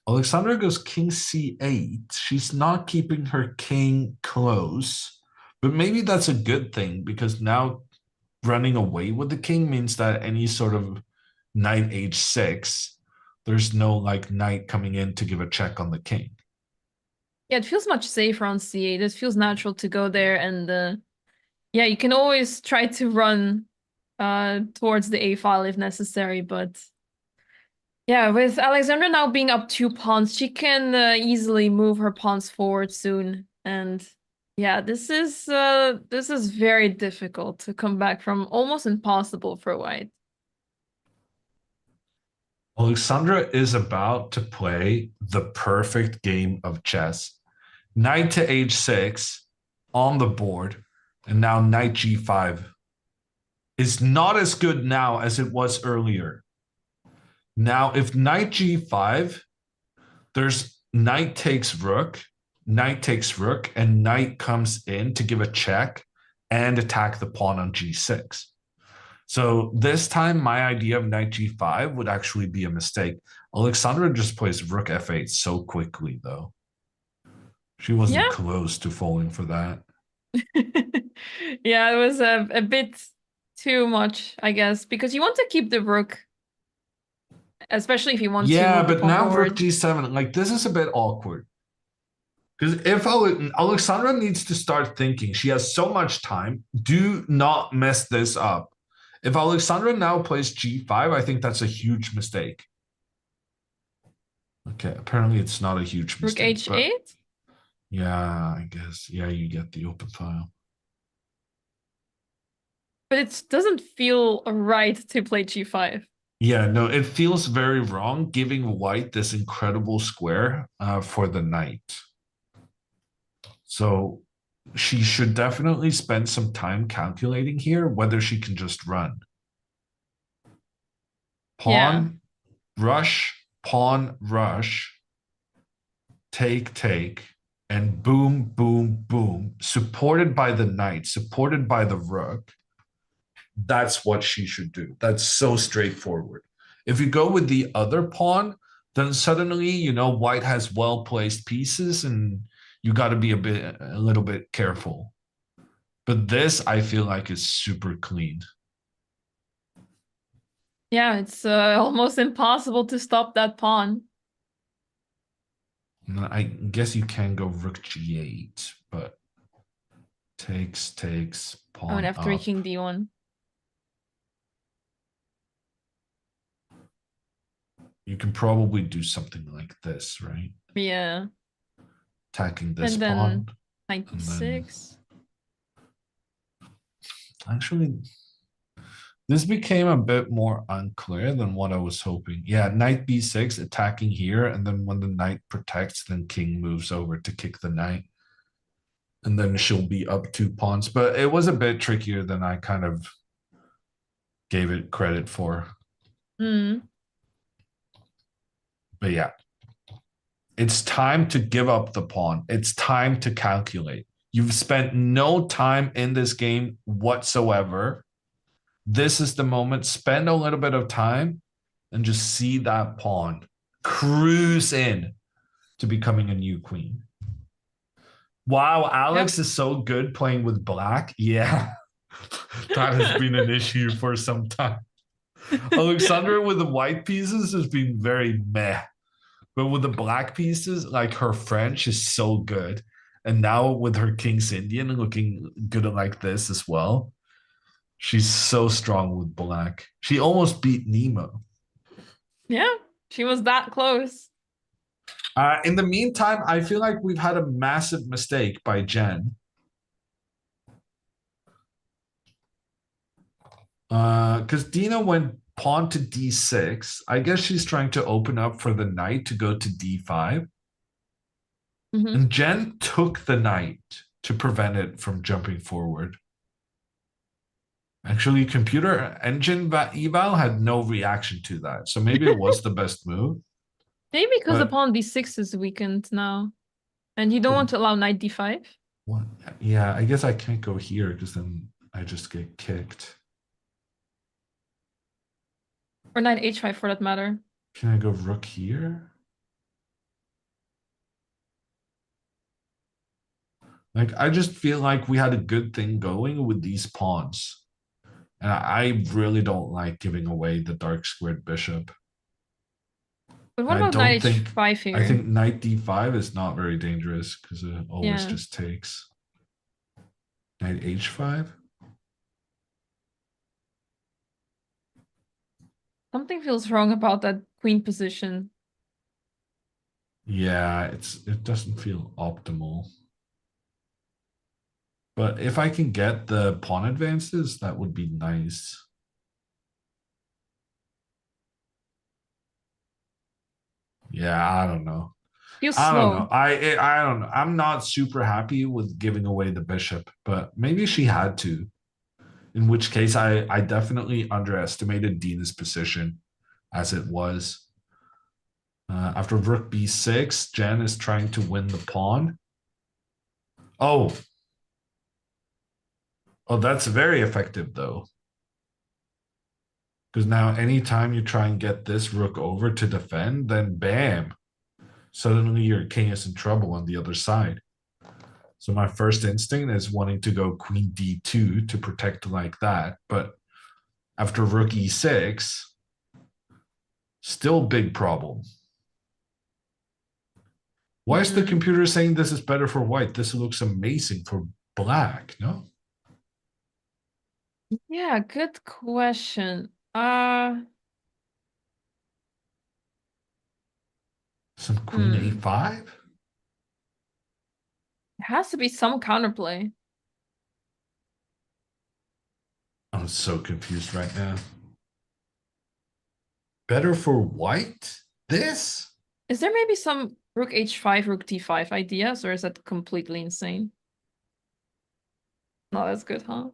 Alexandra goes king c8. She's not keeping her king close, but maybe that's a good thing because now running away with the king means that any sort of knight h6, there's no like knight coming in to give a check on the king. Yeah, it feels much safer on c8. It feels natural to go there, and yeah, you can always try to run towards the a file if necessary, but yeah, with Alexandra now being up 2 pawns, she can easily move her pawns forward soon. And yeah, this is very difficult to come back from, almost impossible for white. Alexandra is about to play the perfect game of chess. Knight to h6 on the board, and now knight g5 is not as good now as it was earlier. Now, if knight g5, there's knight takes rook, and knight comes in to give a check and attack the pawn on g6. So this time, my idea of knight g5 would actually be a mistake. Alexandra just plays rook f8 so quickly, though. She wasn't close to falling for that. Yeah, it was a bit too much, I guess, because you want to keep the rook, especially if you want to move the But pawn now forward. rook g7, like this is a bit awkward. Because if Alexandra needs to start thinking, she has so much time, do not mess this up. If Alexandra now plays g5, I think that's a huge mistake. Okay, apparently it's not a huge mistake. Rook h8? Yeah, I guess. Yeah, you get the open file. But it doesn't feel right to play g5. Yeah, no, it feels very wrong giving white this incredible square for the knight. So she should definitely spend some time calculating here whether she can just run. Yeah. Pawn, rush, take, and boom, boom, boom, supported by the knight, supported by the rook. That's what she should do. That's so straightforward. If you go with the other pawn, then suddenly, white has well-placed pieces and you got to be a little bit careful. But this, I feel like, is super clean. Yeah, it's almost impossible to stop that pawn. I guess you can go rook g8, but takes, I would pawn have 3 up. king d1. You can probably do something like this, right? Yeah. Attacking this And then pawn. knight And then b6. actually, this became a bit more unclear than what I was hoping. Yeah, knight b6 attacking here, and then when the knight protects, then king moves over to kick the knight. And then she'll be up 2 pawns. But it was a bit trickier than I kind of gave it credit for. Hmm. But yeah, it's time to give up the pawn. It's time to calculate. You've spent no time in this game whatsoever. This is the moment. Spend a little bit of time and just see that pawn cruise in to becoming a new queen. Wow, Alex is so good playing with black. Yeah, that has been an issue for some time. Alexandra with the white pieces has been very meh. But with the black pieces, like her French is so good. And now with her King's Indian looking good like this as well. She's so strong with black. She almost beat Nemo. Yeah, she was that close. In the meantime, I feel like we've had a massive mistake by Jen. Because Dina went pawn to d6. I guess she's trying to open up for the knight to go to d5. Mm-hmm. And Jen took the knight to prevent it from jumping forward. Actually, computer engine eval had no reaction to that. So maybe it was the best move. Maybe because the pawn d6 is weakened now. And you don't want to allow knight d5? What? Yeah, I guess I can't go here because then I just get kicked. Or knight h5 for that matter. Can I go rook here? Like, I just feel like we had a good thing going with these pawns. And I really don't like giving away the dark squared bishop. But what I about don't knight think h5 here? I think knight d5 is not very dangerous because it always Yeah. just takes. Knight h5. Something feels wrong about that queen position. Yeah, it doesn't feel optimal. But if I can get the pawn advances, that would be nice. Yeah, I don't know. Feels I don't slow. know. I don't know. I'm not super happy with giving away the bishop, but maybe she had to. In which case, I definitely underestimated Dina's position as it was. After rook b6, Jen is trying to win the pawn. Oh. Oh, that's very effective, though. Because now anytime you try and get this rook over to defend, then bam. Suddenly your king is in trouble on the other side. So my first instinct is wanting to go queen d2 to protect like that. But after rook e6, still big problem. Why is the computer saying this is better for white? This looks amazing for black, no? Yeah, good question. Some queen a5? has to be some counterplay. I'm so confused right now. Better for white? This? Is there maybe some rook h5, rook d5 ideas, or is that completely insane? No, that's good, huh?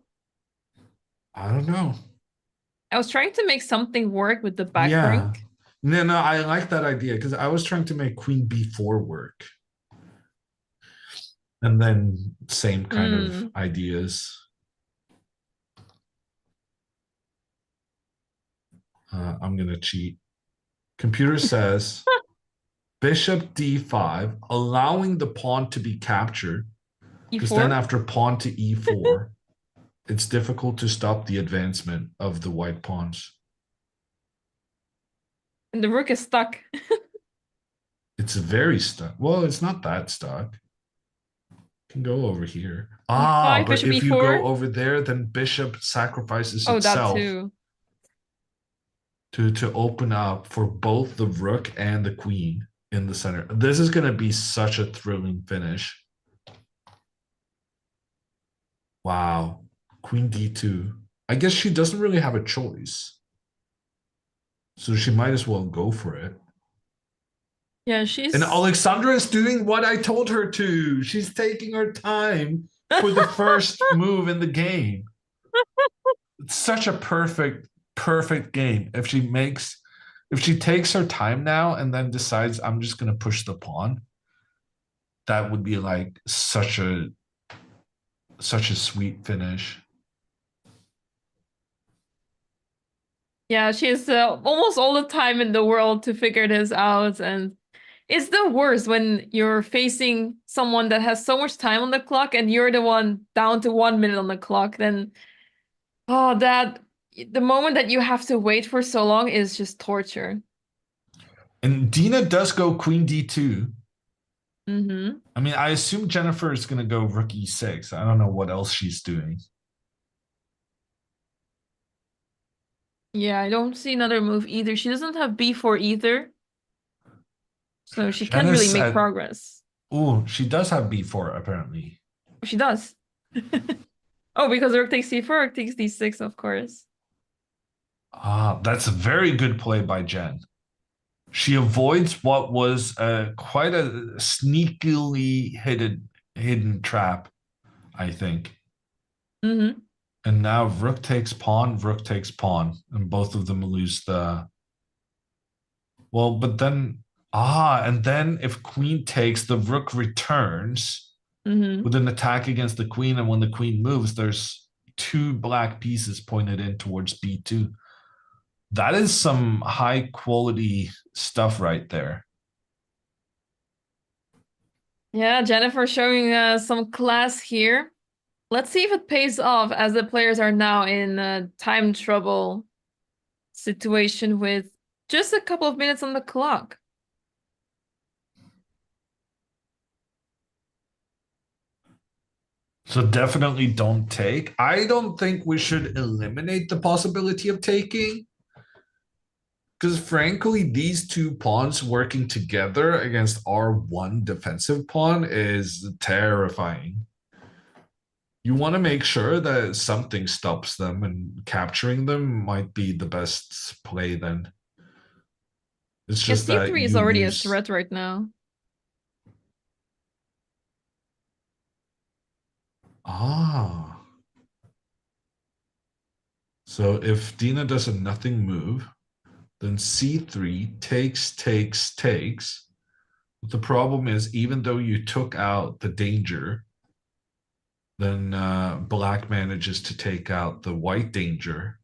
I don't know. I was trying to make something work with the back Yeah. rank. No, I like that idea because I was trying to make queen b4 work. And then same kind of ideas. I'm going to cheat. Computer says bishop d5, allowing the pawn to be captured. Because then e4. after pawn to e4, it's difficult to stop the advancement of the white pawns. And the rook is stuck. It's very stuck. Well, it's not that stuck. Can go over here. Ah, e5, but bishop if you e4. go over there, then bishop sacrifices Oh, that itself too. to open up for both the rook and the queen in the center. This is going to be such a thrilling finish. Wow. Queen d2. I guess she doesn't really have a choice. So she might as well go for it. Yeah, she's... And Alexandra is doing what I told her to. She's taking her time for the first move in the game. It's such a perfect game. If she takes her time now and then decides I'm just going to push the pawn, that would be like such a sweet finish. Yeah, she has almost all the time in the world to figure this out, and it's the worst when you're facing someone that has so much time on the clock and you're the one down to 1 minute on the clock. Then, oh, the moment that you have to wait for so long is just torture. And Dina does go queen d2. Mm-hmm. I mean, I assume Jennifer is going to go rook e6. I don't know what else she's doing. Yeah, I don't see another move either. She doesn't have b4 either. So she can't really make progress. Oh, she does have b4 apparently. She does. Oh, because rook takes c4, rook takes d6, of course. Ah, that's a very good play by Jen. She avoids what was quite a sneakily hidden trap, I think. Mm-hmm. And now rook takes pawn, and both of them lose the... Well, but then... and then if queen takes, the rook returns with an attack against the queen, and when the queen moves, there's 2 black pieces pointed in towards b2. That is some high quality stuff right there. Yeah, Jennifer showing some class here. Let's see if it pays off, as the players are now in a time trouble situation with just a couple of minutes on the clock. So definitely don't take. I don't think we should eliminate the possibility of taking. Because frankly, these 2 pawns working together against our 1 defensive pawn is terrifying. You want to make sure that something stops them, and capturing them might be the best play then. It's just that c3 is already a threat right now. Ah. So if Dina does a nothing move, then c3 takes. But the problem is, even though you took out the danger, then black manages to take out the white danger.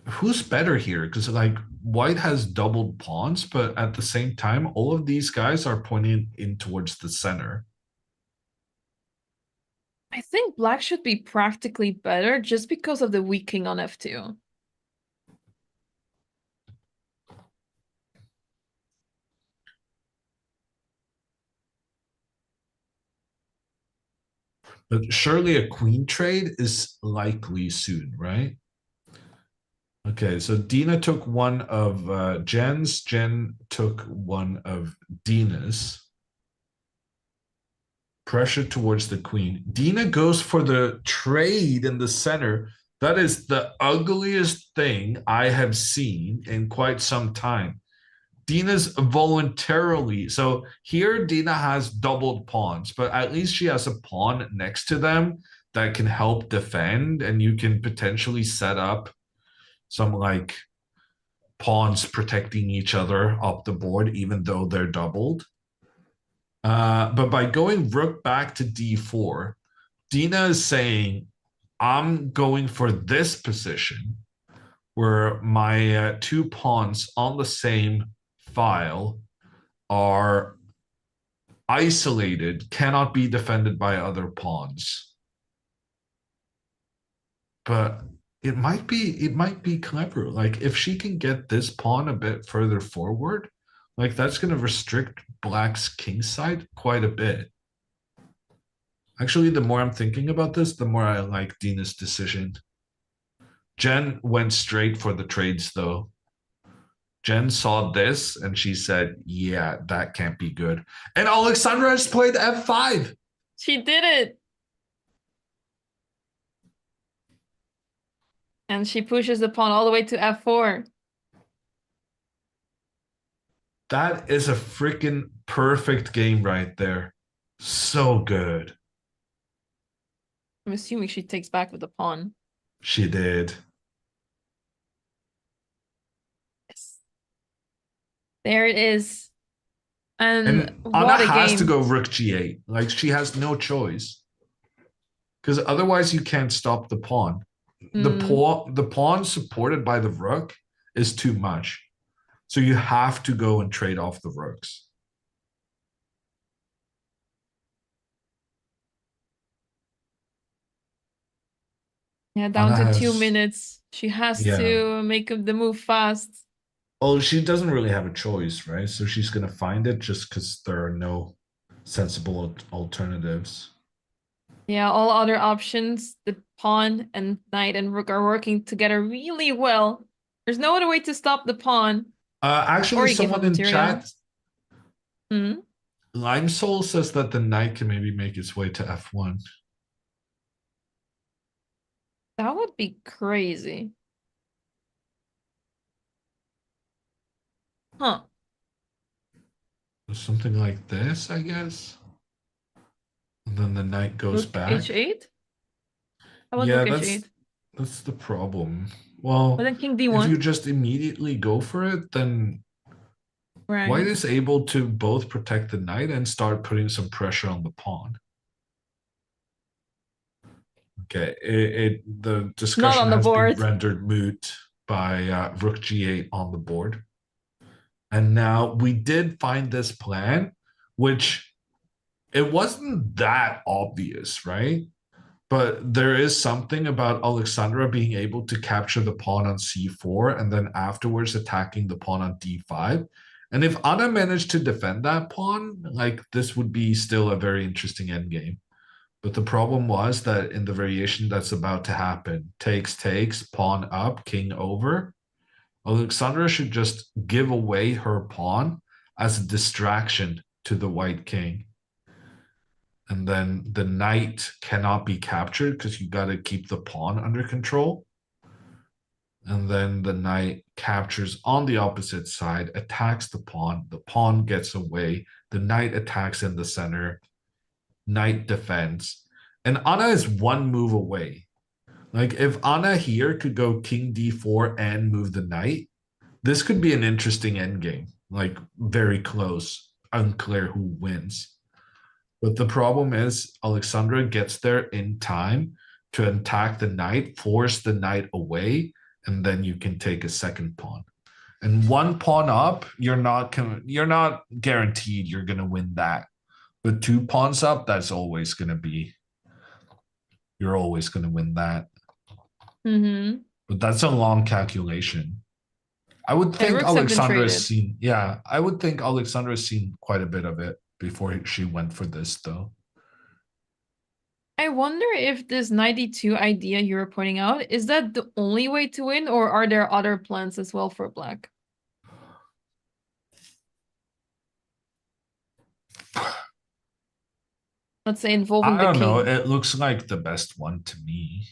Who's better here? Because like white has doubled pawns, but at the same time, all of these guys are pointing in towards the center. I think black should be practically better just because of the weak king on f2. But surely a queen trade is likely soon, right? Okay, so Dina took one of Jen's. Jen took one of Dina's. Pressure towards the queen. Dina goes for the trade in the center. That is the ugliest thing I have seen in quite some time. Dina's voluntarily. So here, Dina has doubled pawns, but at least she has a pawn next to them that can help defend, and you can potentially set up some like pawns protecting each other up the board, even though they're doubled. But by going rook back to d4, Dina is saying, I'm going for this position where my two pawns on the same file are isolated, cannot be defended by other pawns. But it might be clever. Like if she can get this pawn a bit further forward, like that's going to restrict Black's king side quite a bit. Actually, the more I'm thinking about this, the more I like Dina's decision. Jen went straight for the trades though. Jen saw this and she said, yeah, that can't be good. And Alexandra has played f5. She did it. And she pushes the pawn all the way to f4. That is a freaking perfect game right there. So good. I'm assuming she takes back with the pawn. She did. Yes. There it is. And what Anna a has game. to go rook g8. Like she has no choice. Because otherwise you can't stop the pawn. The pawn supported by the rook is too much. So you have to go and trade off the rooks. Yeah, down Anna to 2 has- minutes. She has Yeah. to make the move fast. Well, she doesn't really have a choice, right? So she's going to find it just because there are no sensible alternatives. Yeah, all other options, the pawn and knight and rook are working together really well. There's no other way to stop the pawn. Or Actually, you give someone them in material. chat, Hmm? Lime Soul says that the knight can maybe make its way to f1. That would be crazy. Huh. Something like this, I guess. And then the knight goes Rook back. h8? How about Yeah, rook h8? that's the problem. Well, But then king if you d1. just immediately go for it, then Right. White is able to both protect the knight and start putting some pressure on the pawn. Okay, the discussion on the has board. been rendered moot by rook g8 on the board. And now we did find this plan, which it wasn't that obvious, right? But there is something about Alexandra being able to capture the pawn on c4 and then afterwards attacking the pawn on d5. And if Anna managed to defend that pawn, like this would be still a very interesting endgame. But the problem was that in the variation that's about to happen, takes, pawn up, king over, Alexandra should just give away her pawn as a distraction to the white king. And then the knight cannot be captured because you got to keep the pawn under control. And then the knight captures on the opposite side, attacks the pawn gets away, the knight attacks in the center, knight defends. And Anna is one move away. Like if Anna here could go king d4 and move the knight, this could be an interesting endgame, like very close, unclear who wins. But the problem is Alexandra gets there in time to attack the knight, force the knight away, and then you can take a second pawn. And one pawn up, you're not guaranteed you're going to win that. But two pawns up, that's always going to be, you're always going to win that. Mm-hmm. But that's a long calculation. I would think Alexandra has seen, I would think Alexandra has seen quite a bit of it before she went for this, though. I wonder if this 92 idea you were pointing out, is that the only way to win, or are there other plans as well for Black? Let's say involving I the don't know. king. It looks like the best one to me.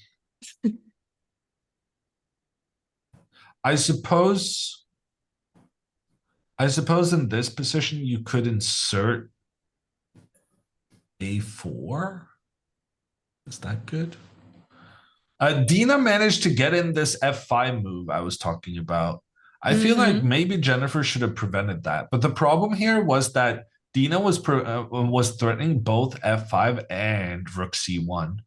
I suppose in this position you could insert a4. Is that good? Dina managed to get in this f5 move I was talking about. I feel like maybe Jennifer should have prevented that. But the problem here was that Dina was threatening both f5 and rook c1.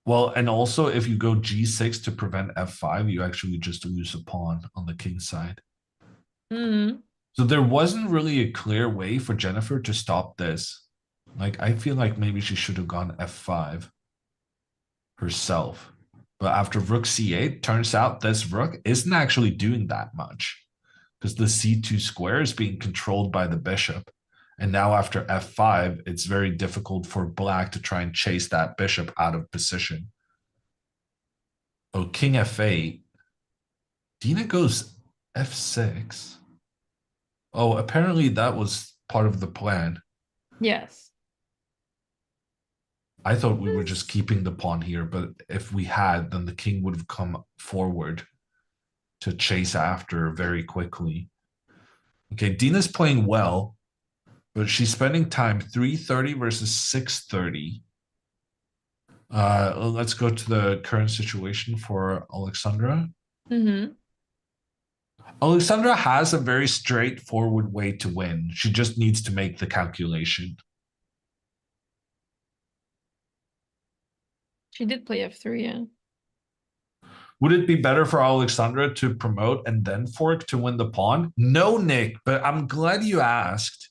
Well, and also if you go g6 to prevent f5, you actually just lose a pawn on the king side. So there wasn't really a clear way for Jennifer to stop this. Like, I feel like maybe she should have gone f5 herself. But after rook c8, turns out this rook isn't actually doing that much because the c2 square is being controlled by the bishop. And now after f5, it's very difficult for black to try and chase that bishop out of position. Oh, king f8. Dina goes f6. Oh, apparently that was part of the plan. Yes. I thought we were just keeping the pawn here, but if we had, then the king would have come forward to chase after very quickly. Okay, Dina's playing well, but she's spending time 3:30 versus 6:30. Let's go to the current situation for Alexandra. Alexandra has a very straightforward way to win. She just needs to make the calculation. She did play f3, yeah. Would it be better for Alexandra to promote and then fork to win the pawn? No, Nick, but I'm glad you asked.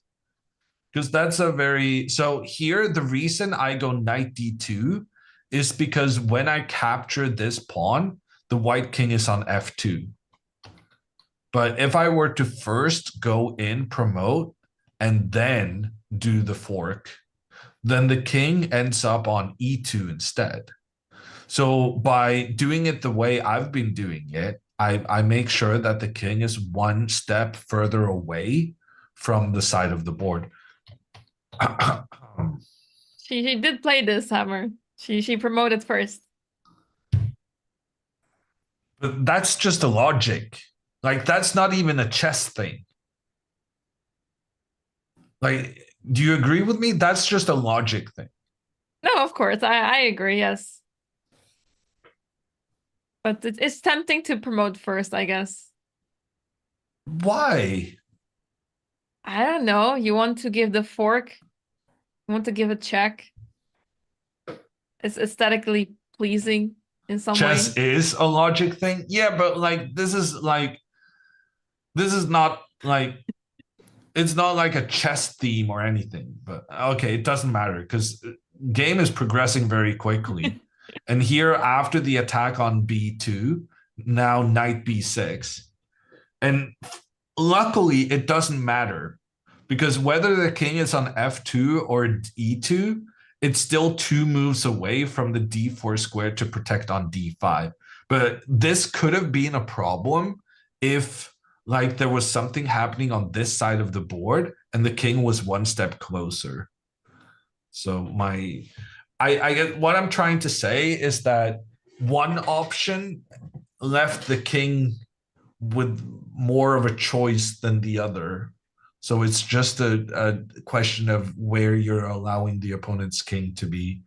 Because that's a very... So here, the reason I go knight d2 is because when I capture this pawn, the white king is on f2. But if I were to first go in, promote, and then do the fork, then the king ends up on e2 instead. So by doing it the way I've been doing it, I make sure that the king is one step further away from the side of the board. She did play this, Hammer. She promoted first. But that's just a logic. Like, that's not even a chess thing. Like, do you agree with me? That's just a logic thing. No, of course. I agree, yes. But it's tempting to promote first, I guess. Why? I don't know. You want to give the fork? You want to give a check? It's aesthetically pleasing in some Chess way. is a logic thing. Yeah, but this is not like it's not like a chess theme or anything. But okay, it doesn't matter because game is progressing very quickly. And here after the attack on b2, now knight b6. And luckily it doesn't matter because whether the king is on f2 or e2, it's still 2 moves away from the d4 square to protect on d5. But this could have been a problem if there was something happening on this side of the board and the king was one step closer. So I get what I'm trying to say is that one option left the king with more of a choice than the other. So it's just a question of where you're allowing the opponent's king to be.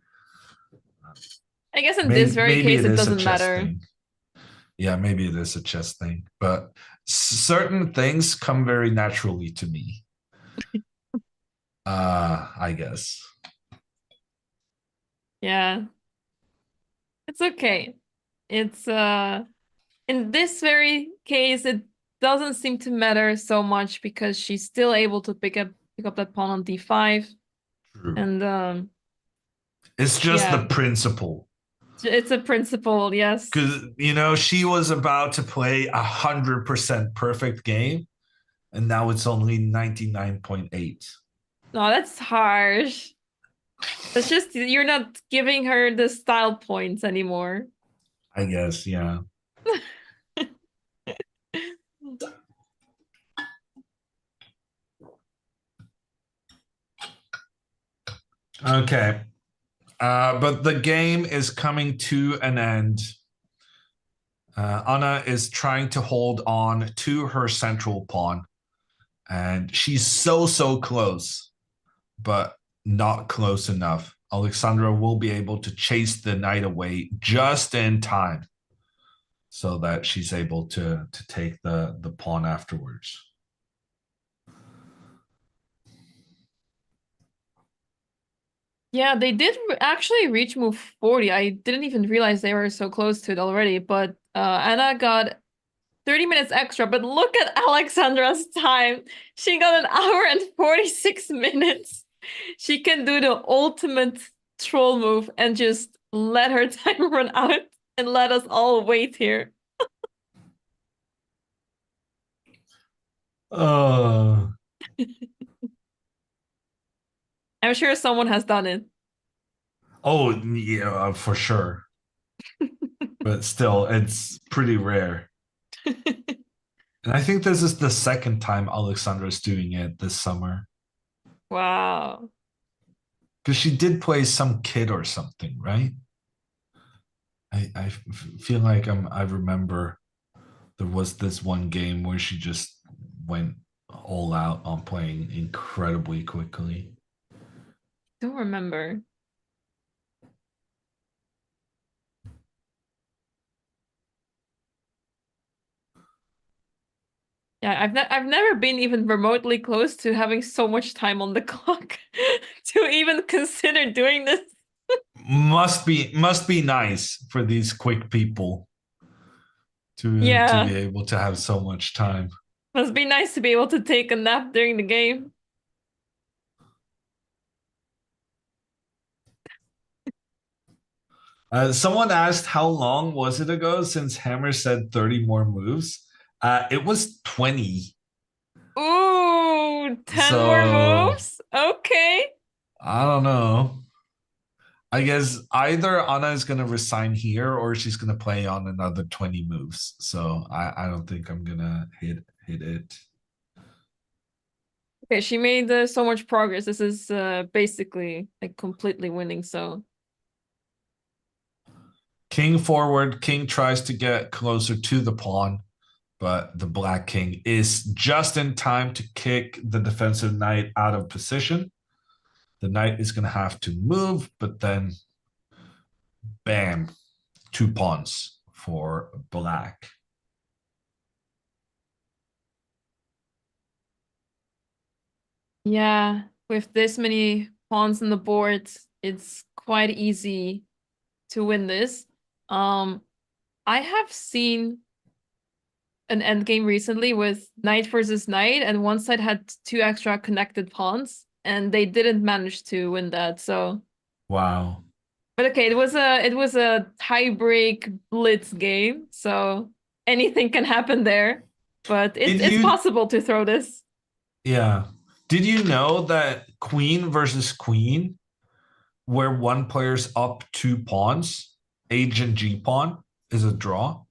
I guess in this very case, it doesn't matter. Thing. Yeah, maybe it is a chess thing, but certain things come very naturally to me. I guess. Yeah. It's okay. It's in this very case, it doesn't seem to matter so much because she's still able to pick up that pawn on d5. True. And it's just the principle. It's a principle, yes. Because she was about to play 100% perfect game, and now it's only 99.8. No, that's harsh. It's just you're not giving her the style points anymore. I guess, yeah. Okay. But the game is coming to an end. Anna is trying to hold on to her central pawn, and she's so close, but not close enough. Alexandra will be able to chase the knight away just in time so that she's able to take the pawn afterwards. Yeah, they did actually reach move 40. I didn't even realize they were so close to it already, but Anna got 30 minutes extra, but look at Alexandra's time. She got an hour and 46 minutes. She can do the ultimate troll move and just let her time run out and let us all wait here. Oh, I'm sure someone has done it. oh yeah, for sure. But still, it's pretty rare. And I think this is the second time Alexandra's doing it this summer. Wow. Because she did play some kid or something, right? I feel like I remember there was this one game where she just went all out on playing incredibly quickly. Don't remember. Yeah, I've never been even remotely close to having so much time on the clock to even consider doing this. Must be nice for these quick people to be Yeah, able to have so much time. must be nice to be able to take a nap during the game. Someone asked how long was it ago since Hammer said 30 more moves. It was 20. Ooh, 10 more So moves? Okay. I don't know. I guess either Anna is gonna resign here or she's gonna play on another 20 moves. So I don't think I'm gonna hit it. Okay, she made so much progress. This is basically like completely winning, so. King forward, king tries to get closer to the pawn, but the black king is just in time to kick the defensive knight out of position. The knight is gonna have to move, but then bam, two pawns for black. Yeah, with this many pawns on the board, it's quite easy to win this. I have seen an endgame recently with knight versus knight, and one side had two extra connected pawns, and they didn't manage to win that. So, Wow. but okay, it was a tie-break blitz game, so anything can happen there. But Did it's you possible to throw this. Yeah. Did you know that queen versus queen, where one player's up two pawns, H and G pawn, is a draw?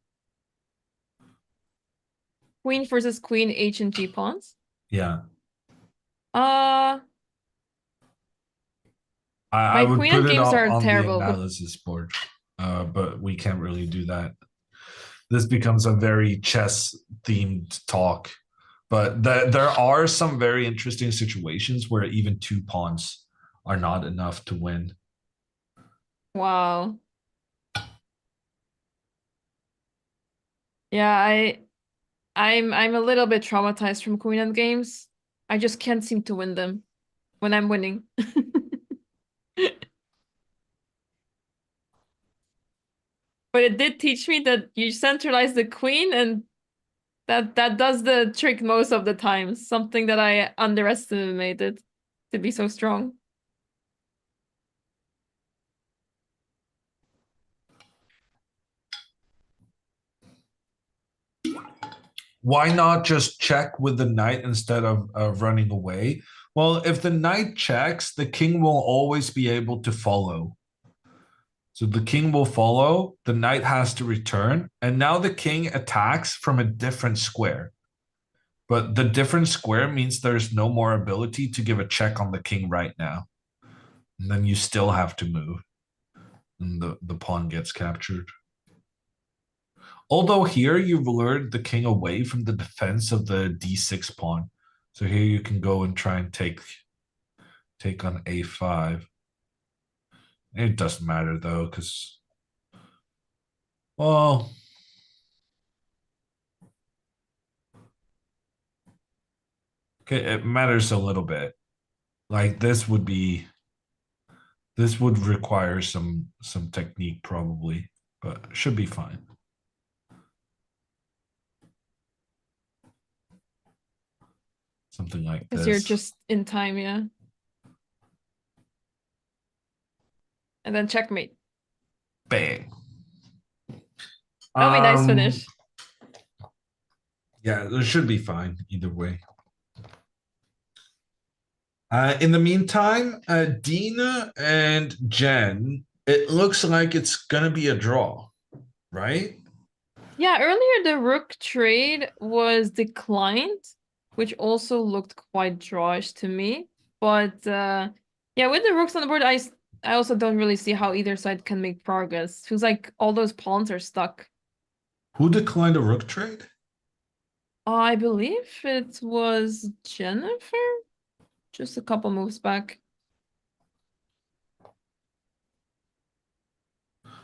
Queen versus queen, H and G pawns. Yeah. Uh, I my would queen put end it games up are on the terrible, but analysis board, but we can't really do that. This becomes a very chess themed talk. But there are some very interesting situations where even two pawns are not enough to win. wow. Yeah, I'm a little bit traumatized from queen end games. I just can't seem to win them when I'm winning. But it did teach me that you centralize the queen and that does the trick most of the time. Something that I underestimated to be so strong. Why not just check with the knight instead of running away? Well, if the knight checks, the king will always be able to follow. So the king will follow, the knight has to return, and now the king attacks from a different square. But the different square means there's no more ability to give a check on the king right now. And then you still have to move. And the pawn gets captured. Although here you've lured the king away from the defense of the d6 pawn. So here you can go and try and take on a5. It doesn't matter though, because, well, okay, it matters a little bit. Like this would require some technique probably, but should be fine. Something like this. Because you're just in time, yeah. And then checkmate. Bang. That'll be nice finish. Yeah, it should be fine either way. In the meantime, Dina and Jen, it looks like it's gonna be a draw, right? Yeah, earlier the rook trade was declined, which also looked quite drawish to me. But yeah, with the rooks on the board, I also don't really see how either side can make progress. Feels like all those pawns are stuck. Who declined a rook trade? I believe it was Jennifer, just a couple moves back.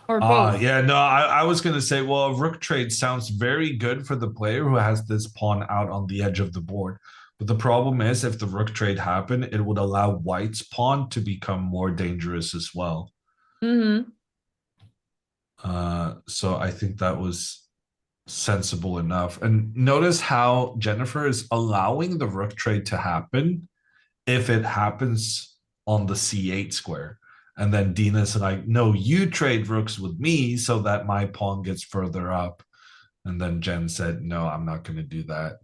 Or both. Yeah, no, I was gonna say, well, a rook trade sounds very good for the player who has this pawn out on the edge of the board. But the problem is, if the rook trade happened, it would allow White's pawn to become more dangerous as well. Mm-hmm. So I think that was sensible enough. And notice how Jennifer is allowing the rook trade to happen if it happens on the c8 square. And then Dina's like, no, you trade rooks with me so that my pawn gets further up. And then Jen said, no, I'm not going to do that.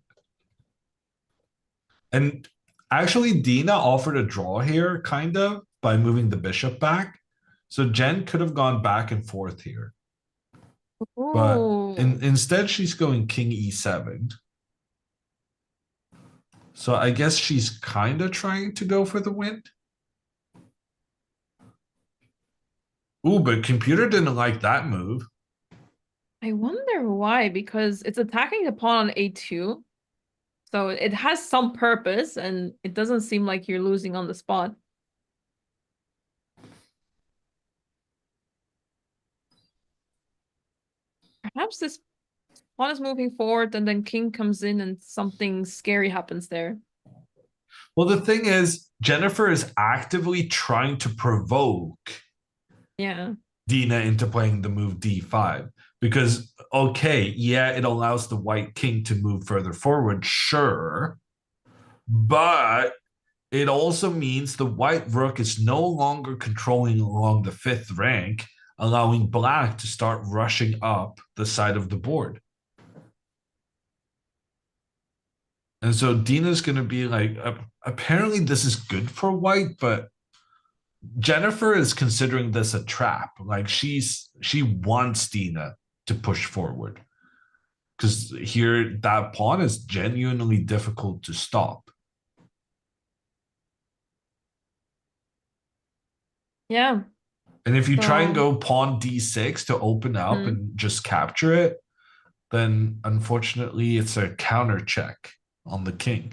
And actually, Dina offered a draw here, kind of, by moving the bishop back. So Jen could have gone back and forth here. Ooh. But instead, she's going king e7. So I guess she's kind of trying to go for the win. Ooh, but computer didn't like that move. I wonder why, because it's attacking the pawn on a2. So it has some purpose, and it doesn't seem like you're losing on the spot. Perhaps this pawn is moving forward, and then king comes in, and something scary happens there. Well, the thing is, Jennifer is actively trying to provoke Dina into playing the move d5. Because, okay, yeah, it allows the white king to move further forward, sure. But it also means the white rook is no longer controlling along the 5th rank, allowing black to start rushing up the side of the board. And so Dina's going to be like, apparently this is good for white, but Jennifer is considering this a trap. Like she wants Dina to push forward. Because here, that pawn is genuinely difficult to stop. Yeah. And if you try and go pawn d6 to open up and just capture it, then unfortunately it's a counter check on the king.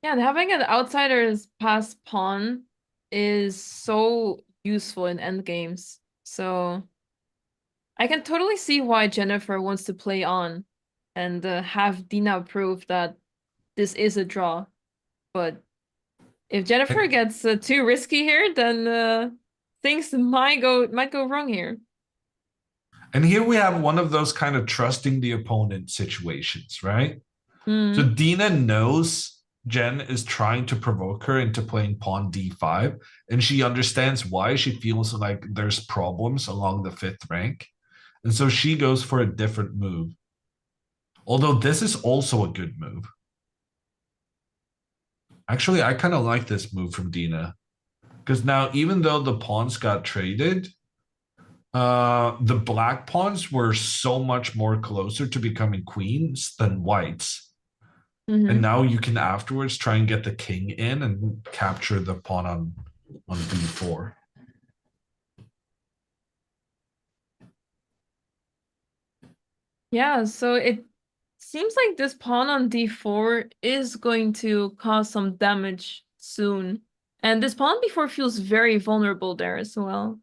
Yeah, and having an outsider's pass pawn is so useful in endgames. So I can totally see why Jennifer wants to play on and have Dina prove that this is a draw. But if Jennifer gets too risky here, then things might go wrong here. And here we have one of those kind of trusting the opponent situations, right? So Dina knows Jen is trying to provoke her into playing pawn d5, and she understands why. She feels like there's problems along the 5th rank. And so she goes for a different move. Although this is also a good move. Actually, I kind of like this move from Dina. Because now, even though the pawns got traded, the black pawns were so much more closer to becoming queens than whites. And now you can afterwards try and get the king in and capture the pawn on b4. Yeah, so it seems like this pawn on d4 is going to cause some damage soon. And this pawn b4 feels very vulnerable there as well.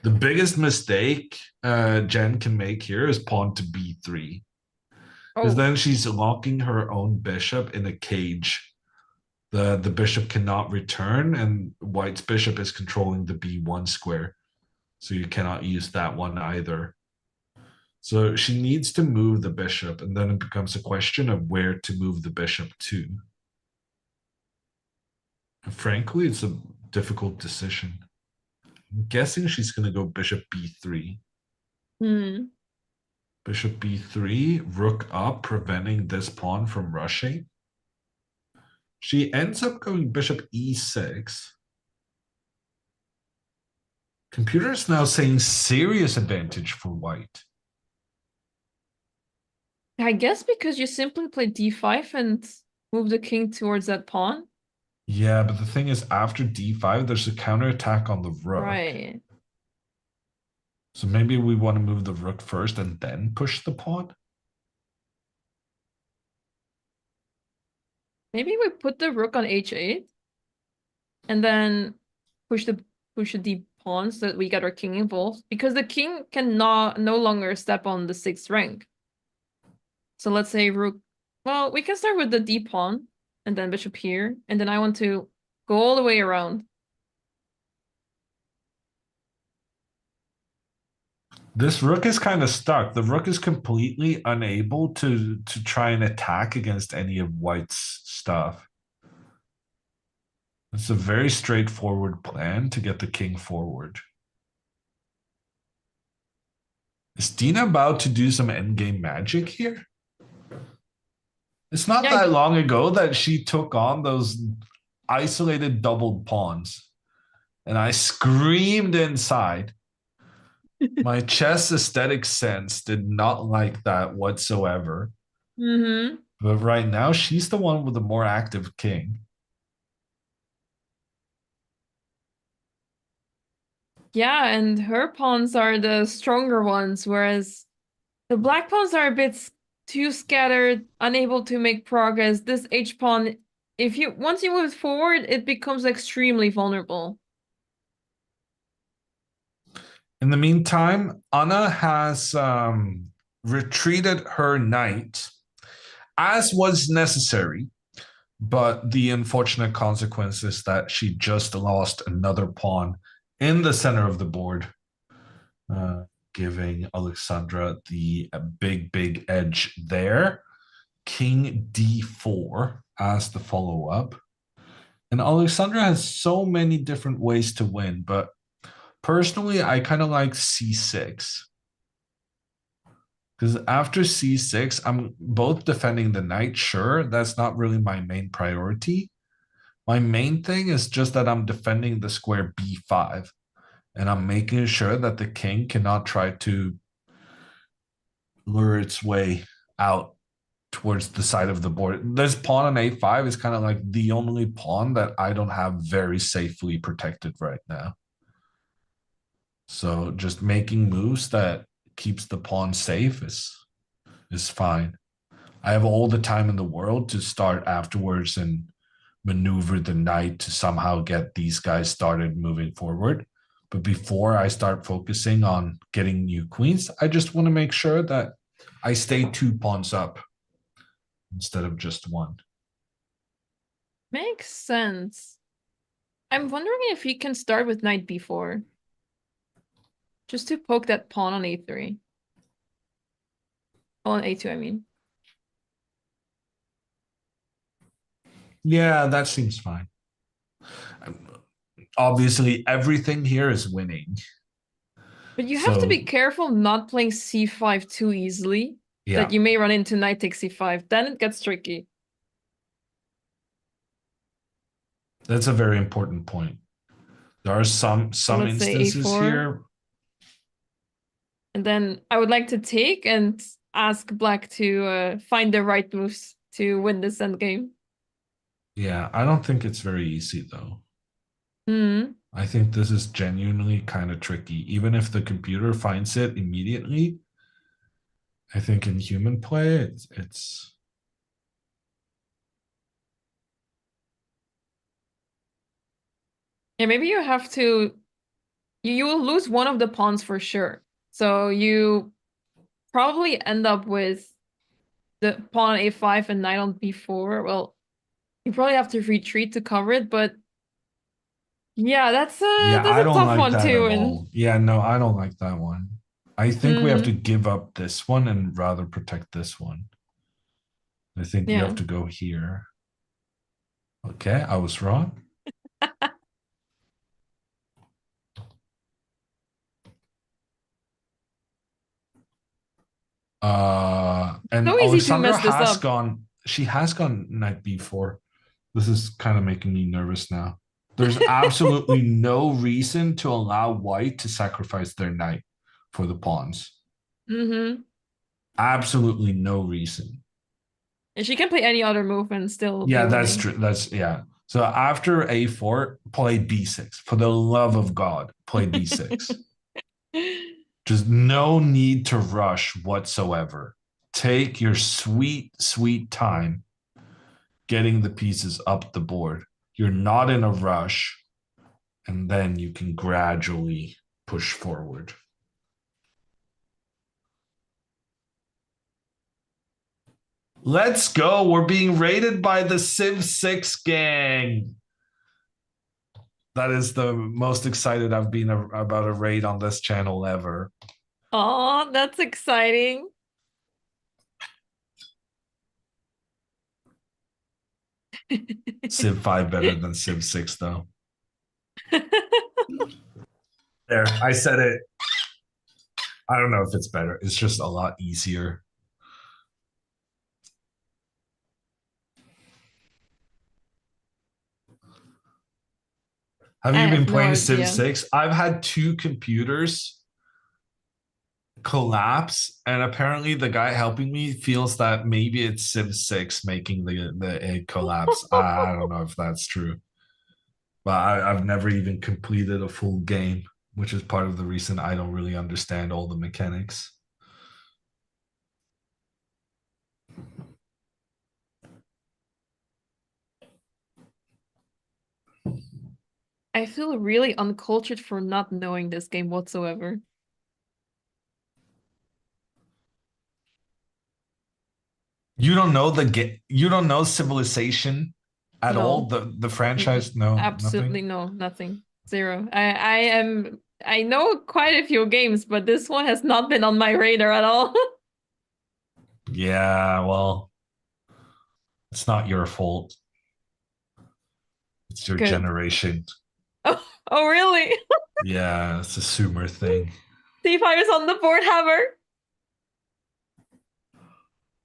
The biggest mistake Jen can make here is pawn to b3. Because then she's locking her own bishop in a cage. The bishop cannot return, and white's bishop is controlling the b1 square. So you cannot use that one either. So she needs to move the bishop, and then it becomes a question of where to move the bishop to. And frankly, it's a difficult decision. I'm guessing she's going to go bishop b3. Bishop b3, rook up, preventing this pawn from rushing. She ends up going bishop e6. Computer is now saying serious advantage for white. I guess because you simply play d5 and move the king towards that pawn. Yeah, but the thing is, after d5, there's a counterattack on the rook. Right. So maybe we want to move the rook first and then push the pawn? Maybe we put the rook on h8 and then push the d pawn so that we get our king involved, because the king can no longer step on the 6th rank. So let's say rook. Well, we can start with the d pawn and then bishop here, and then I want to go all the way around. This rook is kind of stuck. The rook is completely unable to try and attack against any of white's stuff. It's a very straightforward plan to get the king forward. Is Dina about to do some endgame magic here? It's not that long ago that she took on those isolated doubled pawns. And I screamed inside. My chess aesthetic sense did not like that whatsoever. But right now, she's the one with the more active king. Yeah, and her pawns are the stronger ones, whereas the black pawns are a bit too scattered, unable to make progress. This H pawn, once you move forward, it becomes extremely vulnerable. In the meantime, Anna has retreated her knight, as was necessary, but the unfortunate consequence is that she just lost another pawn in the center of the board, giving Alexandra the big edge there. King d4 as the follow-up. And Alexandra has so many different ways to win, but personally, I kind of like c6. Because after c6, I'm both defending the knight. Sure, that's not really my main priority. My main thing is just that I'm defending the square b5. And I'm making sure that the king cannot try to lure its way out towards the side of the board. This pawn on a5 is kind of like the only pawn that I don't have very safely protected right now. So just making moves that keeps the pawn safe is fine. I have all the time in the world to start afterwards and maneuver the knight to somehow get these guys started moving forward. But before I start focusing on getting new queens, I just want to make sure that I stay 2 pawns up instead of just 1. Makes sense. I'm wondering if he can start with knight b4. Just to poke that pawn on a3. Oh, on a2, I mean. Yeah, that seems fine. Obviously, everything here is winning. But you have to be careful not playing c5 too easily. Yeah. That you may run into knight takes c5. Then it gets tricky. That's a very important point. There are some instances here. And then I would like to take and ask black to find the right moves to win this endgame. Yeah, I don't think it's very easy though. Hmm. I think this is genuinely kind of tricky. Even if the computer finds it immediately, I think in human play, it's Yeah, maybe you have to. You will lose one of the pawns for sure. So you probably end up with the pawn on a5 and knight on b4. Well, you probably have to retreat to cover it, but yeah, that's yeah, I a don't tough like one that to at win. all. Yeah, no, I don't like that one. I think we have to give up this one and rather protect this one. I think you Yeah. have to go here. Okay, I was wrong. And So easy to Alexandra mess this has up. gone, she has gone knight b4. This is kind of making me nervous now. There's absolutely no reason to allow white to sacrifice their knight for the pawns. Mm-hmm. Absolutely no reason. And she can play any other move and still be Yeah, that's winning. true. That's yeah. So after a4, play b6. For the love of God, play b6. Just no need to rush whatsoever. Take your sweet, sweet time getting the pieces up the board. You're not in a rush, and then you can gradually push forward. Let's go. We're being rated by the Civ 6 gang. That is the most excited I've been about a raid on this channel ever. Oh, that's exciting. Civ 5 better than Civ 6, though. There, I said it. I don't know if it's better. It's just a lot easier. Have I you been have no playing Civ idea. 6? I've had 2 computers collapse, and apparently the guy helping me feels that maybe it's Civ 6 making the egg collapse. I don't know if that's true. But I've never even completed a full game, which is part of the reason I don't really understand all the mechanics. I feel really uncultured for not knowing this game whatsoever. You don't know the game. You don't know Civilization at all. No. The franchise. No, Absolutely nothing. no, nothing. Zero. I know quite a few games, but this one has not been on my radar at all. Yeah, well, it's not your fault. It's your Good. generation. Oh, oh really? Yeah, it's a Sumer thing. C5 is on the board, Hammer.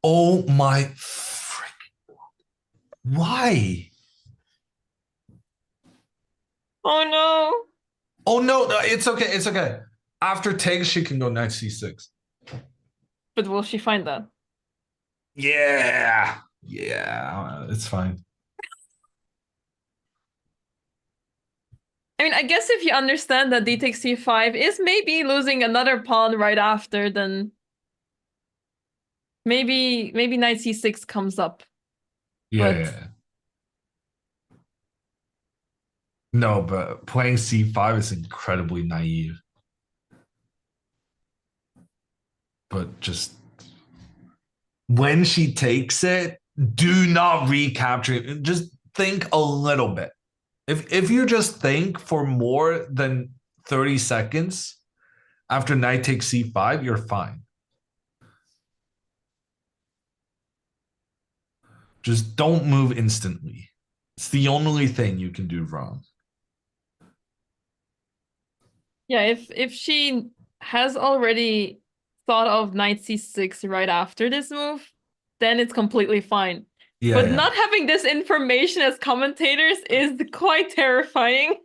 Oh my frick. Why? Oh no. Oh no, no, it's okay. It's okay. After takes, she can go knight c6. But will she find that? Yeah. Yeah, it's fine. I mean, I guess if you understand that d takes c5 is maybe losing another pawn right after, then maybe knight c6 comes up. Yeah, But yeah. No, but playing c5 is incredibly naive. But just when she takes it, do not recapture it. Just think a little bit. If you just think for more than 30 seconds after knight takes c5, you're fine. Just don't move instantly. It's the only thing you can do wrong. yeah, if she has already thought of knight c6 right after this move, then it's completely fine. Yeah, But yeah. not having this information as commentators is quite terrifying.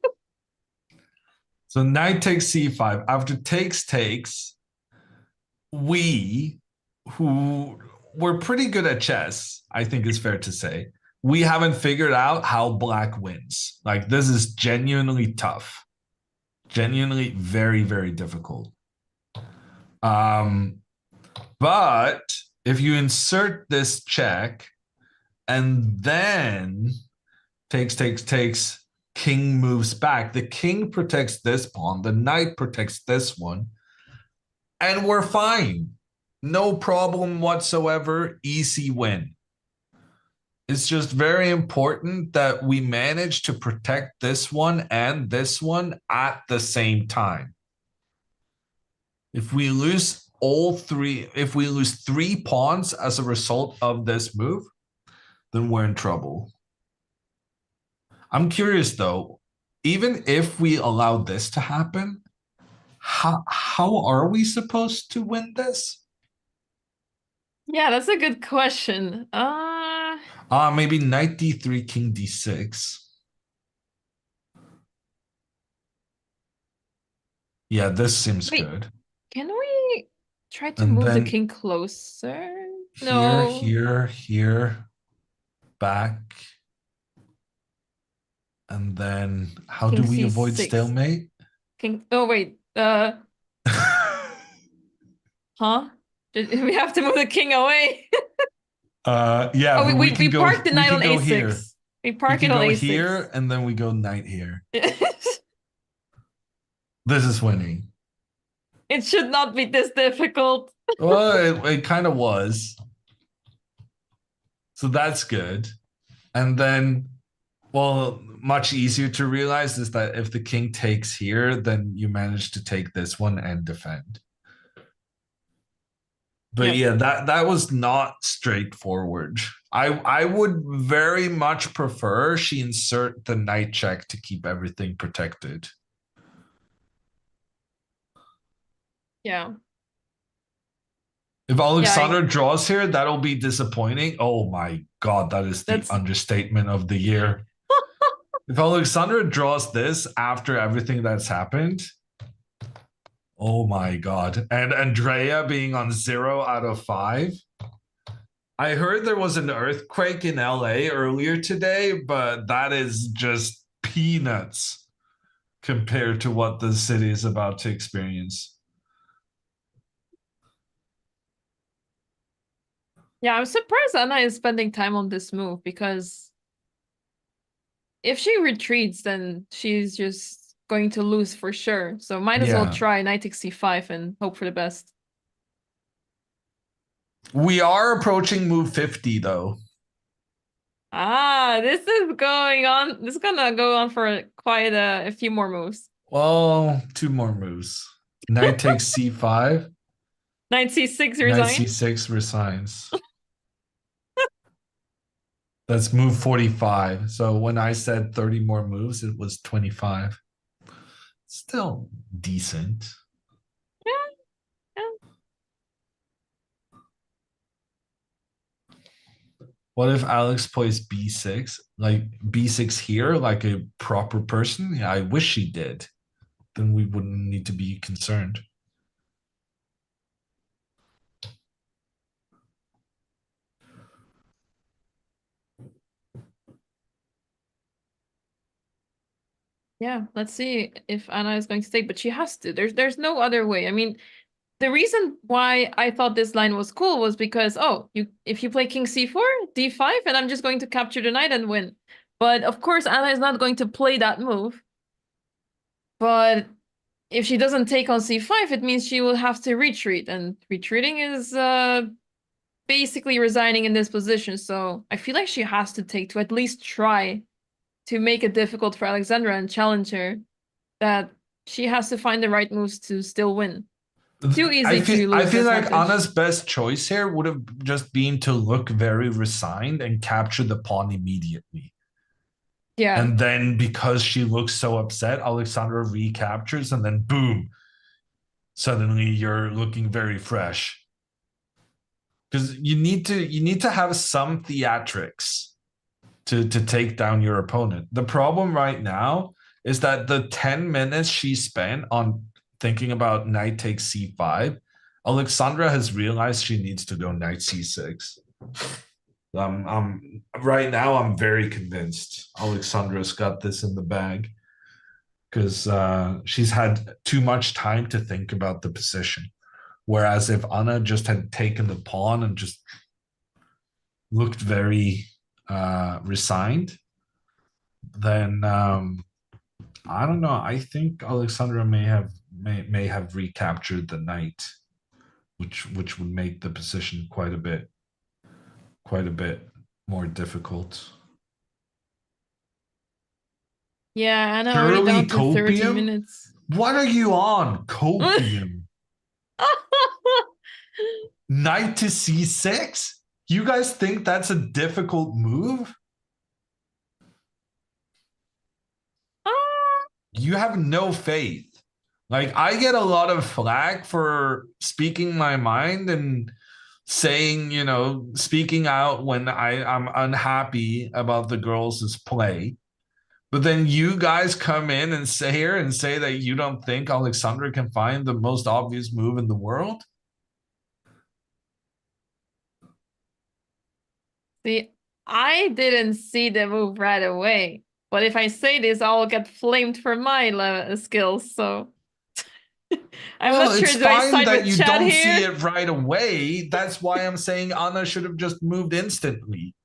So knight takes c5. After takes, we, who we're pretty good at chess, I think is fair to say, we haven't figured out how black wins. Like, this is genuinely tough. Genuinely very, very difficult. But if you insert this check and then takes, king moves back, the king protects this pawn, the knight protects this one, and we're fine. No problem whatsoever. Easy win. It's just very important that we manage to protect this one and this one at the same time. If we lose if we lose 3 pawns as a result of this move, then we're in trouble. I'm curious though, even if we allow this to happen, how are we supposed to win this? Yeah, that's a good question. Maybe knight d3, king d6. Yeah, this seems good. Can we try to And move the then king closer? Here, No. here, back. And then how King do we avoid C6. stalemate? King. Oh wait. Huh? We have to move the king away. Yeah, Oh, but we can go, parked the knight on go A6. here. We park it on go A6. here, and then we go knight here. This is winning. It should not be this difficult. Well, it kind of was. So that's good. And then, well, much easier to realize is that if the king takes here, then you manage to take this one and defend. But yeah, that was not straightforward. I would very much prefer she insert the knight check to keep everything protected. Yeah. If Alexandra draws here, that'll be disappointing. Oh my God, that is the understatement of the year. If Alexandra draws this after everything that's happened, oh my God. And Andrea being on 0 out of 5. I heard there was an earthquake in LA earlier today, but that is just peanuts compared to what the city is about to experience. Yeah, I'm surprised Anna is spending time on this move, because if she retreats, then she's just going to lose for sure. So might as well try knight takes c5 and hope for the best. We are approaching move 50 though. This is going on. This is gonna go on for quite a few more moves. Well, 2 more moves. Knight takes c5. Knight c6 resigns. Knight c6 resigns. That's move 45. So when I said 30 more moves, it was 25. Still decent. Yeah. What if Alex plays b6? Like b6 here, like a proper person? Yeah, I wish she did. Then we wouldn't need to be concerned. Yeah, let's see if Anna is going to stay, but she has to. There's no other way. I mean, the reason why I thought this line was cool was because, if you play king c4, d5, and I'm just going to capture the knight and win. But of course, Anna is not going to play that move. But if she doesn't take on c5, it means she will have to retreat, and retreating is basically resigning in this position. So I feel like she has to take to at least try to make it difficult for Alexandra and challenge her, that she has to find the right moves to still win. Too easy to lose. I feel like Anna's best choice here would have just been to look very resigned and capture the pawn immediately. Yeah. And then because she looks so upset, Alexandra recaptures, and then boom, suddenly you're looking very fresh. Because you need to have some theatrics to take down your opponent. The problem right now is that the 10 minutes she spent on thinking about knight takes c5 Alexandra has realized she needs to go knight c6. Right now I'm very convinced Alexandra's got this in the bag because she's had too much time to think about the position. Whereas if Anna just had taken the pawn and just looked very resigned, then I don't know. I think Alexandra may have recaptured the knight, which would make the position quite a bit more difficult. Yeah, Anna already Purely down to 30 copium? minutes. What are you on? Copium. Knight to c6? You guys think that's a difficult move? You have no faith. Like, I get a lot of flack for speaking my mind and saying, speaking out when I'm unhappy about the girls' play. But then you guys come in and say here and say that you don't think Alexandra can find the most obvious move in the world. See, I didn't see the move right away. But if I say this, I'll get flamed for my skills, so I'm Well, not sure. it's Do I fine side that with you Chad don't here? see it right away. That's why I'm saying Anna should have just moved instantly.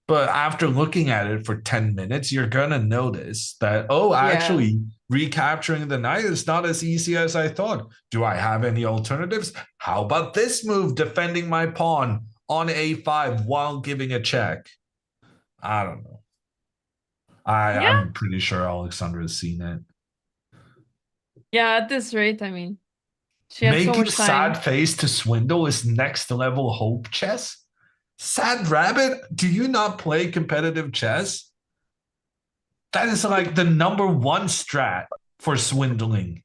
But after looking at it for 10 minutes, you're going to notice that, oh, Yeah. actually, recapturing the knight is not as easy as I thought. Do I have any alternatives? How about this move, defending my pawn on a5 while giving a check? I don't know. Yeah. I'm pretty sure Alexandra has seen it. Yeah, at this rate, I mean, she had so Making much sad time. face to swindle is next level hope chess. Sad rabbit, do you not play competitive chess? That is like the number one strat for swindling.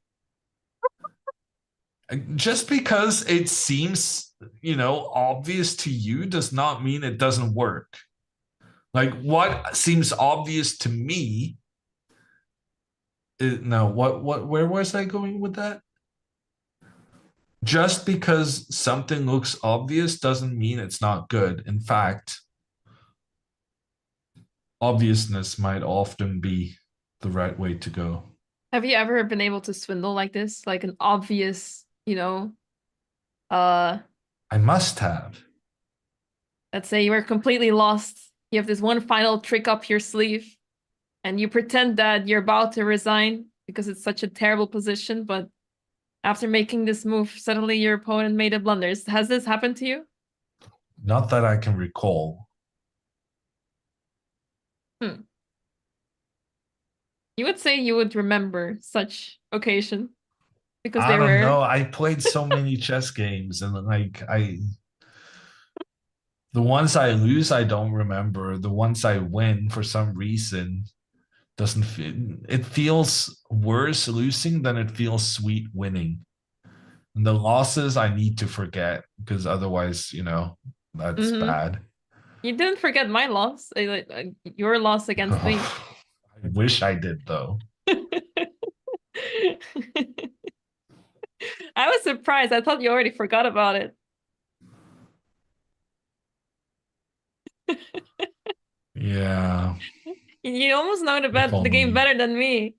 Just because it seems, obvious to you does not mean it doesn't work. Like, what seems obvious to me no, where was I going with that? Just because something looks obvious doesn't mean it's not good. In fact, obviousness might often be the right way to go. Have you ever been able to swindle like this? Like an obvious, uh, I must have. let's say you were completely lost. You have this one final trick up your sleeve, and you pretend that you're about to resign because it's such a terrible position, but after making this move, suddenly your opponent made a blunder. Has this happened to you? Not that I can recall. Hmm. You would say you would remember such occasion because I they're don't rare. know. I played so many chess games and the ones I lose, I don't remember. The ones I win for some reason doesn't feel, it feels worse losing than it feels sweet winning. And the losses I need to forget because otherwise, that's bad. You didn't forget my loss, your loss against me. I wish I did though. I was surprised. I thought you already forgot about it. Yeah. You almost know If the game only. better than me.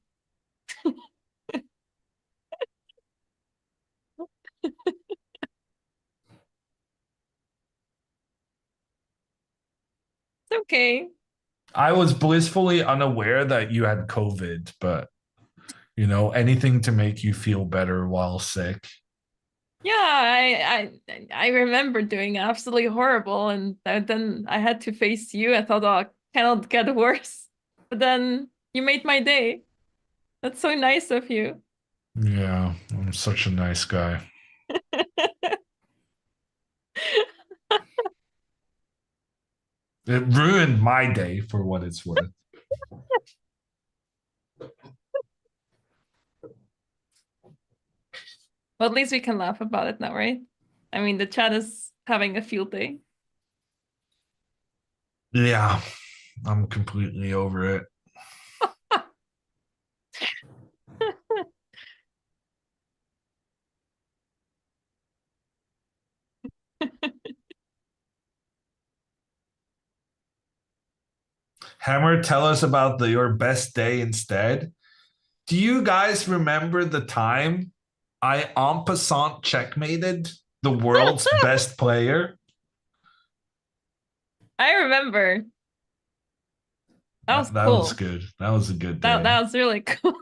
It's okay. I was blissfully unaware that you had COVID, but anything to make you feel better while sick. Yeah, I remember doing absolutely horrible, and then I had to face you. I thought, oh, cannot get worse. But then you made my day. That's so nice of you. Yeah, I'm such a nice guy. It ruined my day for what it's worth. Well, at least we can laugh about it now, right? I mean, the chat is having a field day. Yeah, I'm completely over it. Hammer, tell us about your best day instead. Do you guys remember the time I en passant checkmated the world's best player? I remember. That was That cool. was good. That was a good day. That was really cool.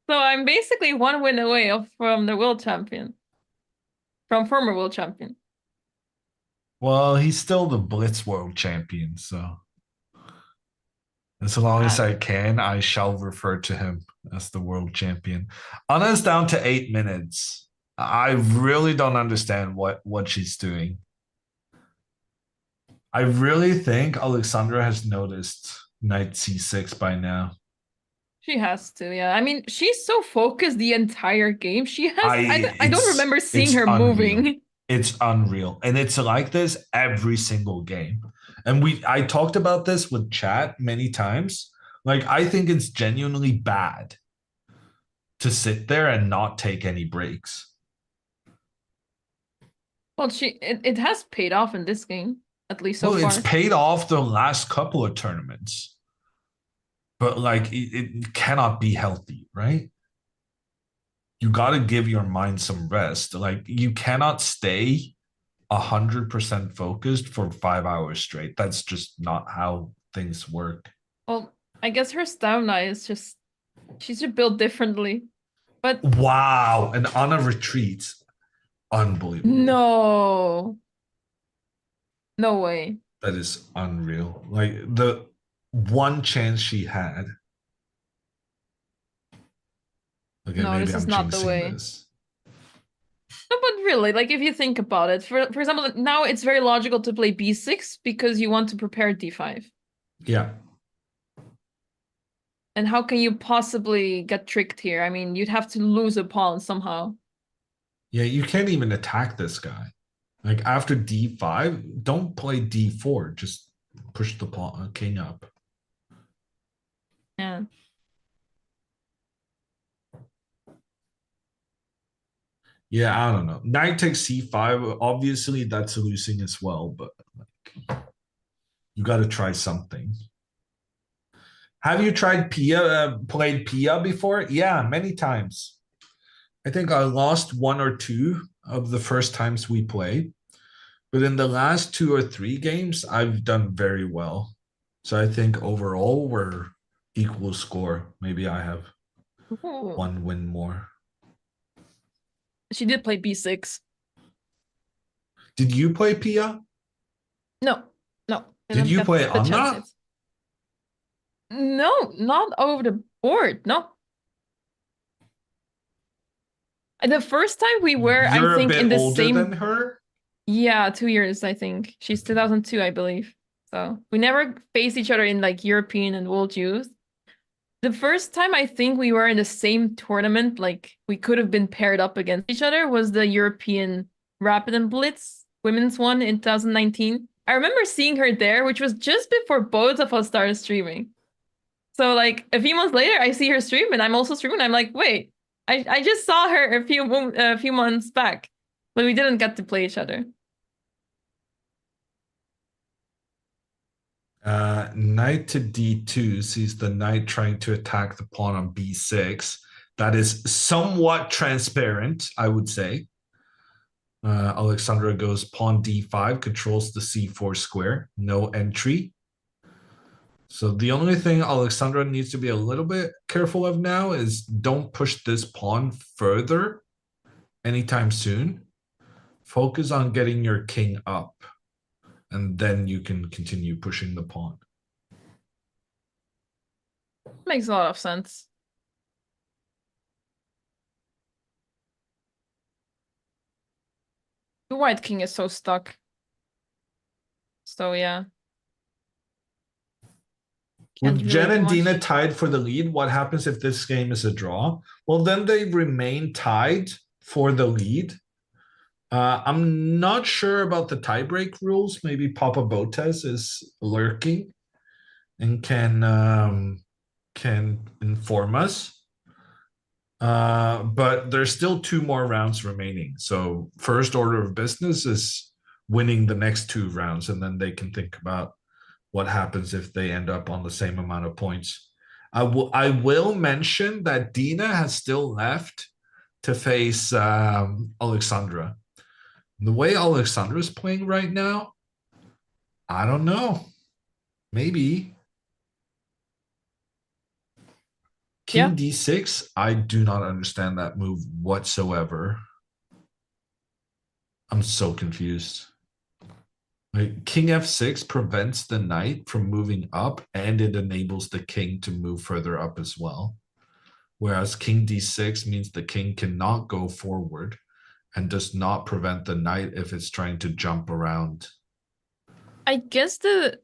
So I'm basically 1 win away from the world champion. From former world champion. Well, he's still the Blitz world champion, so as long as I can, I shall refer to him as the world champion. Anna's down to 8 minutes. I really don't understand what she's doing. I really think Alexandra has noticed knight c6 by now. She has to, yeah. I mean, she's so focused the entire game. She has. I don't remember seeing her unreal. moving. It's unreal, and it's like this every single game. And I talked about this with chat many times. Like, I think it's genuinely bad to sit there and not take any breaks. Well, it has paid off in this game, at least so far. It's paid off the last couple of tournaments. But like, it cannot be healthy, right? You got to give your mind some rest. Like, you cannot stay 100% focused for 5 hours straight. That's just not how things work. Well, I guess her stamina is just, she's just built differently. But wow, and on a retreat, unbelievable. No way. That is unreal. Like, the one chance she had. Okay, no, maybe this is I'm not the way. this. No, but really, like, if you think about it, for example, now it's very logical to play b6 because you want to prepare d5. Yeah. And how can you possibly get tricked here? I mean, you'd have to lose a pawn somehow. Yeah, you can't even attack this guy. Like, after d5, don't play d4. Just push the pawn, king up. Yeah. Yeah, I don't know. Knight takes c5. Obviously, that's losing as well, but like, you got to try something. Have you tried Pia, played Pia before? Yeah, many times. I think I lost 1 or 2 of the first times we played. But in the last 2 or 3 games, I've done very well. So I think overall we're equal score. Maybe I have 1 win more. She did play b6. Did you play Pia? No. Did you play Anna? No, not over the board. No. The first time we were, I think, in the same. Older than her? Yeah, 2 years, I think. She's 2002, I believe. So we never faced each other in like European and World Youth. The first time I think we were in the same tournament, like we could have been paired up against each other, was the European Rapid and Blitz women's one in 2019. I remember seeing her there, which was just before both of us started streaming. So like a few months later, I see her stream and I'm also streaming. I'm like, wait, I just saw her a few months back, but we didn't get to play each other. Knight to d2 sees the knight trying to attack the pawn on b6. That is somewhat transparent, I would say. Alexandra goes pawn d5, controls the c4 square, no entry. So the only thing Alexandra needs to be a little bit careful of now is don't push this pawn further anytime soon. Focus on getting your king up, and then you can continue pushing the pawn. Makes a lot of sense. The white king is so stuck. So yeah. With Jen and Dina tied for the lead, what happens if this game is a draw? Well, then they remain tied for the lead. I'm not sure about the tiebreak rules. Maybe Papa Botez is lurking and can inform us. But there's still 2 more rounds remaining. So first order of business is winning the next 2 rounds, and then they can think about what happens if they end up on the same amount of points. I will mention that Dina has still left to face Alexandra. The way Alexandra is playing right now, I don't know. Maybe. King d6, I do not understand that move whatsoever. I'm so confused. Like, king f6 prevents the knight from moving up, and it enables the king to move further up as well. Whereas king d6 means the king cannot go forward and does not prevent the knight if it's trying to jump around. I guess the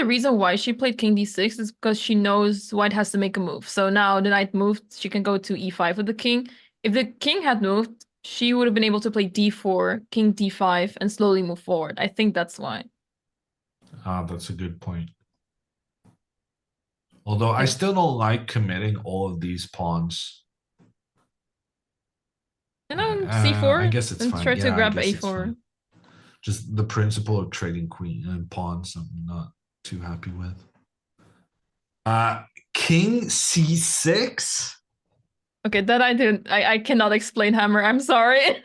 reason why she played king d6 is because she knows white has to make a move. So now the knight moved, she can go to e5 with the king. If the king had moved, she would have been able to play d4, king d5, and slowly move forward. I think that's why. Ah, that's a good point. Although I still don't like committing all of these pawns. And on c4, I guess it's and fine. try to Yeah, I grab guess it's a4. fine. Just the principle of trading queen and pawns, I'm not too happy with. King c6. Okay, that I cannot explain hammer. I'm sorry.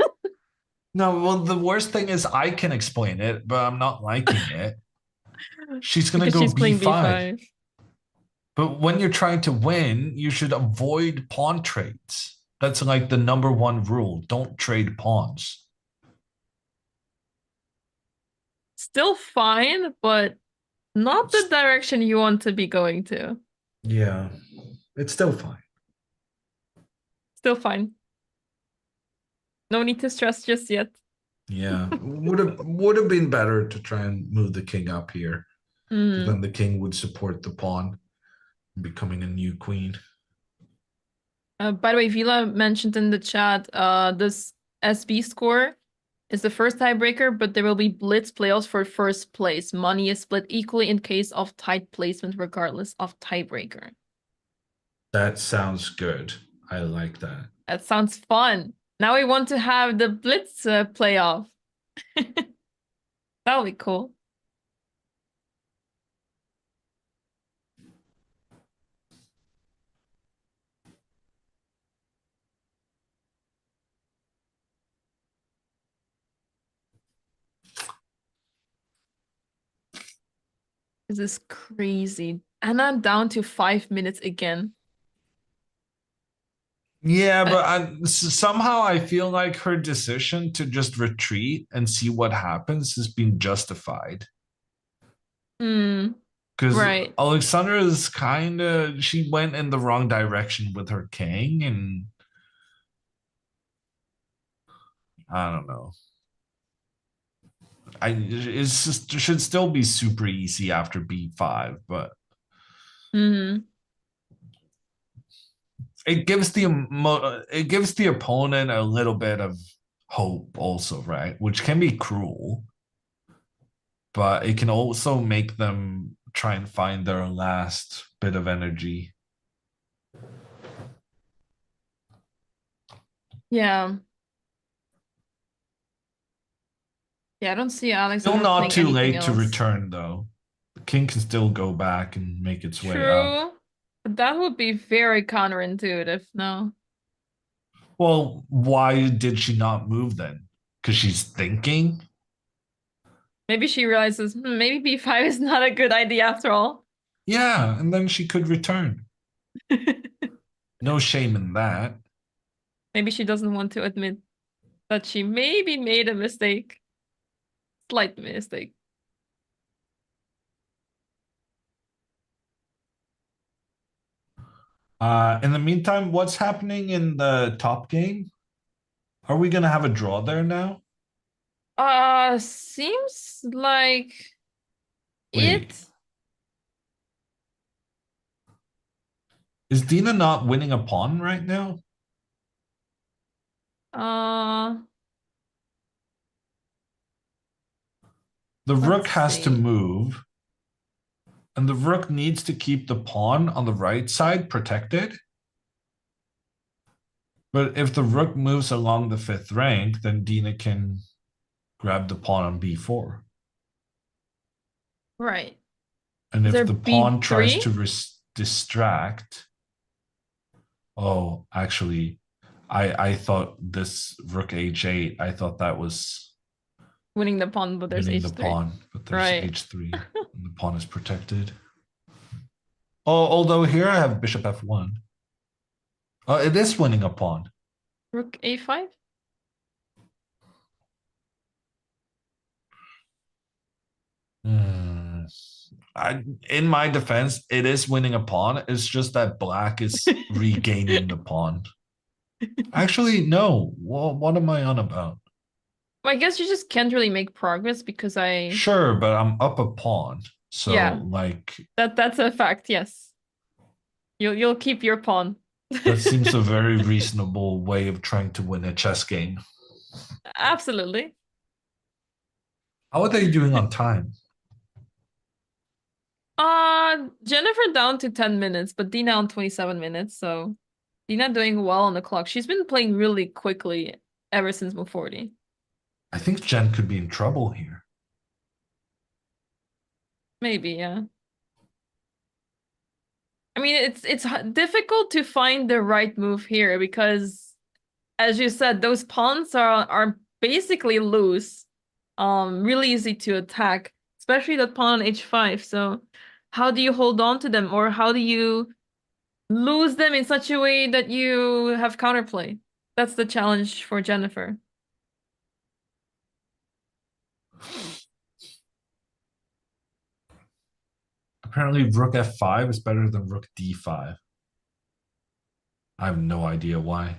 No, well, the worst thing is I can explain it, but I'm not liking it. She's gonna Because go she's playing b5. b5. But when you're trying to win, you should avoid pawn trades. That's like the #1 rule. Don't trade pawns. Still fine, but not the direction you want to be going to. Yeah, it's still fine. Still fine. No need to stress just yet. Yeah, would have been better to try and move the king up here. Then the king would support the pawn, becoming a new queen. By the way, Vila mentioned in the chat, this SB score is the first tiebreaker, but there will be blitz playoffs for first place. Money is split equally in case of tight placement, regardless of tiebreaker. That sounds good. I like that. That sounds fun. Now we want to have the blitz playoff. That'll be cool. This is crazy. And I'm down to 5 minutes again. Yeah, but somehow I feel like her decision to just retreat and see what happens has been justified. Because Right. Alexandra is she went in the wrong direction with her king, and I don't know. It should still be super easy after b5, but it gives the opponent a little bit of hope also, right? Which can be cruel, but it can also make them try and find their last bit of energy. Yeah. Yeah, I don't see Alex. Still not too late to return, though. The king can still go back and make its way up. True. But that would be very counterintuitive, no? Well, why did she not move then? Because she's thinking? Maybe she realizes, maybe b5 is not a good idea after all. Yeah, and then she could return. No shame in that. Maybe she doesn't want to admit that she maybe made a mistake. Slight mistake. In the meantime, what's happening in the top game? Are we gonna have a draw there now? Seems like Wait. it. Is Dina not winning a pawn right now? The rook has to move, and the rook needs to keep the pawn on the right side protected. But if the rook moves along the 5th rank, then Dina can grab the pawn on b4. Right. And Is if there the pawn tries B3? to distract, oh, actually, I thought this rook h8, I thought that was Winning the pawn, but there's winning the H3. pawn, but there's Right. h3, and the pawn is protected. Oh, although here I have bishop f1. Oh, it is winning a pawn. Rook A5? Hmm. In my defense, it is winning a pawn. It's just that black is regaining the pawn. Actually, no. Well, what am I on about? Well, I guess you just can't really make progress because Sure, but I'm up a pawn. So Yeah. like that's a fact, yes. You'll keep your pawn. that seems a very reasonable way of trying to win a chess game. Absolutely. How are they doing on time? Jennifer down to 10 minutes, but Dina on 27 minutes, so Dina doing well on the clock. She's been playing really quickly ever since move 40. I think Jen could be in trouble here. Maybe, yeah. I mean, it's difficult to find the right move here because, as you said, those pawns are basically loose, really easy to attack, especially that pawn on h5. So, how do you hold on to them, or how do you lose them in such a way that you have counterplay? That's the challenge for Jennifer. Apparently, rook f5 is better than rook d5. I have no idea why.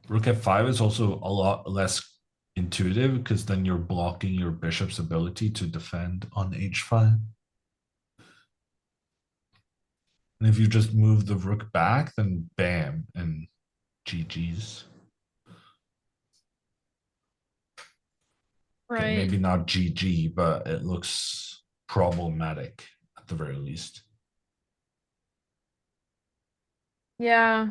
Rook f5 is also a lot less intuitive because then you're blocking your bishop's ability to defend on h5. And if you just move the rook back, then bam, and GG's. Right. Okay, maybe not GG, but it looks problematic at the very least. Yeah.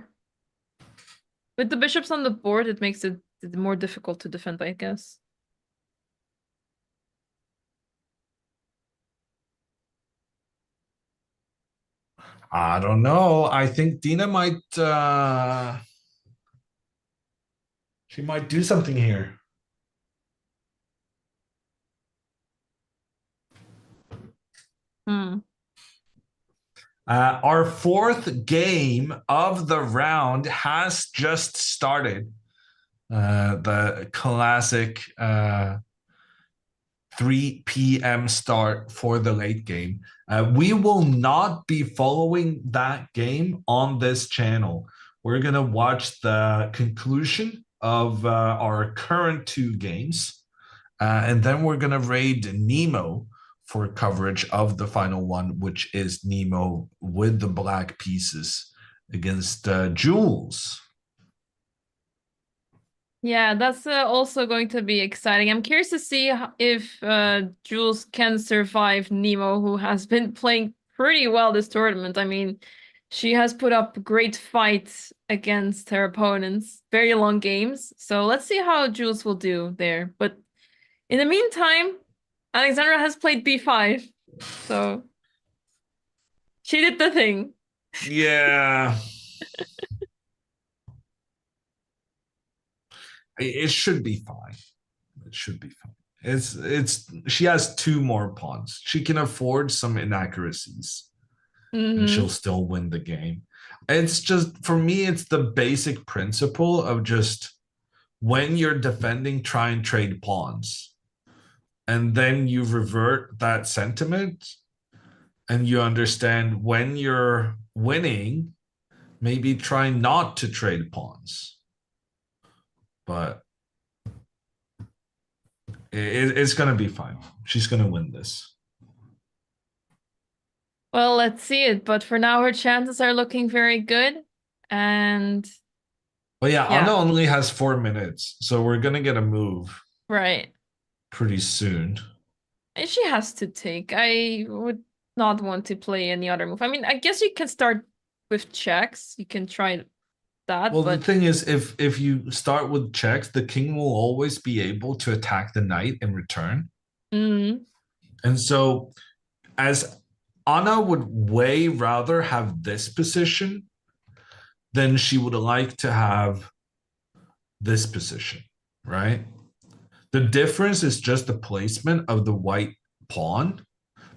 With the bishops on the board, it makes it more difficult to defend, I guess. I don't know. I think Dina might she might do something here. Hmm. Our 4th game of the round has just started. The classic 3 p.m. start for the late game. We will not be following that game on this channel. We're going to watch the conclusion of our current 2 games. And then we're going to raid Nemo for coverage of the final one, which is Nemo with the black pieces against Jules. Yeah, that's also going to be exciting. I'm curious to see if Jules can survive Nemo, who has been playing pretty well this tournament. I mean, she has put up great fights against her opponents, very long games. So let's see how Jules will do there. But in the meantime, Alexandra has played b5, so she did the thing. Yeah. It should be fine. It should be fine. It's she has 2 more pawns. She can afford some inaccuracies and she'll still win the game. It's just, for me, it's the basic principle of just when you're defending, try and trade pawns. And then you revert that sentiment and you understand when you're winning, maybe try not to trade pawns. But it's going to be fine. She's going to win this. Well, let's see it. But for now, her chances are looking very good. And But yeah, Anna only has 4 minutes. So we're going to get a move. Right. Pretty soon. And she has to take. I would not want to play any other move. I mean, I guess you can start with checks. You can try that, Well, the but thing is, if you start with checks, the king will always be able to attack the knight in return. mm, And so, as Anna would way rather have this position than she would like to have this position, right? The difference is just the placement of the white pawn.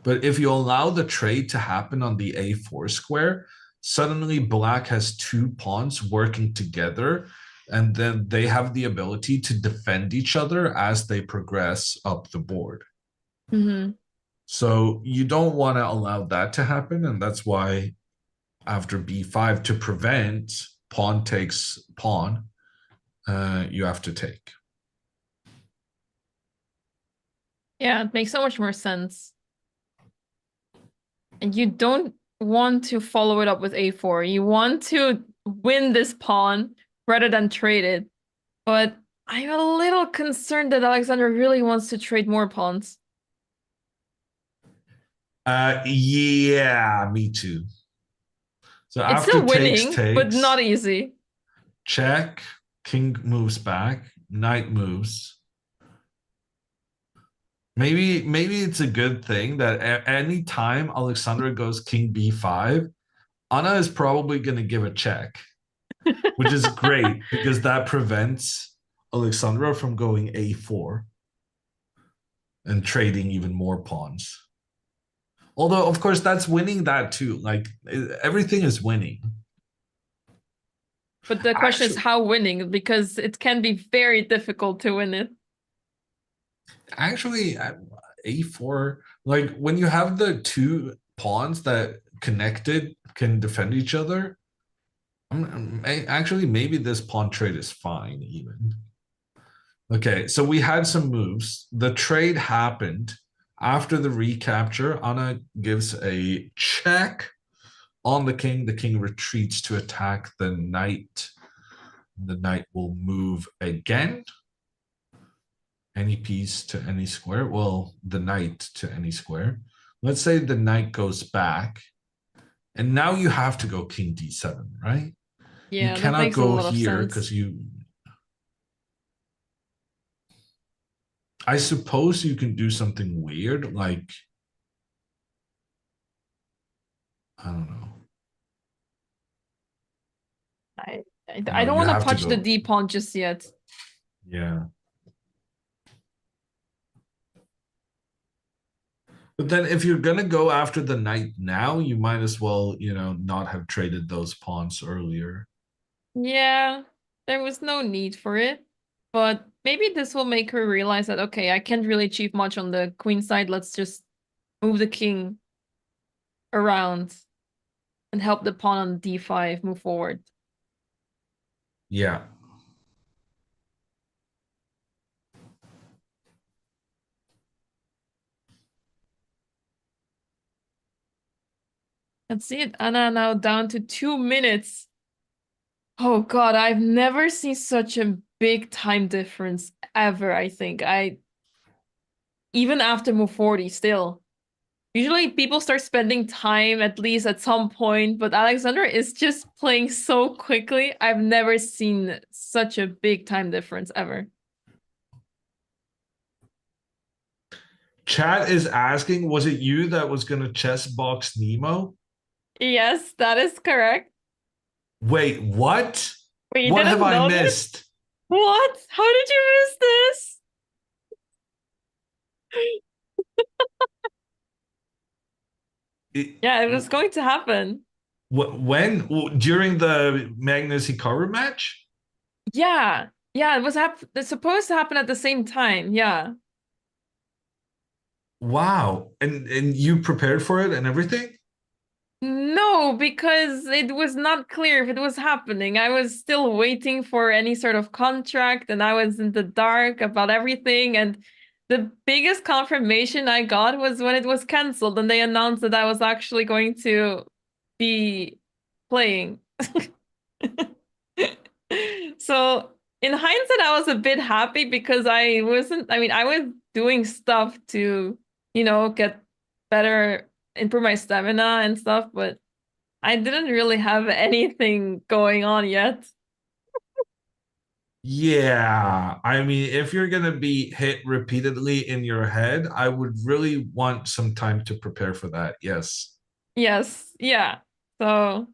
But if you allow the trade to happen on the A4 square, suddenly black has two pawns working together, and then they have the ability to defend each other as they progress up the board. mhm. So you don't want to allow that to happen, and that's why after b5, to prevent pawn takes pawn, you have to take. Yeah, it makes so much more sense. And you don't want to follow it up with a4. You want to win this pawn rather than trade it. But I'm a little concerned that Alexandra really wants to trade more pawns. Yeah, me too. So It's after still winning, but takes, not easy. check, king moves back, knight moves. Maybe it's a good thing that any time Alexandra goes king b5, Anna is probably going to give a check, which is great because that prevents Alexandra from going a4 and trading even more pawns. Although, of course, that's winning that too. Like everything is winning. But the question is how winning, because it can be very difficult to win it. Actually, a4, like when you have the two pawns that connected can defend each other, actually maybe this pawn trade is fine even. Okay, so we had some moves. The trade happened after the recapture. Anna gives a check on the king. The king retreats to attack the knight. The knight will move again. Any piece to any square. Well, the knight to any square. Let's say the knight goes back. And now you have to go king d7, right? Yeah, you that cannot makes a go lot of here sense. because I suppose you can do something weird, like, I don't know. I don't You want to have to touch the go. D pawn just yet. Yeah. But then if you're going to go after the knight now, you might as well, not have traded those pawns earlier. Yeah, there was no need for it. But maybe this will make her realize that, okay, I can't really achieve much on the queen side. Let's just move the king around and help the pawn on d5 move forward. Yeah. Let's see it. Anna now down to 2 minutes. Oh God, I've never seen such a big time difference ever, I think. Even after move 40 still. Usually people start spending time at least at some point, but Alexandra is just playing so quickly. I've never seen such a big time difference ever. Chat is asking, was it you that was going to chess box Nemo? Yes, that is correct. Wait, what? Wait, you What didn't have I know this? missed? What? How did you miss this? Yeah, it was going to happen. When? During the Magnus Hikaru match? Yeah. Yeah, it's supposed to happen at the same time. Yeah. Wow. And you prepared for it and everything? No, because it was not clear if it was happening. I was still waiting for any sort of contract and I was in the dark about everything. And the biggest confirmation I got was when it was canceled and they announced that I was actually going to be playing. So in hindsight, I was a bit happy because I was doing stuff to, get better, improve my stamina and stuff, but I didn't really have anything going on yet. Yeah, I mean, if you're gonna be hit repeatedly in your head, I would really want some time to prepare for that. Yes. Yes, yeah. So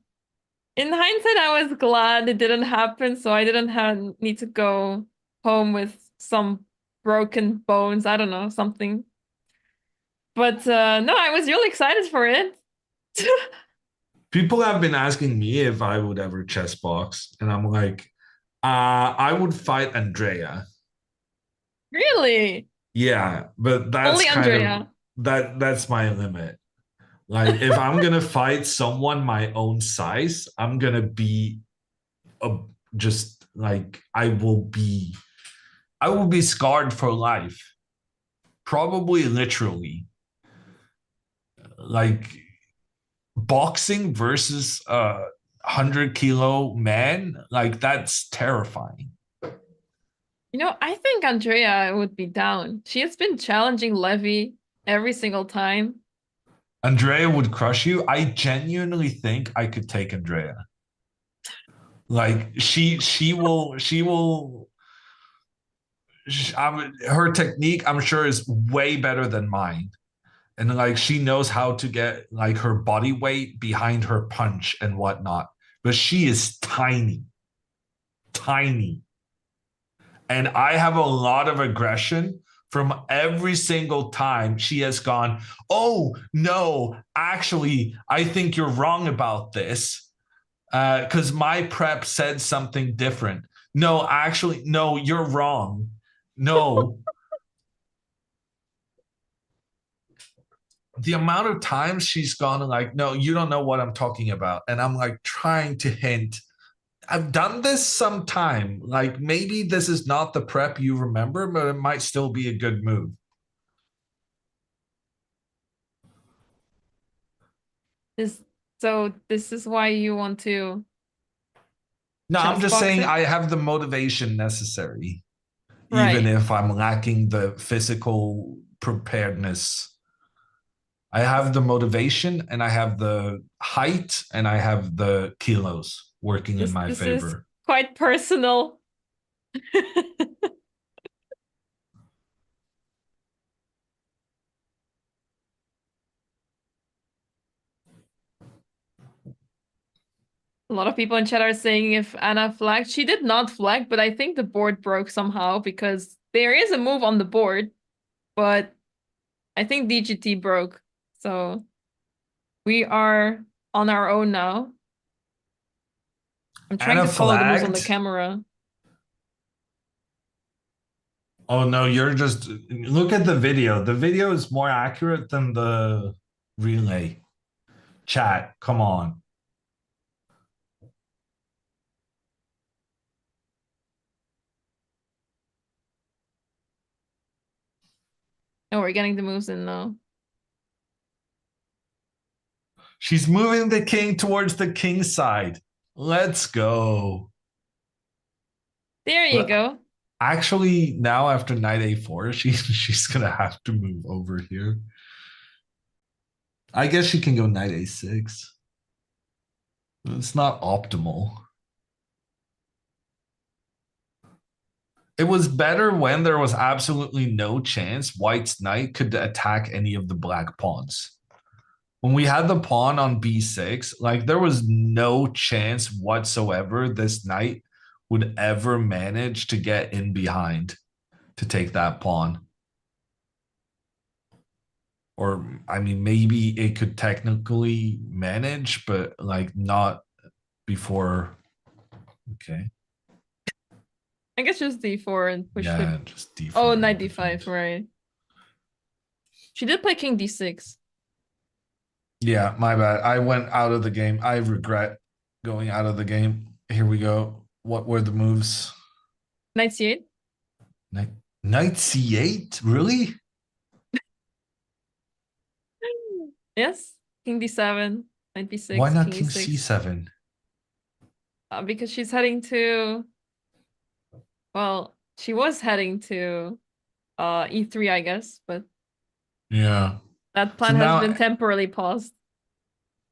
in hindsight, I was glad it didn't happen, so I didn't have need to go home with some broken bones. I don't know, something. But no, I was really excited for it. People have been asking me if I would ever chess box, and I'm like, I would fight Andrea. Really? Yeah, but that's Only kind of Andrea. that's my limit. Like if I'm gonna fight someone my own size, I'm gonna be a, just like I will be scarred for life. Probably literally. Like boxing versus a 100 kilo man, like that's terrifying. You know, I think Andrea would be down. She has been challenging Levy every single time. Andrea would crush you. I genuinely think I could take Andrea. Like she will her technique I'm sure is way better than mine. And like she knows how to get like her body weight behind her punch and whatnot. But she is tiny, tiny. And I have a lot of aggression from every single time she has gone, oh, no, actually, I think you're wrong about this because my prep said something different. No, actually, no, you're wrong. No. The amount of times she's gone like, no, you don't know what I'm talking about. And I'm like trying to hint I've done this sometime. Like maybe this is not the prep you remember, but it might still be a good move. This so this is why you want to No, I'm chess just saying boxing? I have the motivation necessary, even Right. if I'm lacking the physical preparedness. I have the motivation and I have the height and I have the kilos working in my This is favor. quite personal. A lot of people in chat are saying if Anna flagged. She did not flag, but I think the board broke somehow because there is a move on the board, but I think DGT broke. So we are on our own now. I'm trying Anna to follow the moves on the flagged. camera. Oh no, you're just look at the video. The video is more accurate than the relay. Chat, come on. Oh, we're getting the moves in now. She's moving the king towards the king side. Let's go. There you But go. actually, now after knight a4, she's gonna have to move over here. I guess she can go knight a6. It's not optimal. It was better when there was absolutely no chance White's knight could attack any of the black pawns. When we had the pawn on b6, like there was no chance whatsoever this knight would ever manage to get in behind to take that pawn. Or, I mean, maybe it could technically manage, but like not before. Okay. I guess just d4 and push the. Yeah, just d4. Oh, knight d5, right. She did play king d6. Yeah, my bad. I went out of the game. I regret going out of the game. Here we go. What were the moves? Knight c8. Knight c8? Really? Yes. King d7, knight b6, Why not king king e6. c7? Because she's heading to. Well, she was heading to e3, I guess, but Yeah. that So plan has now been temporarily paused.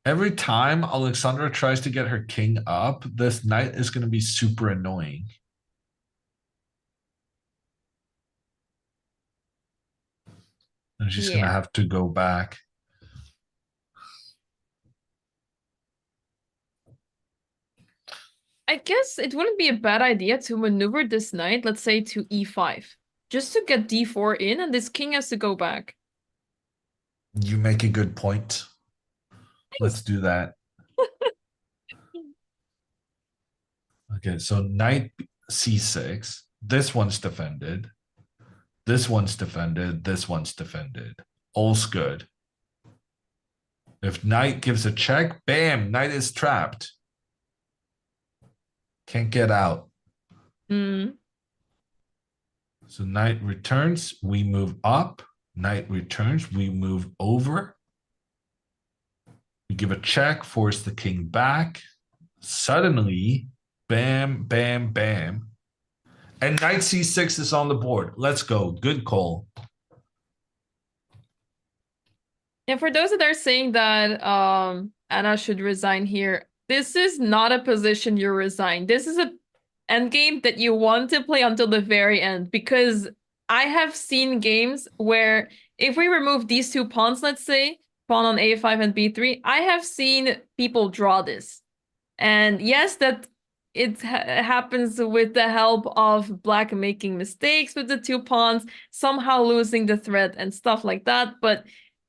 Every time Alexandra tries to get her king up, this knight is going to be super annoying. And she's going to Yeah. have to go back. I guess it wouldn't be a bad idea to maneuver this knight, let's say, to e5. Just to get d4 in, and this king has to go back. You make a good point. Let's do that. Okay, so knight c6. This one's defended. This one's defended. This one's defended. All's good. If knight gives a check, bam, knight is trapped. Can't get out. Hmm. So knight returns, we move up. Knight returns, we move over. We give a check, force the king back. Suddenly, bam, bam, bam. And knight c6 is on the board. Let's go. Good call. And for those that are saying that Anna should resign here, this is not a position you resign. This is a endgame that you want to play until the very end, because I have seen games where if we remove these two pawns, let's say, pawn on a5 and b3, I have seen people draw this. And yes, that it happens with the help of black making mistakes with the two pawns, somehow losing the thread and stuff like that, but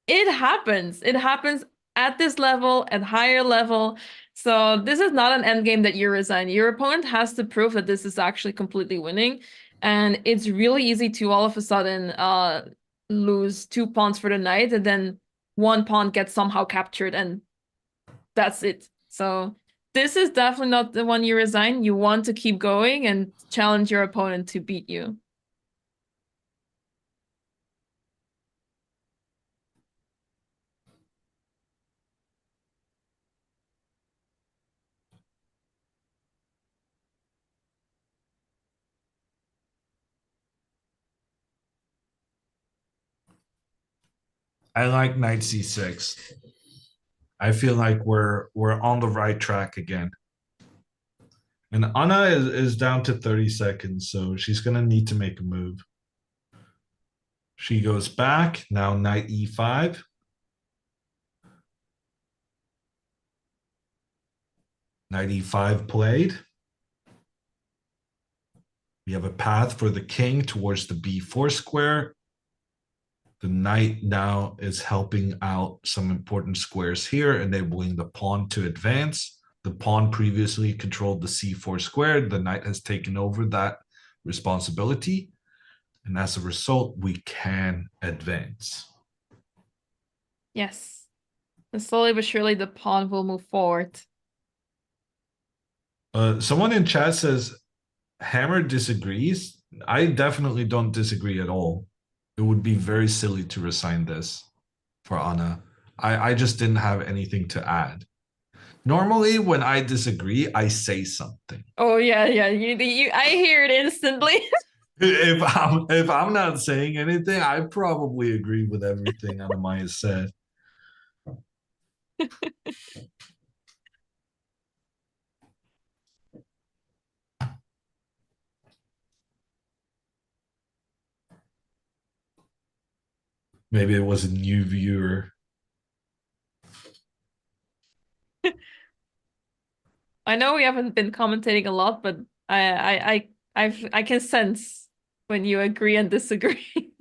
it happens. It happens at this level, at higher level. So this is not an endgame that you resign. Your opponent has to prove that this is actually completely winning. And it's really easy to all of a sudden lose two pawns for the knight, and then one pawn gets somehow captured, and that's it. So this is definitely not the one you resign. You want to keep going and challenge your opponent to beat you. I like knight c6. I feel like we're on the right track again. And Anna is down to 30 seconds, so she's gonna need to make a move. She goes back, now knight e5. Knight e5 played. We have a path for the king towards the b4 square. The knight now is helping out some important squares here, enabling the pawn to advance. The pawn previously controlled the c4 square. The knight has taken over that responsibility. And as a result, we can advance. Yes. And slowly but surely the pawn will move forward. Someone in chat says, Hammer disagrees. I definitely don't disagree at all. It would be very silly to resign this for Anna. I just didn't have anything to add. Normally, when I disagree, I say something. Oh yeah, yeah. I hear it instantly. If I'm not saying anything, I probably agree with everything Anna Maya said. Maybe it was a new viewer. I know we haven't been commentating a lot, but I can sense when you agree and disagree.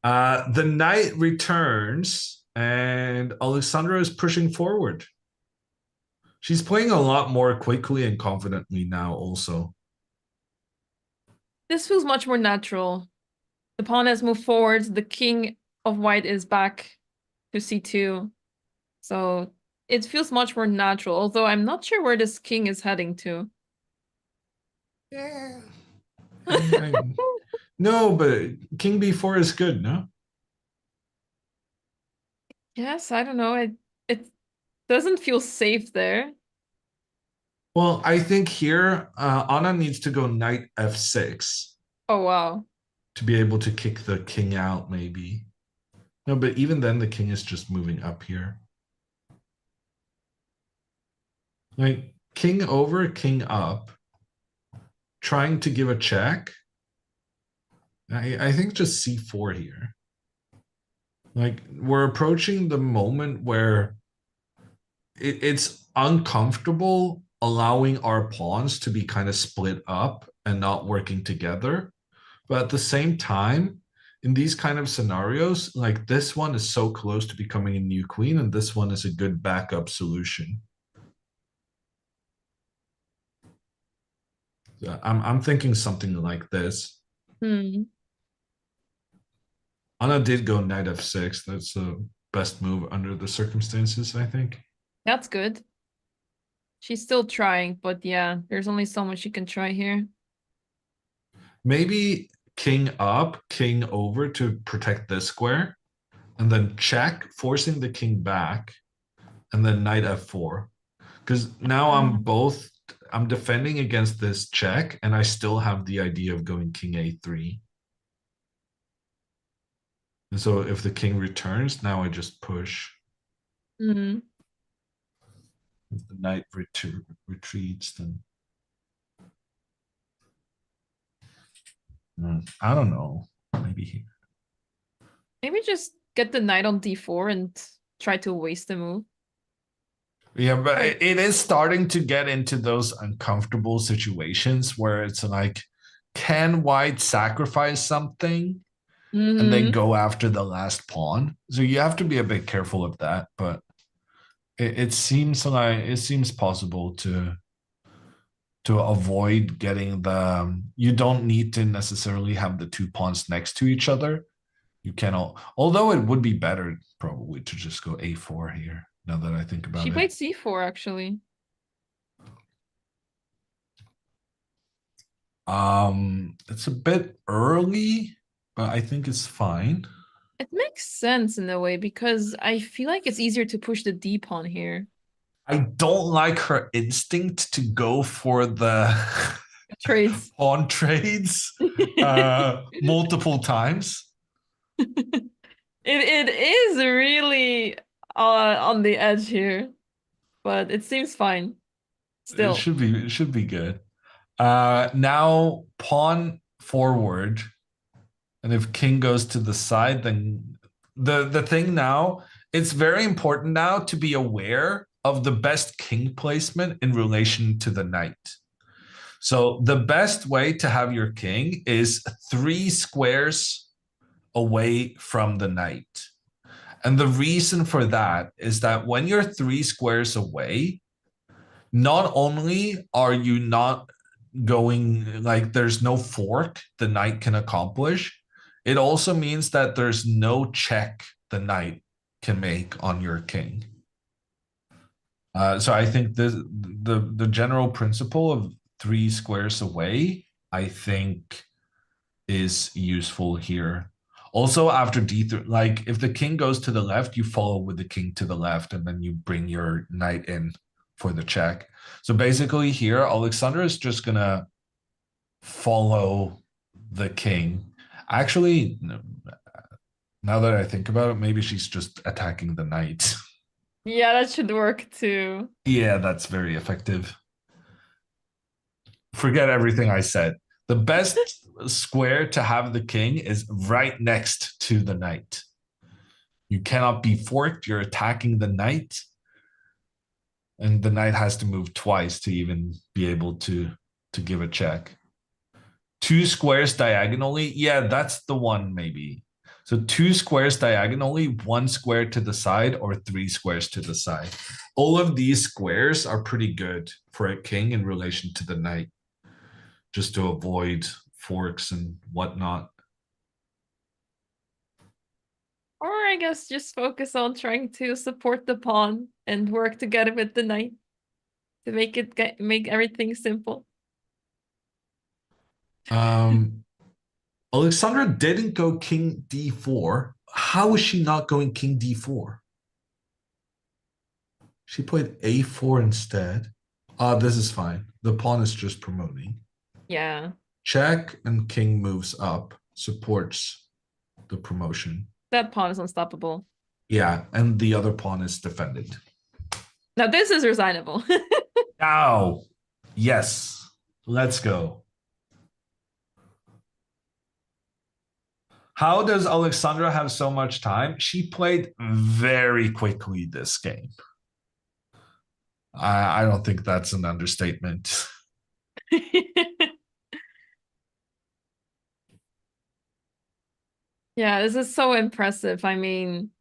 The knight returns, and Alexandra is pushing forward. She's playing a lot more quickly and confidently now also. This feels much more natural. The pawn has moved forward. The king of white is back to c2. So it feels much more natural, although I'm not sure where this king is heading to. Yeah. No, but king b4 is good, no? Yes, I don't know. It doesn't feel safe there. Well, I think here Anna needs to go knight f6 Oh, wow. to be able to kick the king out, maybe. No, but even then the king is just moving up here. Like king over, king up, trying to give a check. I think just c4 here. Like we're approaching the moment where it's uncomfortable allowing our pawns to be kind of split up and not working together. But at the same time, in these kind of scenarios, like this one is so close to becoming a new queen, and this one is a good backup solution. So I'm thinking something like this. Hmm. Anna did go knight f6. That's the best move under the circumstances, I think. That's good. She's still trying, but yeah, there's only so much she can try here. Maybe king up, king over to protect this square, and then check, forcing the king back, and then knight f4. Because now I'm defending against this check, and I still have the idea of going king a3. And so if the king returns, now I just push. Mm-hmm. If the knight retreats, then I don't know. Maybe here. Maybe just get the knight on d4 and try to waste the move. Yeah, but it is starting to get into those uncomfortable situations where it's like, can white sacrifice something and then go after the last pawn? So you have to be a bit careful of that. But it seems possible to avoid getting the. You don't need to necessarily have the two pawns next to each other. You cannot. Although it would be better probably to just go a4 here. Now that I think about it. She played c4 actually. It's a bit early, but I think it's fine. It makes sense in a way because I feel like it's easier to push the d pawn here. I don't like her instinct to go for the Trades. pawn trades multiple times. It is really on the edge here, but it seems fine. Still. It should be good. Now pawn forward, and if king goes to the side, then the thing now, it's very important now to be aware of the best king placement in relation to the knight. So the best way to have your king is 3 squares away from the knight. And the reason for that is that when you're 3 squares away, not only are you not going, like there's no fork the knight can accomplish, it also means that there's no check the knight can make on your king. So I think the general principle of 3 squares away, I think, is useful here. Also, after d3, like if the king goes to the left, you follow with the king to the left, and then you bring your knight in for the check. So basically here, Alexandra is just gonna follow the king. Actually, now that I think about it, maybe she's just attacking the knight. Yeah, that should work too. Yeah, that's very effective. Forget everything I said. The best square to have the king is right next to the knight. You cannot be forked. You're attacking the knight. And the knight has to move twice to even be able to give a check. 2 squares diagonally. Yeah, that's the one maybe. So 2 squares diagonally, 1 square to the side, or 3 squares to the side. All of these squares are pretty good for a king in relation to the knight, just to avoid forks and whatnot. Or I guess just focus on trying to support the pawn and work together with the knight to make everything simple. Alexandra didn't go king d4. How is she not going king d4? She played a4 instead. This is fine. The pawn is just promoting. Yeah. Check, and king moves up, supports the promotion. That pawn is unstoppable. Yeah, and the other pawn is defended. Now this is resignable. Now, yes, let's go. How does Alexandra have so much time? She played very quickly this game. I don't think that's an understatement. Yeah, this is so impressive. I mean,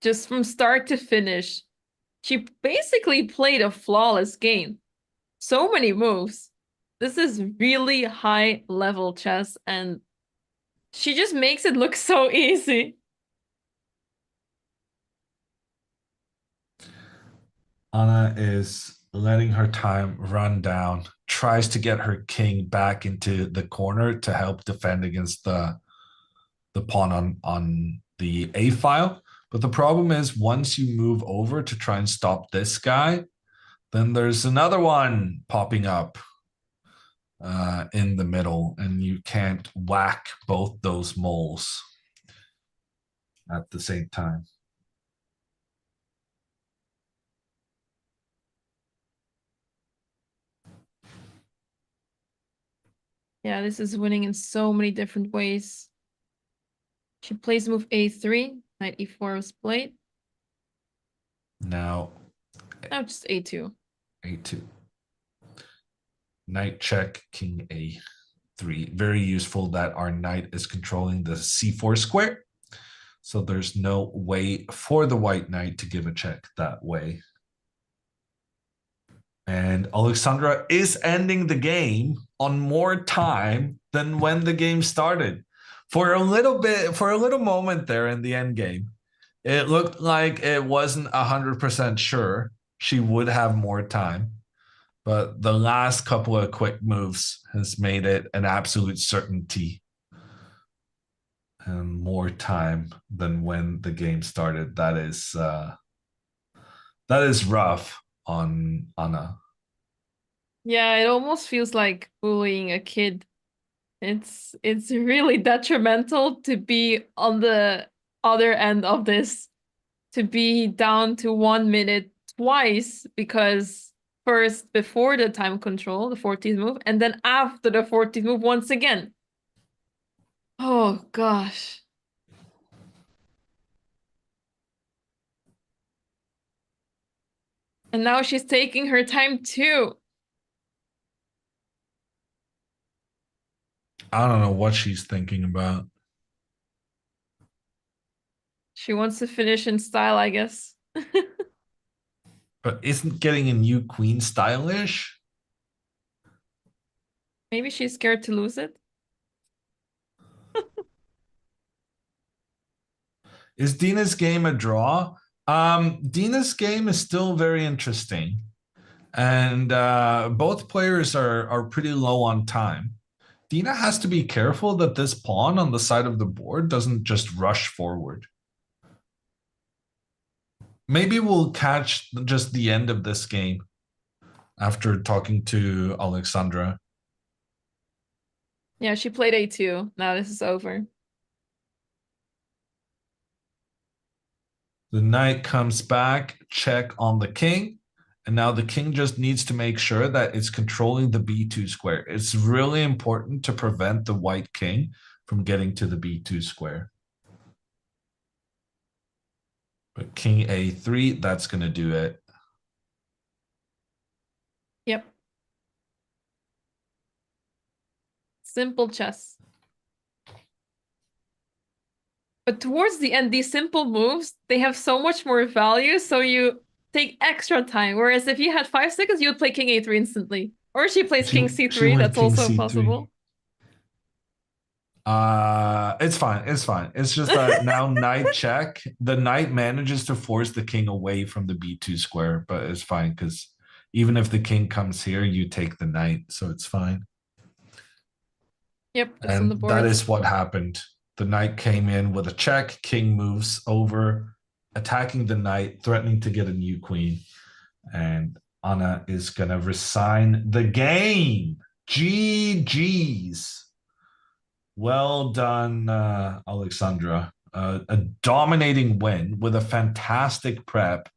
just from start to finish, she basically played a flawless game. So many moves. This is really high level chess, and she just makes it look so easy. Anna is letting her time run down, tries to get her king back into the corner to help defend against the pawn on the A file. But the problem is once you move over to try and stop this guy, then there's another one popping up in the middle, and you can't whack both those moles at the same time. Yeah, this is winning in so many different ways. She plays move a3, knight e4 was played. Now Now just a2. a2. Knight check, king a3. Very useful that our knight is controlling the c4 square. So there's no way for the white knight to give a check that way. And Alexandra is ending the game on more time than when the game started. For a little moment there in the end game, it looked like it wasn't 100% sure she would have more time. But the last couple of quick moves has made it an absolute certainty and more time than when the game started. That is rough on Anna. Yeah, it almost feels like bullying a kid. It's really detrimental to be on the other end of this, to be down to 1 minute twice, because first before the time control, the 14th move, and then after the 14th move once again. Oh gosh. And now she's taking her time too. I don't know what she's thinking about. She wants to finish in style, I guess. But isn't getting a new queen stylish? Maybe she's scared to lose it. Is Dina's game a draw? Dina's game is still very interesting. And both players are pretty low on time. Dina has to be careful that this pawn on the side of the board doesn't just rush forward. Maybe we'll catch just the end of this game after talking to Alexandra. Yeah, she played a2. Now this is over. The knight comes back, check on the king. And now the king just needs to make sure that it's controlling the b2 square. It's really important to prevent the white king from getting to the b2 square. But king a3, that's going to do it. Yep. Simple chess. But towards the end, these simple moves, they have so much more value, so you take extra time. Whereas if you had 5 seconds, you would play king a3 instantly. Or she plays king c3, that's also possible. It's fine. It's fine. It's just that now knight check. The knight manages to force the king away from the b2 square, but it's fine because even if the king comes here, you take the knight, so it's fine. Yep, it's on the And board. that is what happened. The knight came in with a check. King moves over, attacking the knight, threatening to get a new queen. And Anna is going to resign the game. GG's. Well done, Alexandra. A dominating win with a fantastic prep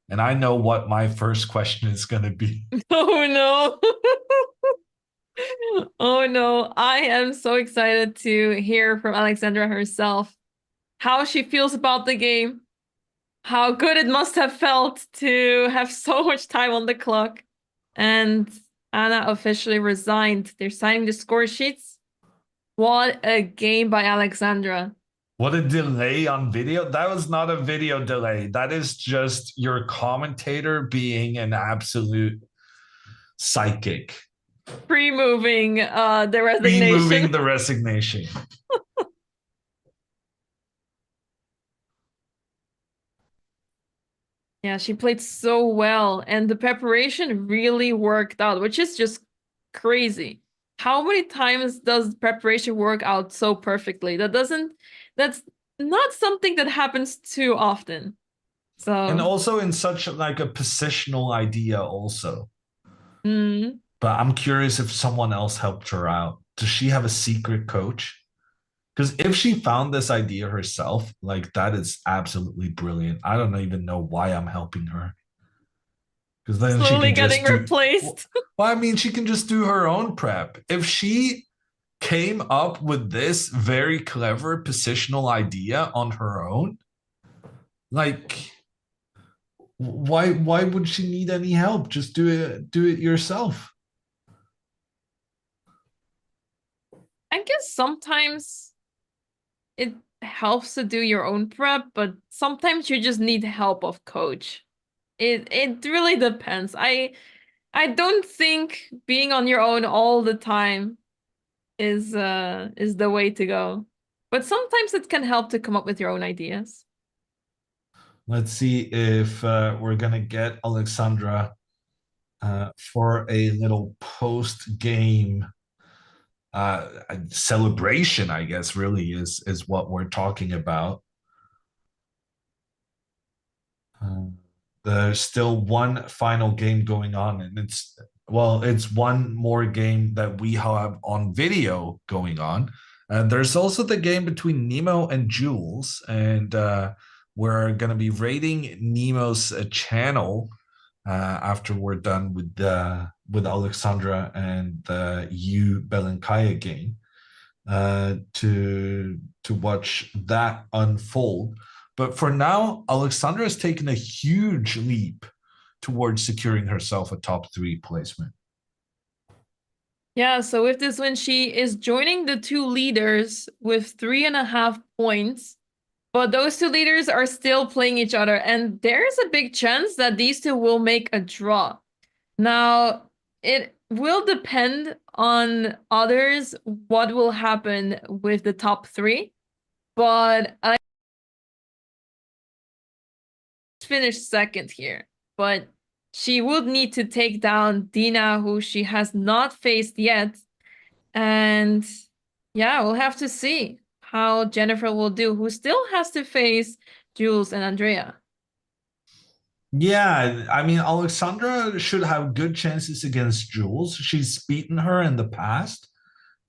And I know what my first question is going to be. Oh no. Oh no. I am so excited to hear from Alexandra herself how she feels about the game, how good it must have felt to have so much time on the clock. And Anna officially resigned. They're signing the score sheets. What a game by Alexandra. What a delay on video. That was not a video delay. That is just your commentator being an absolute psychic. Pre-moving the resignation. Removing the resignation. Yeah, she played so well, and the preparation really worked out, which is just crazy. How many times does preparation work out so perfectly? That's not something that happens too often. So, And also in such like a positional idea also. mm, But I'm curious if someone else helped her out. Does she have a secret coach? Because if she found this idea herself, like that is absolutely brilliant. I don't even know why I'm helping her. Because then she slowly can getting just do. replaced. Well, I mean, she can just do her own prep. If she came up with this very clever positional idea on her own, like why would she need any help? Just do it yourself. I guess sometimes it helps to do your own prep, but sometimes you just need help of coach. It really depends. I don't think being on your own all the time is the way to go. But sometimes it can help to come up with your own ideas. Let's see if we're gonna get Alexandra for a little post game celebration. I guess really is what we're talking about. There's still one final game going on, and it's one more game that we have on video going on. And there's also the game between Nemo and Jules, and we're gonna be rating Nemo's channel after we're done with Alexandra and the U Belenkaya game to watch that unfold. But for now, Alexandra has taken a huge leap towards securing herself a top 3 placement. Yeah, so with this win, she is joining the two leaders with 3.5 points. But those two leaders are still playing each other, and there's a big chance that these two will make a draw. Now, it will depend on others what will happen with the top 3, but I finished second here. But she would need to take down Dina, who she has not faced yet. And yeah, we'll have to see how Jennifer will do, who still has to face Jules and Andrea. Yeah, I mean, Alexandra should have good chances against Jules. She's beaten her in the past.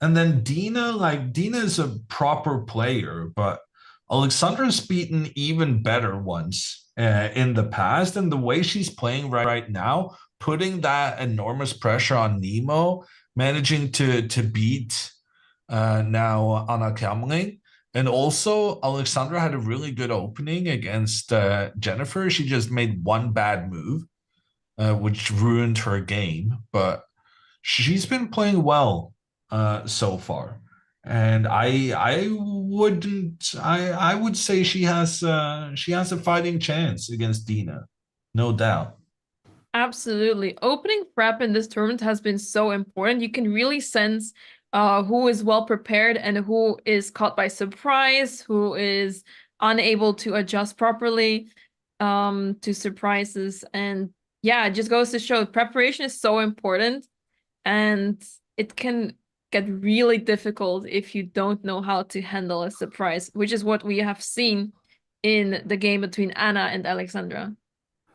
And then Dina, like Dina is a proper player, but Alexandra's beaten even better ones in the past. And the way she's playing right now, putting that enormous pressure on Nemo, managing to beat now ANNA CRAMLING. And also, Alexandra had a really good opening against Jennifer. She just made one bad move, which ruined her game. But she's been playing well so far, and I would say she has a fighting chance against Dina, no doubt. Absolutely. Opening prep in this tournament has been so important. You can really sense who is well prepared and who is caught by surprise, who is unable to adjust properly to surprises. And yeah, it just goes to show preparation is so important, and it can get really difficult if you don't know how to handle a surprise, which is what we have seen in the game between Anna and Alexandra.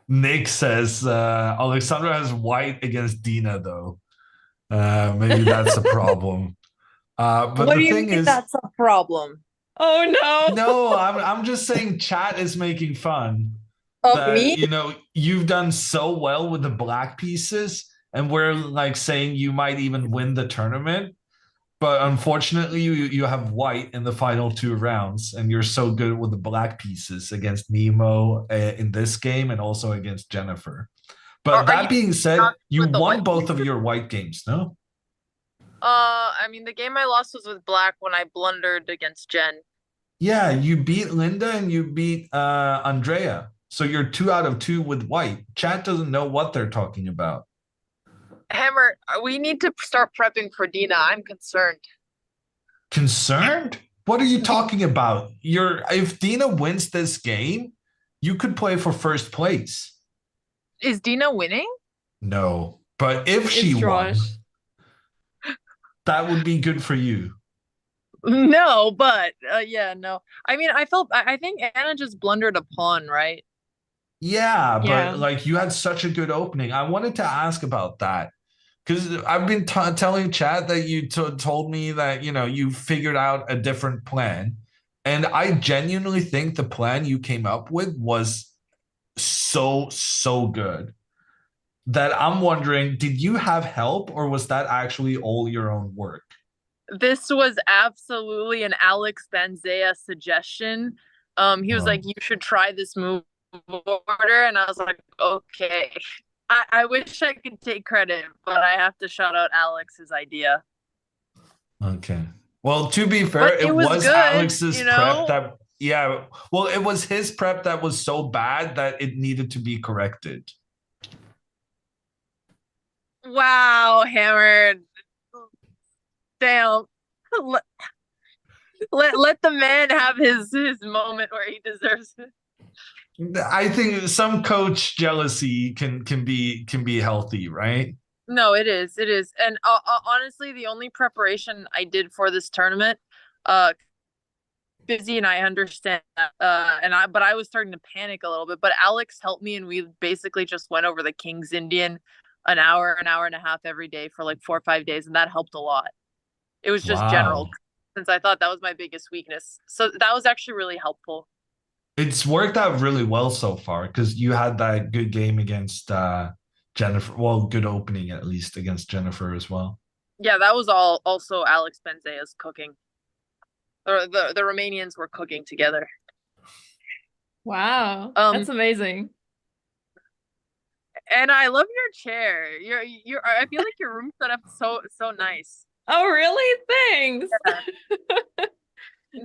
Nick says Alexandra has white against Dina though. Maybe that's a problem. But What the do you thing mean is, that's a problem? Oh no! no, I'm just saying chat is making fun. Oh, that, me? you know, you've done so well with the black pieces, and we're like saying you might even win the tournament. But unfortunately, you have white in the final 2 rounds, and you're so good with the black pieces against Nemo in this game and also against Jennifer. But Are you that being said, not you with the won white both of pieces? your white games, no? I mean, the game I lost was with black when I blundered against Jen. Yeah, you beat Linda and you beat Andrea. So you're 2 out of 2 with white. Chat doesn't know what they're talking about. Hammer, we need to start prepping for Dina. I'm concerned. Concerned? What are you talking about? If Dina wins this game, you could play for first place. Is Dina winning? No, but if she It's won, Josh. that would be good for you. No, but yeah, no. I mean, I think Anna just blundered a pawn, right? Yeah, Yeah. but like you had such a good opening. I wanted to ask about that because I've been telling Chad that you told me that, you know, you figured out a different plan. And I genuinely think the plan you came up with was so good that I'm wondering, did you have help or was that actually all your own work? This was absolutely an Alex Banzea suggestion. He was Oh. like, "You should try this move order," and I was like, "Okay." I wish I could take credit, but I have to shout out Alex's idea. Okay. Well, to be fair, But it it was was good, Alex's you prep know? that, yeah, well, it was his prep that was so bad that it needed to be corrected. Wow, hammered. Damn. Let, let the man have his moment where he deserves it. I think some coach jealousy can be healthy, right? No, it is. It is. And honestly, the only preparation I did for this tournament, busy, and I understand that. But I was starting to panic a little bit. But Alex helped me, and we basically just went over the King's Indian an hour and a half every day for like 4 or 5 days, and that helped a lot. It was just general, Wow. since I thought that was my biggest weakness. So that was actually really helpful. It's worked out really well so far because you had that good game against Jennifer. Well, good opening at least against Jennifer as well. Yeah, that was all also Alex Benzea's cooking. The Romanians were cooking together. Wow. Um, That's amazing. And I love your chair. I feel like your room set up so nice. Oh, really? Thanks. Yeah.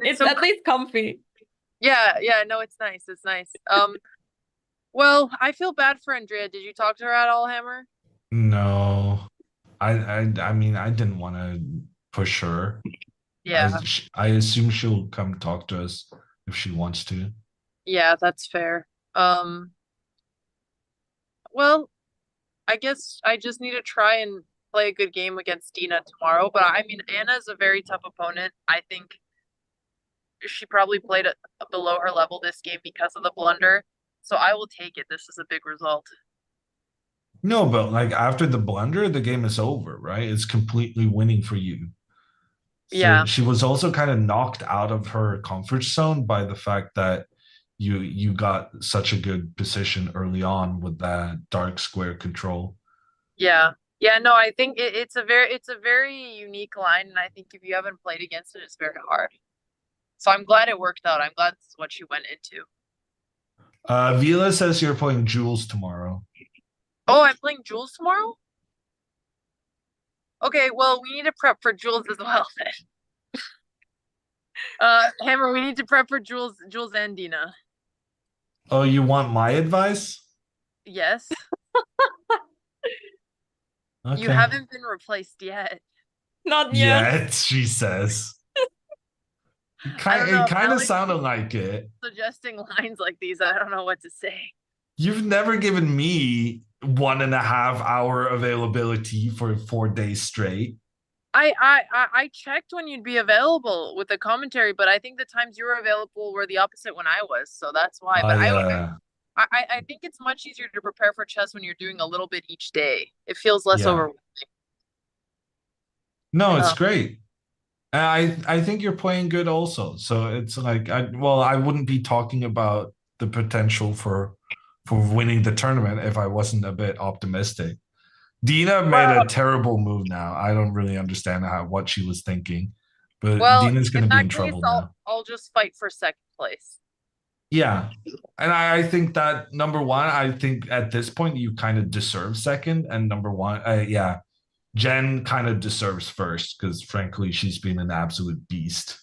It's so, at least comfy. yeah, no, it's nice. It's nice. Well, I feel bad for Andrea. Did you talk to her at all, Hammer? No, I mean, I didn't want to push her. Yeah. I assume she'll come talk to us if she wants to. Yeah, that's fair. Well, I guess I just need to try and play a good game against Dina tomorrow. But I mean, Anna's a very tough opponent. I think she probably played below her level this game because of the blunder. So I will take it. This is a big result. No, but like after the blunder, the game is over, right? It's completely winning for you. So Yeah. she was also kind of knocked out of her comfort zone by the fact that you got such a good position early on with that dark square control. Yeah. Yeah, no, I think it's a very unique line, and I think if you haven't played against it, it's very hard. So I'm glad it worked out. I'm glad this is what she went into. Vila says you're playing Jules tomorrow. Oh, I'm playing Jules tomorrow? Okay, well, we need to prep for Jules as well then. Hammer, we need to prep for Jules and Dina. Oh, you want my advice? Yes. Okay. You haven't been replaced yet. Not yet. Yet, she says. I don't know. It kind of Alex sounded like it. suggesting lines like these, I don't know what to say. You've never given me 1.5 hour availability for 4 days straight. I checked when you'd be available with the commentary, but I think the times you were available were the opposite when I was, so that's why. But Yeah. I think it's much easier to prepare for chess when you're doing a little bit each day. It feels less Yeah. overwhelming. No, it's great. I think you're playing good also. So it's like I wouldn't be talking about the potential for for winning the tournament if I wasn't a bit optimistic. Dina made Well, a terrible move now. I don't really understand what she was thinking, but well, Dina's going in to be in that case, trouble now. I'll just fight for second place. Yeah. And I think that number one, I think at this point you kind of deserve second, and number one, yeah, Jen kind of deserves first because frankly, she's been an absolute beast.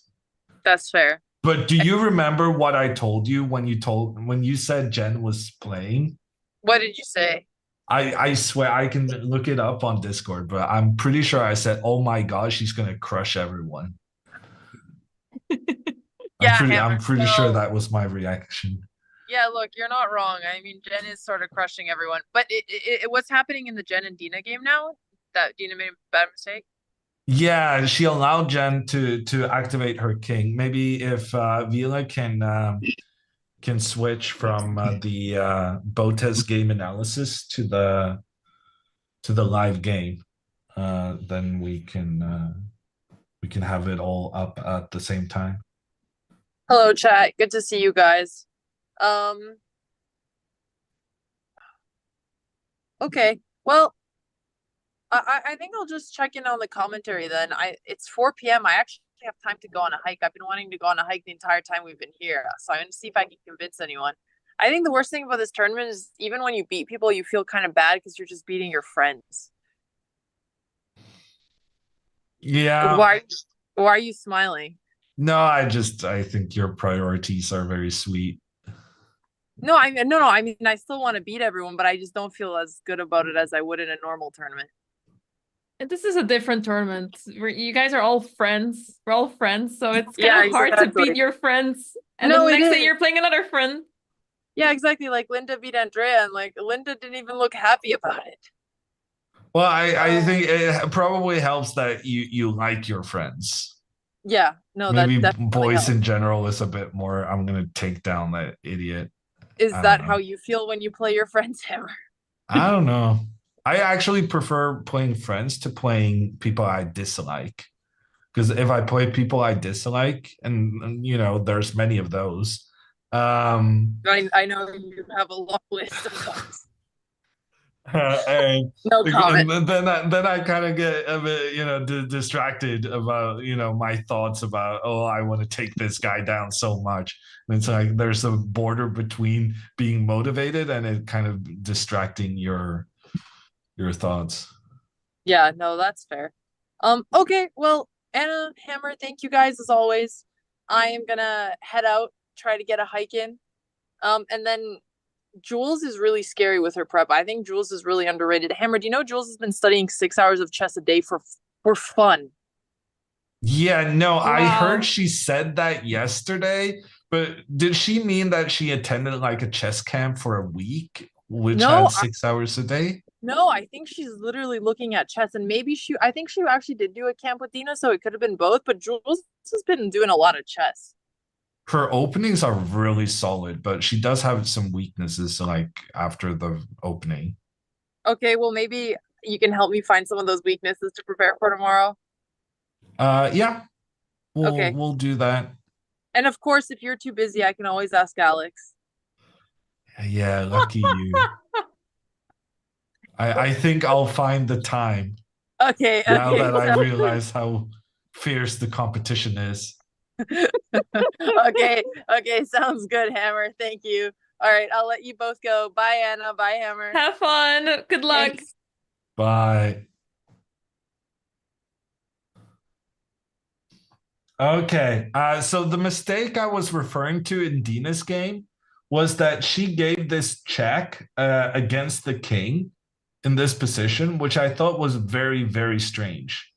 That's fair. But do you remember what I told you when you said Jen was playing? What did you say? I swear I can look it up on Discord, but I'm pretty sure I said, "Oh my gosh, she's gonna crush everyone." Yeah, I'm Hammer. pretty So, sure that was my reaction. yeah, look, you're not wrong. I mean, Jen is sort of crushing everyone. But what's happening in the Jen and Dina game now? That Dina made a bad mistake? Yeah, she allowed Jen to activate her king. Maybe if Vila can switch from the Botez game analysis to the live game, then we can have it all up at the same time. Hello, chat. Good to see you guys. Okay. Well, I think I'll just check in on the commentary then. It's 4 p.m. I actually have time to go on a hike. I've been wanting to go on a hike the entire time we've been here. So I'm gonna see if I can convince anyone. I think the worst thing about this tournament is even when you beat people, you feel kind of bad because you're just beating your friends. Yeah. Why are you smiling? No, I think your priorities are very sweet. No, I mean, no. I mean, I still want to beat everyone, but I just don't feel as good about it as I would in a normal tournament. And this is a different tournament. You guys are all friends. We're all friends, so it's kind Yeah, of hard to exactly. beat your friends. And No, then it next day is. you're playing another friend. Yeah, exactly. Like Linda beat Andrea, and like Linda didn't even look happy about it. Well, I think it probably helps that you like your friends. Yeah, no, Maybe that definitely boys helps. in general is a bit more, I'm gonna take down that idiot. Is I that don't how know. you feel when you play your friend's hammer? I don't know. I actually prefer playing friends to playing people I dislike. Because if I play people I dislike, and you know, there's many of those. I know you have a long list of those. and, No comment. and then I kind of get a bit, you know, distracted about, you know, my thoughts about, oh, I want to take this guy down so much. And it's like there's a border between being motivated and it kind of distracting your thoughts. Yeah, no, that's fair. Okay, well, Anna, Hammer, thank you guys as always. I am gonna head out, try to get a hike in. And then Jules is really scary with her prep. I think Jules is really underrated. Hammer, do you know Jules has been studying 6 hours of chess a day for fun? Yeah, no, I Wow. heard she said that yesterday, but did she mean that she attended like a chess camp for a week, which No, had 6 hours a day? No, I think she's literally looking at chess, and maybe I think she actually did do a camp with Dina, so it could have been both, but Jules has been doing a lot of chess. Her openings are really solid, but she does have some weaknesses like after the opening. Okay, well, maybe you can help me find some of those weaknesses to prepare for tomorrow. Yeah, Okay. we'll do that. And of course, if you're too busy, I can always ask Alex. Yeah, lucky you. I think I'll find the time Okay, now okay. that I realize how fierce the competition is. Okay, okay, sounds good, Hammer. Thank you. All right, I'll let you both go. Bye, Anna. Bye, Hammer. Have fun. Good luck. Thanks. Bye. Okay, so the mistake I was referring to in Dina's game was that she gave this check against the king in this position, which I thought was very, very strange.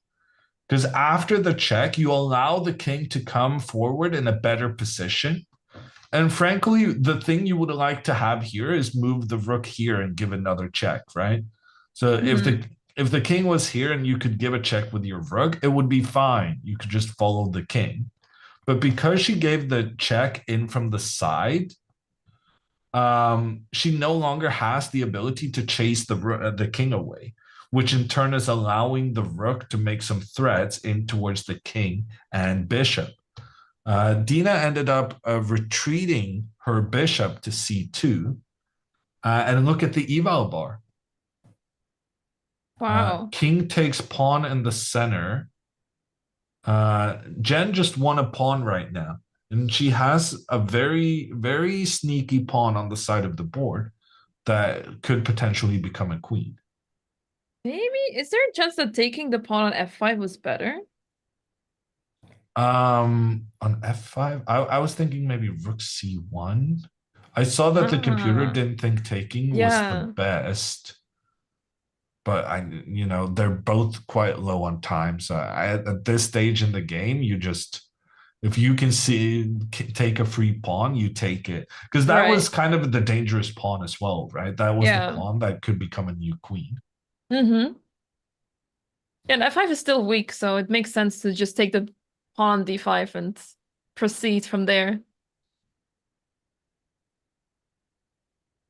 Because after the check, you allow the king to come forward in a better position. And frankly, the thing you would like to have here is move the rook here and give another check, right? So if the king was here and you could give a check with your rook, it would be fine. You could just follow the king. But because she gave the check in from the side, she no longer has the ability to chase the king away, which in turn is allowing the rook to make some threats in towards the king and bishop. Dina ended up retreating her bishop to c2, And look at the eval bar. Wow. King takes pawn in the center. Jen just won a pawn right now, and she has a very, very sneaky pawn on the side of the board that could potentially become a queen. Maybe, is there a chance that taking the pawn on f5 was better? On f5, I was thinking maybe rook c1. I saw that the computer Ah, didn't think taking was the yeah, best, but they're both quite low on time. So at this stage in the game, you just, if you can take a free pawn, you take it, because that was right. kind of the dangerous pawn as well, right? That was the Yeah. pawn that could become a new queen. Mm-hmm. Yeah, and f5 is still weak, so it makes sense to just take the pawn on d5 and proceed from there.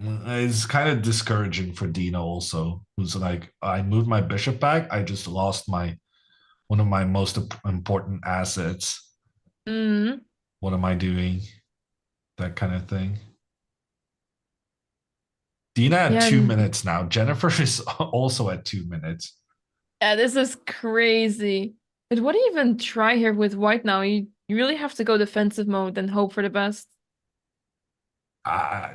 It's kind of discouraging for Dina also, who's like, I moved my bishop back, I just lost one of my most important assets. Mm. What am I doing? That kind of thing. Dina at Yeah, 2 minutes now. Jennifer is also at 2 minutes. yeah, this is crazy. But what do you even try here with white now? You really have to go defensive mode and hope for the best. Uh,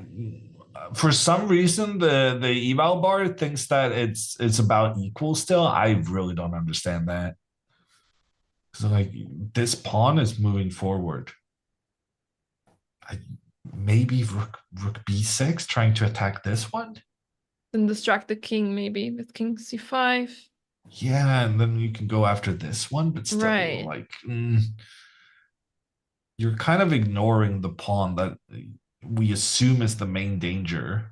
for some reason, the eval bar thinks that it's about equal still. I really don't understand that. So like this pawn is moving forward. Maybe rook b6 trying to attack this one. Then distract the king maybe with king c5. Yeah, and then you can go after this one, but still, Right. like, you're kind of ignoring the pawn that we assume is the main danger.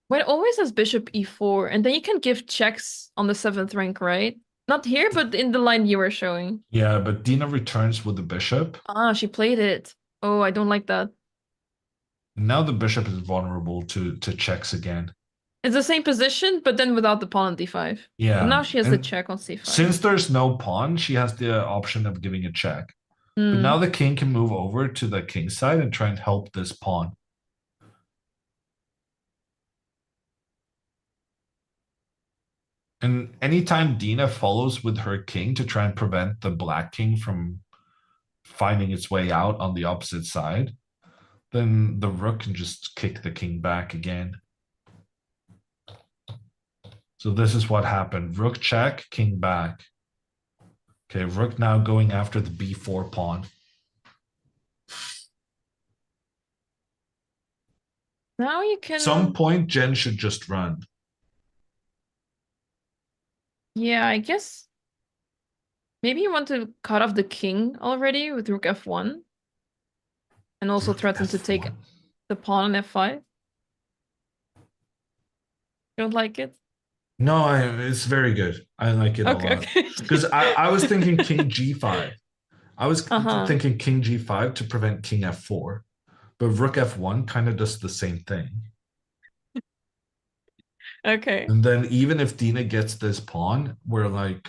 White always has bishop e4, and then you can give checks on the 7th rank, right? Not here, but in the line you were showing. Yeah, but Dina returns with the bishop. Ah, she played it. Oh, I don't like that. Now the bishop is vulnerable to checks again. It's the same position, but then without the pawn on d5. But Yeah, now she has the and check on c5. since there's no pawn, she has the option of giving a check. But Hmm. now the king can move over to the king side and try and help this pawn. And anytime Dina follows with her king to try and prevent the black king from finding its way out on the opposite side, then the rook can just kick the king back again. So this is what happened. Rook check, king back. Okay, rook now going after the b4 pawn. Now you At can... some point, Jen should just run. Yeah, I guess... Maybe you want to cut off the king already with rook f1. And also Rook threaten to take f1. the pawn on f5. Don't like it? No, it's very good. I like it a Okay, lot. okay. Because I was thinking king g5. I was thinking king g5 to prevent king f4. But rook f1 kind of does the same thing. Okay. And then even if Dina gets this pawn, we're like,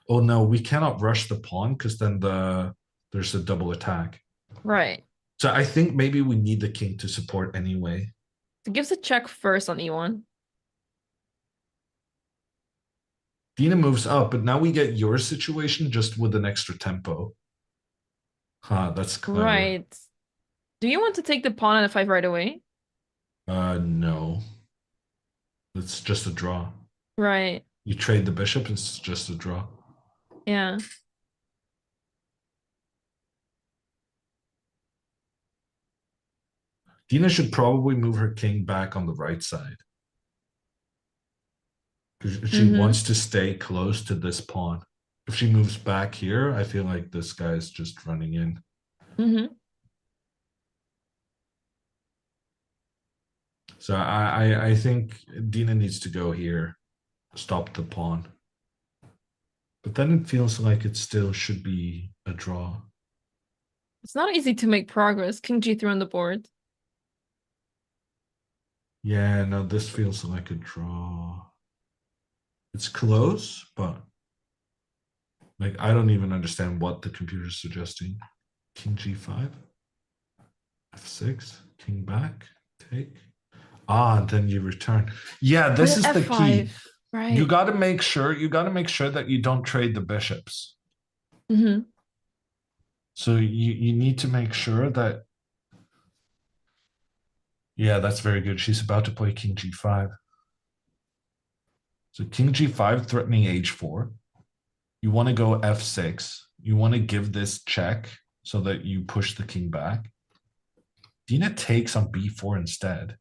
oh no, we cannot rush the pawn because then there's a double attack. Right. So I think maybe we need the king to support anyway. It gives a check first on e1. Dina moves up, but now we get your situation just with an extra tempo. Huh, that's clever. Right. Do you want to take the pawn on f5 right away? No. It's just a draw. Right. You trade the bishop, it's just a draw. Yeah. Dina should probably move her king back on the right side. Because she wants to stay close to this pawn. If she moves back here, I feel like this guy's just running in. So I think Dina needs to go here, stop the pawn. But then it feels like it still should be a draw. It's not easy to make progress. King g3 on the board. Yeah, no, this feels like a draw. It's close, but like I don't even understand what the computer's suggesting. King g5, f6, king back, take. Ah, then you return. Yeah, this is With the key. F5, right? You got to make sure that you don't trade the bishops. Mm-hmm. So you need to make sure that. Yeah, that's very good. She's about to play king g5. So king g5 threatening h4. You want to go f6. You want to give this check so that you push the king back. Dina takes on b4 instead.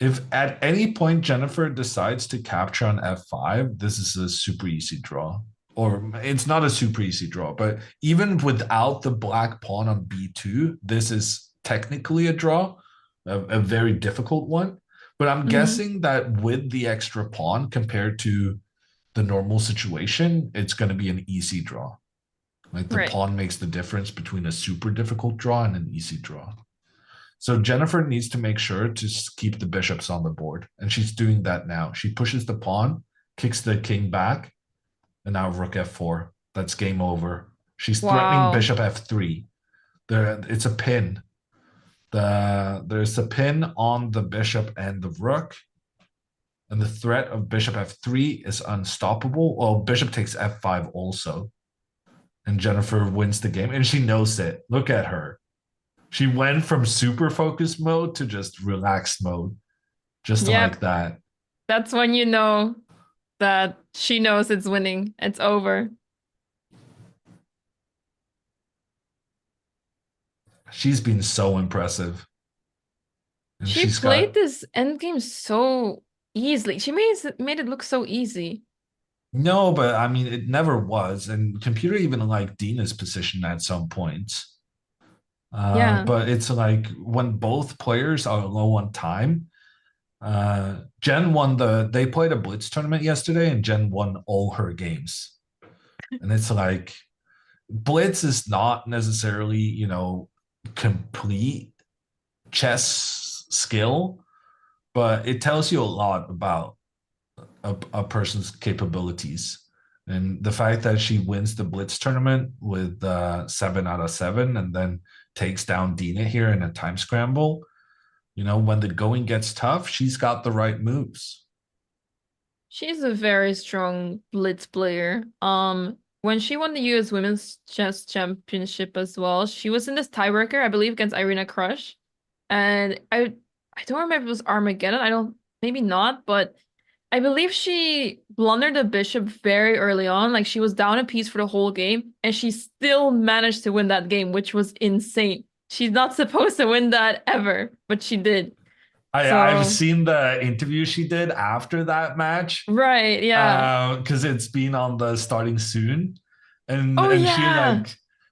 If at any point Jennifer decides to capture on f5, this is a super easy draw. Or it's not a super easy draw, but even without the black pawn on b2, this is technically a draw, a very difficult one. But I'm guessing that with the extra pawn compared to the normal situation, it's going to be an easy draw. Like the Right. pawn makes the difference between a super difficult draw and an easy draw. So Jennifer needs to make sure to keep the bishops on the board. And she's doing that now. She pushes the pawn, kicks the king back, and now rook f4. That's game over. She's threatening Wow. bishop f3. It's a pin. There's a pin on the bishop and the rook. And the threat of bishop f3 is unstoppable. Well, bishop takes f5 also. And Jennifer wins the game. And she knows it. Look at her. She went from super focus mode to just relaxed mode. Just Yep. like that. That's when you know that she knows it's winning. It's over. She's been so impressive. And She she's played got this endgame so easily. She made it look so easy. no, but I mean it never was. And computer even like Dina's position at some points. Yeah. But it's like when both players are low on time. Jen won they played a blitz tournament yesterday, and Jen won all her games. And it's like blitz is not necessarily, complete chess skill, but it tells you a lot about a person's capabilities. And the fact that she wins the blitz tournament with 7 out of 7 and then takes down Dina here in a time scramble, when the going gets tough, she's got the right moves. She's a very strong blitz player. When she won the US Women's Chess Championship as well, she was in this tiebreaker, I believe, against Irina Krush. And I don't remember if it was Armageddon. Maybe not, but I believe she blundered the bishop very early on. Like she was down a piece for the whole game, and she still managed to win that game, which was insane. She's not supposed to win that ever, but she did. I've seen the interview she did after that match. Right, yeah. Because it's been on the starting soon. And yeah.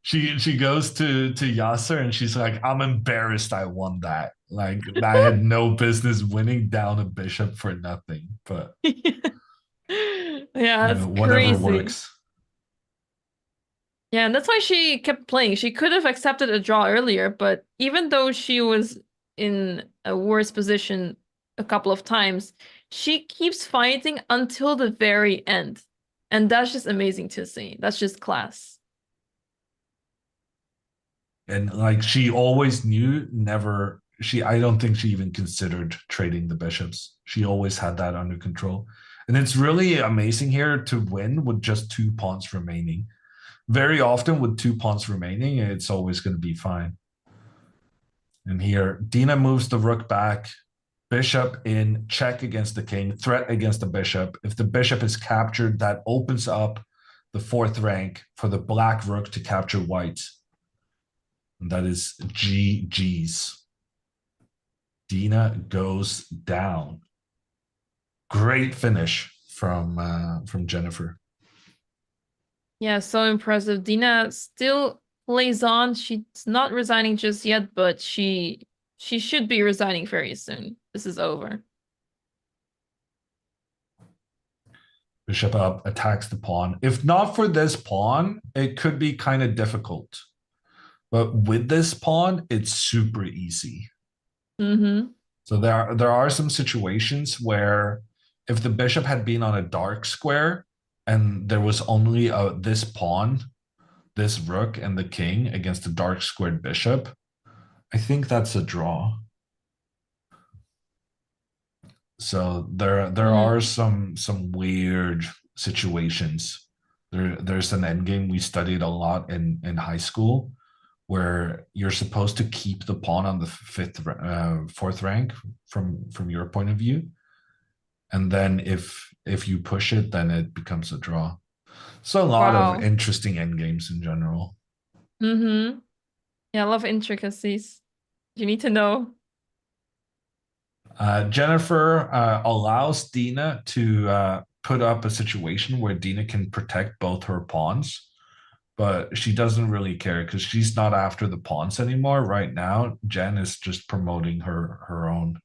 she goes to Yasser and she's like, I'm embarrassed I won that. Like I had no business winning down a bishop for nothing. But yeah, it's whatever crazy. works. Yeah, and that's why she kept playing. She could have accepted a draw earlier, but even though she was in a worse position a couple of times, she keeps fighting until the very end. And that's just amazing to see. That's just class. And like she always knew I don't think she even considered trading the bishops. She always had that under control. And it's really amazing here to win with just 2 pawns remaining. Very often with 2 pawns remaining, it's always going to be fine. And here, Dina moves the rook back, bishop in check against the king, threat against the bishop. If the bishop is captured, that opens up the 4th rank for the black rook to capture white. And that is GG's. Dina goes down. Great finish from Jennifer. Yeah, so impressive. Dina still plays on. She's not resigning just yet, but she should be resigning very soon. This is over. Bishop up, attacks the pawn. If not for this pawn, it could be kind of difficult. But with this pawn, it's super easy. Mm-hmm. So there are some situations where if the bishop had been on a dark square and there was only this pawn, this rook, and the king against the dark squared bishop, I think that's a draw. So there are some weird situations. There's an endgame we studied a lot in high school where you're supposed to keep the pawn on the fourth rank from your point of view, and then if you push it, then it becomes a draw. So a lot of Wow. interesting endgames in general. Mm-hmm. Yeah, I love intricacies. You need to know. Jennifer allows Dina to put up a situation where Dina can protect both her pawns, but she doesn't really care because she's not after the pawns anymore right now. Jen is just promoting her own.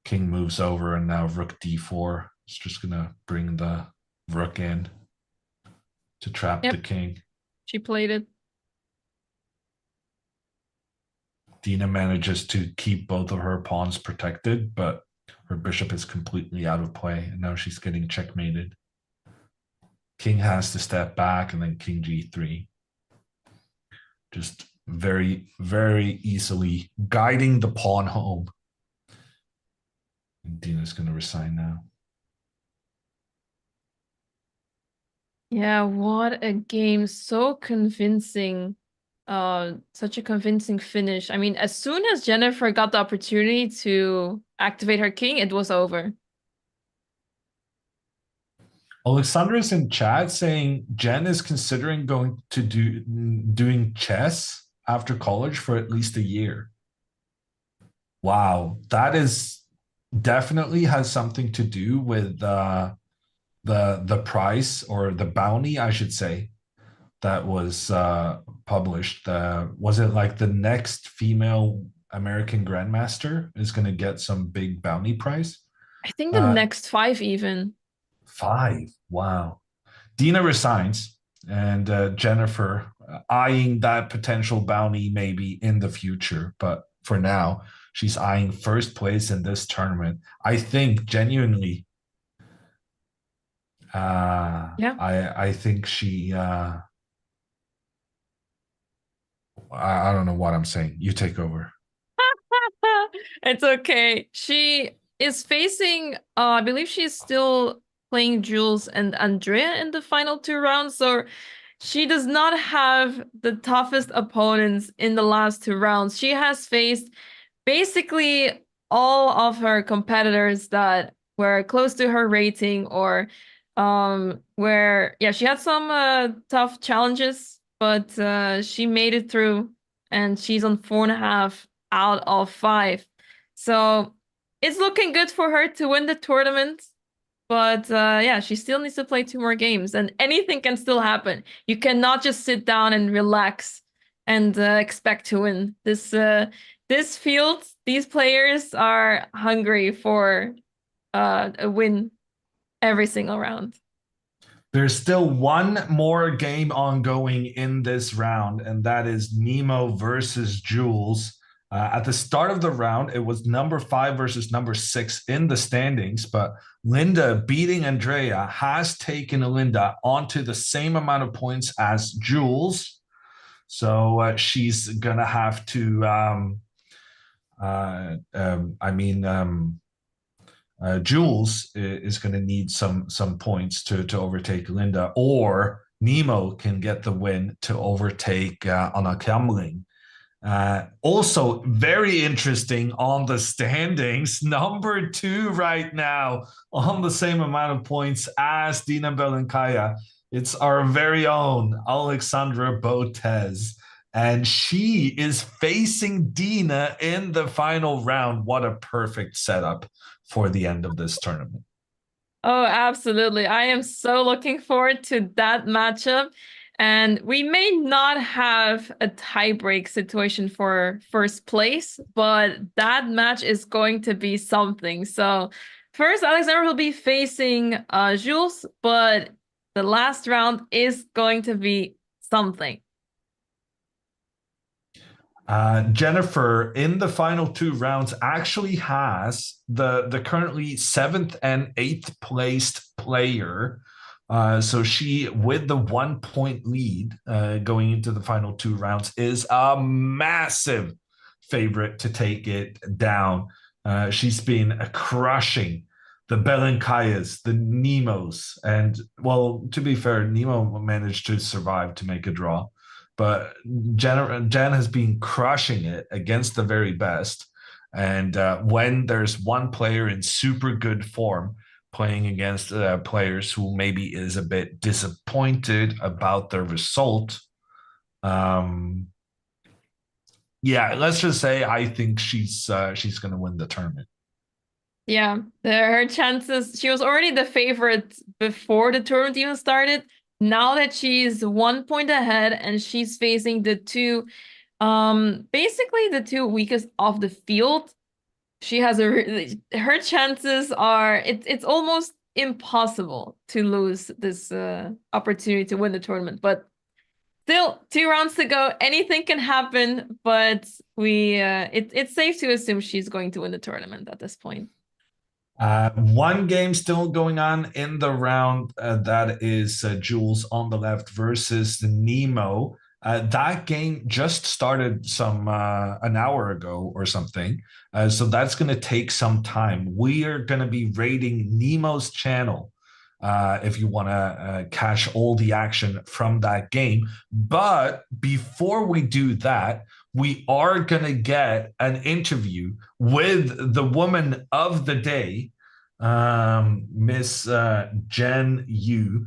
King moves over, and now rook d4. It's just gonna bring the rook in to trap the king. She played it. Dina manages to keep both of her pawns protected, but her bishop is completely out of play, and now she's getting checkmated. King has to step back, and then king g3. Just very, very easily guiding the pawn home. And Dina's going to resign now. Yeah, what a game. So convincing. Such a convincing finish. I mean, as soon as Jennifer got the opportunity to activate her king, it was over. Alexandra is in chat saying Jen is considering going to doing chess after college for at least a year. Wow, that is definitely has something to do with the price or the bounty, I should say, that was published. Was it like the next female American grandmaster is going to get some big bounty prize? I think the next 5 even. 5. Wow. Dina resigns, and Jennifer eyeing that potential bounty maybe in the future, but for now she's eyeing first place in this tournament. I think genuinely I think she I don't know what I'm saying. You take over. It's okay. She is facing I believe she's still playing Jules and Andrea in the final 2 rounds, so she does not have the toughest opponents in the last 2 rounds. She has faced basically all of her competitors that were close to her rating, or where she had some tough challenges, but she made it through, and she's on 4.5 out of 5. So it's looking good for her to win the tournament. But she still needs to play 2 more games, and anything can still happen. You cannot just sit down and relax and expect to win. This field, these players are hungry for a win every single round. There's still one more game ongoing in this round, and that is Nemo versus Jules. At the start of the round, it was number 5 versus number 6 in the standings, but Linda beating Andrea has taken Linda onto the same amount of points as Jules. So she's going to have to, Jules is going to need some points to overtake Linda, or Nemo can get the win to overtake ANNA CRAMLING. Also very interesting on the standings, number 2 right now on the same amount of points as Dina Belenkaya. It's our very own Alexandra Botez, and she is facing Dina in the final round. What a perfect setup for the end of this tournament. Oh, absolutely. I am so looking forward to that matchup. And we may not have a tiebreak situation for first place, but that match is going to be something. So first, Alexandra will be facing Jules, but the last round is going to be something. Jennifer, in the final 2 rounds, actually has the currently 7th and 8th placed player So she, with the 1 point lead going into the final 2 rounds, is a massive favorite to take it down. She's been crushing the Belenkayas, the Nemos, and well, to be fair, Nemo managed to survive to make a draw, but Jen has been crushing it against the very best. And when there's one player in super good form playing against players who maybe is a bit disappointed about their result, yeah, let's just say I think she's going to win the tournament. Yeah, her chances. She was already the favorite before the tournament even started. Now that she's 1 point ahead and she's facing the two, basically the two weakest of the field, she has her chances are it's almost impossible to lose this opportunity to win the tournament. But still, 2 rounds to go. Anything can happen, but it's safe to assume she's going to win the tournament at this point. One game still going on in the round. That is Jules on the left versus the Nemo. That game just started an hour ago or something. So that's going to take some time. We are going to be rating Nemo's channel if you want to catch all the action from that game. But before we do that, we are going to get an interview with the woman of the day, Miss Jen Yu.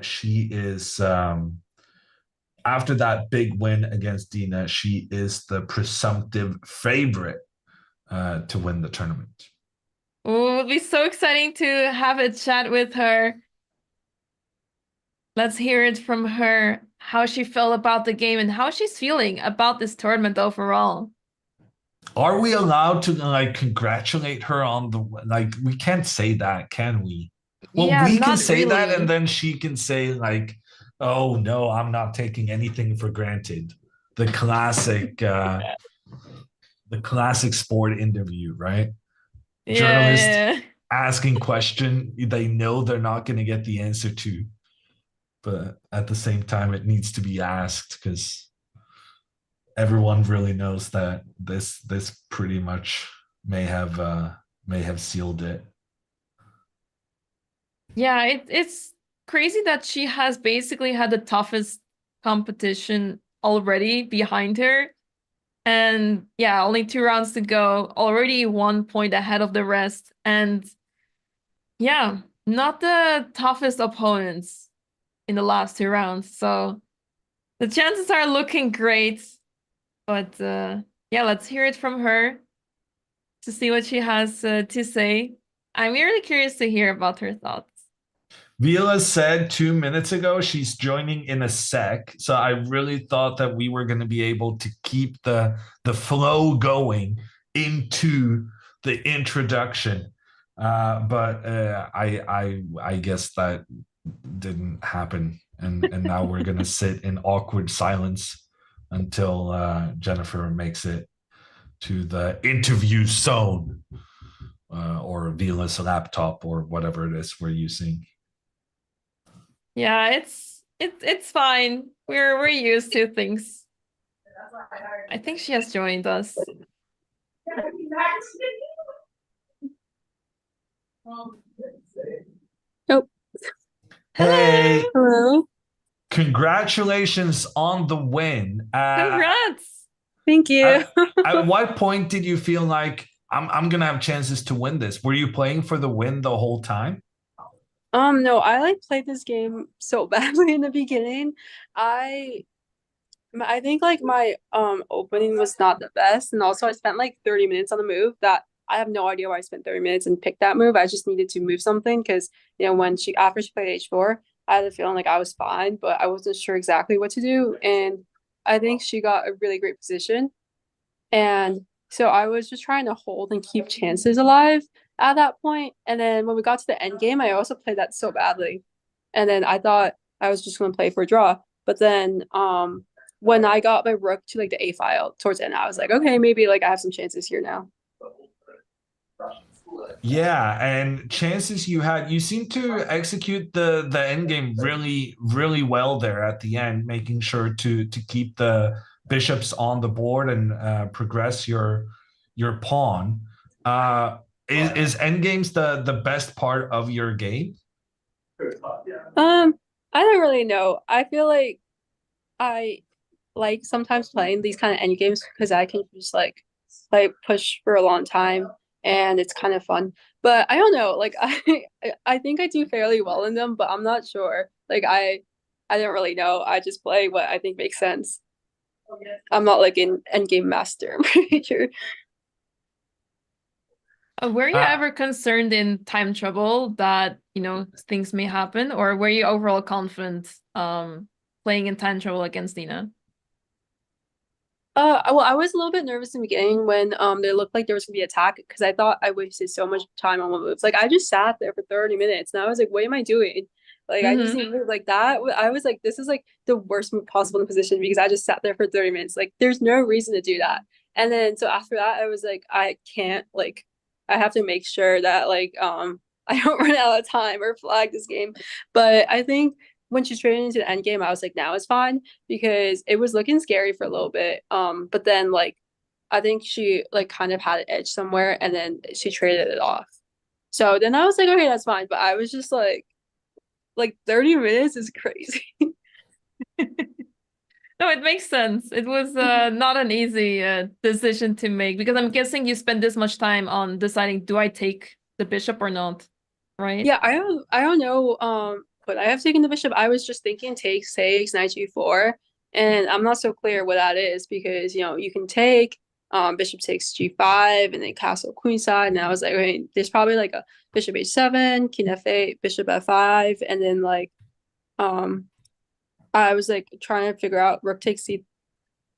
She is, after that big win against Dina, she is the presumptive favorite to win the tournament. Oh, it would be so exciting to have a chat with her. Let's hear it from her, how she felt about the game and how she's feeling about this tournament overall. Are we allowed to like congratulate her on the like? We can't say that, can we? Well, Yeah, we can not say that, really. and then she can say like, "Oh no, I'm not taking anything for granted." The classic, the classic sport interview, right? Journalist Yeah. asking question they know they're not going to get the answer to, but at the same time, it needs to be asked because everyone really knows that this pretty much may have sealed it. Yeah, it's crazy that she has basically had the toughest competition already behind her. And yeah, only 2 rounds to go, already 1 point ahead of the rest. And yeah, not the toughest opponents in the last 2 rounds. So the chances are looking great. But yeah, let's hear it from her to see what she has to say. I'm really curious to hear about her thoughts. Vila said 2 minutes ago she's joining in a sec, so I really thought that we were going to be able to keep the flow going into the introduction, but I guess that didn't happen, and now we're going to sit in awkward silence until Jennifer makes it to the interview zone, or Vila's laptop or whatever it is we're using. Yeah, it's fine. We're used to things. I think she has joined us. Oh, Hey, hello. congratulations on the win. Congrats. Thank you. At what point did you feel like I'm gonna have chances to win this? Were you playing for the win the whole time? No, I like played this game so badly in the beginning. I think like my opening was not the best, and also I spent like 30 minutes on the move that I have no idea why I spent 30 minutes and picked that move. I just needed to move something because when after she played H4, I had the feeling like I was fine, but I wasn't sure exactly what to do. And I think she got a really great position. And so I was just trying to hold and keep chances alive at that point. And then when we got to the end game, I also played that so badly. And then I thought I was just gonna play for a draw. But then when I got my rook to like the A file towards the end, I was like, okay, maybe like I have some chances here now. Yeah, and chances you seem to execute the end game really well there at the end, making sure to keep the bishops on the board and progress your pawn. Is end games the best part of your game? I don't really know. I feel like I like sometimes playing these kind of end games because I can just like push for a long time and it's kind of fun. But I don't know, like I think I do fairly well in them, but I'm not sure. Like I don't really know. I just play what I think makes sense. I'm not like an end game master, I'm pretty sure. Were you Uh, ever concerned in time trouble that, things may happen, or were you overall confident playing in time trouble against Dina? Well, I was a little bit nervous in the beginning when they looked like there was gonna be attack because I thought I wasted so much time on my moves. Like I just sat there for 30 minutes and I was like, what am I doing? Like I just Mm-hmm. didn't move like that. I was like, this is like the worst move possible in the position because I just sat there for 30 minutes. Like there's no reason to do that. And then so after that, I was like, I can't like I have to make sure that like I don't run out of time or flag this game. But I think when she traded into the end game, I was like, now it's fine because it was looking scary for a little bit. But then like I think she like kind of had an edge somewhere and then she traded it off. So then I was like, okay, that's fine. But I was just like 30 minutes is crazy. No, it makes sense. It was not an easy decision to make because I'm guessing you spent this much time on deciding, do I take the bishop or not, right? Yeah, I don't know. Could I have taken the bishop? I was just thinking take takes knight g4, and I'm not so clear what that is because you can take bishop takes g5 and then castle queenside, and I was like, okay, there's probably like a bishop h7, king f8, bishop f5, and then like um I was like trying to figure out rook takes c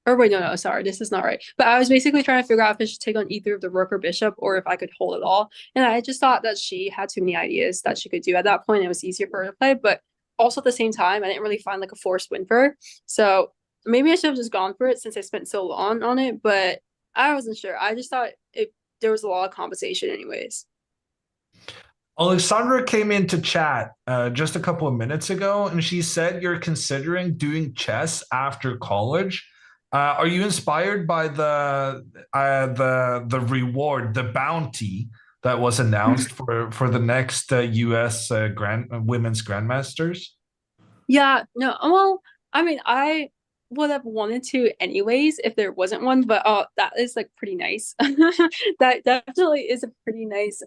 or wait, no, sorry, this is not right. But I was basically trying to figure out if I should take on either of the rook or bishop or if I could hold it all. And I just thought that she had too many ideas that she could do at that point. It was easier for her to play, but also at the same time, I didn't really find like a forced win for her. So maybe I should have just gone for it since I spent so long on it, but I wasn't sure. I just thought there was a lot of compensation anyways. Alexandra came into chat just a couple of minutes ago, and she said you're considering doing chess after college. Are you inspired by the reward, the bounty that was announced for the next U.S. Grand Women's Grandmasters? Yeah, no, well, I mean, I would have wanted to anyways if there wasn't one, but that is like pretty nice. That definitely is a pretty nice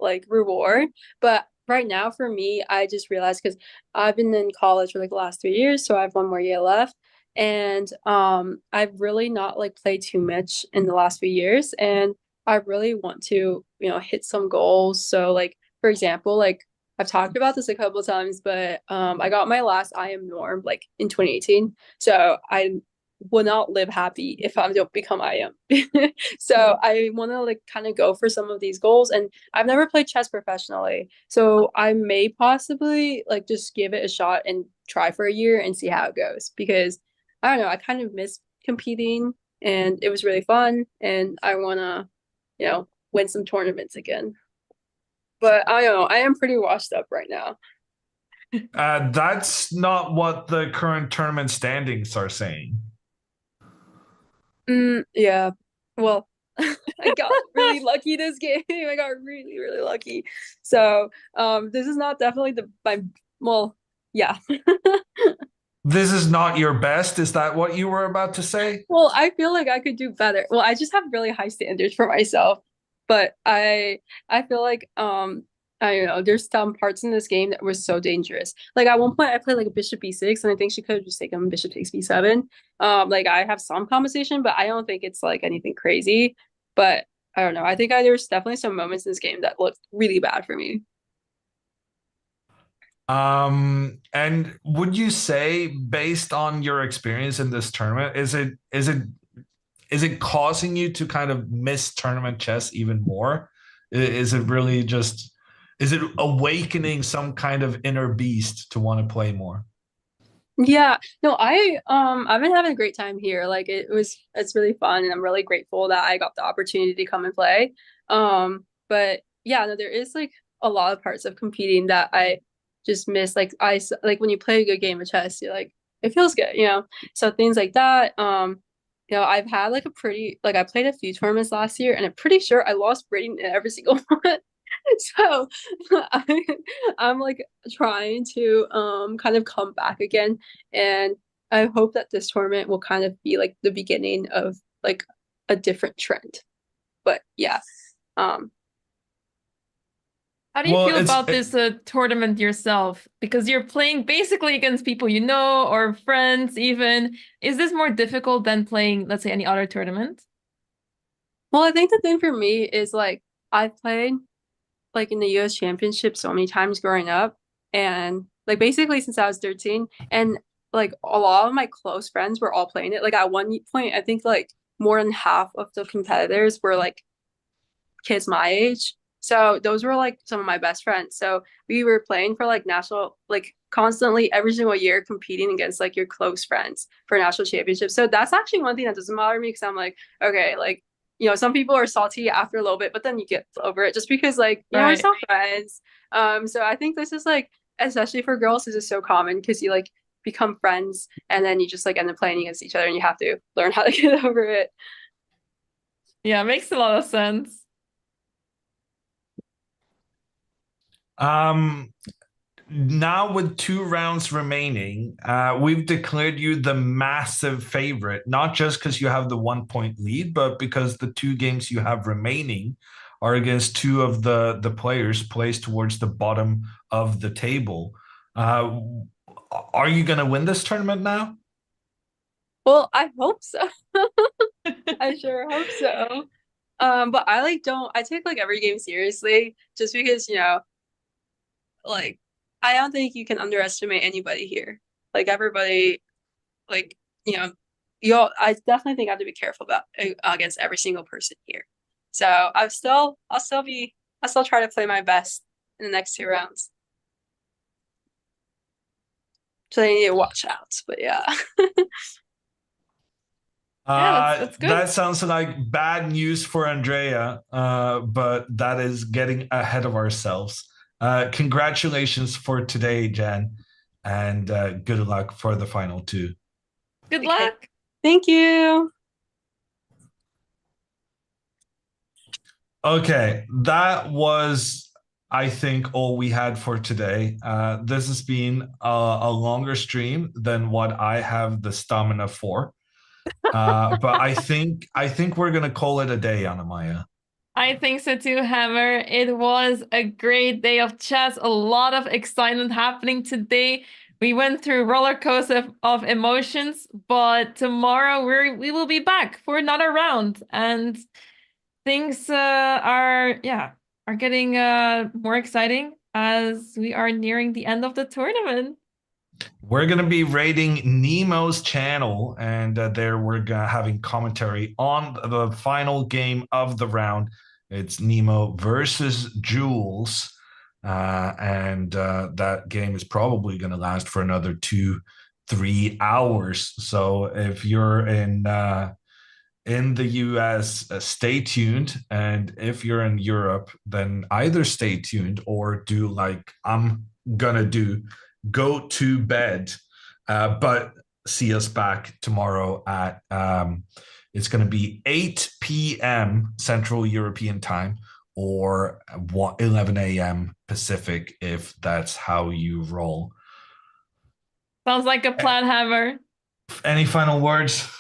like reward. But right now for me, I just realized because I've been in college for like the last 3 years, so I have one more year left. And I've really not like played too much in the last few years, and I really want to, hit some goals. So like for example, like I've talked about this a couple of times, but I got my last IM norm like in 2018. So I will not live happy if I don't become IM. So I want to like kind of go for some of these goals. And I've never played chess professionally. So I may possibly like just give it a shot and try for a year and see how it goes. Because I don't know, I kind of miss competing and it was really fun. And I want to, win some tournaments again. But I don't know, I am pretty washed up right now. That's not what the current tournament standings are saying. Yeah. Well, I got really lucky this game. I got really, really lucky. So, this is not definitely well, yeah. This is not your best. Is that what you were about to say? Well, I feel like I could do better. Well, I just have really high standards for myself, but I feel like I don't know, there's some parts in this game that were so dangerous. Like at one point I played like a bishop b6 and I think she could have just taken bishop takes b7. Like I have some compensation, but I don't think it's like anything crazy. But I don't know. I think there's definitely some moments in this game that looked really bad for me. And would you say, based on your experience in this tournament, is it causing you to kind of miss tournament chess even more? Is it really just is it awakening some kind of inner beast to want to play more? Yeah, no, I've been having a great time here. Like it's really fun and I'm really grateful that I got the opportunity to come and play. But yeah, no, there is like a lot of parts of competing that I just miss. Like like when you play a good game of chess, you're like it feels good, you know. So things like that. You know, I've had like a pretty like I played a few tournaments last year, and I'm pretty sure I lost rating in every single one. So I'm like trying to kind of come back again, and I hope that this tournament will kind of be like the beginning of like a different trend. But yeah, um, How do you Well, feel about this tournament yourself? Because you're playing basically against people you know or friends even. Is this more difficult than playing, let's say, any other tournament? well, I think the thing for me is like I've played like in the US Championship so many times growing up, and like basically since I was 13, and like a lot of my close friends were all playing it. Like at one point, I think like more than half of the competitors were like kids my age. So those were like some of my best friends. So we were playing for like national, like constantly every single year competing against like your close friends for national championships. So that's actually one thing that doesn't bother me because I'm like, okay, like, you know, some people are salty after a little bit, but then you get over it just because like, you know, we're Right. still friends. So I think this is like, especially for girls, this is so common because you like become friends and then you just like end up playing against each other and you have to learn how to get over it. Yeah, makes a lot of sense. Now with 2 rounds remaining, we've declared you the massive favorite, not just because you have the 1 point lead, but because the 2 games you have remaining are against 2 of the players placed towards the bottom of the table. Are you going to win this tournament now? Well, I hope so. I sure hope so. But I like don't I take like every game seriously just because, you know, like I don't think you can underestimate anybody here. Like everybody, like, you know, I definitely think I have to be careful about against every single person here. So I'll still try to play my best in the next 2 rounds. So I need to watch out. But yeah. Yeah, that's good. That sounds like bad news for Andrea, but that is getting ahead of ourselves. Congratulations for today, Jen, and good luck for the final 2. Good Okay. luck. Thank you. Okay, that was, I think, all we had for today. This has been a longer stream than what I have the stamina for. But I think we're gonna call it a day, Anna-Maya. I think so too, Hammer. It was a great day of chess, a lot of excitement happening today. We went through roller coaster of emotions, but tomorrow we will be back for another round, and things are getting more exciting as we are nearing the end of the tournament. We're gonna be rating Nemo's channel, and there we're having commentary on the final game of the round. It's Nemo versus Jules, and that game is probably going to last for another 2-3 hours. So if you're in the US, stay tuned, and if you're in Europe, then either stay tuned or do like I'm gonna do, go to bed, but see us back tomorrow at it's going to be 8 p.m. Central European time or 11 a.m. Pacific, if that's how you roll. Sounds like a plan, Hammer. Any final words?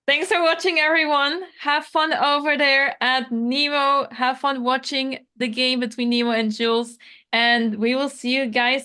Thanks for watching, everyone. Have fun over there at Nemo. Have fun watching the game between Nemo and Jules. And we will see you guys